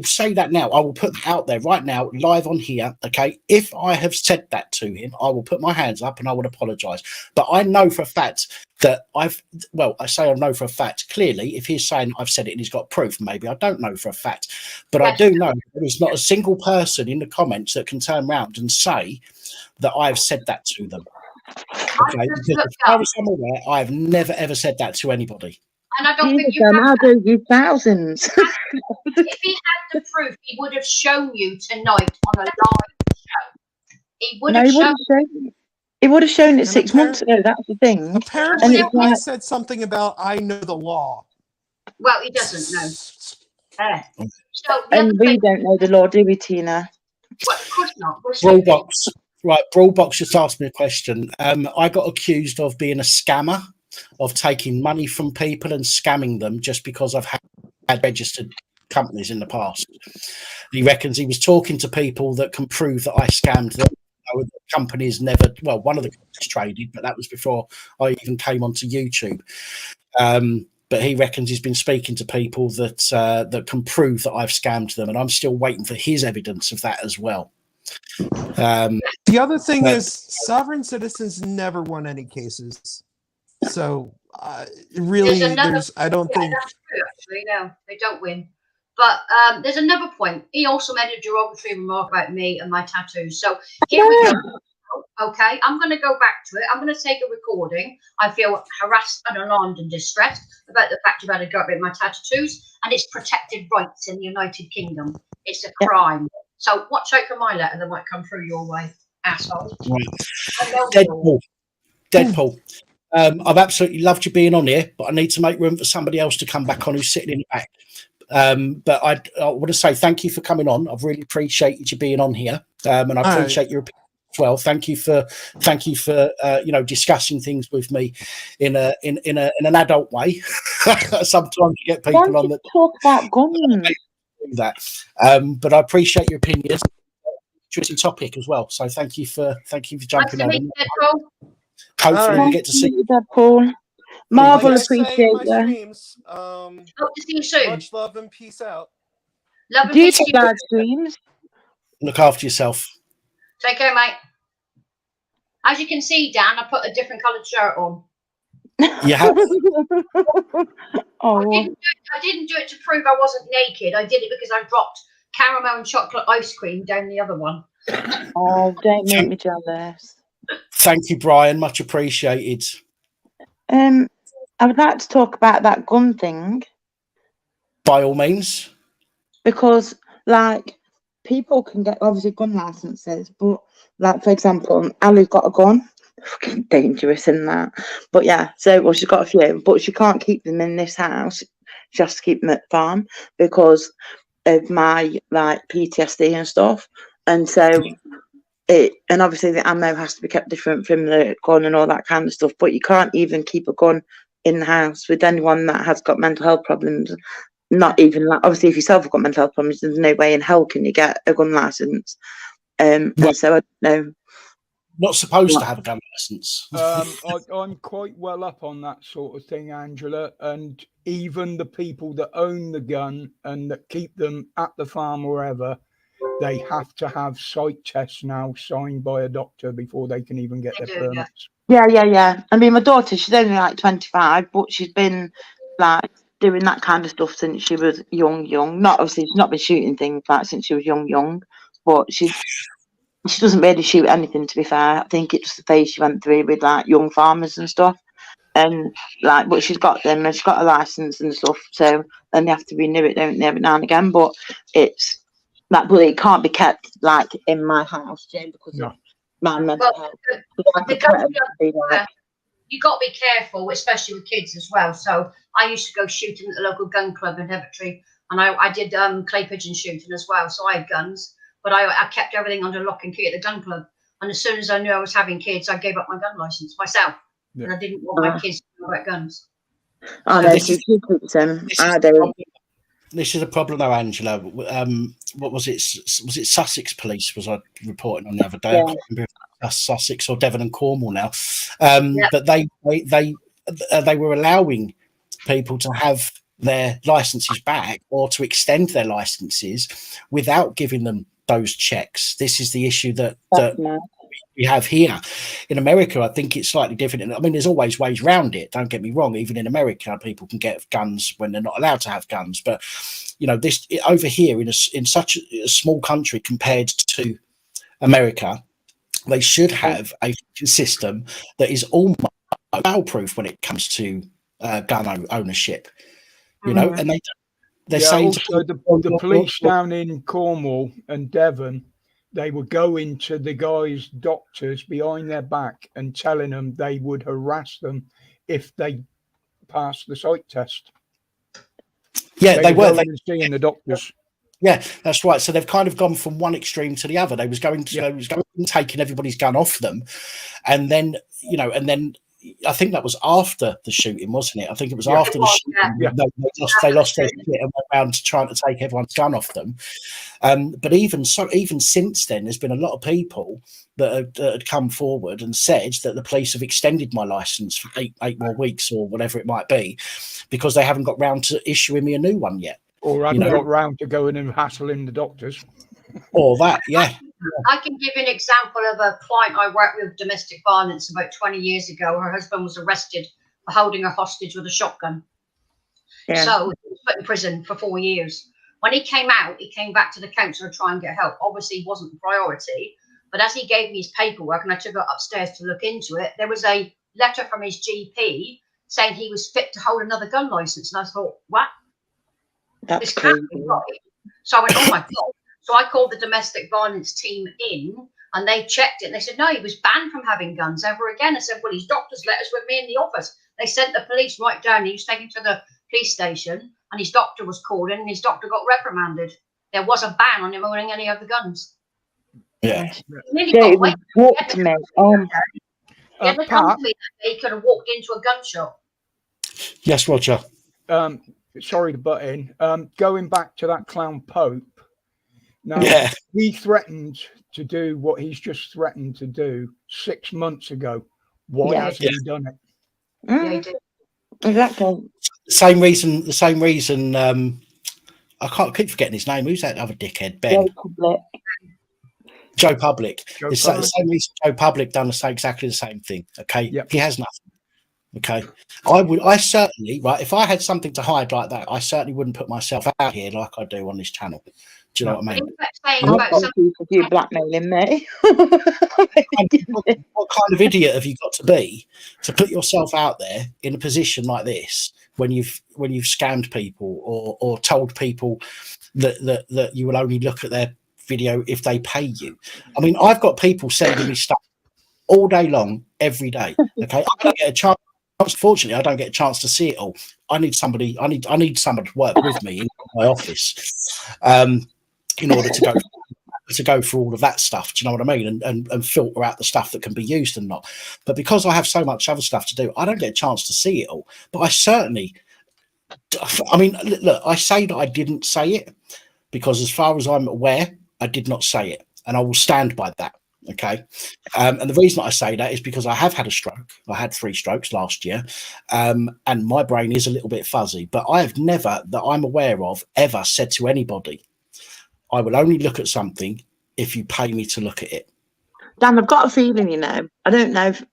say that now. I will put that out there right now, live on here. Okay, if I have said that to him, I will put my hands up and I would apologise. But I know for a fact that I know for a fact. Clearly, if he's saying I've said it and he's got proof, maybe I don't know for a fact, but I do know there is not a single person in the comments that can turn around and say that I have said that to them. Okay, because as far as I'm aware, I have never ever said that to anybody. And I don't think you I'll do you thousands. If he had the proof, he would have shown you tonight on a live show. He would have shown. He would have shown it 6 months ago. That's the thing. Apparently, he said something about I know the law. Well, he doesn't know. So and we don't know the law, do we, Tina? Well, of course not. Brawlbox, right? Brawlbox just asked me a question. I got accused of being a scammer, of taking money from people and scamming them just because I've had registered companies in the past. He reckons he was talking to people that can prove that I scammed them. The companies never, well, one of the companies traded, but that was before I even came onto YouTube. But he reckons he's been speaking to people that that can prove that I've scammed them, and I'm still waiting for his evidence of that as well. The other thing is, sovereign citizens never won any cases. So really, I don't think that's true. Actually, no, they don't win. But there's another point. He also made a derogatory remark about me and my tattoos. So here we go. Okay, I'm going to go back to it. I'm going to take a recording. I feel harassed and alarmed and distressed about the fact you've had a go at my tattoos, and it's protected rights in the United Kingdom. It's a crime. So watch out for my letter that might come through your way, asshole. Right. Deadpool. I've absolutely loved you being on here, but I need to make room for somebody else to come back on who's sitting in the back. But I want to say thank you for coming on. I've really appreciated you being on here, and I appreciate your opinion as well. Thank you for discussing things with me in an adult way. Sometimes you get people on that talk about guns. Do that, but I appreciate your opinions. Interesting topic as well. So thank you for jumping on. Hopefully we get to see Paul. Marvel appreciate you. Hope to see you soon. Much love and peace out. Love and Do you peace. get bad dreams? Look after yourself. Take care, mate. As you can see, Dan, I put a different coloured shirt on. You have. I didn't do it to prove I wasn't naked. I did it because I dropped caramel and chocolate ice cream down the other one. Oh, don't make me jealous. Thank you, Brian. Much appreciated. I would like to talk about that gun thing. By all means. Because, like, people can get, obviously, gun licenses, but, like, for example, Ali's got a gun. Fucking dangerous in that. But, yeah, so, she's got a few, but she can't keep them in this house. She has to keep them at the farm because of my, like, PTSD and stuff. And so... and obviously the ammo has to be kept different from the gun and all that kind of stuff, but you can't even keep a gun in the house with anyone that has got mental health problems. Not even like, obviously if yourself have got mental health problems, there's no way in hell can you get a gun license. And so I don't know. Not supposed to have a gun license. I'm quite well up on that sort of thing, Angela, and even the people that own the gun and that keep them at the farm or wherever, they have to have sight tests now signed by a doctor before they can even get their permits. Yeah. I mean, my daughter, she's only like 25, but she's been like doing that kind of stuff since she was young. Not obviously, she's not been shooting things like since she was young, but she doesn't really shoot anything, to be fair. I think it's just the phase she went through with like young farmers and stuff. And like, but she's got them and she's got a license and stuff. So then they have to renew it, don't they, every now and again. But it's like, but it can't be kept like in my house, Jane, because of my mental health. You got to be careful, especially with kids as well. So I used to go shooting at the local gun club in Daventry, and I did clay pigeon shooting as well. So I had guns, but I kept everything under lock and key at the gun club. And as soon as I knew I was having kids, I gave up my gun license myself. Yeah. And I didn't want my kids to know about guns. I know, so she keeps them. I do. This is a problem though, Angela. What was it? Was it Sussex Police? Was I reporting on the other day? Yeah. I can't remember if it was Sussex or Devon and Cornwall now. But they were allowing people to have their licenses back or to extend their licenses without giving them those checks. This is the issue that we have here. In America, I think it's slightly different. I mean, there's always ways around it. Don't get me wrong. Even in America, people can get guns when they're not allowed to have guns. But you know, this over here in such a small country compared to America, they should have a system that is almost foul-proof when it comes to gun ownership. You know, and they're saying also the police down in Cornwall and Devon, they were going to the guys' doctors behind their back and telling them they would harass them if they passed the sight test. Yeah, they were seeing the doctors. Yeah, that's right. So they've kind of gone from one extreme to the other. They was going taking everybody's gun off them, and then I think that was after the shooting, wasn't it? I think it was after the shooting. Yeah. They lost their shit and went around trying to take everyone's gun off them. But even since then, there's been a lot of people that had come forward and said that the police have extended my license for eight more weeks or whatever it might be, because they haven't got round to issuing me a new one yet. Or haven't got round to going and hassling the doctors. Or that, yeah. I can give you an example of a client I worked with domestic violence about 20 years ago. Her husband was arrested for holding her hostage with a shotgun. Yeah. So he was put in prison for 4 years. When he came out, he came back to the council to try and get help. Obviously, he wasn't the priority. But as he gave me his paperwork and I took it upstairs to look into it, there was a letter from his GP saying he was fit to hold another gun license. And I thought, what? That's crazy. Right. So I went, oh my God. So I called the domestic violence team in and they checked it. And they said, no, he was banned from having guns ever again. I said, well, his doctor's letters with me in the office. They sent the police right down. He was taken to the police station and his doctor was called in and his doctor got reprimanded. There was a ban on him owning any other guns. Yeah. He walked me. He could have walked into a gun shop. Yes, Roger. Sorry to butt in. Going back to that clown Pope. Now, he threatened to do what he's just threatened to do 6 months ago. Why hasn't he done it? Yeah, he did. Exactly. The same reason. I can't keep forgetting his name. Who's that other dickhead? Ben. Joe Public. The same reason Joe Public done exactly the same thing. Okay, he has nothing. Okay, I certainly, right, if I had something to hide like that, I certainly wouldn't put myself out here like I do on this channel. Do you know what I mean? You blackmailing me. What kind of idiot have you got to be to put yourself out there in a position like this when you've scammed people or told people that you will only look at their video if they pay you? I mean, I've got people sending me stuff all day long, every day. Okay, I don't get a chance. Unfortunately, I don't get a chance to see it all. I need somebody to work with me in my office in order to go through all of that stuff. Do you know what I mean? And filter out the stuff that can be used and not. But because I have so much other stuff to do, I don't get a chance to see it all. But I mean, look, I say that I didn't say it because as far as I'm aware, I did not say it. And I will stand by that. Okay. And the reason I say that is because I have had a stroke. I had 3 strokes last year. And my brain is a little bit fuzzy, but I have never, that I'm aware of, ever said to anybody, I will only look at something if you pay me to look at it. Dan, I've got a feeling, I don't know if,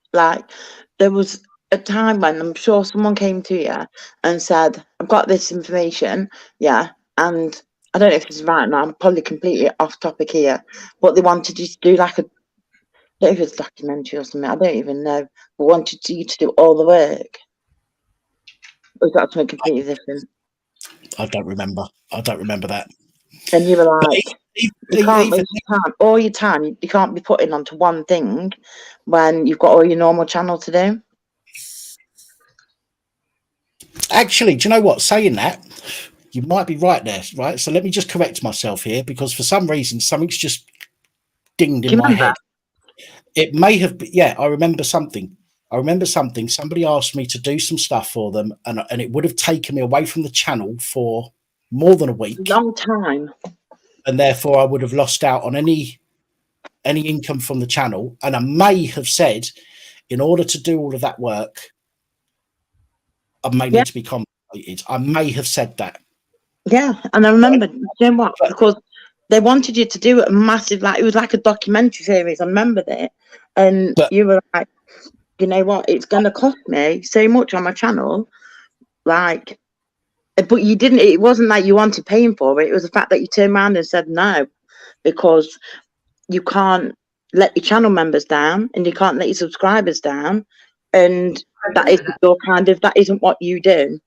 there was a time when I'm sure someone came to you and said, I've got this information, and I don't know if this is right now, I'm probably completely off topic here, but they wanted you to do I don't know if it's documentary or something, I don't even know, but wanted you to do all the work. Or was that something completely different? I don't remember that. And you were like, you can't waste your time. All your time, you can't be putting onto one thing when you've got all your normal channel to do. Actually, do you know what? Saying that, you might be right there, right? So let me just correct myself here because for some reason, something's just dinged in my head. It may have been, yeah, I remember something. Somebody asked me to do some stuff for them, and it would have taken me away from the channel for more than a week. Long time. And therefore I would have lost out on any income from the channel. And I may have said, in order to do all of that work, I may need to be compensated. I may have said that. Yeah, and I remember, you know what? Because they wanted you to do a massive, like, it was like a documentary series. I remember that. And you were like, you know what? It's going to cost me so much on my channel. Like, but you didn't, it wasn't like you wanted paying for it. It was the fact that you turned around and said no, because you can't let your channel members down and you can't let your subscribers down. And that is your kind of, that isn't what you do.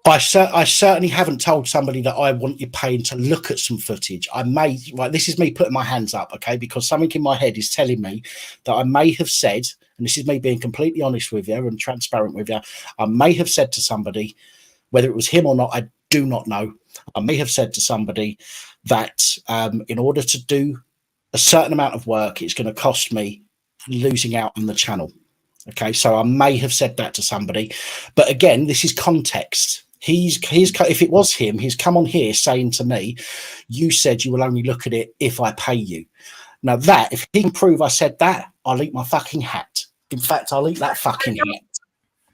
I certainly haven't told somebody that I want you paying to look at some footage. I may, right, this is me putting my hands up, okay, because something in my head is telling me that I may have said, and this is me being completely honest with you and transparent with you, I may have said to somebody, whether it was him or not, I do not know. I may have said to somebody that in order to do a certain amount of work, it's going to cost me losing out on the channel. Okay, so I may have said that to somebody, but again, this is context. He's if it was him, he's come on here saying to me, "You said you will only look at it if I pay you." Now that, if he can prove I said that, I'll eat my fucking hat. In fact, I'll eat that fucking hat.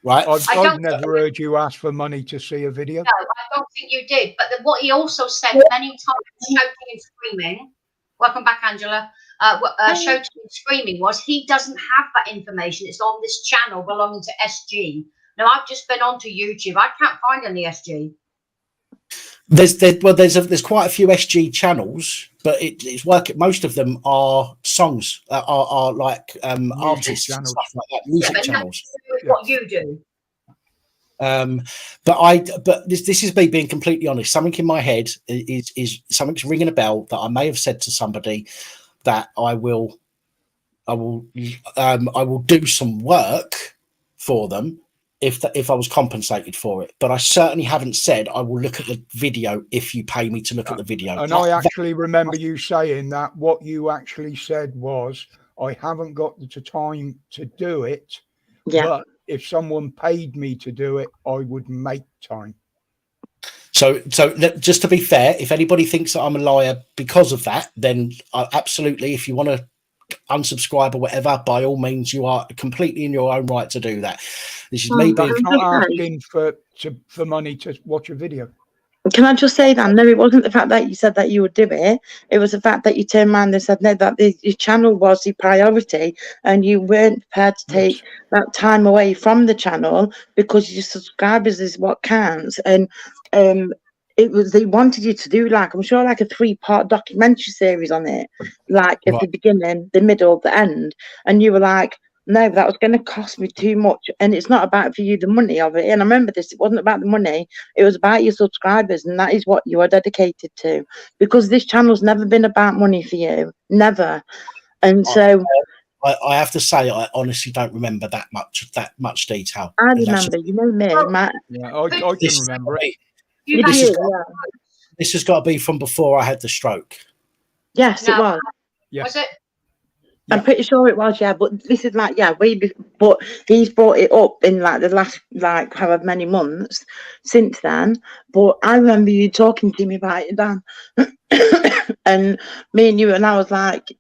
Right? I've never heard you ask for money to see a video. No, I don't think you did. But what he also said many times, shouting and screaming. Welcome back, Angela. Shouting and screaming was he doesn't have that information. It's on this channel belonging to SG. Now I've just been onto YouTube. I can't find any SG. There's quite a few SG channels, but it's working. Most of them are songs, are like artists and stuff like that, music channels. What you do. But this is me being completely honest. Something in my head is something's ringing a bell that I may have said to somebody that I will do some work for them if I was compensated for it. But I certainly haven't said I will look at the video if you pay me to look at the video. And I actually remember you saying that. What you actually said was, I haven't got the time to do it, but if someone paid me to do it, I would make time. So just to be fair, if anybody thinks that I'm a liar because of that, then absolutely, if you want to unsubscribe or whatever, by all means, you are completely in your own right to do that. This is me being not asking for money to watch a video. Can I just say that? No, it wasn't the fact that you said that you would do it. It was the fact that you turned around and said, no, that your channel was the priority and you weren't prepared to take that time away from the channel because your subscribers is what counts. And it was, they wanted you to do, like, I'm sure, like a 3-part documentary series on it, like at the beginning, the middle, the end. And you were like, no, that was going to cost me too much. And it's not about for you the money of it. And I remember this, it wasn't about the money. It was about your subscribers. And that is what you are dedicated to. Because this channel's never been about money for you. Never. And so... I have to say, I honestly don't remember that much detail. I remember, you know me, Matt. Yeah, I can remember it. This has got to be from before I had the stroke. Yes, it was. Yeah. Was it? I'm pretty sure it was, yeah. But this is like, yeah, but he's brought it up in like the last, like, however many months since then. But I remember you talking to me about it, Dan. And me and you, and I was like,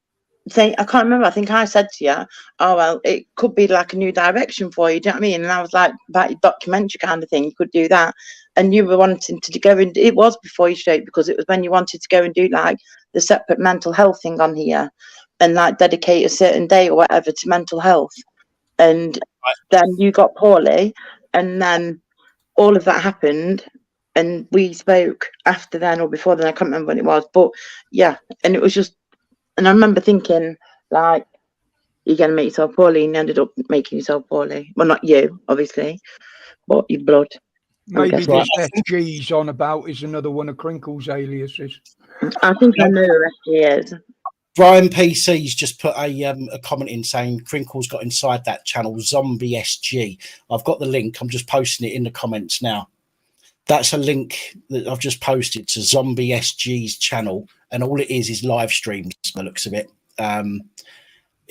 saying, I can't remember, I think I said to you, oh, well, it could be like a new direction for you, do you know what I mean? And I was like, about your documentary kind of thing, you could do that. And you were wanting to go, and it was before you straight, because it was when you wanted to go and do like the separate mental health thing on here and like dedicate a certain day or whatever to mental health. And then you got poorly, and then all of that happened, and we spoke after then or before then, I can't remember when it was, but yeah. And it was just, and I remember thinking, like, you're going to make yourself poorly, and you ended up making yourself poorly. Well, not you, obviously, but your blood. Maybe this FG's on about is another one of Crinkle's aliases. I think I know who FG is. Brian PC's just put a comment in saying Crinkle's got inside that channel, Zombie SG. I've got the link. I'm just posting it in the comments now. That's a link that I've just posted to Zombie SG's channel, and all it is live streams by the looks of it.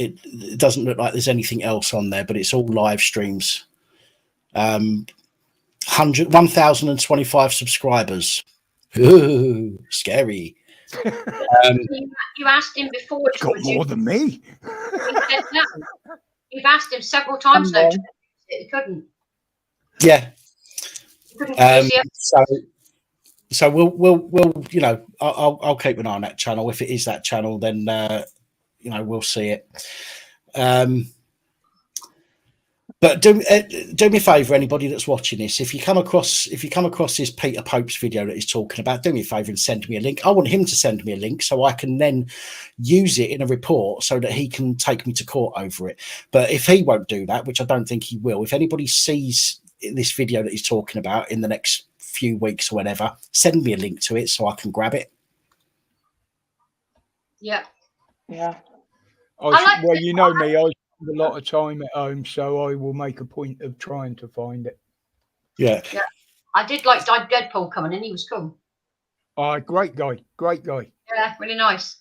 it doesn't look like there's anything else on there, but it's all live streams. 1,025 subscribers. Ooh, scary. You asked him before. Got more than me. He said no. You've asked him several times though. He couldn't. Yeah. He couldn't So we'll you know, I'll keep an eye on that channel. If it is that channel, then you know, we'll see it. But do me a favour, anybody that's watching this, if you come across this Peter Pope's video that he's talking about, do me a favour and send me a link. I want him to send me a link so I can then use it in a report so that he can take me to court over it. But if he won't do that, which I don't think he will, if anybody sees this video that he's talking about in the next few weeks or whatever, send me a link to it so I can grab it. Yeah. Well, you know me, I spend a lot of time at home, so I will make a point of trying to find it. Yeah. I did like Deadpool coming in. He was cool. Great guy. Yeah, really nice.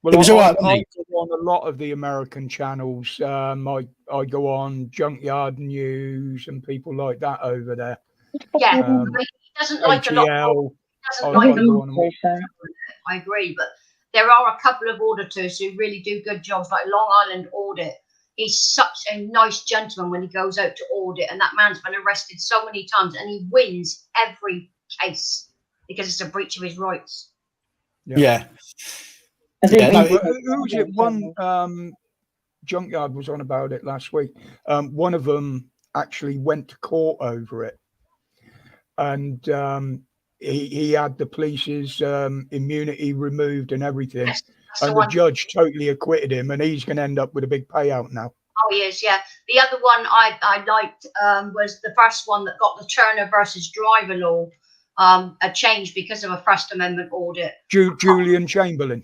Well, It was all right, I go on a lot of the American channels. I go on Junkyard News and people like that over there. Yeah, he doesn't like a lot. I agree, but there are a couple of auditors who really do good jobs, like Long Island Audit. He's such a nice gentleman when he goes out to audit, and that man's been arrested so many times, and he wins every case because it's a breach of his rights. Yeah. Who was it? One Junkyard was on about it last week. One of them actually went to court over it, and he had the police's immunity removed and everything, and the judge totally acquitted him, and he's going to end up with a big payout now. Oh, he is, yeah. The other one I liked was the first one that got the Turner versus Driver law a change because of a First Amendment audit. Julian Chamberlain.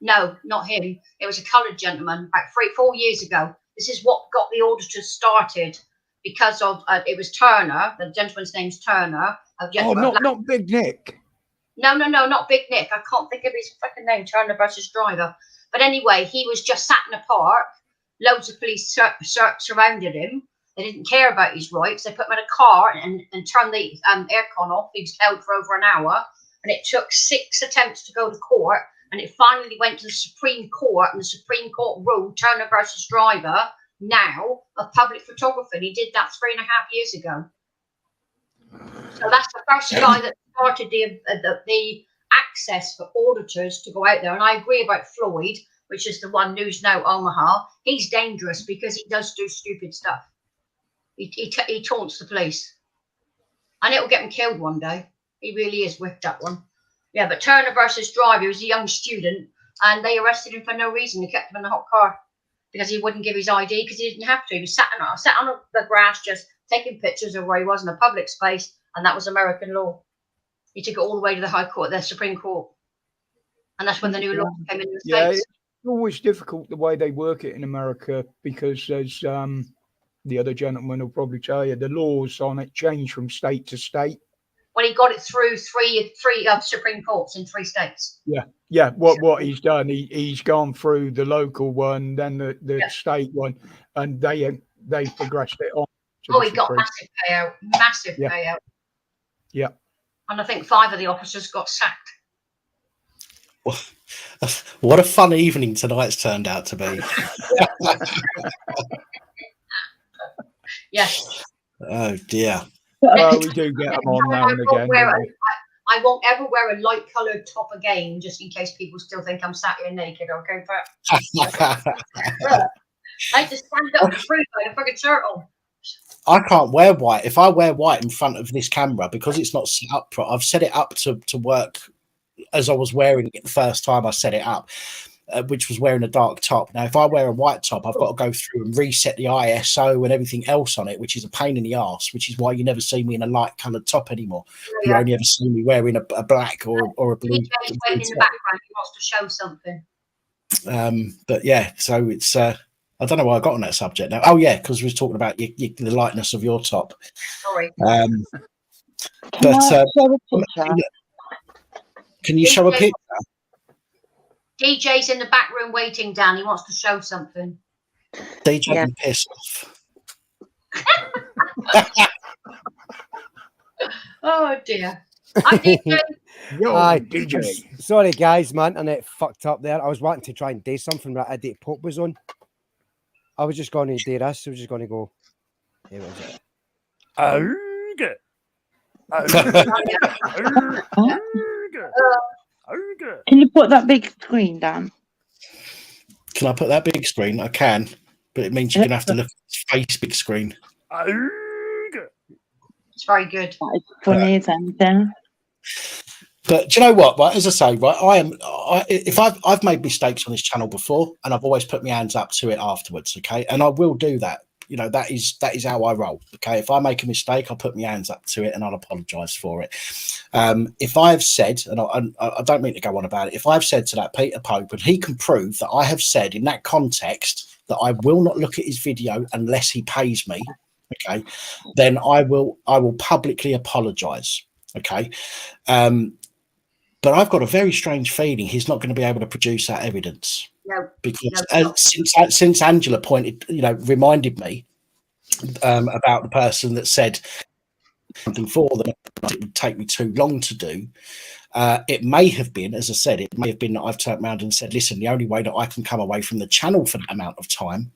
No, not him. It was a coloured gentleman about 3-4 years ago. This is what got the auditors started because of it was Turner. The gentleman's name's Turner. Not Big Nick. No, not Big Nick. I can't think of his fucking name. Turner versus Driver. But anyway, he was just sat in a park. Loads of police surrounded him. They didn't care about his rights. They put him in a car and turned the aircon off. He was held for over an hour, and it took 6 attempts to go to court. And it finally went to the Supreme Court, and the Supreme Court ruled Turner versus Driver now of public photography. And he did that 3.5 years ago. So that's the first guy that started the access for auditors to go out there. And I agree about Floyd, which is the one News Now Omaha. He's dangerous because he does do stupid stuff. He taunts the police, and it will get him killed one day. He really is with that one. Yeah, but Turner versus Driver, he was a young student, and they arrested him for no reason. They kept him in the hot car because he wouldn't give his ID because he didn't have to. He was sat on the grass just taking pictures of where he was in a public space, and that was American law. He took it all the way to the High Court, the Supreme Court, and that's when the new law came into the States. It's always difficult the way they work it in America because there's the other gentleman will probably tell you the laws on it change from state to state. When he got it through three Supreme Courts in 3 states. Yeah. What he's done, he's gone through the local one, then the state one, and they progressed it on. He got massive payout. Yeah. And I think 5 of the officers got sacked. What a fun evening tonight's turned out to be. Yes. Oh dear. Well, we do get them on now and again. I won't ever wear a light coloured top again, just in case people still think I'm sat here naked. Okay, I just stand up free by a fucking shirt on. I can't wear white. If I wear white in front of this camera, because it's not set up, I've set it up to work as I was wearing it the first time I set it up, which was wearing a dark top. Now, if I wear a white top, I've got to go through and reset the ISO and everything else on it, which is a pain in the arse, which is why you never see me in a light coloured top anymore. You only ever see me wearing a black or a blue. DJ's waiting in the background. He wants to show something. But yeah, so it's I don't know why I got on that subject now. Oh yeah, because we were talking about the lightness of your top. Sorry. Can you show a picture? DJ's in the back room waiting, Dan. He wants to show something. DJ Yeah. can piss off. Oh dear. I did. Aye, sorry, guys, my internet fucked up there. I was wanting to try and do something that Idiot Pope was on. I was just going to do this. I was just going to go. Here, what is it? Can you put that big screen down? Can I put that big screen? I can, but it means you're going to have to look at his face big screen. It's very good. That is funny as anything. But do you know what? Right, as I say, right, if I've made mistakes on this channel before, and I've always put my hands up to it afterwards. Okay, and I will do that. You know, that is how I roll. Okay, if I make a mistake, I'll put my hands up to it and I'll apologise for it. If I've said, and I don't mean to go on about it, if I've said to that Peter Pope, and he can prove that I have said in that context that I will not look at his video unless he pays me, okay, then I will publicly apologise. Okay. But I've got a very strange feeling he's not going to be able to produce that evidence. No, because since Angela reminded me about the person that said something for them, it would take me too long to do. It may have been, as I said, it may have been that I've turned around and said, listen, the only way that I can come away from the channel for that amount of time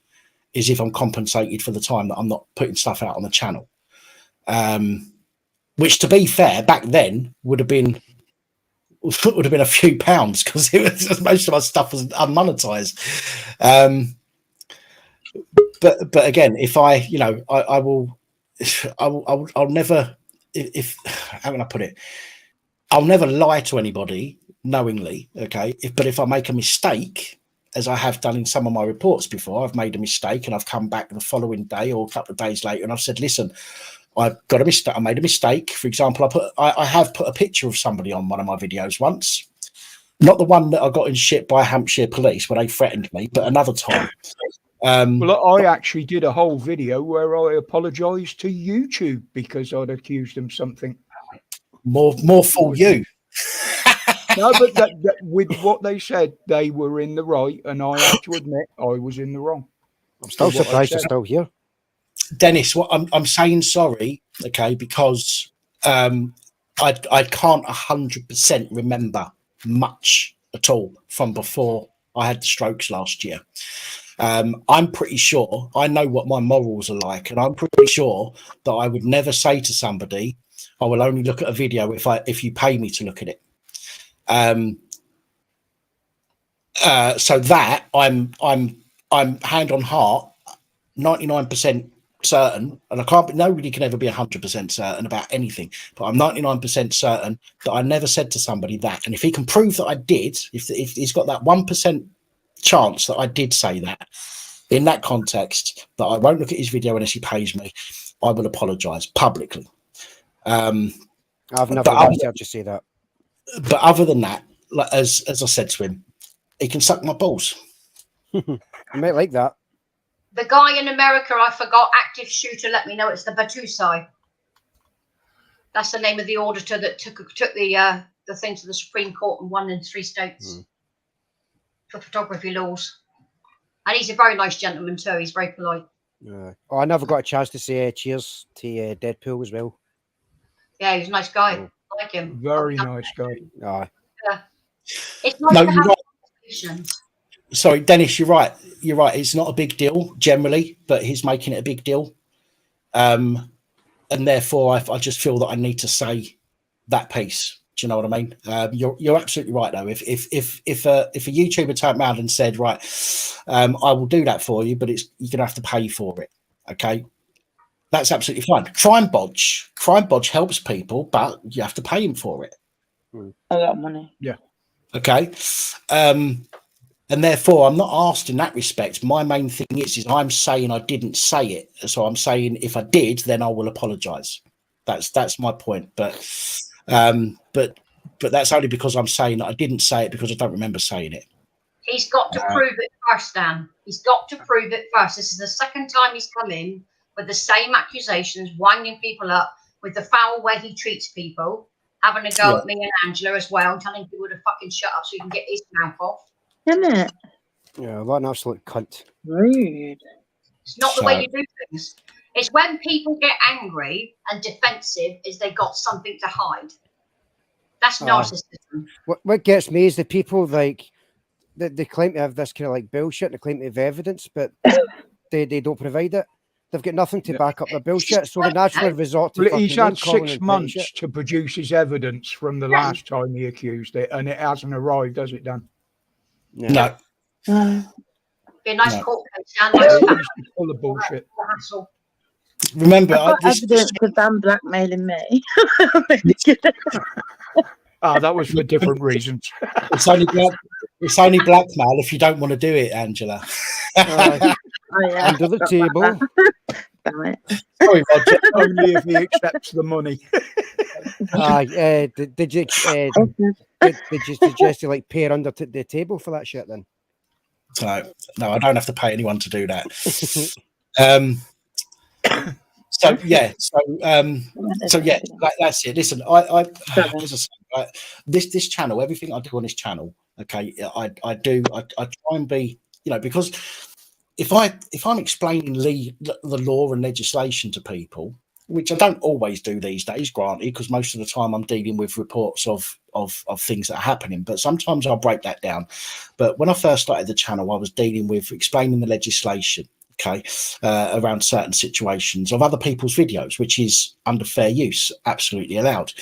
is if I'm compensated for the time that I'm not putting stuff out on the channel. Which, to be fair, back then would have been a few pounds, because most of my stuff was unmonetized. But again, if I will never, how can I put it? I'll never lie to anybody knowingly. Okay. But if I make a mistake, as I have done in some of my reports before, I've made a mistake and I've come back the following day or a couple of days later and I've said, listen, I've got a mistake. I made a mistake. For example, I have put a picture of somebody on one of my videos once, not the one that I got in shit by Hampshire police when they threatened me, but another time. Well, I actually did a whole video where I apologised to YouTube because I'd accused them something. More for you. No, but that, with what they said, they were in the right, and I have to admit I was in the wrong. I'm still surprised you're still here. Dennis, what I'm saying sorry, okay, because I can't 100% remember much at all from before I had the strokes last year. I'm pretty sure I know what my morals are like, and I'm pretty sure that I would never say to somebody, I will only look at a video if you pay me to look at it. So that I'm hand on heart, 99% certain, and I can't. Nobody can ever be 100% certain about anything, but I'm 99% certain that I never said to somebody that. And if he can prove that I did, if he's got that 1% chance that I did say that in that context, that I won't look at his video unless he pays me, I will apologise publicly. I've never heard you say that. But other than that, like, as I said to him, he can suck my balls. I might like that. The guy in America, I forgot, active shooter, let me know it's the Batusai. That's the name of the auditor that took the thing to the Supreme Court and won in 3 states for photography laws. And he's a very nice gentleman too. He's very polite. Oh, I never got a chance to say cheers to Deadpool as well. Yeah, he's a nice guy. I like him. Very nice guy. Aye. Yeah. It's nice to have conversations. Sorry, Dennis, you're right. You're right. It's not a big deal generally, but he's making it a big deal. And therefore, I just feel that I need to say that piece. Do you know what I mean? You're absolutely right, though. If a YouTuber turned around and said, right, I will do that for you, but you're gonna have to pay for it. Okay, that's absolutely fine. Crime bodge helps people, but you have to pay him for it. A lot of money. Yeah. Okay. And therefore, I'm not asked in that respect. My main thing is I'm saying I didn't say it. So I'm saying if I did, then I will apologise. That's my point. But that's only because I'm saying that I didn't say it because I don't remember saying it. He's got to prove it first, Dan. He's got to prove it first. This is the second time he's come in with the same accusations, winding people up with the foul way he treats people, having a go at me and Angela as well, telling people to fucking shut up so he can get his mouth off. Isn't it? Yeah, what an absolute cunt. Rude. It's not the way you do things. It's when people get angry and defensive is they got something to hide. That's narcissism. What gets me is the people like they claim to have this kind of like bullshit, they claim to have evidence, but they don't provide it. They've got nothing to back up their bullshit, so they naturally resort to Well, he's had name-calling 6 and petty months shit. to produce his evidence from the last time he accused it, and it hasn't arrived, has it, Dan? No. Be a nice court case, Dan. He's full of bullshit. Hassle. Remember, I've got evidence of Dan blackmailing me. That was for different reasons. It's only blackmail if you don't want to do it, Angela. Under the table. Damn it. Sorry, Roger. Only if he accepts the money. Did you suggest you like pay under the table for that shit then? No, I don't have to pay anyone to do that. So yeah, that's it. Listen, I as I say, this channel, everything I do on this channel, okay, I try and be, because if I'm explaining the law and legislation to people, which I don't always do these days, granted, because most of the time I'm dealing with reports of things that are happening, but sometimes I'll break that down. But when I first started the channel, I was dealing with explaining the legislation, okay, around certain situations of other people's videos, which is under fair use, absolutely allowed.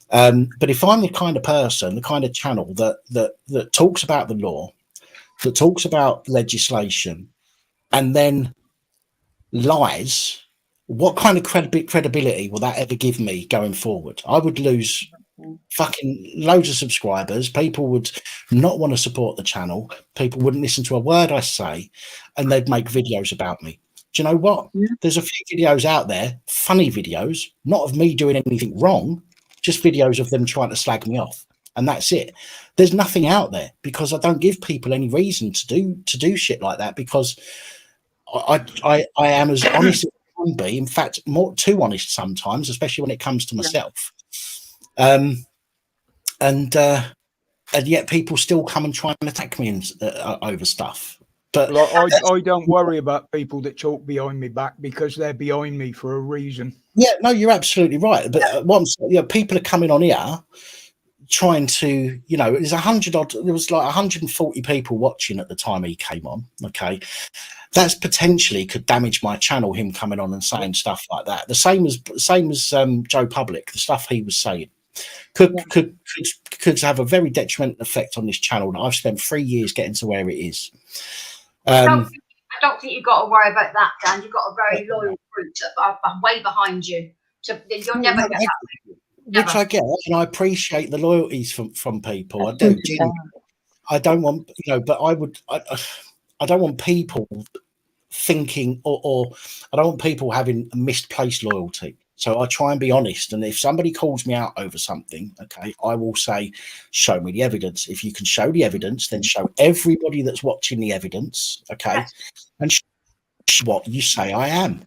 But if I'm the kind of person, the kind of channel that talks about the law, that talks about legislation, and then lies, what kind of credibility will that ever give me going forward? I would lose fucking loads of subscribers. People would not want to support the channel. People wouldn't listen to a word I say, and they'd make videos about me. Do you know what? There's a few videos out there, funny videos, not of me doing anything wrong, just videos of them trying to slag me off, and that's it. There's nothing out there because I don't give people any reason to do shit like that, because I am as honest as I can be. In fact, too honest sometimes, especially when it comes to myself. And yet people still come and try and attack me over stuff. But I don't worry about people that talk behind me back, because they're behind me for a reason. Yeah, no, you're absolutely right. But once people are coming on here trying to, there's 100 odd, there was like 140 people watching at the time he came on. Okay, that's potentially could damage my channel, him coming on and saying stuff like that. The same as Joe Public, the stuff he was saying could have a very detrimental effect on this channel that I've spent 3 years getting to where it is. I don't think you've got to worry about that, Dan. You've got a very loyal group that are way behind you. So you'll never get that. Which I get, and I appreciate the loyalties from people. I do. I don't want, but I don't want people thinking, or I don't want people having misplaced loyalty. So I try and be honest. And if somebody calls me out over something, okay, I will say, show me the evidence. If you can show the evidence, then show everybody that's watching the evidence, okay, and what you say I am.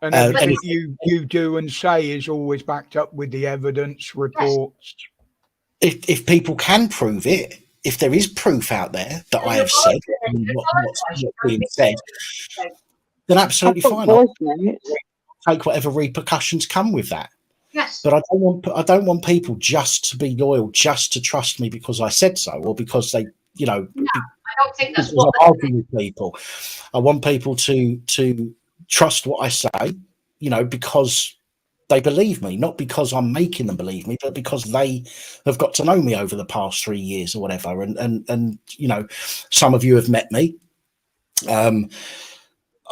And everything you do and say is always backed up with the evidence, reports. If people can prove it, if there is proof out there that I have said what's being said, then absolutely fine. I'll take whatever repercussions come with that. Yes. But I don't want people just to be loyal, just to trust me because I said so, or because they, No, I don't think that's what I'm arguing with people. I want people to trust what I say, because they believe me, not because I'm making them believe me, but because they have got to know me over the past 3 years or whatever. And some of you have met me. I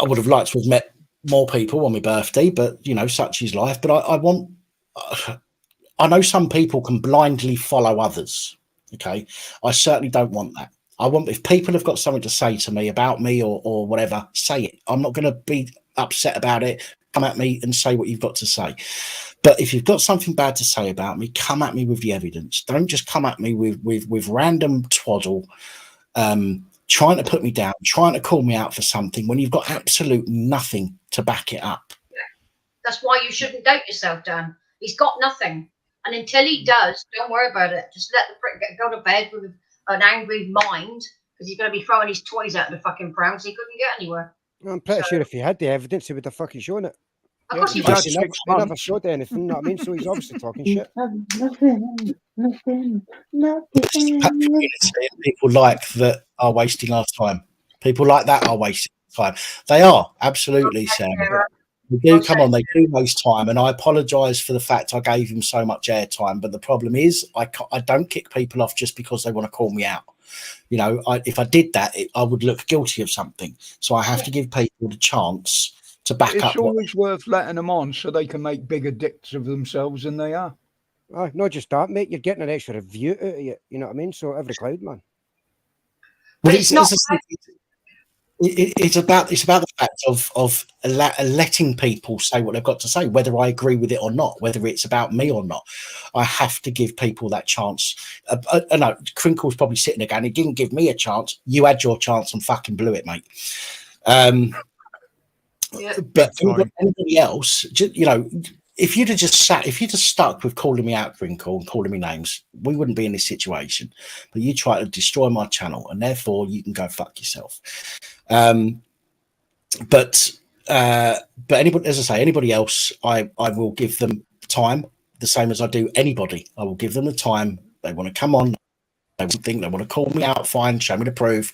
would have liked to have met more people on my birthday, but such is life. But I know some people can blindly follow others. Okay, I certainly don't want that. I want, if people have got something to say to me about me or whatever, say it. I'm not going to be upset about it. Come at me and say what you've got to say. But if you've got something bad to say about me, come at me with the evidence. Don't just come at me with random twaddle, trying to put me down, trying to call me out for something when you've got absolute nothing to back it up. That's why you shouldn't doubt yourself, Dan. He's got nothing. And until he does, don't worry about it. Just let the prick go to bed with an angry mind, because he's going to be throwing his toys out of the fucking pram, so he couldn't get anywhere. I'm pretty sure if he had the evidence, he would have fucking shown it. Of course he He's had would. 6 He never months. showed anything, you know what I mean? So he's obviously talking shit. Nothing. Community and people like that are wasting our time. People like that are wasting time. They are, absolutely, Sam. They do, come on, they do waste time, and I apologise for the fact I gave him so much airtime. But the problem is, I don't kick people off just because they want to call me out. You know, if I did that, I would look guilty of something. So I have to give people the chance to back up. It's always worth letting them on so they can make bigger dicks of themselves than they are. Oh, not just that, mate. You're getting an extra review out of it. You know what I mean? So every cloud, man. Well, it's about the fact of letting people say what they've got to say, whether I agree with it or not, whether it's about me or not. I have to give people that chance. I know Crinkle's probably sitting there going, he didn't give me a chance. You had your chance and fucking blew it, mate. But anybody else, you know, if you'd have just stuck with calling me out, Crinkle, and calling me names, we wouldn't be in this situation. But you try to destroy my channel, and therefore you can go fuck yourself. But anybody, as I say, anybody else, I will give them time, the same as I do anybody. I will give them the time. They want to come on, they think they want to call me out, fine, show me the proof.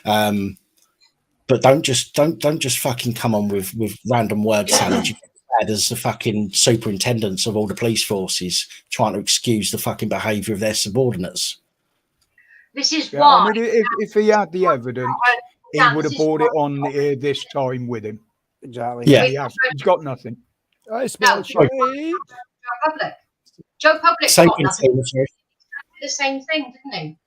But don't just fucking come on with random word salad. As the fucking superintendents of all the police forces trying to excuse the fucking behaviour of their subordinates. This is why. I mean, if he had the evidence, he would have brought it on this time with him. Exactly. Yeah. He's got nothing. I smell Joe Public. Joe Public got nothing. The same thing, didn't he?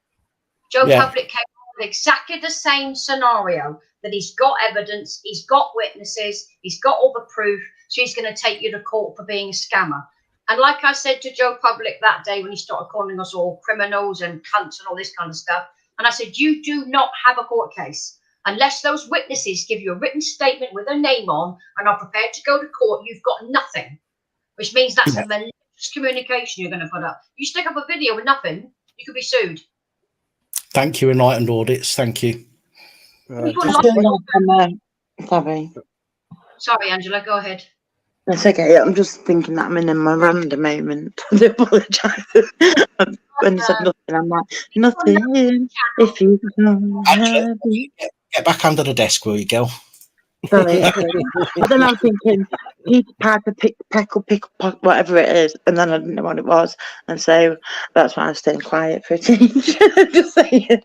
Joe Public came up with exactly the same scenario, that he's got evidence, he's got witnesses, he's got all the proof, so he's going to take you to court for being a scammer. And like I said to Joe Public that day when he started calling us all criminals and cunts and all this kind of stuff, and I said, you do not have a court case. Unless those witnesses give you a written statement with a name on and are prepared to go to court, you've got nothing. Which means that's a malicious communication you're going to put up. You stick up a video with nothing, you could be sued. Thank you, Enlightened Audits. Thank you. Sorry, Angela, go ahead. That's okay. I'm just thinking that I'm in a Miranda moment. I do apologise. When you said nothing, I'm like, nothing. If you don't have it. Get back under the desk, will you, girl? Sorry. But then I'm thinking, Peter Piper, pickle, whatever it is, and then I didn't know what it was, and so that's why I was staying quiet for a change. Just saying,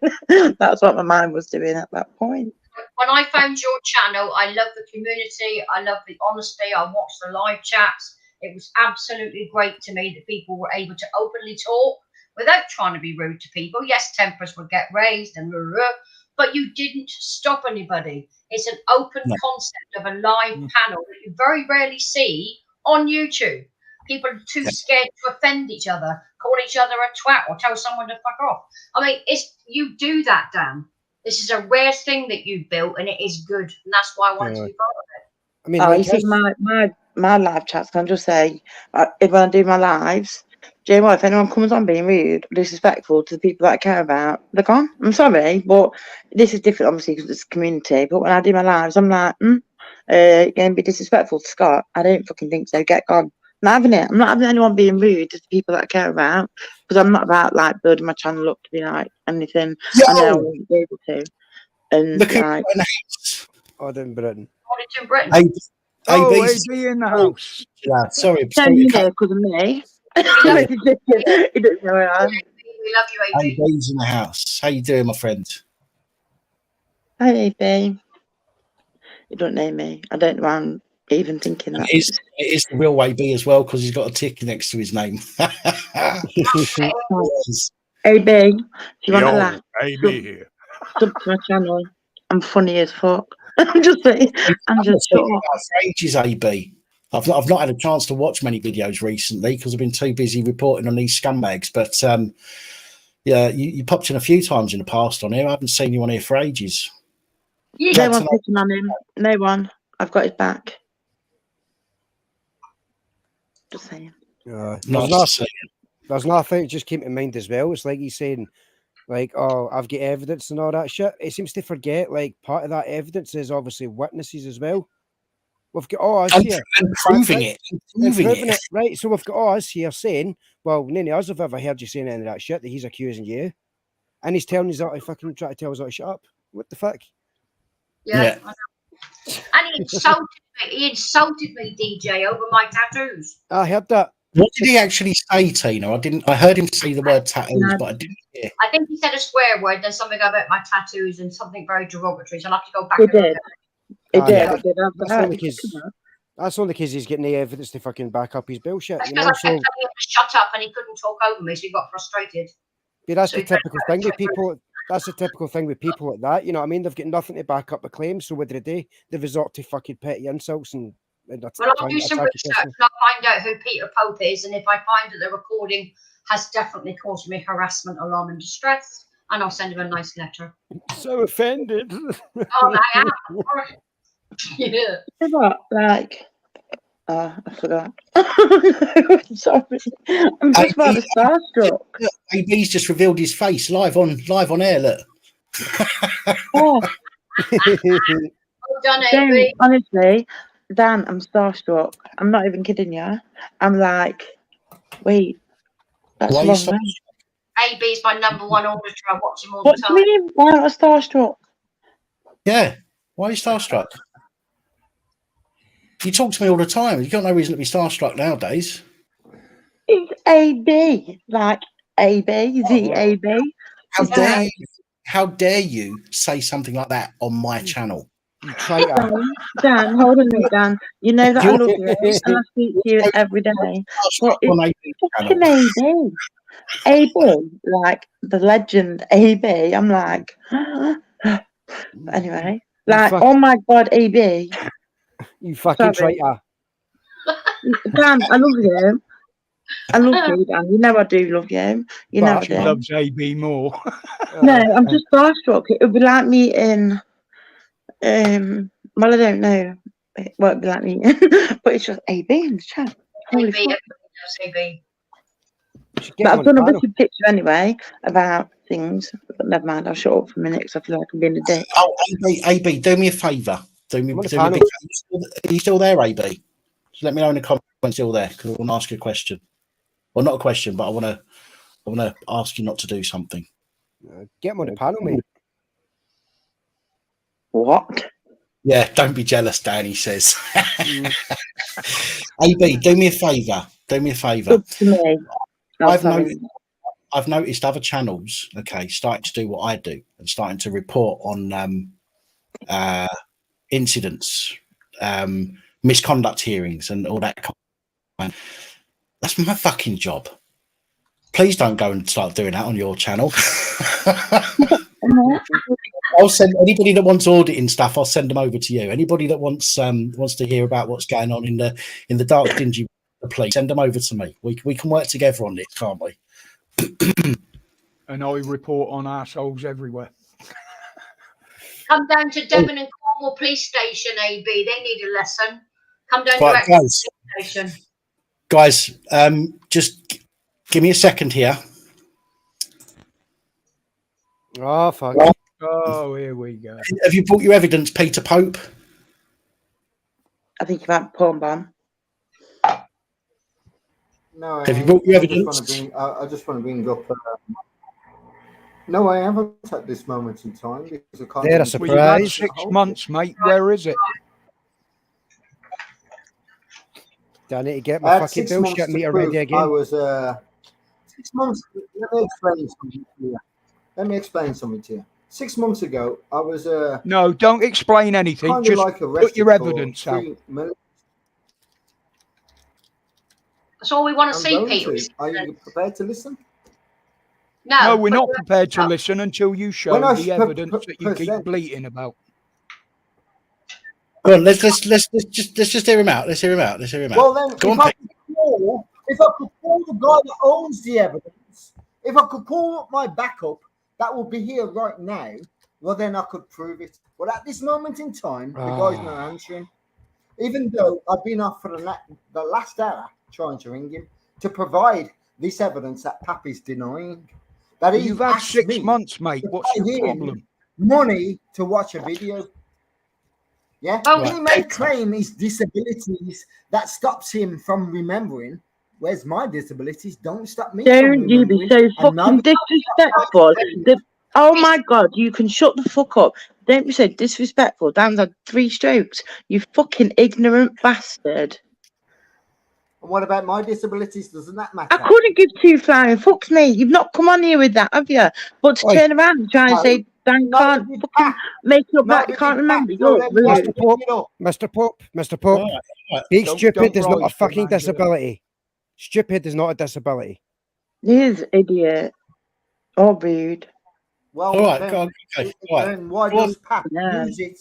that's what my mind was doing at that point. When I found your channel, I love the community, I love the honesty, I watched the live chats. It was absolutely great to me that people were able to openly talk without trying to be rude to people. Yes, tempers would get raised, and but you didn't stop anybody. It's an open concept of a live panel that you very rarely see on YouTube. People are too scared to offend each other, call each other a twat, or tell someone to fuck off. I mean, you do that, Dan. This is a rare thing that you built, and it is good, and that's why I wanted to be part of it. I mean, you see, my live chats, can I just say, if I do my lives, do you know what, if anyone comes on being rude, disrespectful to the people that I care about, they're gone. I'm sorry, but this is different, obviously, because it's a community, but when I do my lives, I'm like, you're going to be disrespectful to Scott? I don't fucking think so. Get gone. I'm not having it. I'm not having anyone being rude to the people that I care about, because I'm not about, like, building my channel up to be, like, anything. I know I won't be able to. And, look like... Auditing Britain. Auditing Britain. AB in the house. Yeah, sorry. Because of me. He doesn't know where I am. We love you, AB. AB's in the house. How you doing, my friend? Hi, AB. You don't know me. I don't know why I'm even thinking that. It is the real AB as well, because he's got a tick next to his name. AB, if you want to laugh, AB here. sub to my channel. I'm funny as fuck. I'm just saying. I'm just for ages, AB. I've not had a chance to watch many videos recently because I've been too busy reporting on these scumbags. But yeah, you popped in a few times in the past on here. I haven't seen you on here for ages. No one's picking on him. No one. I've got his back. Just saying. There's nothing just keep in mind as well. It's like he's saying, like, oh, I've got evidence and all that shit. It seems to forget, like, part of that evidence is obviously witnesses as well. We've got all us here. And proving it. Right. So we've got all us here saying, well, none of us have ever heard you saying any of that shit that he's accusing you. And he's telling us that I fucking try to tell us all to shut up. What the fuck? Yeah. And he insulted me, DJ, over my tattoos. I heard that. What did he actually say, Tina? I heard him say the word tattoos, but I didn't hear. I think he said a swear word, then something about my tattoos and something very derogatory. So I'll have to go back. He did. That's only because he's getting the evidence to fucking back up his bullshit. That's You because know, I kept telling him to shut up and he couldn't talk over me, so he got frustrated. yeah, that's the typical thing with people. That's the typical thing with people like that. You know what I mean? They've got nothing to back up a claim, so what do? They resort to fucking petty insults and Well, I'll do some research and I'll find out who Peter Pope is, and if I find that the recording has definitely caused me harassment, alarm, and distress, and I'll send him a nice letter. So offended. Oh, I am. Yeah. What? Like, I forgot. I'm sorry. I'm just about to starstruck. AB's just revealed his face live on air. Look. Oh. Well done, Dan, AB. honestly, Dan, I'm starstruck. I'm not even kidding you. I'm like, wait, that's Why are you long so- name. AB's my #1 auditor. I watch him all What the do time. you mean? Why am I starstruck? Yeah. Why are you starstruck? You talk to me all the time. You've got no reason to be starstruck nowadays. It's AB, like AB, ZAB. How dare you say something like that on my channel? Dan, hold on a minute, Dan. You know that I love you and I speak to you every day. But it's fucking AB. AB, like the legend AB. I'm like, anyway, like, oh my God, AB. You fucking traitor. Dan, I love you. I love you, Dan. You know I do love you. You know I She do. loves AB more. No, I'm just starstruck. It would be like meeting, well, I don't know what it'd be like meeting, but it's just AB in the chat. Holy AB, fuck. AB. But I've done a wicked picture anyway about things. But never mind, I'll shut up for a minute because I feel like I'm being a dick. Oh, AB, do me a favour. Do me a big favour. Are you still there, AB? Just let me know in the comments when you're still there, because I want to ask you a question. Well, not a question, but I want to ask you not to do something. Get him on the panel, mate. What? Yeah, don't be jealous, Danny says. AB, do me a favour. Do me a favour. Up to me. I've noticed other channels, okay, starting to do what I do and starting to report on incidents, misconduct hearings, and all that kind of thing. That's my fucking job. Please don't go and start doing that on your channel. I'll send anybody that wants auditing stuff. I'll send them over to you. Anybody that wants to hear about what's going on in the dark, dingy, please send them over to me. We can work together on this, can't we? And I report on assholes everywhere. Come down to Devon and Cornwall Police Station, AB. They need a lesson. Come down Right, to Police Station. Guys, just give me a second here. Oh, fuck. Oh, here we go. Have you brought your evidence, Peter Pope? I think you've had porn bomb. No, Have you brought your evidence? I just want to bring up. No, I haven't at this moment in time because I can't. They're a Well, you've had surprise. 6 months, mate. Where is it? Do I need to get I my had fucking 6 months bullshit to meter prove ready again? I was 6 months. Let me explain something to you. Let me explain something to you. 6 months ago, I was No, don't explain anything. kind of Just like put arrested your for evidence out. 3 million. That's all we want to I'm see, going Peter. to. Are you prepared to listen? No, we're not prepared to listen until you show When I the evidence that you keep present- bleating about. Go on, let's just hear him out. Let's hear him out. Well, then, Go if on, I could call the guy that owns the evidence, if I could call up my backup, that will be here right now. Well, then I could prove it. But at this moment in time, the guy's not answering. Even though I've been off for the last hour trying to ring him to provide this evidence that Pappy's denying. that Well, he you've had asked 6 me months, mate. to What's pay your him problem? money to watch a video. Yeah, he may claim his disabilities that stops him from remembering. Where's my disabilities? Don't stop me from Don't you be remembering. so fucking disrespectful. Oh my God, you can shut the fuck up. Don't be so disrespectful. Dan's had 3 strokes. You fucking ignorant bastard. And what about my disabilities? Doesn't that matter? I couldn't give 2 flying fucks, mate. You've not come on here with that, have you? But to turn around and try and say Dan can't fucking make it up that you can't remember. You're rude. Mr. Pope, being stupid is not a fucking disability. Stupid is not a disability. He is idiot. Or rude. Well, then why does Pat use it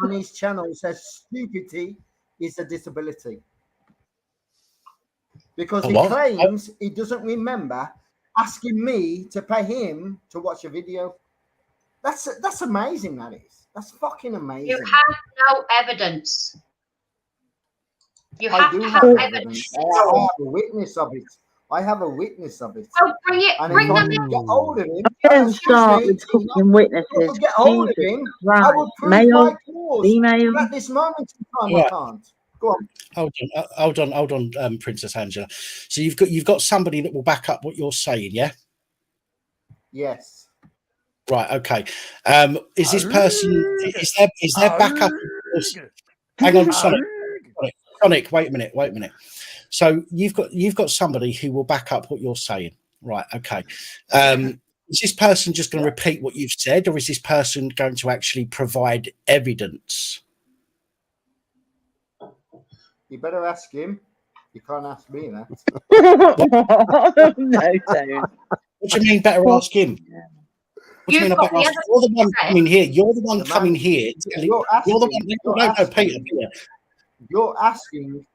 on his channel? Says stupidity is a disability. Because he claims he doesn't remember asking me to pay him to watch a video. That's amazing, that is. That's fucking amazing. You have no evidence. You I have do to have have evidence. evidence. I have a witness of it. I have a witness of it. Oh, bring it. And Bring if I them can in. get hold of him, Don't start with fucking witnesses. if I could get hold of Jesus him, Christ. I would prove Male, my cause. female. But at this moment in time, Right. I can't. Go on. Hold on, Princess Angela. So you've got somebody that will back up what you're saying, yeah? Yes. Right. Okay. Is this person? Is there backup? Hang on, Sonic. Wait a minute. So you've got somebody who will back up what you're saying, right? Okay. Is this person just going to repeat what you've said, or is this person going to actually provide evidence? You better ask him. You can't ask me that. No, don't. What do you mean? Better ask him. What do you mean? I better ask? You're the one coming here. You're the one coming here. You're the one. No, Peter. You're asking.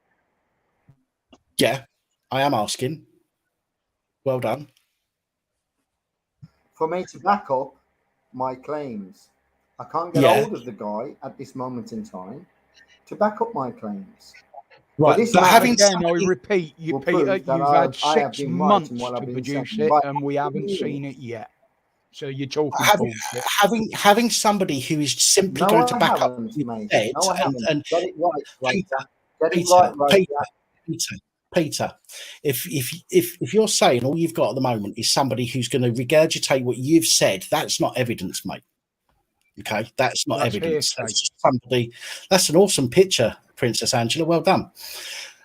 Yeah, I am asking. Well done. For me to back up my claims. I can't get hold of the guy at this moment in time to back up my claims. Right, but having again, I repeat, Peter, you've had 6 months to produce it, and we haven't seen it yet. So you're talking bullshit. Having somebody who is simply going to back up Peter, if you're saying all you've got at the moment is somebody who's going to regurgitate what you've said, that's not evidence, mate. Okay, that's not evidence. That's just somebody. That's an awesome picture, Princess Angela. Well done.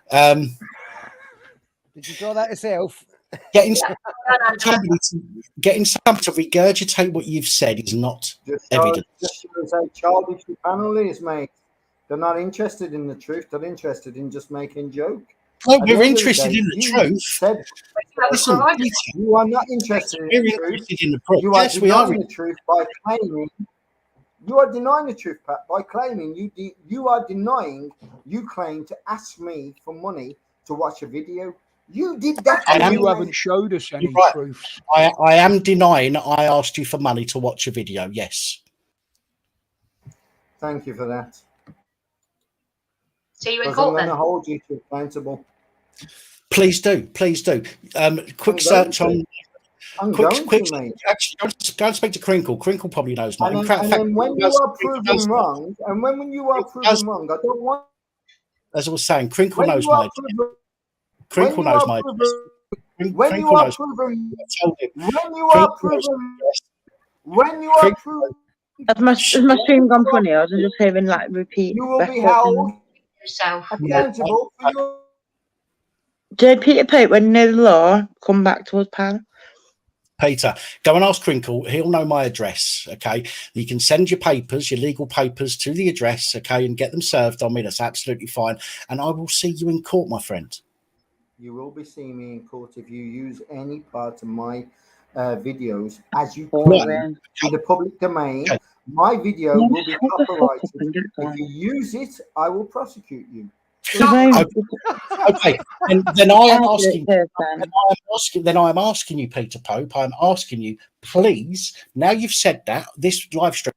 Did you draw that yourself? Getting somebody to regurgitate what you've said is not evidence. Just as a childish panel is, mate. They're not interested in the truth. They're interested in just making joke. Well, we're interested in the truth. Listen, you are not interested in the truth. You are denying the truth by claiming. You are denying the truth, Pat, by claiming you are denying you claim to ask me for money to watch a video. You did that. You haven't showed us any proofs. I am denying I asked you for money to watch a video. Yes. Thank you for that. So you in court then? I'm going to hold you to accountable. Please do. Quick search on. Actually, go and speak to Crinkle. Crinkle probably knows mine. And then when you are proven wrong, I don't want. As I was saying, Crinkle knows mine. Crinkle knows mine. When you are proven. Has my stream gone funny? I was just hearing like repeat. You will be held accountable for your. Joe Peter Pope, when you know the law, come back to us, pal. Peter, go and ask Crinkle. He'll know my address. Okay, you can send your papers, your legal papers, to the address. Okay, and get them served on me. That's absolutely fine. And I will see you in court, my friend. You will be seeing me in court if you use any part of my videos as you claim in the public domain. Okay. My video will be copyrighted. If you use it, I will prosecute you. Okay, and then I am asking. Then I am asking you, Peter Pope. I am asking you, please. Now you've said that, this live stream.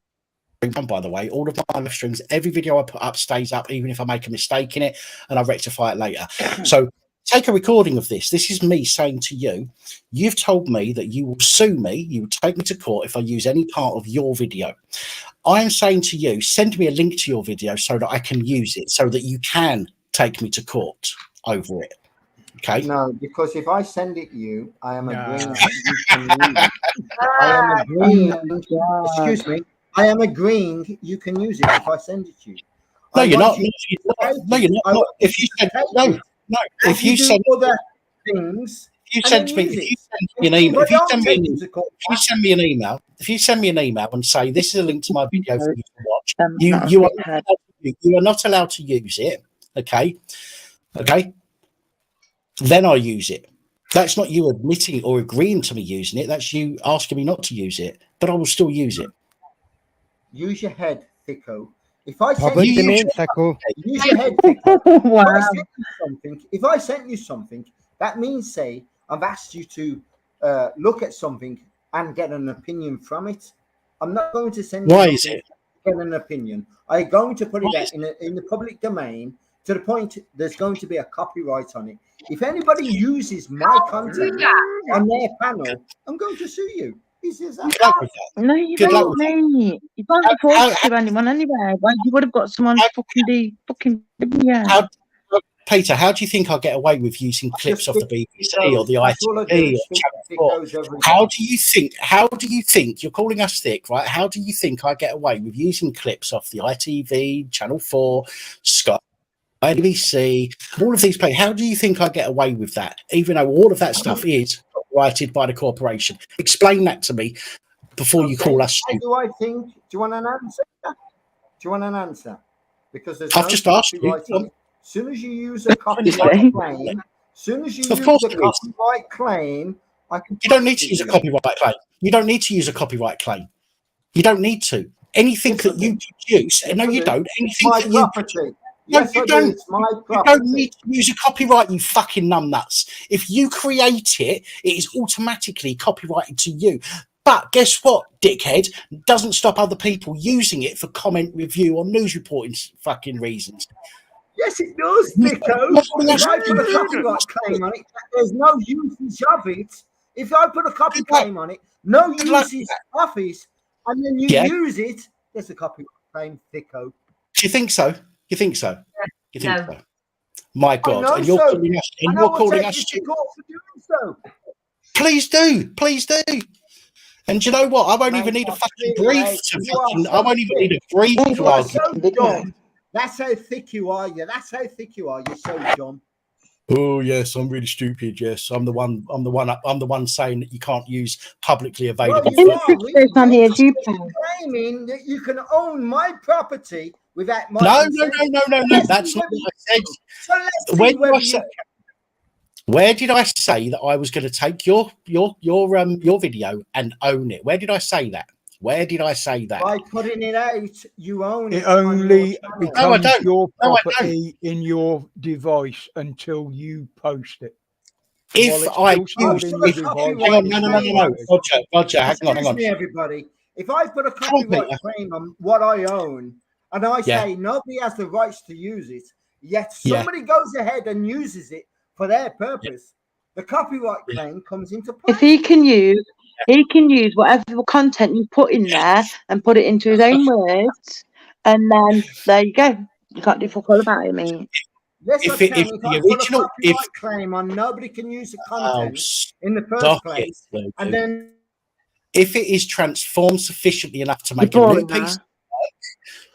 By the way, all of my live streams, every video I put up stays up, even if I make a mistake in it and I rectify it later. So take a recording of this. This is me saying to you, you've told me that you will sue me, you will take me to court if I use any part of your video. I am saying to you, send me a link to your video so that I can use it, so that you can take me to court over it. Okay? No, because if I send it you, I am agreeing that you can use it. I am agreeing, excuse me, I am agreeing you can use it if I send it to you. No, you're not. No, you're not. If you said no, if you send other things, if you send me an email, if you send me an email and say this is a link to my video for you to watch, you are not allowed to use it. Okay, then I use it. That's not you admitting or agreeing to me using it. That's you asking me not to use it, but I will still use it. Use your head, Thicko. If I send Public you domain, Thicko. use your head, Thicko. Wow. If I sent you something, that means, say, I've asked you to look at something and get an opinion from it. I'm not going to send you Why is it? Get an opinion. I'm going to put it out in the public domain to the point there's going to be a copyright on it. If anybody uses my content on their panel, I'm going to sue you. No, you don't, mate. You can't afford to anyone anyway. Like, you would have got someone fucking yeah. Peter, how do you think I'll get away with using clips off the BBC or the ITV or Channel 4? How do you think you're calling us thick, right? How do you think I get away with using clips off the ITV, Channel 4, Sky, BBC, all of these places? How do you think I get away with that, even though all of that stuff is copyrighted by the corporation? Explain that to me before you call us stupid. Do I think? Do you want an answer? Do you want an answer? Because there's I've just asked you. As soon as you use a copyright claim, I can. You don't need to use a copyright claim. You don't need to use a copyright claim. You don't need to. Anything that you produce, no, you don't. Anything that you produce. Yes, you don't. You don't need to use a copyright, you fucking numbnuts. If you create it, it is automatically copyrighted to you. But guess what, dickhead? It doesn't stop other people using it for comment, review, or news reporting fucking reasons. Yes, it does, Thicko. If I put a copyright claim on it, there's no usage of it. If I put a copy claim on it, no usage of it, and then you use it, there's a copyright claim, Thicko. Do you think so? You think so? Yeah. You think so? My God! And you're calling us. And you're calling us stupid. So. Please do. And do you know what? I won't even need a fucking brief to fucking. I won't even need a brief to argue. That's how thick you are. You're so dumb. Oh yes, I'm really stupid. Yes, I'm the one saying that you can't use publicly available. Well, claiming that you can own my property without my No. That's not what I said. So where did I say that I was going to take your video and own it? Where did I say that? Where did I say that? By putting it out, you own it. It only becomes your property in your device until you post it. If I use Roger, hang on. Excuse me, everybody. If I put a copyright claim on what I own, and I say nobody has the rights to use it, yet somebody goes ahead and uses it for their purpose, the copyright claim comes into play. If he can use whatever content you put in there and put it into his own words, and then there you go. You can't do fuck all about it, mate. Yes, if the original claim on nobody can use the content in the first place, and then if it is transformed sufficiently enough to make a new piece of work,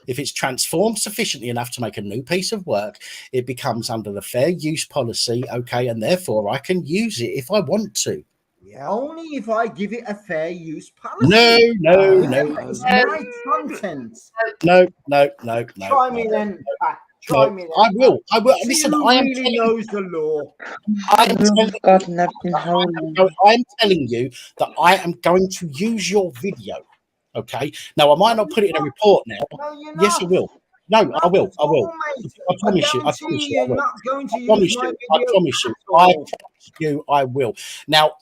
if it's transformed sufficiently enough to make a new piece of work, it becomes under the fair use policy, okay, and therefore I can use it if I want to. Yeah, only if I give it a fair use policy. No. It's my content. No. Try me then. Try me then. I will. Listen, I am really knows the law. I am telling you that I am going to use your video. Okay. Now I might not put it in a report now. No, yes, I will. No, I will. I promise you. I promise you. I will. Now,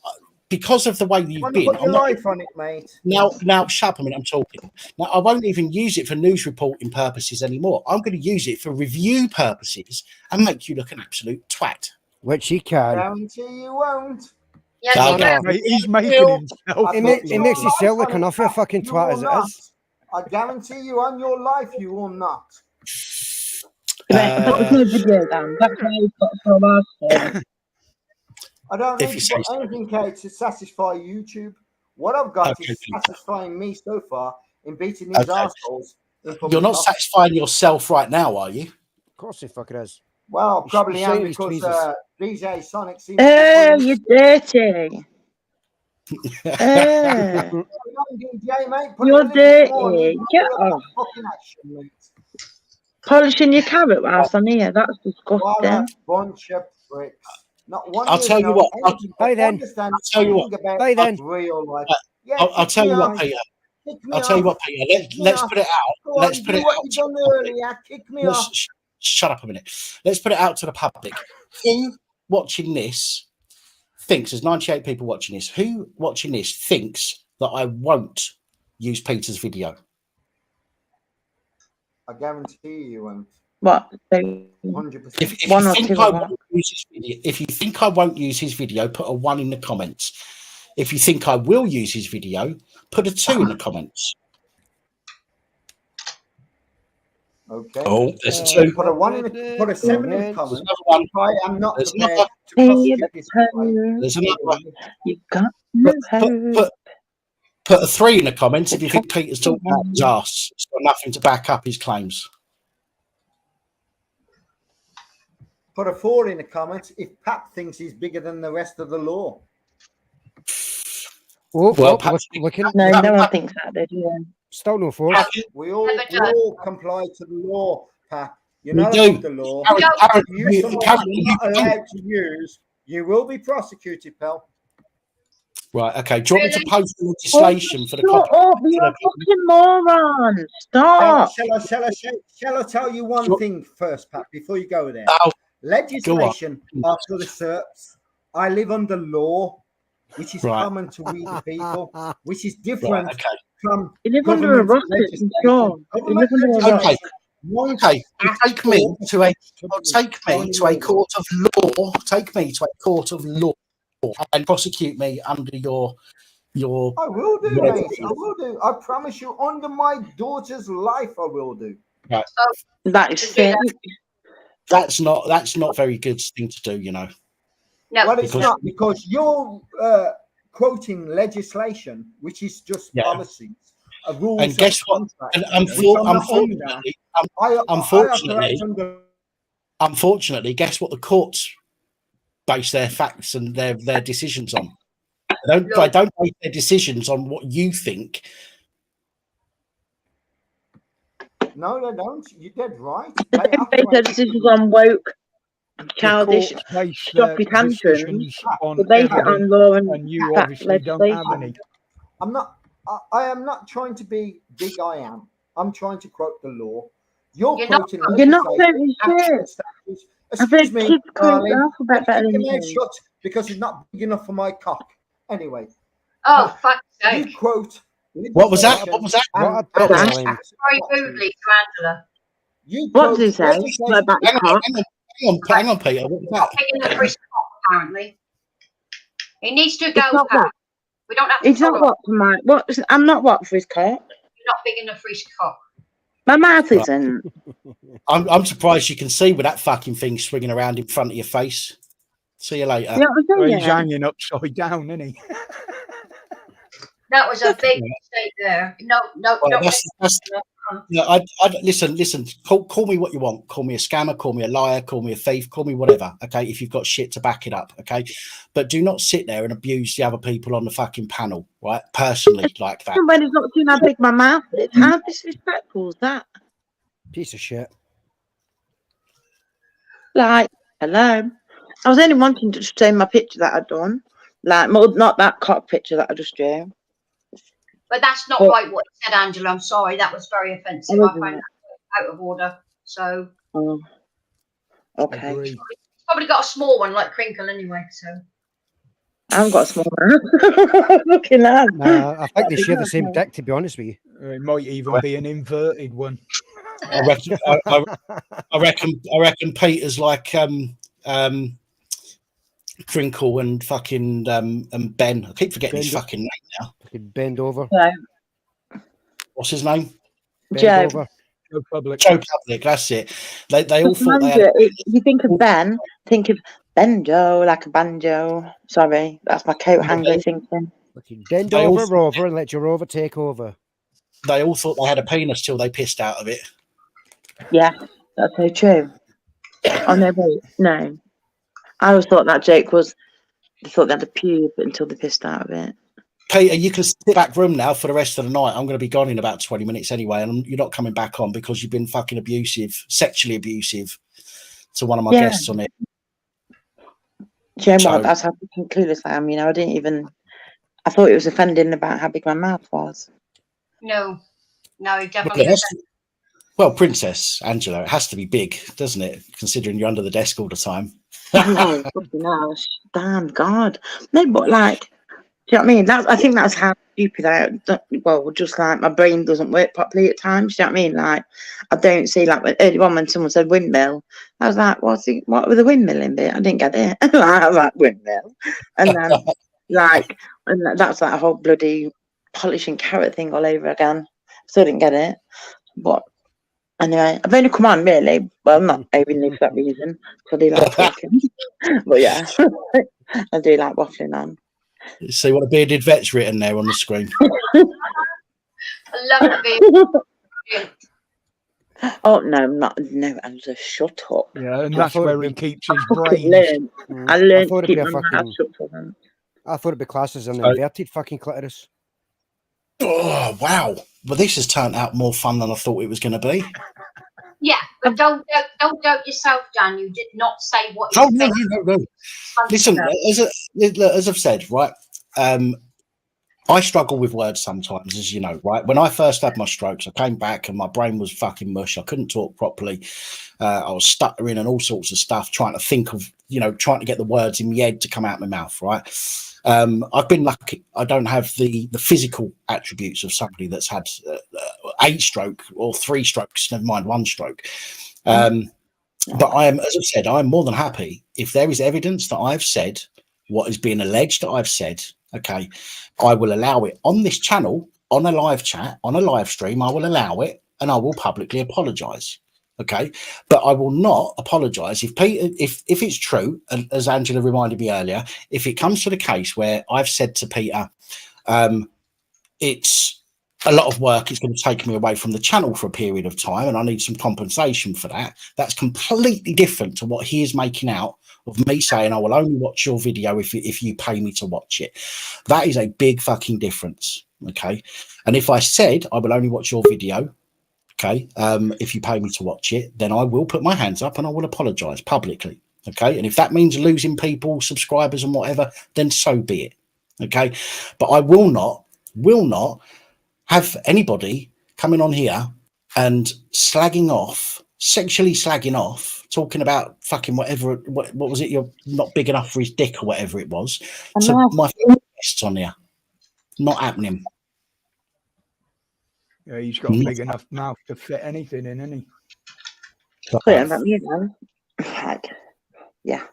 because of the way you've been, put your life on it, mate. Now, shut up a minute. I'm talking. Now, I won't even use it for news reporting purposes anymore. I'm going to use it for review purposes and make you look an absolute twat. Which he can. Guarantee you won't. Yeah, He's making himself. He makes himself look enough of a fucking twat as it is. I guarantee you on your life you will not. Put no video down. That's why he's got so much. I don't need to put anything out to satisfy YouTube. What I've got is satisfying me so far in beating these assholes. You're not satisfying yourself right now, are you? Of course he fucking is. Well, probably am because DJ Sonic seems Oh, you're dirty. You're dirty. Get off. Polishing your carrot whilst I'm here. That's disgusting. Bunch of pricks. Not one I'll tell you what. Bye then. I'll tell you what. Bye then. Real life. I'll tell you what, Peter. I'll tell you what, Peter. Let's put it out. Let's put it out. Kick me off. Shut up a minute. Let's put it out to the public. Who watching this thinks, there's 98 people watching this, who watching this thinks that I won't use Peter's video? I guarantee you won't. What? 100%. If you think I won't use his video, put a 1 in the comments. If you think I will use his video, put a 2 in the comments. Okay. Oh, there's a 2. Put a 1 in the, put a 7 in the comments. I am not There's prepared another. to prosecute this fight. There's another one. You've got no hope. Put a 3 in the comments if you think Peter's talking about his ass. It's got nothing to back up his claims. Put a 4 in the comments if Pat thinks he's bigger than the rest of the law. Well, No, no one thinks that, they do. Still no 4. We all comply to the law, Pat. You're not do. above the law. Apparently, If you use someone you're not allowed to use, you will be prosecuted, pal. Right, okay. Do you want me to post the legislation for the Shut up, you're a fucking moron. Stop. Shall I tell you one thing first, Pat, before you go there? Legislation after the SERPs. I live under law, which is common to we the people, which is different from you live under a rock, sure. You live under a rock. Okay, take me to a court of law. Take me to a court of law and prosecute me under your. I will do, mate. I will do. I promise you, under my daughter's life, I will do. Right. That is fair. That's not very good thing to do, you know. No, well, it's not because you're quoting legislation, which is just policies, rules. And guess what? And unfortunately, guess what? The courts base their facts and their decisions on. They don't base their decisions on what you think. No, they don't. You're dead right. They base their decisions on woke, childish, stroppy tantrums. They base it on law and you obviously don't have any. I am not trying to be big. I am. I'm trying to quote the law. You're quoting. You're not quoting shit. Excuse me, darling. Alphabet better than your mouth you. shut because it's not big enough for my cock. Anyway. Oh, fuck's sake. You quote. What was that? What was that? Very rudely to Angela. What did he say? Hang on, Peter. What was that? Picking the first cock, apparently. He needs to go. We don't have to. He's not what for my. What? I'm not what for his cock. You're not big enough for his cock. My mouth isn't. I'm surprised you can see with that fucking thing swinging around in front of your face. See you later. Well, he's hanging upside down, isn't he? That was a big mistake there. No. No, listen. Call me what you want. Call me a scammer. Call me a liar. Call me a thief. Call me whatever. Okay, if you've got shit to back it up. Okay, but do not sit there and abuse the other people on the fucking panel, right? Personally, like that. When he's not seen how big my mouth is, how disrespectful is that? Piece of shit. Like, hello. I was only wanting to show my picture that I'd done. Like, not that cock picture that I just drew. But that's not right what you said, Angela. I'm sorry. That was very offensive. I found that out of order. So. Oh. Okay. He's probably got a small one like Crinkle anyway. So. I haven't got a small one. Looking at. I think they share the same dick, to be honest with you. It might even be an inverted one. I reckon Peter's like Crinkle and fucking and Ben. I keep forgetting his Bend- fucking name now. Fucking bend over. What's his name? Bend Joe. over. Joe Public. Joe Public. That's it. They all thought they had. Banjo, if you think of Ben, think of banjo, like a banjo. Sorry, that's my coat hanger thinking. Bend They over, all- Rover, and let your Rover take over. They all thought they had a penis till they pissed out of it. Yeah, that's so true. Oh no, wait, no. I always thought that joke was they thought they had a pube until they pissed out of it. Peter, you can sit back room now for the rest of the night. I'm going to be gone in about 20 minutes anyway, and you're not coming back on because you've been fucking abusive, sexually abusive to one of my Yeah. guests on it. Do you know So- what? That's how clueless I am. You know, I didn't even. I thought it was offending about how big my mouth was. No, no, it Well, definitely it has isn't. to- well, Princess Angela, it has to be big, doesn't it? Considering you're under the desk all the time. No, fucking hell. Damn God. No, but like, do you know what I mean? I think that's how stupid I am. Well, just like my brain doesn't work properly at times. Do you know what I mean? Like, I don't see like early on when someone said windmill, I was like, what with the windmilling bit? I didn't get it. I was like windmill, and then like, and that's like a whole bloody polishing carrot thing all over again. Still didn't get it, but. Anyway, I've only come on really. Well, not only for that reason, because I do like talking. But yeah, I do like waffling on. See what a bearded vet's written there on the screen. I love it. Oh no, I'm not. No, Angela, shut up. Yeah, and I that's thought where it'd he be- keeps his I fucking brains. learned. I learned thought to it'd keep be my a mouth fucking- shut for them. I thought it'd be classed as an So- inverted fucking clitoris. Oh, wow. Well, this has turned out more fun than I thought it was going to be. Yeah, but don't doubt yourself, Dan. You did not say what. Oh, you no, said. no. Listen, as I've said, right, I struggle with words sometimes, as you know, right? When I first had my strokes, I came back and my brain was fucking mush. I couldn't talk properly. I was stuttering and all sorts of stuff, trying to think of, trying to get the words in my head to come out my mouth, right? I've been lucky. I don't have the physical attributes of somebody that's had 8 stroke or 3 strokes, never mind 1 stroke. But I am, as I've said, I'm more than happy if there is evidence that I've said what is being alleged that I've said. Okay, I will allow it on this channel, on a live chat, on a live stream. I will allow it, and I will publicly apologise. Okay, but I will not apologise if Peter, if it's true, and as Angela reminded me earlier, if it comes to the case where I've said to Peter, it's a lot of work, it's going to take me away from the channel for a period of time, and I need some compensation for that. That's completely different to what he is making out of me saying, I will only watch your video if you pay me to watch it. That is a big fucking difference. Okay, and if I said I will only watch your video, okay, if you pay me to watch it, then I will put my hands up and I will apologise publicly. Okay, and if that means losing people, subscribers, and whatever, then so be it. Okay, but I will not have anybody coming on here and sexually slagging off, talking about fucking whatever. What was it? You're not big enough for his dick or whatever it was. So my guests on here, not happening. Yeah, he's got a big enough mouth to fit anything in, hasn't he? Yeah, about me then. Like, yeah.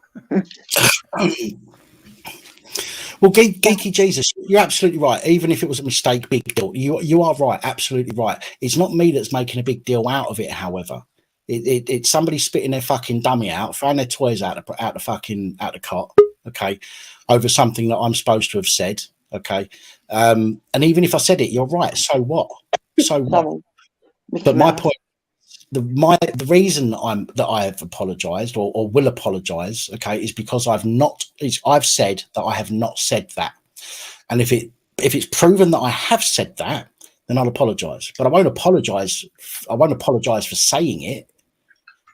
Well, Geeky Jesus, you're absolutely right. Even if it was a mistake, big deal. You are right, absolutely right. It's not me that's making a big deal out of it. However, it's somebody spitting their fucking dummy out, throwing their toys out the cot. Okay, over something that I'm supposed to have said. Okay, and even if I said it, you're right. So what? So what? But my point. The reason that I have apologized or will apologize, okay, is because I've said that I have not said that. And if it's proven that I have said that, then I'll apologize. But I won't apologize for saying it.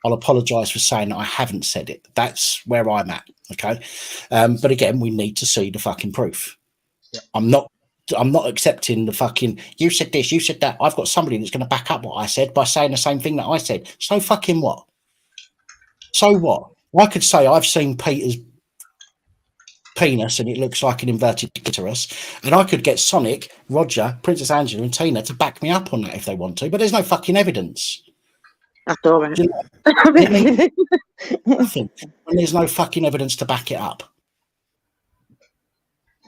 I'll apologize for saying that I haven't said it. That's where I'm at. Okay. But again, we need to see the fucking proof. Yeah. I'm not accepting the fucking, you said this, you said that. I've got somebody that's going to back up what I said by saying the same thing that I said. So fucking what? So what? I could say I've seen Peter's penis and it looks like an inverted clitoris, and I could get Sonic, Roger, Princess Angela and Tina to back me up on that if they want to, but there's no fucking evidence. That's all right. Nothing. And there's no fucking evidence to back it up.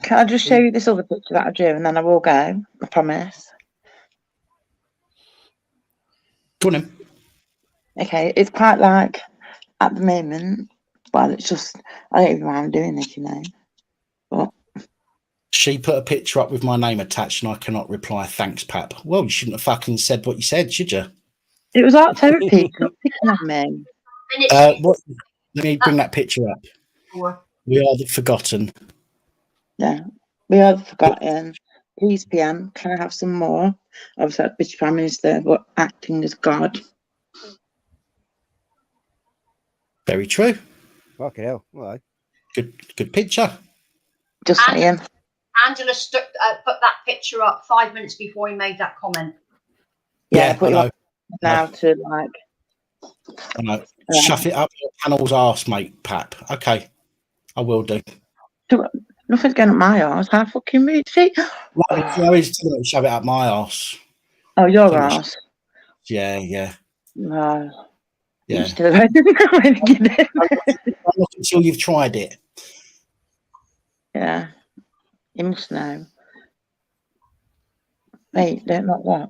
Can I just show you this other picture that I drew and then I will go? I promise. Go on then. Okay, it's quite like at the moment, well, it's just, I don't even know why I'm doing this, you know. But she put a picture up with my name attached and I cannot reply, thanks, Pap. Well, you shouldn't have fucking said what you said, should you? it was art therapy. Stop picking on me. Let me bring that picture up. We are the forgotten. Yeah, we have forgotten. Please, PM, can I have some more of that bitch Prime Minister but acting as God? Very true. Fucking hell. All right. Good picture. Just saying. Angela put that picture up 5 minutes before he made that comment. Yeah, I know. Now to like. I know. Shove it up your panel's arse, mate, Pap. Okay, I will do. Nothing's going up my arse. How fucking rude. See? No, he's telling me to shove it up my arse. Oh, your arse. Yeah. No. Yeah. You still don't Not until you've tried it. Yeah. You must know. Wait, don't like what?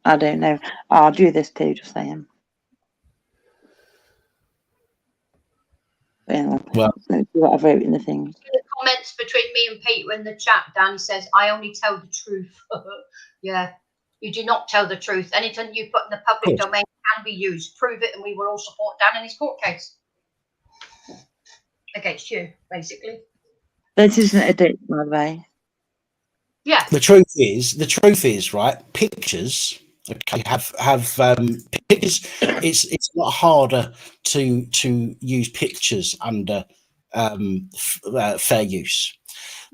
I don't know. I'll do this too, just saying. Well, let's do what I wrote in the thing. The comments between me and Peter in the chat, Danny says, I only tell the truth. Yeah, you do not tell the truth. Anything you put in the public domain can be used. Prove it and we will all support Dan in his court case. Against you, basically. This isn't a date, by the way. Yeah. The truth is, right? Pictures, okay, have pictures. It's a lot harder to use pictures under fair use.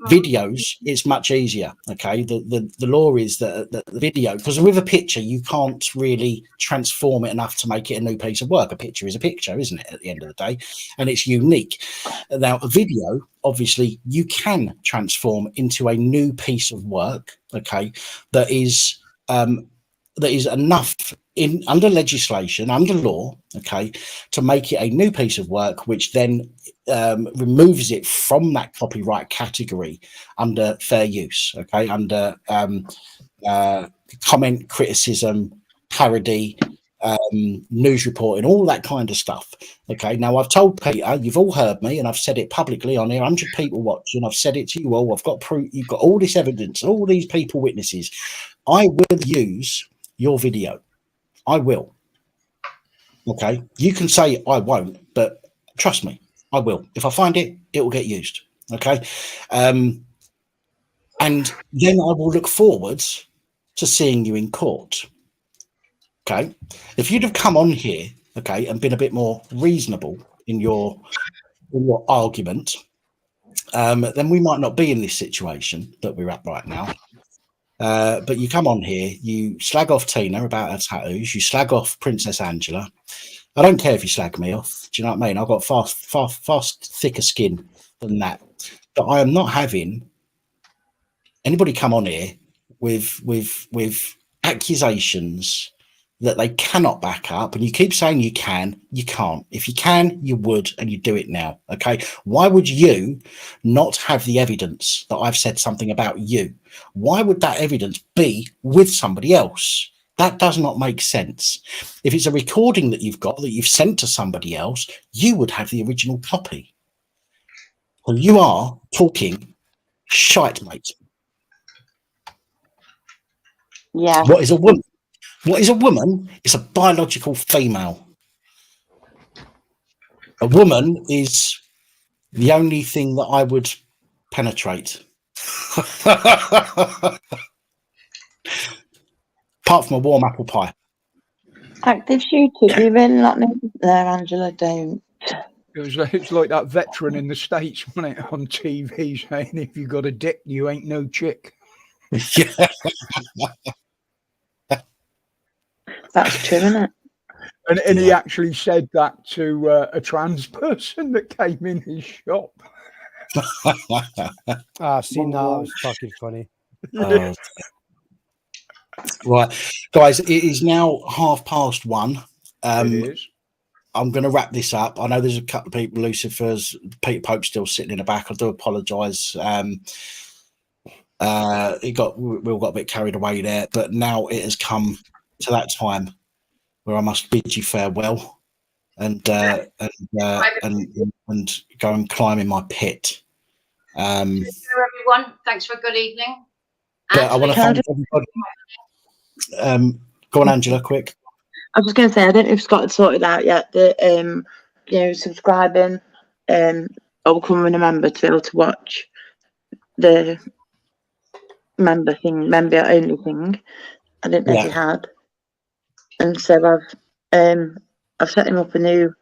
Videos, it's much easier. Okay, the law is that the video, because with a picture you can't really transform it enough to make it a new piece of work. A picture is a picture, isn't it? At the end of the day, and it's unique. Now, a video, obviously, you can transform into a new piece of work. Okay, that is enough under legislation, under law, okay, to make it a new piece of work, which then removes it from that copyright category under fair use, okay, under comment, criticism, parody, news reporting, all that kind of stuff. Okay, now I've told Peter, you've all heard me, and I've said it publicly on here, 100 people watching, I've said it to you all, I've got proof, you've got all this evidence, all these people witnesses. I will use your video. I will. Okay, you can say I won't, but trust me, I will. If I find it, it will get used. Okay, and then I will look forwards to seeing you in court. Okay, if you'd have come on here, okay, and been a bit more reasonable in your argument, then we might not be in this situation that we're at right now. But you come on here, you slag off Tina about her tattoos, you slag off Princess Angela. I don't care if you slag me off. Do you know what I mean? I've got fast thicker skin than that. But I am not having anybody come on here with accusations that they cannot back up, and you keep saying you can, you can't. If you can, you would, and you do it now. Okay, why would you not have the evidence that I've said something about you? Why would that evidence be with somebody else? That does not make sense. If it's a recording that you've got that you've sent to somebody else, you would have the original copy. Well, you are talking shite, mate. Yeah. What is a woman? What is a woman? It's a biological female. A woman is the only thing that I would penetrate. Apart from a warm apple pie. Active shooter, do you really not know there, Angela? Don't. It's like that veteran in the States, wasn't it, on TV saying, if you got a dick, you ain't no chick. Yeah. That's true, isn't it? And he actually said that to a trans person that came in his shop. I've seen that. That was fucking funny. Right, guys, it is now 1:30. It is. I'm going to wrap this up. I know there's a couple of people, Lucifer's, Peter Pope still sitting in the back. I do apologise. we all got a bit carried away there, but now it has come to that time where I must bid you farewell and go and climb in my pit. Everyone, thanks for a good evening. But I want to thank everybody. Go on, Angela, quick. I was going to say, I don't know if Scott had sorted out yet the subscribing or becoming a member to be able to watch the member only thing. I didn't know if he had, and so I've set him up a new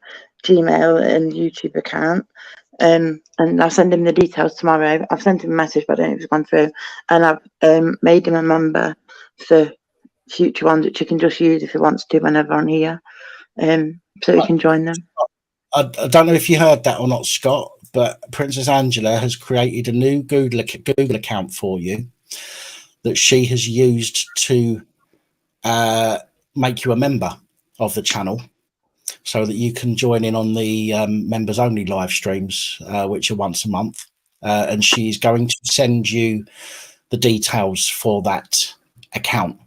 Gmail and YouTube account, and I'll send him the details tomorrow. I've sent him a message, but I don't know if it's gone through, and I've made him a member for future ones, which he can just use if he wants to whenever on here, so he can join them. I don't know if you heard that or not, Scott, but Princess Angela has created a new Google account for you that she has used to make you a member of the channel, so that you can join in on the members only live streams, which are once a month, and she's going to send you the details for that account.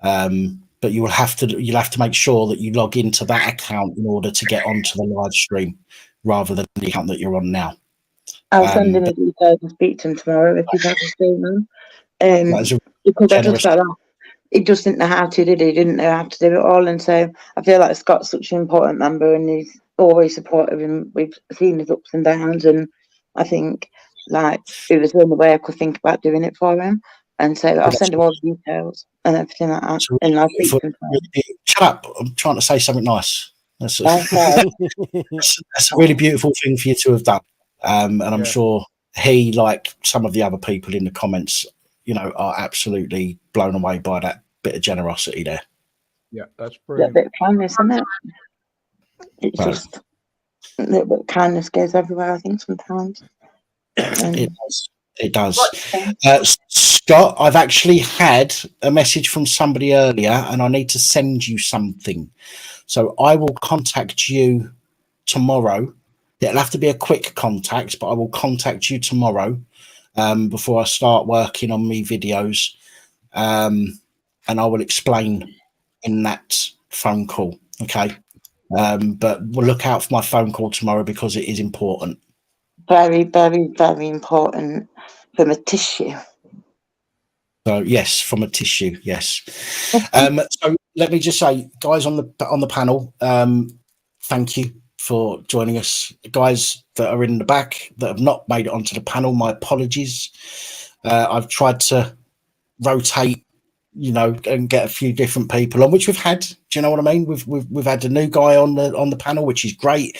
But you'll have to make sure that you log into that account in order to get onto the live stream, rather than the account that you're on now. I'll send him the details and speak to him tomorrow if he's had to see them. Because I just felt like he just didn't know how to, did he? He didn't know how to do it all, and so I feel like Scott's such an important member, and he's always supportive, and we've seen his ups and downs, and I think like it was the only way I could think about doing it for him. And so I'll send him all the details and everything like that. And I'll speak to him. Shut up! I'm trying to say something nice. That's a really beautiful thing for you to have done. And I'm sure he, like some of the other people in the comments, are absolutely blown away by that bit of generosity there. Yeah, that's brilliant. A bit of kindness, isn't it? It's just a little bit of kindness goes everywhere, I think, sometimes. It does. Scott, I've actually had a message from somebody earlier, and I need to send you something. So I will contact you tomorrow. It'll have to be a quick contact, but I will contact you tomorrow before I start working on me videos. And I will explain in that phone call. Okay. But we'll look out for my phone call tomorrow because it is important. Very, very, very important from a tissue. So yes, from a tissue, yes. So let me just say, guys on the panel, thank you for joining us. Guys that are in the back that have not made it onto the panel, my apologies. I've tried to rotate, and get a few different people on, which we've had. Do you know what I mean? We've had a new guy on the panel, which is great.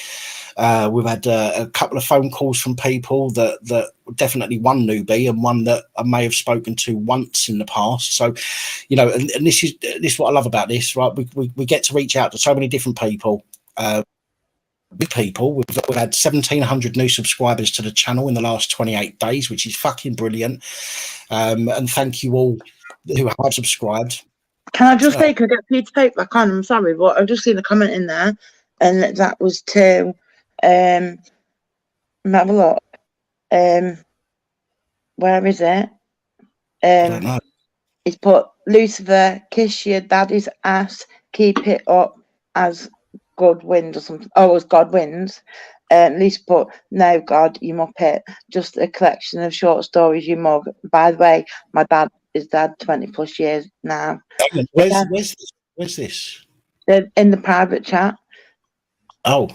We've had a couple of phone calls from people that definitely one newbie and one that I may have spoken to once in the past. So, and this is what I love about this, right? We get to reach out to so many different people. We've had 1,700 new subscribers to the channel in the last 28 days, which is fucking brilliant. And thank you all who have subscribed. Can I just say, can I get Peter Pope back on? I'm sorry, but I've just seen a comment in there, and that was to have a look. Where is it? I don't know. He's put Lucifer, kiss your daddy's ass, keep it up as God wins or something. Oh, as God wins. Lisa put, no, God, you muppet. Just a collection of short stories, you mug. By the way, my dad is dead 20 plus years now. Where's this? They're in the private chat. Oh.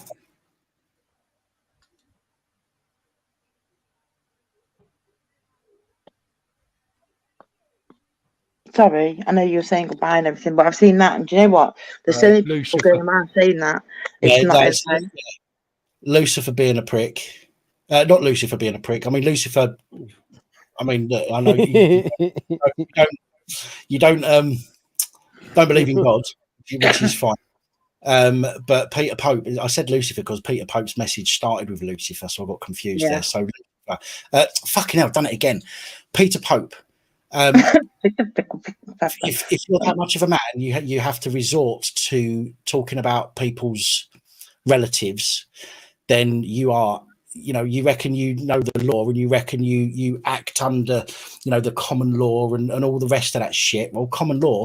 Sorry, I know you were saying goodbye and everything, but I've seen that, and do you know what? There's so many people going around saying that. It's not okay. Lucifer being a prick. Not Lucifer being a prick. I mean, Lucifer. I mean, I know you don't believe in God, which is fine. But Peter Pope, I said Lucifer because Peter Pope's message started with Lucifer, so I got confused there. So, fucking hell, I've done it again. Peter Pope. If you're that much of a man, you have to resort to talking about people's relatives, then you are you reckon you know the law, and you reckon you act under, the common law and all the rest of that shit. Well,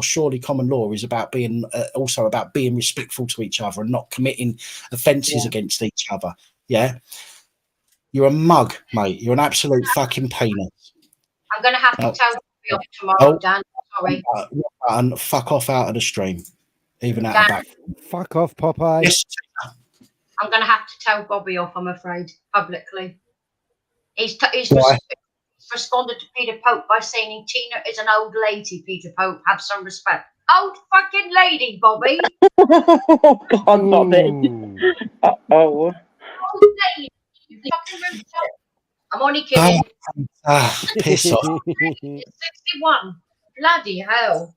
surely common law is about being also about being respectful to each other and not committing offences against each other. Yeah, you're a mug, mate. You're an absolute fucking peanut. I'm going to have to tell you off tomorrow, Dan. Sorry. And fuck off out of the stream, even out Dan, the back. Fuck off, Popeye. Yes. I'm going to have to tell Bobby off, I'm afraid, publicly. He's responded to Peter Pope by saying Tina is an old lady, Peter Pope. Have some respect. Old fucking lady, Bobby. Oh, God, Bobby. Uh-oh. Old lady. You fucking respect. I'm only kidding. Piss off. 61. Bloody hell.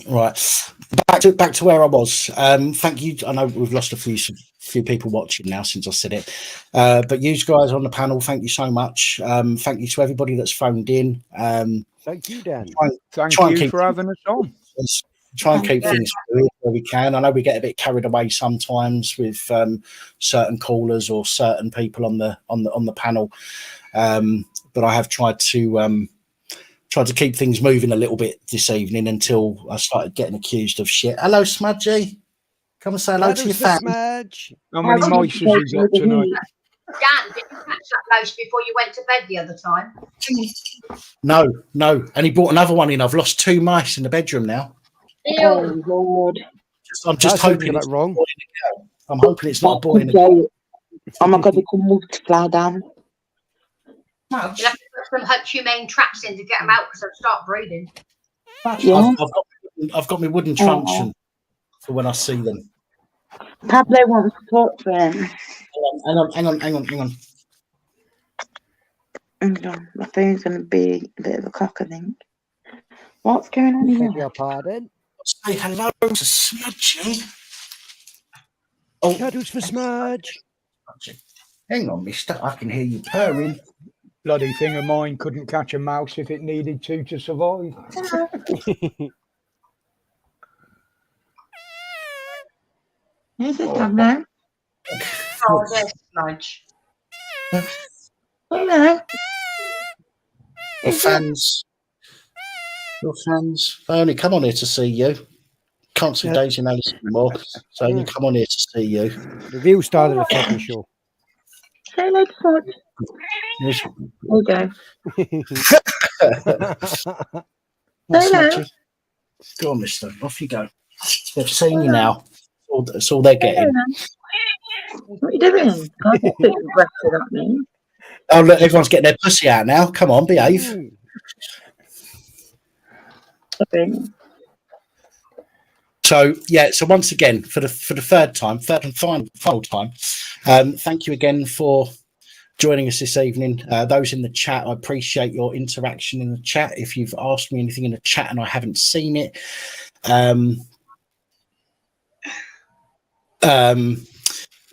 Right, back to where I was. Thank you. I know we've lost a few people watching now since I said it, but you guys on the panel, thank you so much. Thank you to everybody that's phoned in. Thank you, Dan. Thank you for having us on. Try and keep things fluid where we can. I know we get a bit carried away sometimes with certain callers or certain people on the panel, but I have tried to keep things moving a little bit this evening until I started getting accused of shit. Hello, Smudgy. Come and say hello to your fans. Smudge. How many mice have you got tonight? Dan, did you catch that mouse before you went to bed the other time? No. And he brought another one in. I've lost 2 mice in the bedroom now. Oh, Lord. I'm just hoping it's wrong. I'm hoping it's not a boy in a Oh, my God, they can move to fly down. You'll have to put some humane traps in to get them out because they'll start breeding. Yeah. I've got my wooden truncheon for when I see them. Pablo wants to talk to him. Hang on. Hang on. My phone's going to be a bit of a cock, I think. What's going on here? Beg your pardon. Say hello to Smudgy. Oh, Shadows for Smudge. Hang on, mister. I can hear you purring. Bloody thing of mine couldn't catch a mouse if it needed to survive. Is it Pablo? Oh, there's Smudge. Hello. Your fans. I only come on here to see you. Can't see Daisy and Alice anymore, so I only come on here to see you. The real star of the fucking show. Say hello to Smudge. Yes. There you go. Hello. Go on, mister. Off you go. They've seen you now. That's all they're getting. What are you doing? Can't you sit aggressive at me? Oh, look, everyone's getting their pussy out now. Come on, behave. So once again, for the third and final time, thank you again for joining us this evening. Those in the chat, I appreciate your interaction in the chat. If you've asked me anything in the chat and I haven't seen it,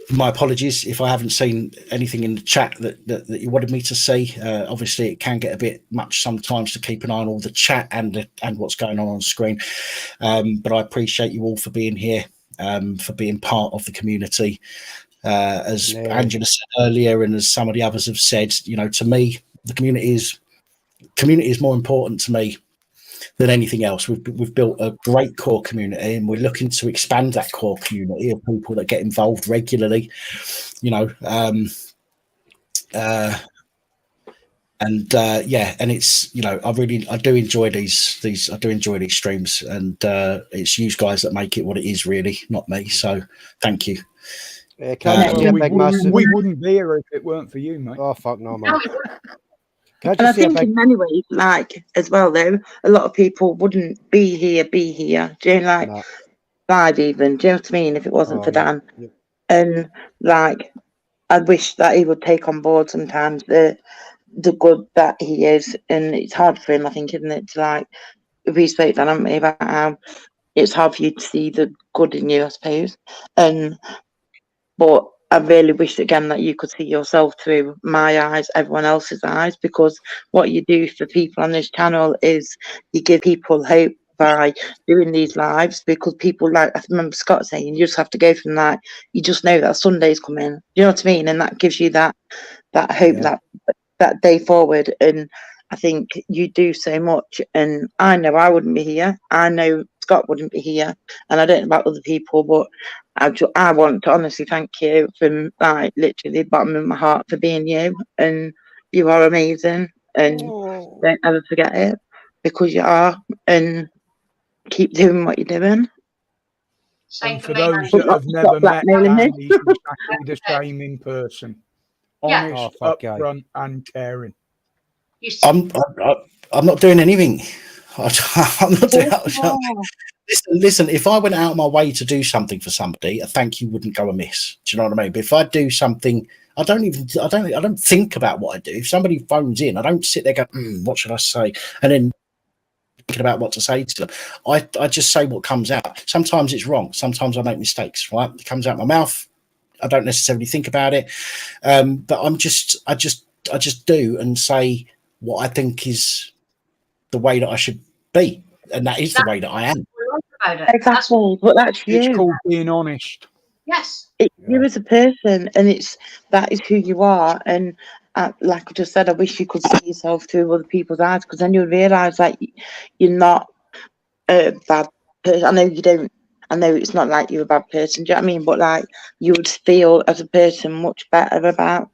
my apologies if I haven't seen anything in the chat that you wanted me to see. Obviously, it can get a bit much sometimes to keep an eye on all the chat and what's going on screen. But I appreciate you all for being here, for being part of the community. As Angela said earlier, and as some of the others have said, to me, the community is more important to me than anything else. We've built a great core community, and we're looking to expand that core community of people that get involved regularly. And it's I do enjoy these streams, and it's you guys that make it what it is, really, not me. So thank you. We wouldn't be here if it weren't for you, mate. Oh fuck no, man. And I think in many ways, as well though, a lot of people wouldn't be here. Do you know, live even? Do you know what I mean? If it wasn't for Dan, and I wish that he would take on board sometimes the good that he is, and it's hard for him, I think, isn't it, to if we spoke Dan, haven't we, about how it's hard for you to see the good in you, I suppose, but I really wish again that you could see yourself through my eyes, everyone else's eyes, because what you do for people on this channel is you give people hope by doing these lives, because people, like I remember Scott saying, you just have to go from that. You just know that Sunday's coming. You know what I mean? And that gives you that hope, that day forward. And I think you do so much. And I know I wouldn't be here. I know Scott wouldn't be here. And I don't know about other people, but I want to honestly thank you from like literally the bottom of my heart for being you. And you are amazing. And don't ever forget it, because you are. And keep doing what you're doing. And for those that have never met Dan, he's exactly the same in person. Honest, upfront, and caring. I'm not doing anything. I'm not doing. Listen. If I went out of my way to do something for somebody, a thank you wouldn't go amiss. Do you know what I mean? But if I do something, I don't think about what I do. If somebody phones in, I don't sit there going, what should I say? And then thinking about what to say to them. I just say what comes out. Sometimes it's wrong. Sometimes I make mistakes, right? It comes out my mouth. I don't necessarily think about it. But I just do and say what I think is the way that I should be. And that is the way that I am. Exactly. But that's you. It's called being honest. Yes. You as a person, and that is who you are. And like I just said, I wish you could see yourself through other people's eyes, because then you'll realise that you're not a bad person. I know you don't. I know it's not like you're a bad person. Do you know what I mean? But like, you would feel as a person much better about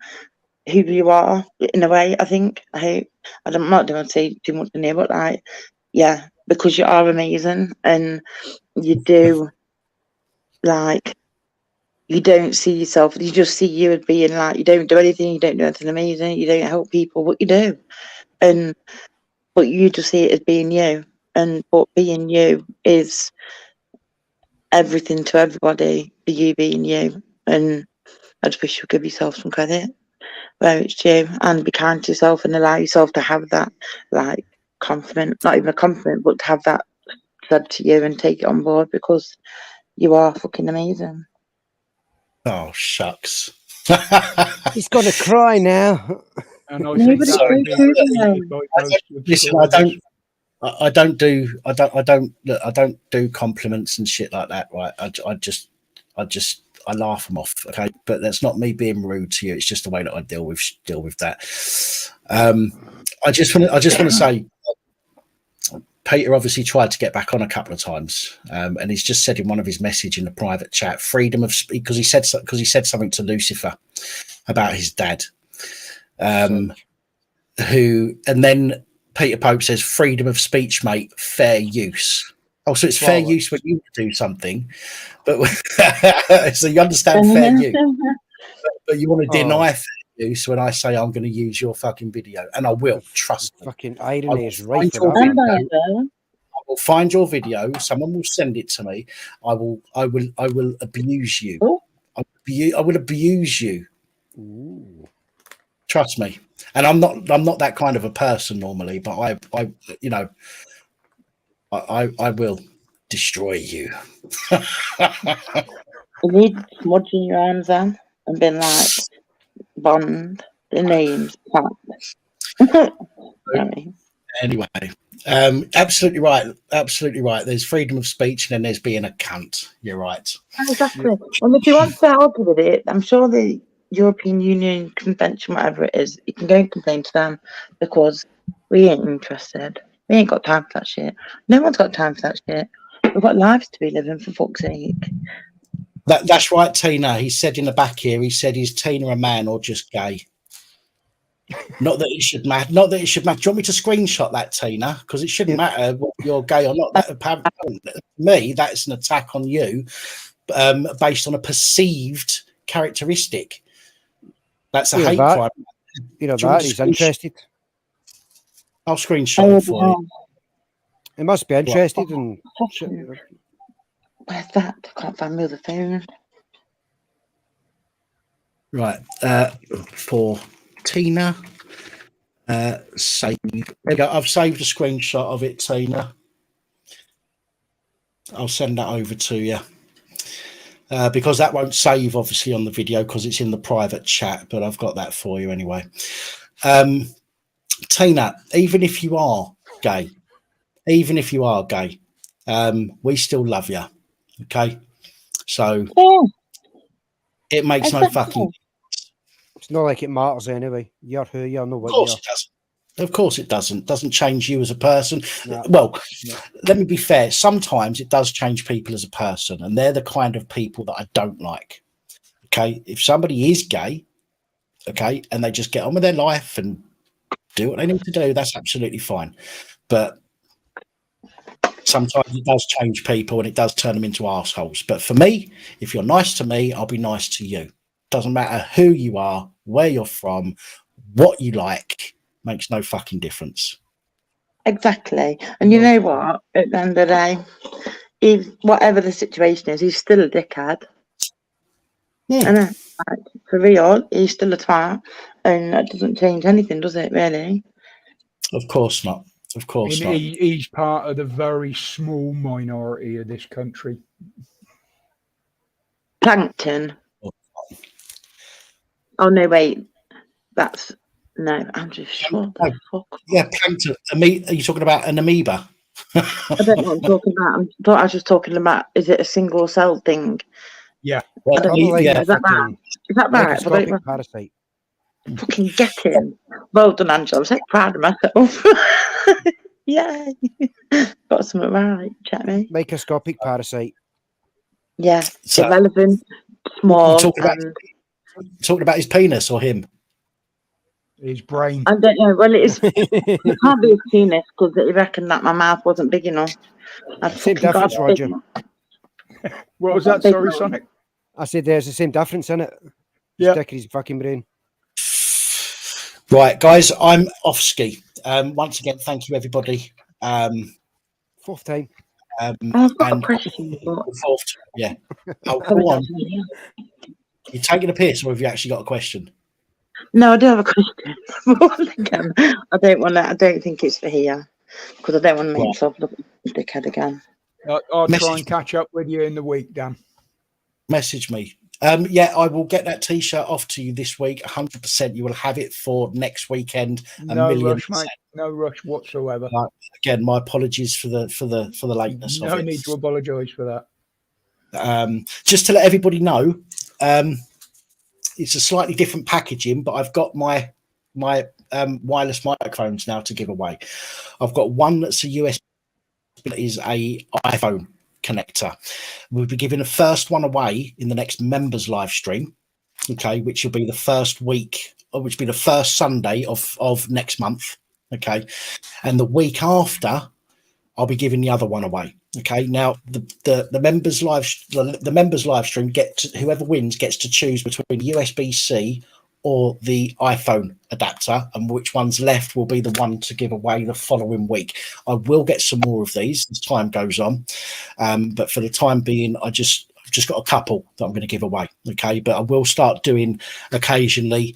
who you are in a way. I think. I hope. I'm not going to say too much in here, but like, yeah, because you are amazing, and you do, like, you don't see yourself, you just see you as being like, you don't do anything, you don't do anything amazing, you don't help people, but you do. But you just see it as being you. But being you is everything to everybody, for you being you. And I just wish you would give yourself some credit where it's due, and be kind to yourself and allow yourself to have that, like, confident, not even a compliment, but to have that said to you and take it on board, because you are fucking amazing. Oh, shucks. He's got to cry now. And I think listen, I don't do compliments and shit like that, right? I laugh them off, okay? But that's not me being rude to you. It's just the way that I deal with that. I just want to say, Peter obviously tried to get back on a couple of times, and he's just said in one of his messages in the private chat, freedom of speech, because he said something to Lucifer about his dad, and then Peter Pope says, freedom of speech, mate, fair use. Oh, so it's fair use when you do something, but so you understand fair use, but you want to deny fair use when I say I'm going to use your fucking video, and I will, trust me. Fucking irony is right. I will find your video. Someone will send it to me. I will abuse you. I will abuse you. Ooh. Trust me. And I'm not that kind of a person normally, but I will destroy you. You need smudging your arms on and being like, Bond, the name's Anyway, absolutely right. Absolutely right. There's freedom of speech, and then there's being a cunt. You're right. Exactly. And if you want to argue with it, I'm sure the European Union Convention, whatever it is, you can go and complain to them, because we ain't interested. We ain't got time for that shit. No one's got time for that shit. We've got lives to be living, for fuck's sake. That's right, Tina. He said in the back here, he said, is Tina a man or just gay? Not that it should matter. Not that it should matter. Do you want me to screenshot that, Tina? Because it shouldn't matter whether you're gay or not. That, me, that's an attack on you based on a perceived characteristic. That's a hate crime. You know that he's interested. I'll screenshot it for you. He must be interested in. Where's that? I can't find me the phone. Right. For Tina. Save. There you go. I've saved a screenshot of it, Tina. I'll send that over to you. Because that won't save, obviously, on the video because it's in the private chat, but I've got that for you anyway. Tina, even if you are gay, we still love you. Okay, so it makes no fucking. It's not like it matters anyway. You're who you are, know what Of course you are. it doesn't. Of course it doesn't. Doesn't change you as a person. No. Well, let me be fair. Sometimes it does change people as a person, and they're the kind of people that I don't like. Okay, if somebody is gay, okay, and they just get on with their life and do what they need to do, that's absolutely fine. But sometimes it does change people and it does turn them into assholes. But for me, if you're nice to me, I'll be nice to you. Doesn't matter who you are, where you're from, what you like, makes no fucking difference. Exactly. And you know what? At the end of the day, if whatever the situation is, he's still a dickhead. And like, for real, he's still a twat, and that doesn't change anything, does it? Really? Of course not. Of course not. He's part of the very small minority of this country. Plankton. Oh no! Wait, that's no. I'm just sure. Yeah, plankton. Are you talking about an amoeba? I don't know what I'm talking about. I was just talking about. Is it a single cell thing? Yeah. I don't know. Yeah. Is that right? Is that right? Microscopic parasite. Fucking get him. Well done, Angela. I'm so proud of myself. Yay. Got something right. Check me. Microscopic parasite. Yeah. So, irrelevant, small. Talking about his penis or him? His brain. I don't know. Well, it can't be his penis because he reckoned that my mouth wasn't big enough. Same difference, Roger. What was that? Sorry, Sonic. I said there's the same difference in it. Yeah. Stick his fucking brain. Right, guys, I'm off ski. Once again, thank you, everybody. Fourth time. I've got a question. Fourth, yeah. Oh, go on. You're taking a piss, or have you actually got a question? No, I do have a question. I don't think it's for here because I don't want to make myself look like a dickhead again. I'll try and catch up with you in the week, Dan. Message me. Yeah, I will get that T-shirt off to you this week. 100%. You will have it for next weekend. No rush, mate. No rush whatsoever. Again, my apologies for the lateness of it. No need to apologise for that. Just to let everybody know, it's a slightly different packaging, but I've got my wireless microphones now to give away. I've got one that's a USB, that is a iPhone connector. We'll be giving the first one away in the next members live stream, okay, which will be the first week, or which will be the first Sunday of next month, okay, and the week after I'll be giving the other one away. Okay, now the members live stream whoever wins gets to choose between USB-C or the iPhone adapter, and which one's left will be the one to give away the following week. I will get some more of these as time goes on, but for the time being, I've just got a couple that I'm going to give away. Okay, but I will start doing occasionally,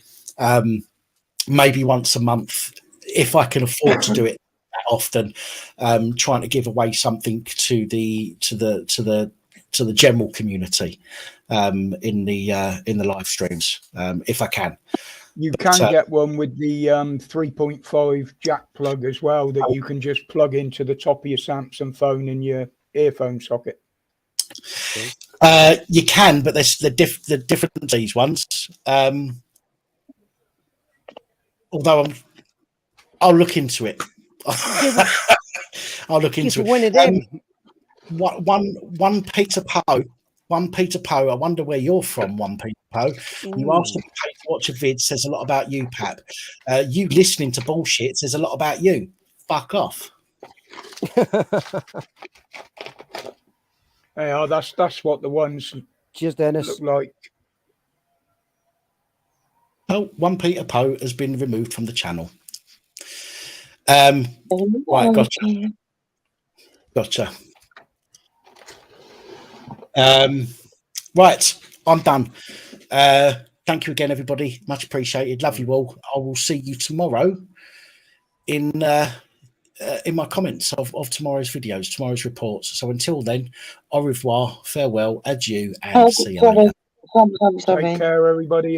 maybe once a month if I can afford to do it that often, trying to give away something to the general community in the live streams, if I can. You can get one with the 3.5 jack plug as well that you can just plug into the top of your Samsung phone in your earphone socket. You can, but the different these ones. Although I'll look into it. I'll look into it. One Peter Poe. One Peter Poe. I wonder where you're from. One Peter Poe. You asked to pay to watch a vid. Says a lot about you, Pap. You listening to bullshit says a lot about you. Fuck off. Yeah, that's what the ones. Cheers, Dennis. Look like. Oh, One Peter Poe has been removed from the channel. Right, gotcha. Right, I'm done. Thank you again, everybody. Much appreciated. Love you all. I will see you tomorrow in my comments of tomorrow's videos, tomorrow's reports. So until then, au revoir, farewell, adieu, and see you later. Take care, everybody.